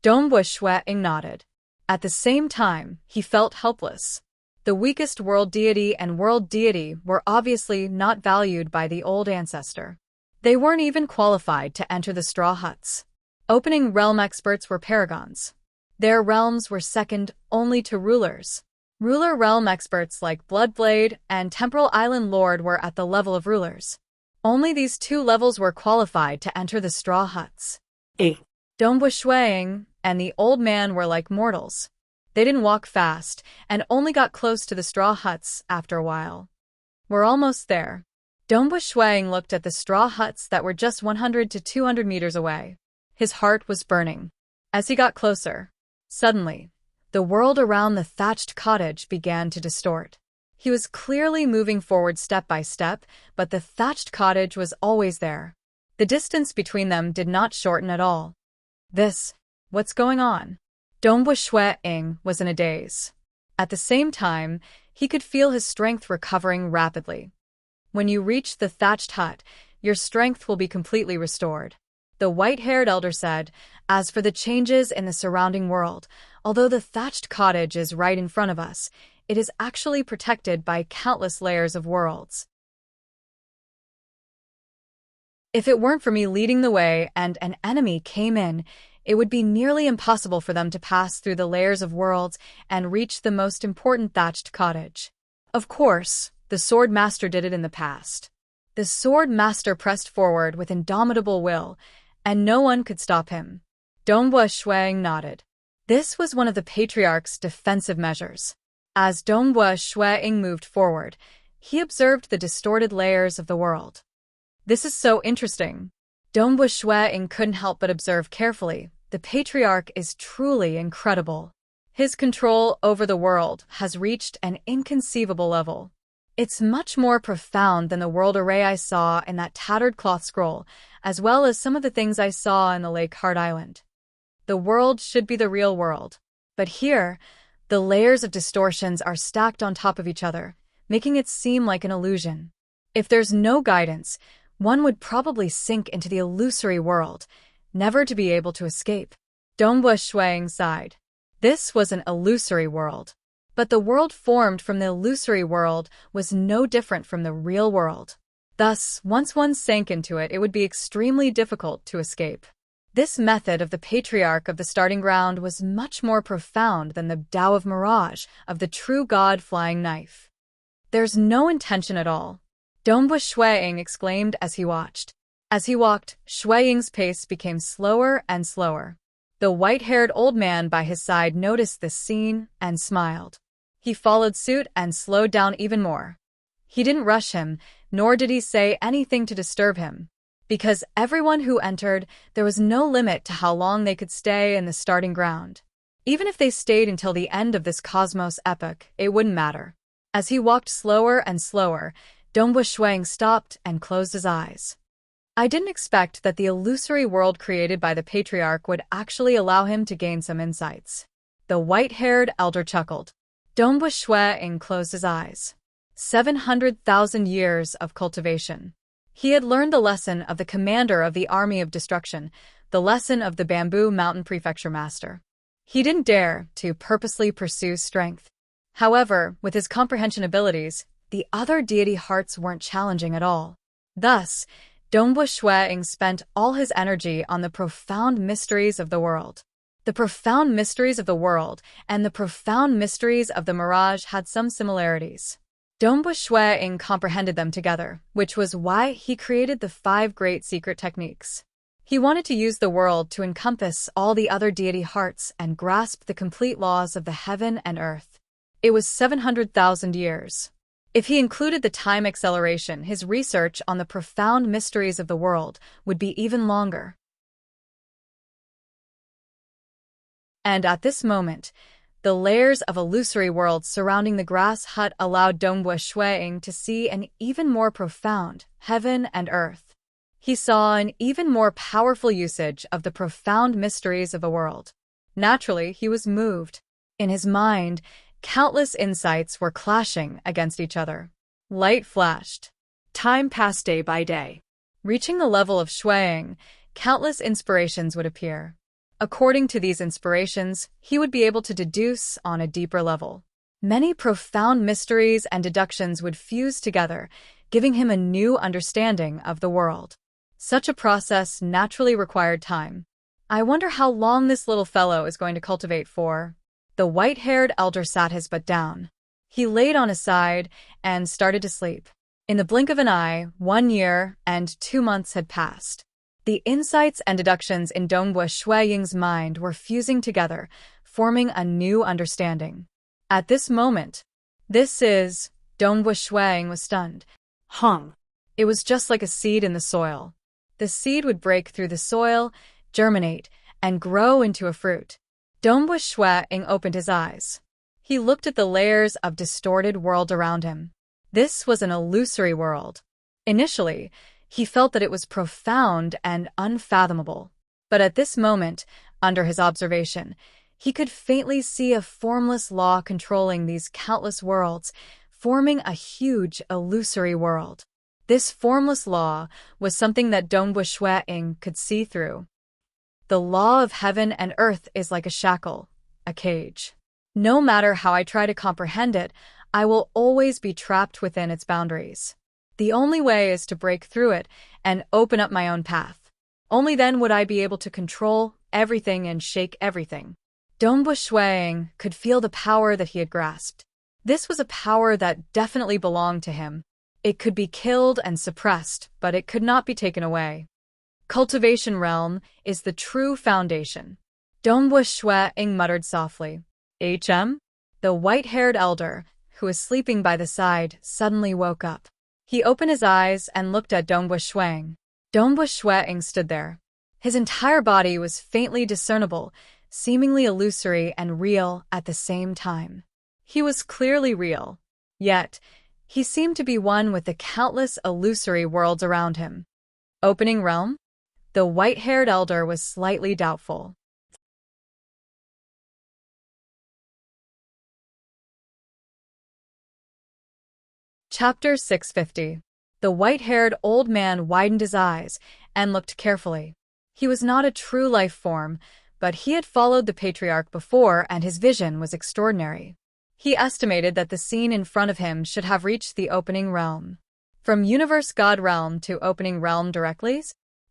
Dongwu Shuang nodded. At the same time, he felt helpless. The weakest world deity and world deity were obviously not valued by the old ancestor. They weren't even qualified to enter the straw huts. Opening realm experts were paragons. Their realms were second only to rulers. Ruler realm experts like Bloodblade and Temporal Island Lord were at the level of rulers. Only these two levels were qualified to enter the straw huts. Dongwu Shuang and the old man were like mortals. They didn't walk fast and only got close to the straw huts after a while. We're almost there. Dongwu Shuang looked at the straw huts that were just 100 to 200 meters away. His heart was burning. As he got closer, suddenly, the world around the thatched cottage began to distort. He was clearly moving forward step by step, but the thatched cottage was always there. The distance between them did not shorten at all. What's going on? Dongwu Shuang was in a daze. At the same time, he could feel his strength recovering rapidly. When you reach the thatched hut, your strength will be completely restored. The white-haired elder said, as for the changes in the surrounding world, although the thatched cottage is right in front of us, it is actually protected by countless layers of worlds. If it weren't for me leading the way and an enemy came in, it would be nearly impossible for them to pass through the layers of worlds and reach the most important thatched cottage. Of course, the Sword Master did it in the past. The Sword Master pressed forward with indomitable will, and no one could stop him. Dongwu Shuang nodded. This was one of the Patriarch's defensive measures. As Dongwu Shuang moved forward, he observed the distorted layers of the world. This is so interesting. Dongwu Shuang couldn't help but observe carefully. The Patriarch is truly incredible. His control over the world has reached an inconceivable level. It's much more profound than the world array I saw in that tattered cloth scroll, as well as some of the things I saw in the Lake Heart Island. The world should be the real world. But here, the layers of distortions are stacked on top of each other, making it seem like an illusion. If there's no guidance, one would probably sink into the illusory world, never to be able to escape. Dongwu Shuang sighed. This was an illusory world. But the world formed from the illusory world was no different from the real world. Thus, once one sank into it, it would be extremely difficult to escape. This method of the Patriarch of the starting ground was much more profound than the Tao of Mirage of the true God flying knife. There's no intention at all. Dongwu Shuang exclaimed as he watched. As he walked, Shuang's pace became slower and slower. The white-haired old man by his side noticed this scene and smiled. He followed suit and slowed down even more. He didn't rush him, nor did he say anything to disturb him. Because everyone who entered, there was no limit to how long they could stay in the starting ground. Even if they stayed until the end of this cosmos epoch, it wouldn't matter. As he walked slower and slower, Dongwu Shuang stopped and closed his eyes. I didn't expect that the illusory world created by the Patriarch would actually allow him to gain some insights. The white-haired elder chuckled. Dongwu Shuang closed his eyes. 700,000 years of cultivation. He had learned the lesson of the commander of the army of destruction, the lesson of the Bamboo Mountain Prefecture Master. He didn't dare to purposely pursue strength. However, with his comprehension abilities, the other deity hearts weren't challenging at all. Thus, Dongwu Shuang spent all his energy on the profound mysteries of the world. The profound mysteries of the world and the profound mysteries of the mirage had some similarities. Dongwu Shuang comprehended them together, which was why he created the 5 great secret techniques. He wanted to use the world to encompass all the other deity hearts and grasp the complete laws of the heaven and earth. It was 700,000 years. If he included the time acceleration, his research on the profound mysteries of the world would be even longer. And at this moment, the layers of illusory worlds surrounding the grass hut allowed Dongbua Shuiying to see an even more profound heaven and earth. He saw an even more powerful usage of the profound mysteries of the world. Naturally, he was moved. In his mind, countless insights were clashing against each other. Light flashed. Time passed day by day. Reaching the level of Shuiying, countless inspirations would appear. According to these inspirations, he would be able to deduce on a deeper level. Many profound mysteries and deductions would fuse together, giving him a new understanding of the world. Such a process naturally required time. I wonder how long this little fellow is going to cultivate for. The white-haired elder sat his butt down. He laid on his side and started to sleep. In the blink of an eye, 1 year and 2 months had passed. The insights and deductions in Dongbua Shuiying's mind were fusing together, forming a new understanding. At this moment, Dongbua Shuiying was stunned. It was just like a seed in the soil. The seed would break through the soil, germinate, and grow into a fruit. Dongbua Shuiying opened his eyes. He looked at the layers of distorted world around him. This was an illusory world. Initially, he felt that it was profound and unfathomable. But at this moment, under his observation, he could faintly see a formless law controlling these countless worlds, forming a huge illusory world. This formless law was something that Dongbua Shuiying could see through. The law of heaven and earth is like a shackle, a cage. No matter how I try to comprehend it, I will always be trapped within its boundaries. The only way is to break through it and open up my own path. Only then would I be able to control everything and shake everything. Dongbua Shuiying could feel the power that he had grasped. This was a power that definitely belonged to him. It could be killed and suppressed, but it could not be taken away. Cultivation realm is the true foundation. Dongbua Shuiying muttered softly. The white-haired elder, who was sleeping by the side, suddenly woke up. He opened his eyes and looked at Dongbua Shuiying. Dongbua Shuiying stood there. His entire body was faintly discernible, seemingly illusory and real at the same time. He was clearly real. Yet, he seemed to be one with the countless illusory worlds around him. Opening realm? The white-haired elder was slightly doubtful. Chapter 650. The white-haired old man widened his eyes and looked carefully. He was not a true life form, but he had followed the patriarch before and his vision was extraordinary. He estimated that the scene in front of him should have reached the opening realm. From Universe God Realm to opening realm directly?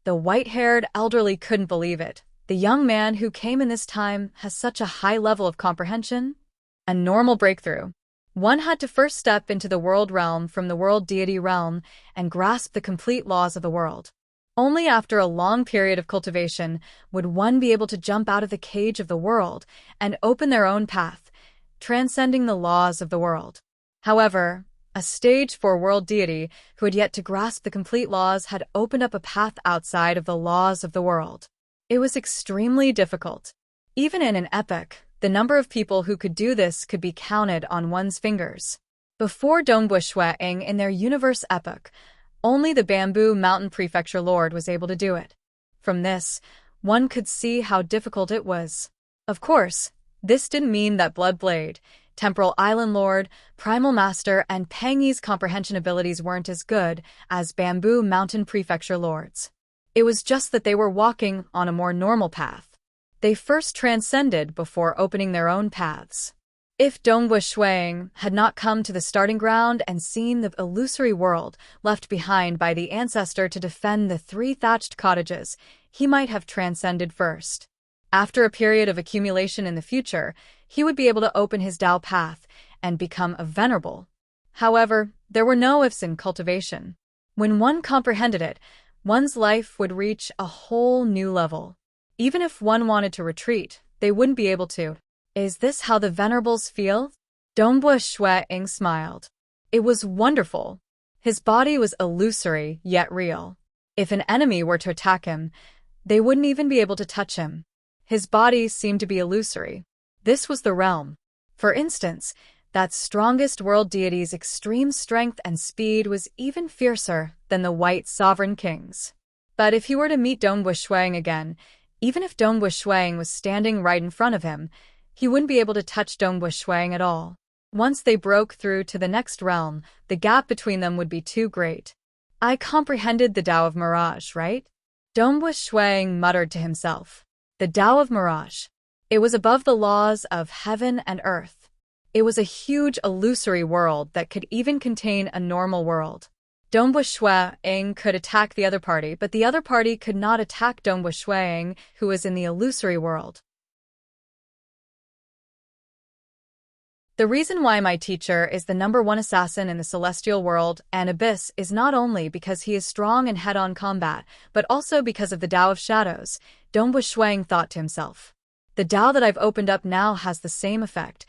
The white-haired elderly couldn't believe it. The young man who came in this time has such a high level of comprehension? A normal breakthrough. One had to first step into the world realm from the world deity realm and grasp the complete laws of the world. Only after a long period of cultivation would one be able to jump out of the cage of the world and open their own path, transcending the laws of the world. However, a stage 4 world deity who had yet to grasp the complete laws had opened up a path outside of the laws of the world. It was extremely difficult. Even in an epoch, the number of people who could do this could be counted on one's fingers. Before Dongbua Shuiying in their universe epoch, only the Bamboo Mountain Prefecture Lord was able to do it. From this, one could see how difficult it was. Of course, this didn't mean that Bloodblade, Temporal Island Lord, Primal Master, and Pangy's comprehension abilities weren't as good as Bamboo Mountain Prefecture Lords. It was just that they were walking on a more normal path. They first transcended before opening their own paths. If Dongbua Shuiying had not come to the starting ground and seen the illusory world left behind by the ancestor to defend the 3 thatched cottages, he might have transcended first. After a period of accumulation in the future, he would be able to open his Tao path and become a venerable. However, there were no ifs in cultivation. When one comprehended it, one's life would reach a whole new level. Even if one wanted to retreat, they wouldn't be able to. Is this how the venerables feel? Dongbua Shuiying smiled. It was wonderful. His body was illusory, yet real. If an enemy were to attack him, they wouldn't even be able to touch him. His body seemed to be illusory. This was the realm. For instance, that strongest world deity's extreme strength and speed was even fiercer than the white sovereign king's. But if he were to meet Dongwu Shuang again, even if Dongwu Shuang was standing right in front of him, he wouldn't be able to touch Dongwu Shuang at all. Once they broke through to the next realm, the gap between them would be too great. I comprehended the Tao of Mirage, right? Dongwu Shuang muttered to himself. The Tao of Mirage. It was above the laws of heaven and earth. It was a huge illusory world that could even contain a normal world. Dongwu Shuang could attack the other party, but the other party could not attack Dongwu Shuang, who was in the illusory world. The reason why my teacher is the #1 assassin in the celestial world and abyss is not only because he is strong in head-on combat, but also because of the Tao of Shadows, Dongwu Shuang thought to himself. The Tao that I've opened up now has the same effect.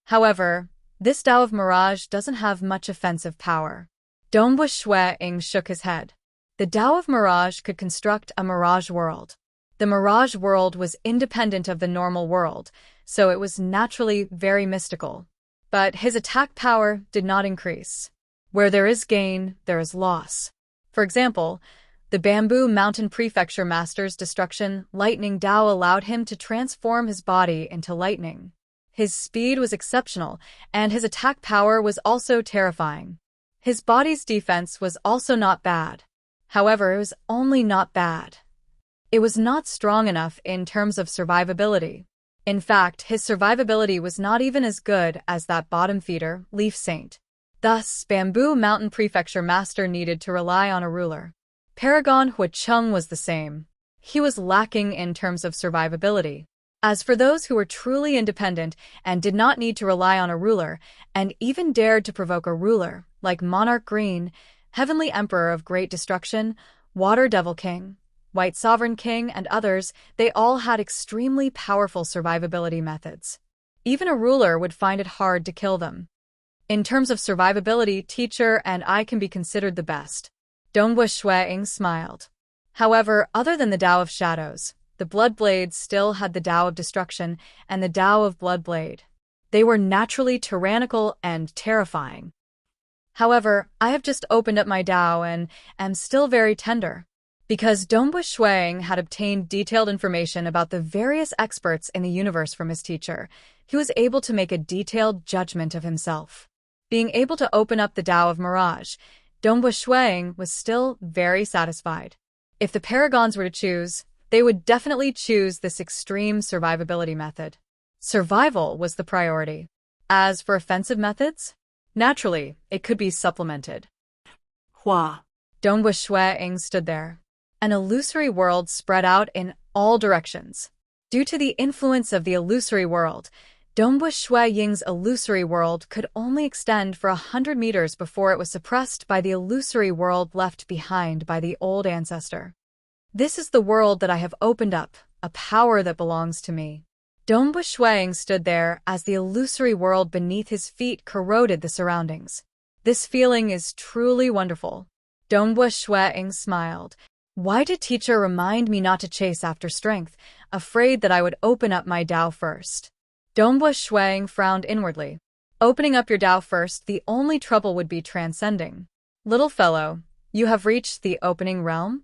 However, this Tao of Mirage doesn't have much offensive power. Dongwu Shuang shook his head. The Tao of Mirage could construct a mirage world. The mirage world was independent of the normal world, so it was naturally very mystical. But his attack power did not increase. Where there is gain, there is loss. For example, the Bamboo Mountain Prefecture Master's destruction lightning Tao allowed him to transform his body into lightning. His speed was exceptional, and his attack power was also terrifying. His body's defense was also not bad. However, it was only not bad. It was not strong enough in terms of survivability. In fact, his survivability was not even as good as that bottom feeder, Leaf Saint. Thus, Bamboo Mountain Prefecture Master needed to rely on a ruler. Paragon Huacheng was the same. He was lacking in terms of survivability. As for those who were truly independent and did not need to rely on a ruler, and even dared to provoke a ruler, like Monarch Green, Heavenly Emperor of Great Destruction, Water Devil King, White Sovereign King, and others, they all had extremely powerful survivability methods. Even a ruler would find it hard to kill them. In terms of survivability, teacher and I can be considered the best. Dongwu Shuang smiled. However, other than the Tao of Shadows, the Blood Blades still had the Tao of Destruction and the Tao of Blood Blade. They were naturally tyrannical and terrifying. However, I have just opened up my Tao and am still very tender. Because Dongwu Shuang had obtained detailed information about the various experts in the universe from his teacher, he was able to make a detailed judgment of himself. Being able to open up the Tao of Mirage, Dongwu Shuang was still very satisfied. If the paragons were to choose, they would definitely choose this extreme survivability method. Survival was the priority. As for offensive methods, naturally, it could be supplemented. Hua. Dongwu Shuang stood there. An illusory world spread out in all directions. Due to the influence of the illusory world, Dongwu Shuang's illusory world could only extend for 100 meters before it was suppressed by the illusory world left behind by the old ancestor. This is the world that I have opened up, a power that belongs to me. Dongwu Shuang stood there as the illusory world beneath his feet corroded the surroundings. This feeling is truly wonderful. Dongwu Shuang smiled. Why did teacher remind me not to chase after strength, afraid that I would open up my Tao first? Dongwu Shuang frowned inwardly. Opening up your Tao first, the only trouble would be transcending. Little fellow, you have reached the opening realm?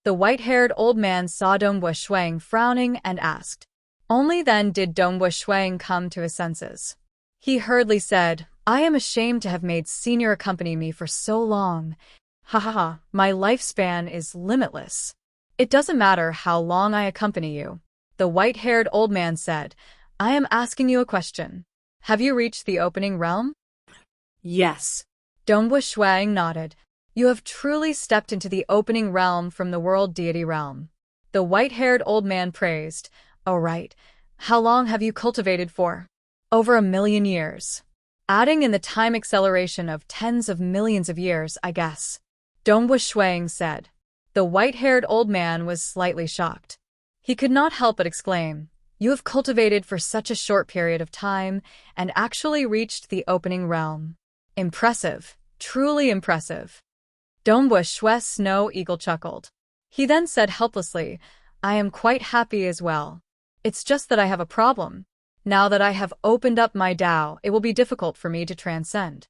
The white-haired old man saw Dongwu Shuang frowning and asked. Only then did Dongwu Shuang come to his senses. He hurriedly said, I am ashamed to have made senior accompany me for so long. Ha ha ha, my lifespan is limitless. It doesn't matter how long I accompany you. The white-haired old man said, I am asking you a question. Have you reached the opening realm? Yes. Dongwu Shuang nodded. You have truly stepped into the opening realm from the world deity realm. The white-haired old man praised. Oh right. How long have you cultivated for? Over 1,000,000 years. Adding in the time acceleration of tens of millions of years, I guess. Dongwu Shuang said. The white-haired old man was slightly shocked. He could not help but exclaim, You have cultivated for such a short period of time and actually reached the opening realm. Impressive, truly impressive. Dongbua Shui Snow Eagle chuckled. He then said helplessly, I am quite happy as well. It's just that I have a problem. Now that I have opened up my Tao, it will be difficult for me to transcend.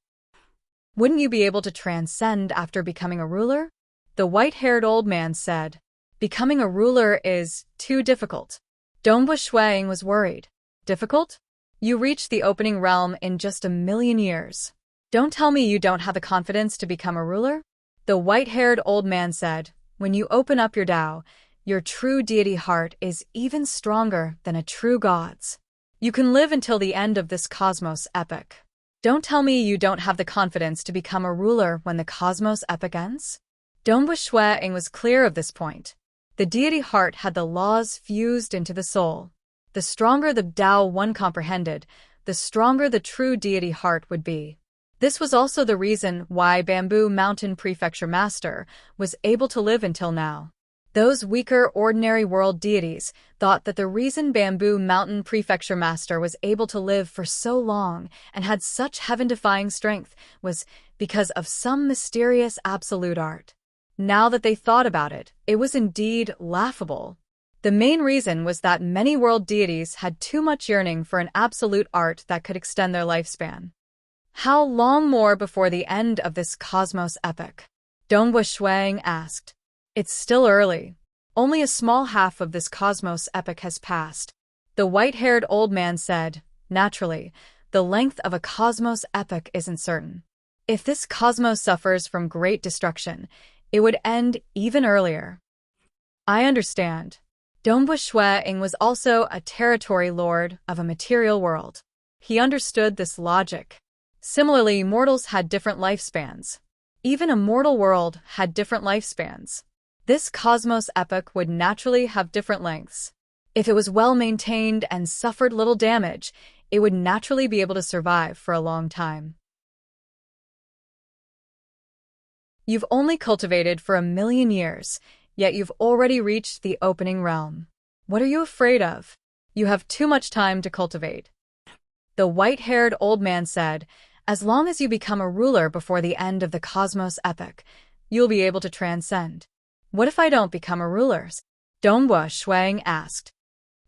Wouldn't you be able to transcend after becoming a ruler? The white-haired old man said. Becoming a ruler is too difficult. Dongbua Shuang was worried. Difficult? You reached the opening realm in just 1,000,000 years. Don't tell me you don't have the confidence to become a ruler? The white-haired old man said, when you open up your Tao, your true deity heart is even stronger than a true god's. You can live until the end of this cosmos epoch. Don't tell me you don't have the confidence to become a ruler when the cosmos epoch ends? Dongbua Shuang was clear of this point. The deity heart had the laws fused into the soul. The stronger the Tao one comprehended, the stronger the true deity heart would be. This was also the reason why Bamboo Mountain Prefecture Master was able to live until now. Those weaker ordinary world deities thought that the reason Bamboo Mountain Prefecture Master was able to live for so long and had such heaven-defying strength was because of some mysterious absolute art. Now that they thought about it, it was indeed laughable. The main reason was that many world deities had too much yearning for an absolute art that could extend their lifespan. How long more before the end of this cosmos epoch? Dongbua Shuang asked. It's still early. Only a small half of this cosmos epoch has passed. The white-haired old man said, naturally, the length of a cosmos epoch isn't certain. If this cosmos suffers from great destruction, it would end even earlier. I understand. Dongbua Shuang was also a territory lord of a material world. He understood this logic. Similarly, mortals had different lifespans. Even a mortal world had different lifespans. This cosmos epoch would naturally have different lengths. If it was well maintained and suffered little damage, it would naturally be able to survive for a long time. You've only cultivated for 1,000,000 years, yet you've already reached the opening realm. What are you afraid of? You have too much time to cultivate. The white-haired old man said, as long as you become a ruler before the end of the cosmos epoch, you'll be able to transcend. What if I don't become a ruler? Dongbua Shuang asked.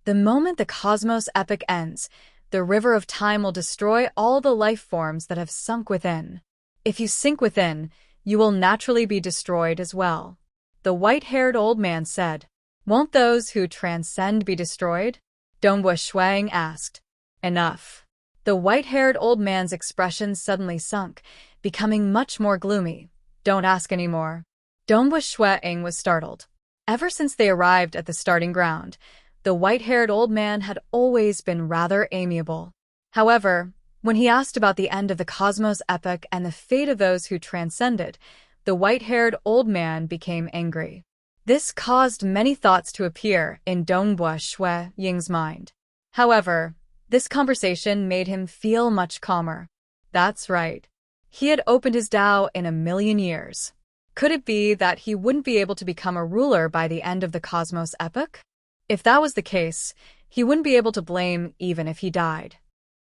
The moment the cosmos epoch ends, the river of time will destroy all the life forms that have sunk within. If you sink within, you will naturally be destroyed as well. The white-haired old man said. Won't those who transcend be destroyed? Dongbua Shuang asked. Enough. The white-haired old man's expression suddenly sunk, becoming much more gloomy. Don't ask any more. Dongbua Shuang was startled. Ever since they arrived at the starting ground, the white-haired old man had always been rather amiable. However, when he asked about the end of the cosmos epoch and the fate of those who transcended, the white-haired old man became angry. This caused many thoughts to appear in Dongbua Ying's mind. However, this conversation made him feel much calmer. That's right. He had opened his Tao in 1,000,000 years. Could it be that he wouldn't be able to become a ruler by the end of the cosmos epoch? If that was the case, he wouldn't be able to blame even if he died.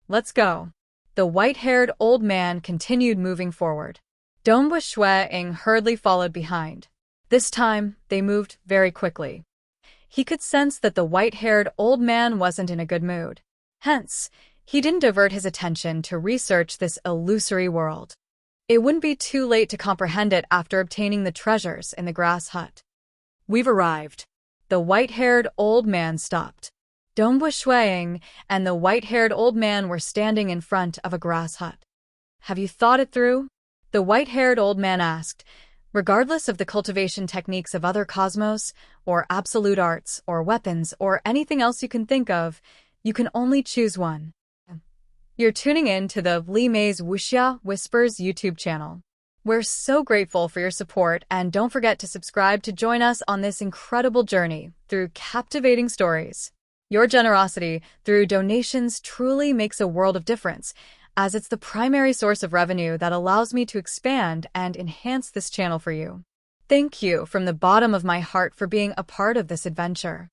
Let's go. The white-haired old man continued moving forward. Dongbua Shuang hurriedly followed behind. This time, they moved very quickly. He could sense that the white-haired old man wasn't in a good mood. Hence, he didn't divert his attention to research this illusory world. It wouldn't be too late to comprehend it after obtaining the treasures in the grass hut. We've arrived. The white-haired old man stopped. Dongbua Shuang and the white-haired old man were standing in front of a grass hut. Have you thought it through? The white-haired old man asked. Regardless of the cultivation techniques of other cosmos, or absolute arts, or weapons, or anything else you can think of, you can only choose one. You're tuning in to the Li Mei's Wuxia Whispers YouTube channel. We're so grateful for your support, and don't forget to subscribe to join us on this incredible journey through captivating stories. Your generosity through donations truly makes a world of difference, as it's the primary source of revenue that allows me to expand and enhance this channel for you. Thank you from the bottom of my heart for being a part of this adventure.